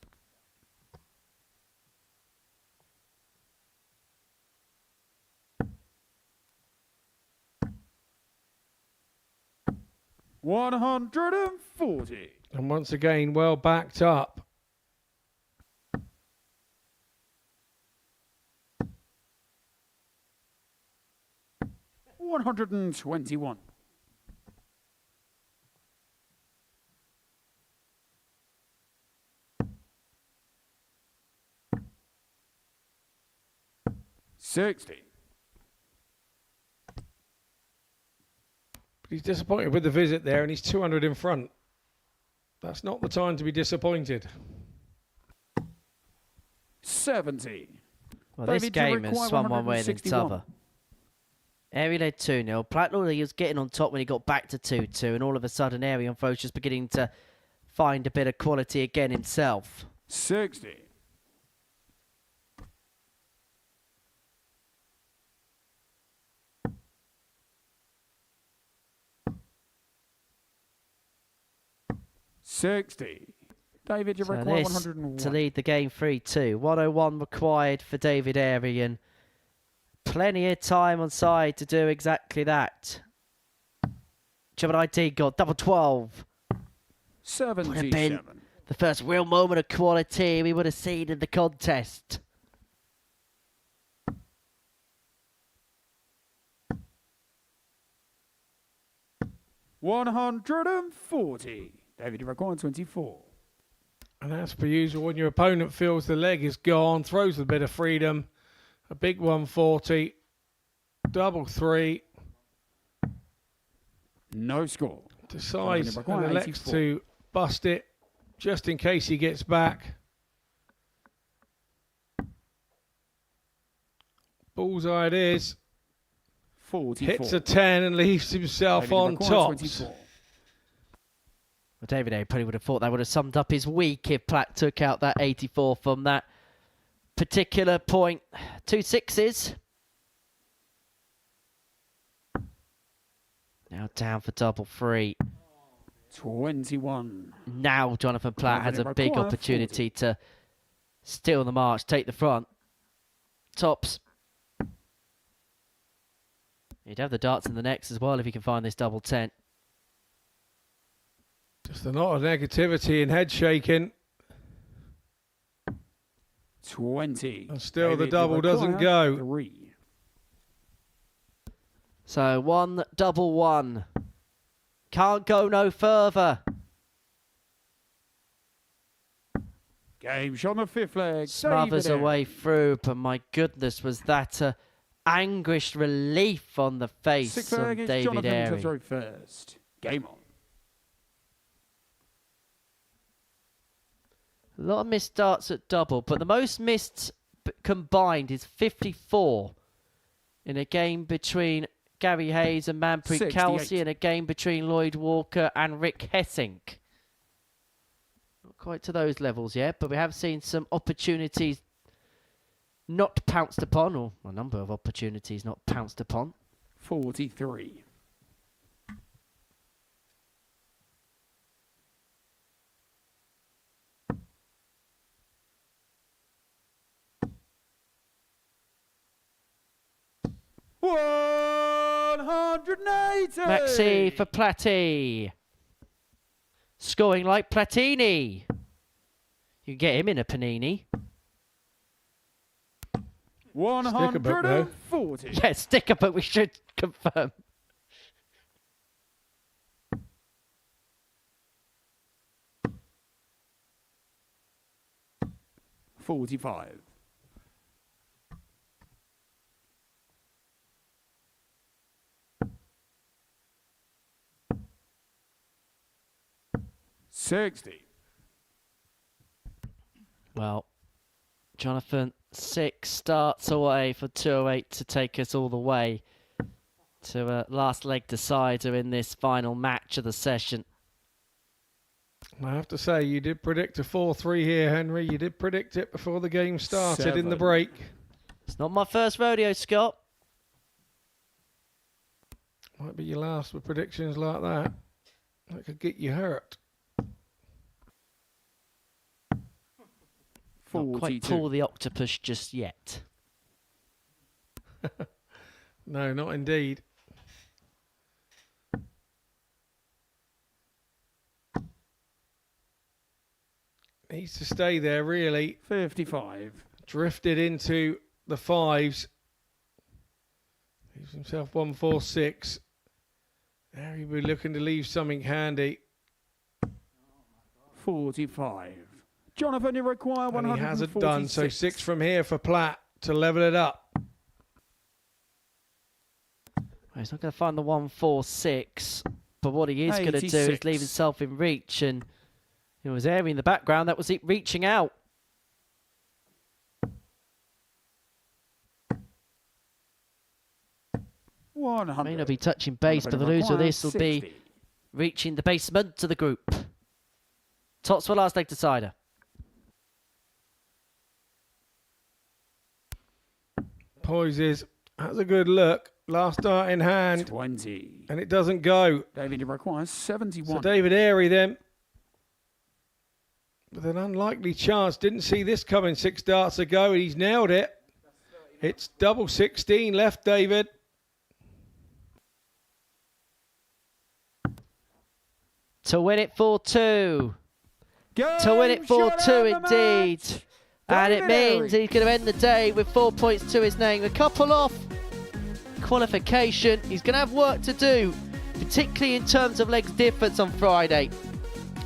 $140. And once again, well backed up. $121. $60. But he's disappointed with the visit there, and he's 200 in front. That's not the time to be disappointed. 70. Well, this game has swung one way and the other. Airey led 2-0. Platt looked like he was getting on top when he got back to 2-2, and all of a sudden Airey on Foch just beginning to find a bit of quality again himself. 60. $60. David, you So require this 101. to lead the game 3-2. 101 required for David Airey, and plenty of time on side to do exactly that. Triple ID got double 12. 77. Would have been the first real moment of quality we would have seen in the contest. $140. David, you require 24. And as per usual, when your opponent feels the leg is gone, throws a bit of freedom, a big 140. double 3. No score. Decides and 84. elects to bust it just in case he gets back. Bullseye it is. 44. Hits a 10 and leaves himself on top. Well, David Airey probably would have thought that would have summed up his week if Platt took out that 84 from that particular point. 2 6s. Now down for double 3. 21. Now Jonathan Platt has a big opportunity to steal the march, take the front. Tops. He'd have the darts in the next as well if he can find this double 10. Just a lot of negativity and head shaking. 20. And still the double doesn't go. 3. So 1 double 1. Can't go no further. Game shot on the 5th leg. Smothers a way through, but my goodness, was that a anguished relief on the face 6th of leg is David Jonathan to Airey. throw first. Game on. A lot of missed darts at double, but the most missed combined is 54 in a game between Gary Hayes and Manpreet 68. Kelsey, and a game between Lloyd Walker and Rick Hessink. Not quite to those levels yet, but we have seen some opportunities not pounced upon, or a number of opportunities not pounced upon. 43. Maxi for Platty. Scoring like Platini. You can get him in a panini. 140. Yeah, sticker, but we should confirm. $45. $60. Well, Jonathan, 6 starts away for 208 to take us all the way to a last leg decider in this final match of the session. I have to say, you did predict a 4-3 here, Henry. You did predict it before the game started in the break. It's not my first rodeo, Scott. Might be your last with predictions like that. That could get you hurt. Not quite pull the octopus just yet. No, not indeed. Needs to stay there, really. 55. Drifted into the 5s. Leaves himself 146. Now he'll be looking to leave something handy. 45. Jonathan, you require 146. And he hasn't done, so 6 from here for Platt to level it up. Well, he's not going to find the 146, but what he is going to do is leave himself in reach, and it was Airey in the background that was it reaching out. May not be touching base, but the loser of this will be reaching the basement to the group. Tots for last leg decider. Poises, has a good look. Last dart in hand. 20. And it doesn't go. David requires 71. So David Airey then, with an unlikely chance, didn't see this coming 6 darts ago, and he's nailed it. It's double 16 left, David. To win it 4-2. To win it 4-2 indeed. And it means he's going to end the day with 4 points to his name. A couple off qualification. He's going to have work to do, particularly in terms of legs difference on Friday.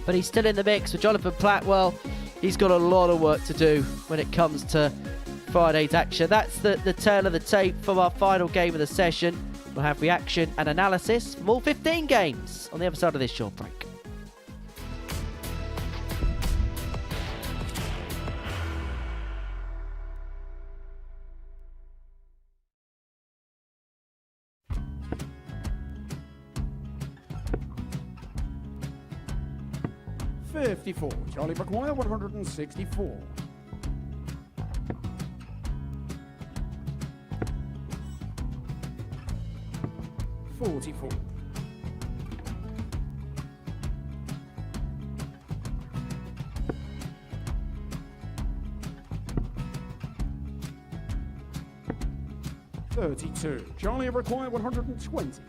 But he's still in the mix with Jonathan Platt. Well, he's got a lot of work to do when it comes to Friday's action. That's the tail of the tape from our final game of the session. We'll have reaction and analysis from all 15 games on the other side of this short break. $54. Charlie McGuire, 164. $44. $32. Charlie required 120.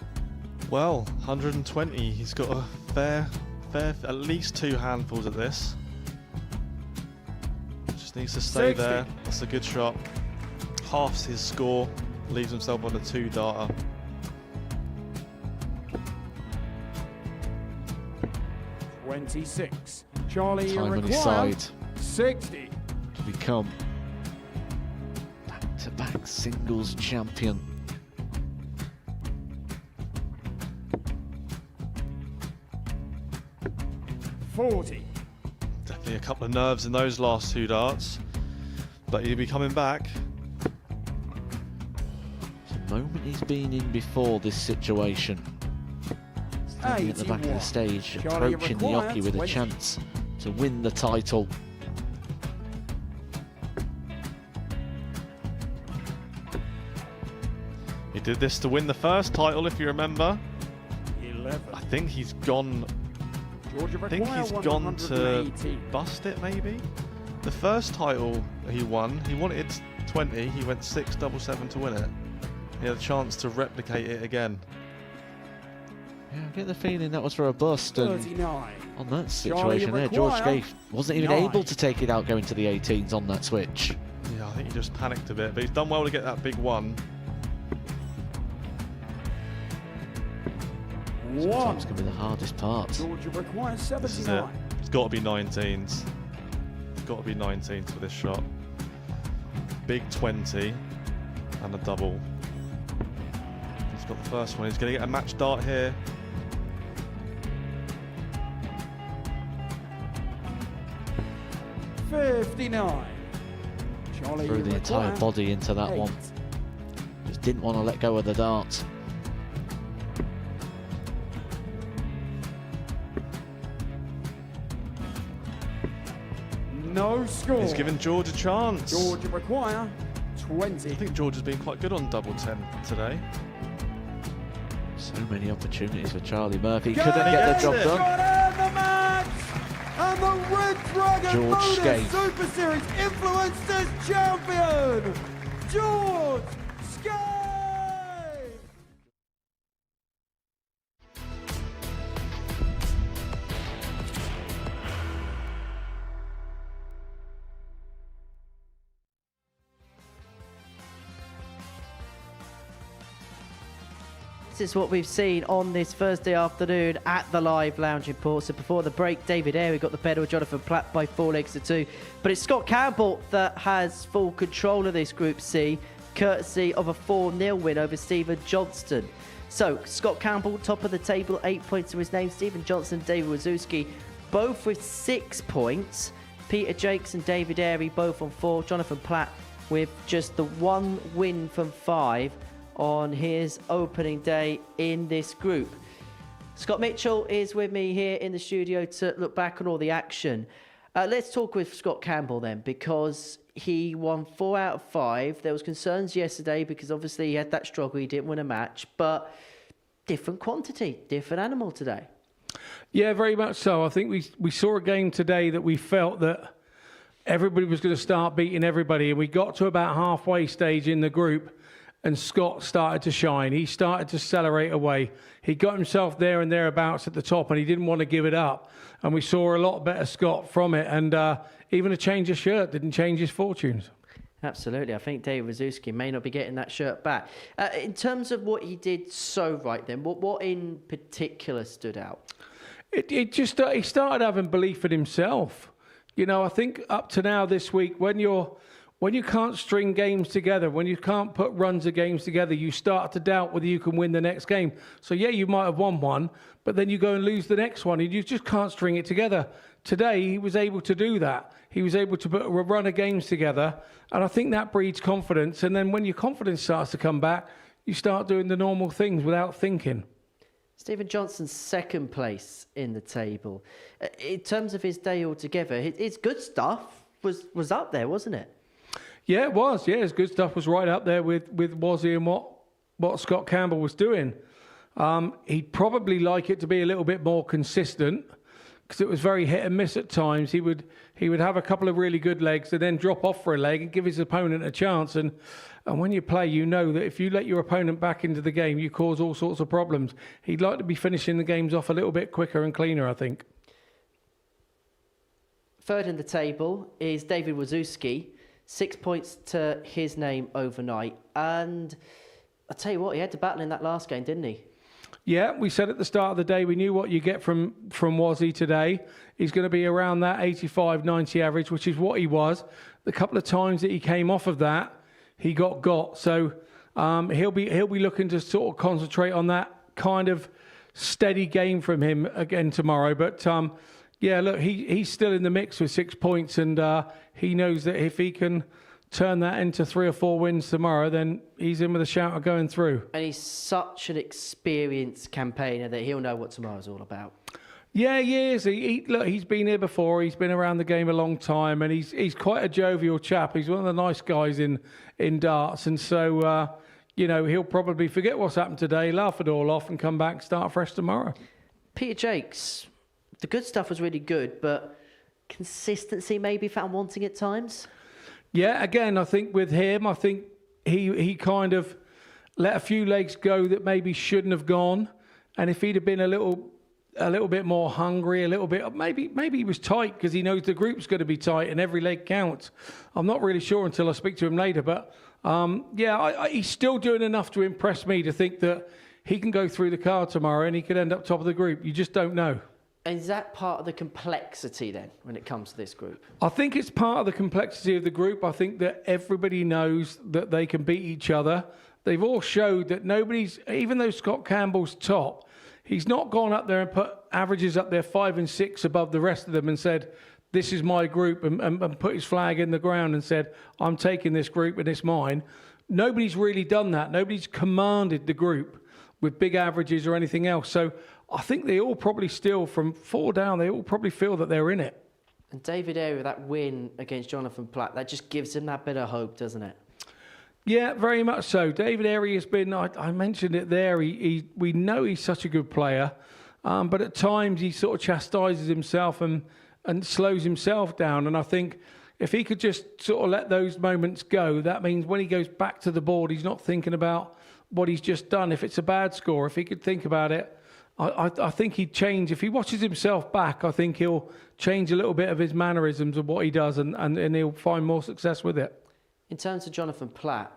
Well, 120. He's got a fair, at least 2 handfuls of this. Just needs to stay 60. there. That's a good shot. Halves his score. Leaves himself on a 2-darter. $26. Charlie Time on his required side 60. to become back-to-back singles champion. $40. Definitely a couple of nerves in those last 2 darts. But he'll be coming back. The moment he's been in before this situation. Standing at the back of the stage, Charlie approaching the required Yoki with a 20. chance to win the title. He did this to win the first title, if you remember. 11. I think he's gone. Georgia I think required he's gone to 118. bust it, maybe. The first title he won, he wanted 20. He went 6-7-7 to win it. He had a chance to replicate it again. Yeah, I get the feeling that was for a bust, and 39. on that situation there, George required Jacques wasn't even 9. able to take it out going to the 18s on that switch. Yeah, I think he just panicked a bit, but he's done well to get that big one. Sometimes can be the hardest part. Georgia requires This is it. 79. It's got to be 19s. It's got to be 19s for this shot. Big 20 and a double. He's got the first one. He's going to get a match dart here. $59. Charlie Threw the entire required body into that 8. one. Just didn't want to let go of the dart. No score. He's given George a chance. Georgia require 20. I think George has been quite good on double 10 today. So many opportunities for Charlie Murphy. Go! Couldn't get the job Yes! done. Got out the match! And the Red Dragon George Modus Skate. Super Series Influencers Champion, George Skate! This is what we've seen on this Thursday afternoon at the live lounge in Port. So before the break, David Airey got the pedal, Jonathan Platt by 4 legs to 2. But it's Scott Campbell that has full control of this Group C, courtesy of a 4-0 win over Stephen Johnston. So Scott Campbell, top of the table, 8 points to his name. Stephen Johnston and David Wawrzewski, both with 6 points. Peter Jacques and David Airey, both on 4. Jonathan Platt with just the 1 win from 5 on his opening day in this group. Scott Mitchell is with me here in the studio to look back on all the action. Let's talk with Scott Campbell then, because he won 4 out of 5. There was concerns yesterday because obviously he had that struggle, he didn't win a match, but different quantity, different animal today. Yeah, very much so. I think we saw a game today that we felt that everybody was going to start beating everybody, and we got to about halfway stage in the group, and Scott started to shine. He started to accelerate away. He got himself there and thereabouts at the top, and he didn't want to give it up. And we saw a lot better Scott from it. And even a change of shirt didn't change his fortunes. Absolutely. I think David Wawrzewski may not be getting that shirt back. In terms of what he did so right then, what in particular stood out? He started having belief in himself. You know, I think up to now this week, when you're when you can't string games together, when you can't put runs of games together, you start to doubt whether you can win the next game. So, yeah, you might have won one, but then you go and lose the next one, and you just can't string it together. Today, he was able to do that. He was able to put a run of games together, and I think that breeds confidence. And then when your confidence starts to come back, you start doing the normal things without thinking. Stephen Johnston's second place in the table. In terms of his day altogether, his good stuff was up there, wasn't it? Yeah, it was. Yeah, his good stuff was right up there with Wazzy and what Scott Campbell was doing. He'd probably like it to be a little bit more consistent, because it was very hit and miss at times. He would have a couple of really good legs and then drop off for a leg and give his opponent a chance. And when you play, you know that if you let your opponent back into the game, you cause all sorts of problems. He'd like to be finishing the games off a little bit quicker and cleaner, I think. Third in the table is David Wawrzewski. 6 points to his name overnight. And I'll tell you what, he had to battle in that last game, didn't he? Yeah, we said at the start of the day, we knew what you get from Wazzy today. He's going to be around that 85, 90 average, which is what he was. The couple of times that he came off of that, he got. So he'll be looking to sort of concentrate on that kind of steady game from him again tomorrow. But yeah, look, he's still in the mix with 6 points, and he knows that if he can turn that into 3 or 4 wins tomorrow, then he's in with a shout of going through. And he's such an experienced campaigner that he'll know what tomorrow's all about. Yeah, he is. Look, he's been here before. He's been around the game a long time, and he's quite a jovial chap. He's one of the nice guys in darts, and so he'll probably forget what's happened today, laugh it all off, and come back and start fresh tomorrow. Peter Jacques, the good stuff was really good, but consistency maybe found wanting at times. Yeah, again, I think with him, I think he kind of let a few legs go that maybe shouldn't have gone, and if he'd have been a little bit more hungry, a little bit, maybe he was tight because he knows the group's going to be tight and every leg counts. I'm not really sure until I speak to him later, but he's still doing enough to impress me to think that he can go through the card tomorrow and he could end up top of the group. You just don't know. And is that part of the complexity then when it comes to this group? I think it's part of the complexity of the group. I think that everybody knows that they can beat each other. They've all showed that even though Scott Campbell's top, he's not gone up there and put averages up there 5 and 6 above the rest of them and said, this is my group, and put his flag in the ground and said, I'm taking this group and it's mine. Nobody's really done that. Nobody's commanded the group with big averages or anything else. So I think they all probably still, from 4 down, they all probably feel that they're in it. And David Airey, that win against Jonathan Platt, that just gives him that bit of hope, doesn't it? Yeah, very much so. David Airey has been, I mentioned it there, we know he's such a good player, but at times he sort of chastises himself and slows himself down. And I think if he could just sort of let those moments go, that means when he goes back to the board, he's not thinking about what he's just done. If it's a bad score, if he could think about it, I think he'd change. If he watches himself back, I think he'll change a little bit of his mannerisms of what he does, and he'll find more success with it. In terms of Jonathan Platt,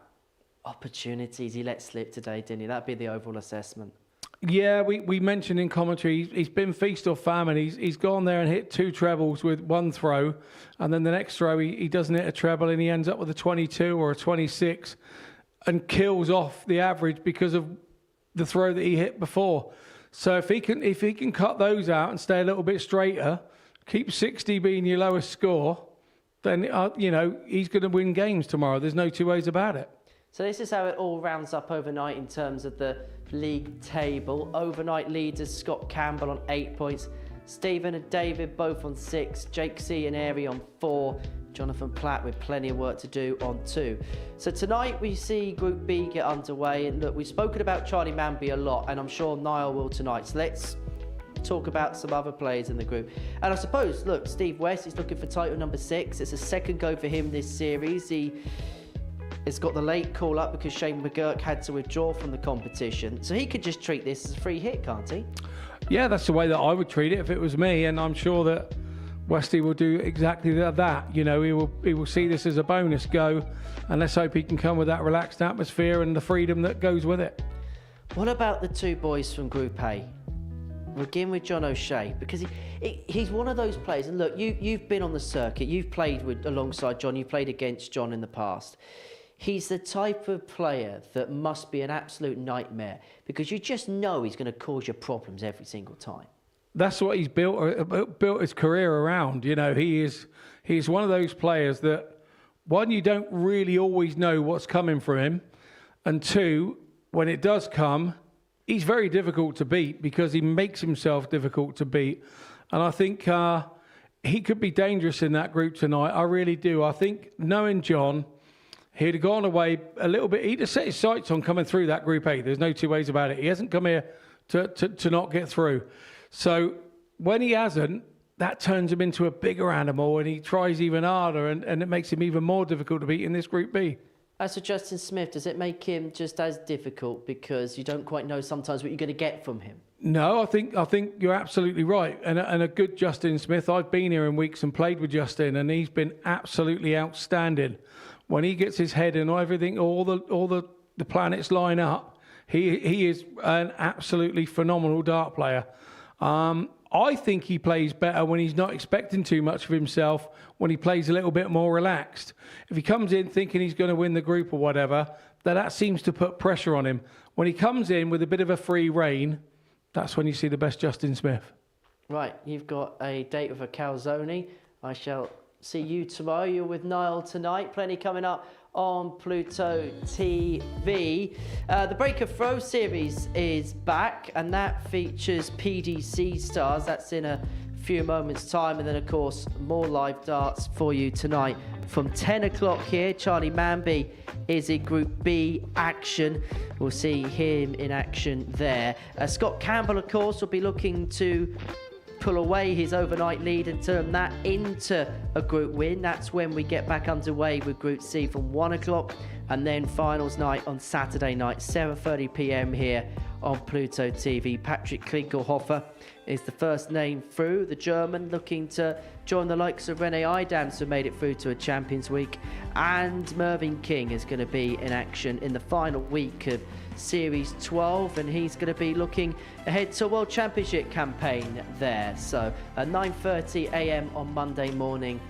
opportunities he let slip today, didn't he? That'd be the overall assessment. Yeah, we mentioned in commentary, he's been feast or famine. He's gone there and hit 2 trebles with 1 throw, and then the next throw he doesn't hit a treble and he ends up with a 22 or a 26 and kills off the average because of the throw that he hit before. So if he can cut those out and stay a little bit straighter, keep 60 being your lowest score, then he's going to win games tomorrow. There's no 2 ways about it. So this is how it all rounds up overnight in terms of the league table. Overnight leaders Scott Campbell on 8 points, Stephen and David both on 6, Jake C and Airey on 4, Jonathan Platt with plenty of work to do on 2. So tonight we see Group B get underway, and look, we've spoken about Charlie Manby a lot, and I'm sure Niall will tonight. So let's talk about some other players in the group. And I suppose, look, Steve West is looking for title number 6. It's a second go for him this series. He's got the late call up because Shane McGurk had to withdraw from the competition. So he could just treat this as a free hit, can't he? Yeah, that's the way that I would treat it if it was me, and I'm sure that Westy will do exactly that. He will see this as a bonus go, and let's hope he can come with that relaxed atmosphere and the freedom that goes with it. What about the 2 boys from Group A? We're beginning with John O'Shea because he's one of those players. And look, you've been on the circuit. You've played alongside John. You played against John in the past. He's the type of player that must be an absolute nightmare because you just know he's going to cause you problems every single time. That's what he's built his career around. You know, he's one of those players that, one, you don't really always know what's coming from him, and two, when it does come, he's very difficult to beat because he makes himself difficult to beat. And I think he could be dangerous in that group tonight. I really do. I think, knowing John, he'd have gone away a little bit. He'd have set his sights on coming through that Group A. There's no two ways about it. He hasn't come here to not get through. So when he hasn't, that turns him into a bigger animal and he tries even harder and it makes him even more difficult to beat in this Group B. As for Justin Smith, does it make him just as difficult because you don't quite know sometimes what you're going to get from him? No, I think you're absolutely right. And a good Justin Smith, I've been here in weeks and played with Justin and he's been absolutely outstanding. When he gets his head in everything, all the planets line up, he is an absolutely phenomenal dart player. I think he plays better when he's not expecting too much of himself, when he plays a little bit more relaxed. If he comes in thinking he's going to win the group or whatever, that seems to put pressure on him. When he comes in with a bit of a free rein, that's when you see the best Justin Smith. Right, you've got a date with a calzone. I shall see you tomorrow. You're with Niall tonight. Plenty coming up on Pluto TV. The Break of Throw series is back and that features PDC stars. That's in a few moments time, and then of course more live darts for you tonight from 10 o'clock here. Charlie Manby is in Group B action. We'll see him in action there. Scott Campbell of course will be looking to pull away his overnight lead and turn that into a group win. That's when we get back underway with Group C from 1 o'clock, and then finals night on Saturday night, 7:30 p.m. here on Pluto TV. Patrick Klingelhofer is the first name through, the German, looking to join the likes of Rene Idams, who made it through to a Champions Week, and Mervyn King is going to be in action in the final week of Series 12, and he's going to be looking ahead to a World Championship campaign there. So at 9:30 a.m. on Monday morning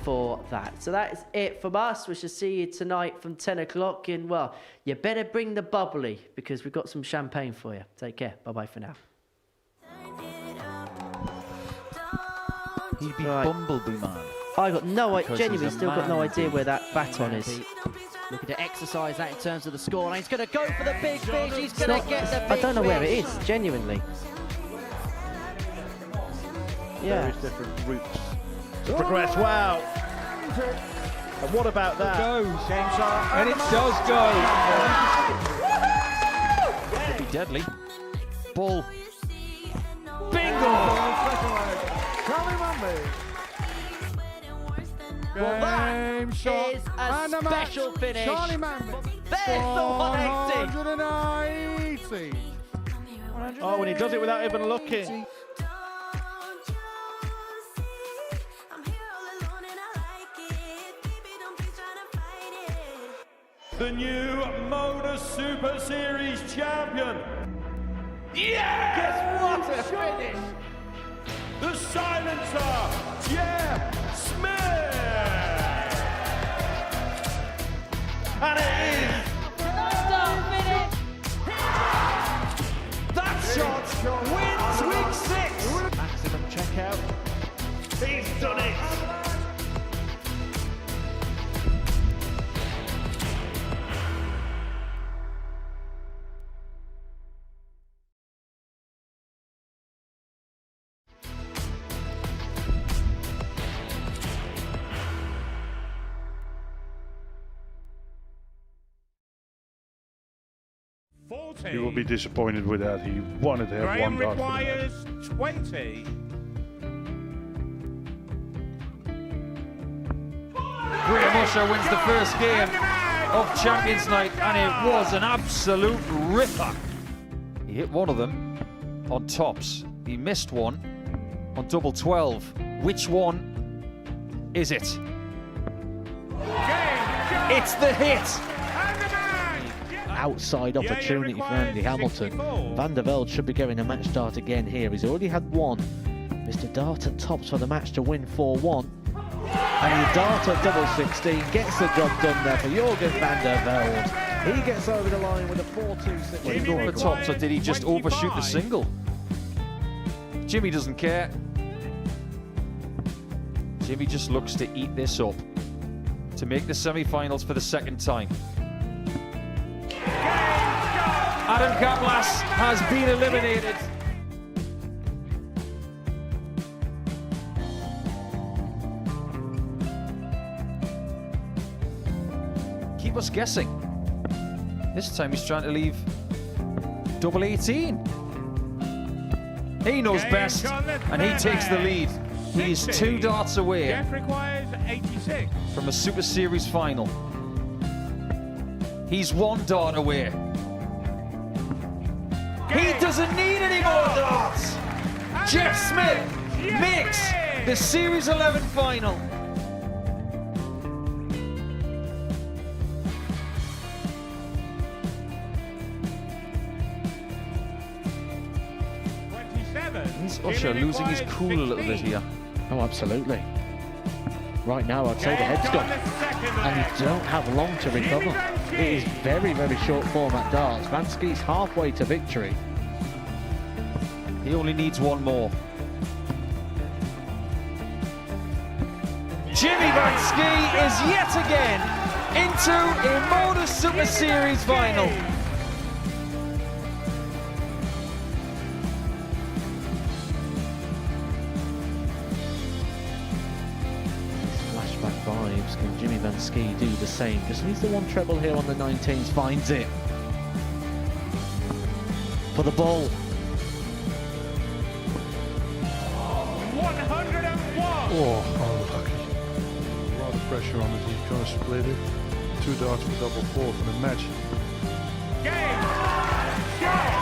for that. So that is it from us. We shall see you tonight from 10 o'clock, and well, you better bring the bubbly because we've got some champagne for you. Take care. Bye-bye for now. He'd be Bumblebee Man. I got no idea, genuinely still got no idea where that baton is. Looking to exercise that in terms of the score. He's going to go for the big fish. He's going to get the big fish. I don't know where it is, genuinely. Yeah. Various different routes to progress. Wow. And what about that? It goes. And it does go. Could be deadly. Ball. Bingo! Well, that is a special finish. There's the 180. Oh, and he does it without even looking. The new Modus Super Series champion. Yes! What a finish! The silencer, Jacques Smith! And it is! That shot wins week 6! Maximum checkout. He's done it! You will be disappointed with that. He wanted to have Graham one dart. requires 20. Graham Usher wins the first game of Champions Night, and it was an absolute ripper. He hit one of them on tops. He missed one on double 12. Which one is it? It's the hit. outside opportunity for Andy Hamilton. Van der Velde should be getting a match start again here. He's already had one. Mr. Dart at tops for the match to win 4-1. And Dart at double 16 gets the job done there for Jurgen van der Velde. He gets over the line with a 4-2-6. Did he go over the tops, or did he just overshoot the single? Jimmy doesn't care. Jimmy just looks to eat this up to make the semi-finals for the second time. Adam Kablas has been eliminated. Keep us guessing. This time he's trying to leave double 18. He knows best, and he takes the lead. He's 2 darts away from a Super Series final. He's 1 dart away. He doesn't need any more darts. Jeff Smith makes the Series 11 final. Is Usher losing his cool a little bit here? Oh, absolutely. Right now, I'd say the head's gone. And you don't have long to recover. It is very, very short form at darts. Vansky's halfway to victory. He only needs 1 more. Jimmy Vansky is yet again into a Modus Super Series final. Flashback vibes. Can Jimmy Vansky do the same? Just needs the 1 treble here on the 19s. Finds it. For the ball. 101. Oh, unlucky. A lot of pressure on it. He's going to split it. 2 darts for double 4 for the match. Game. Shot.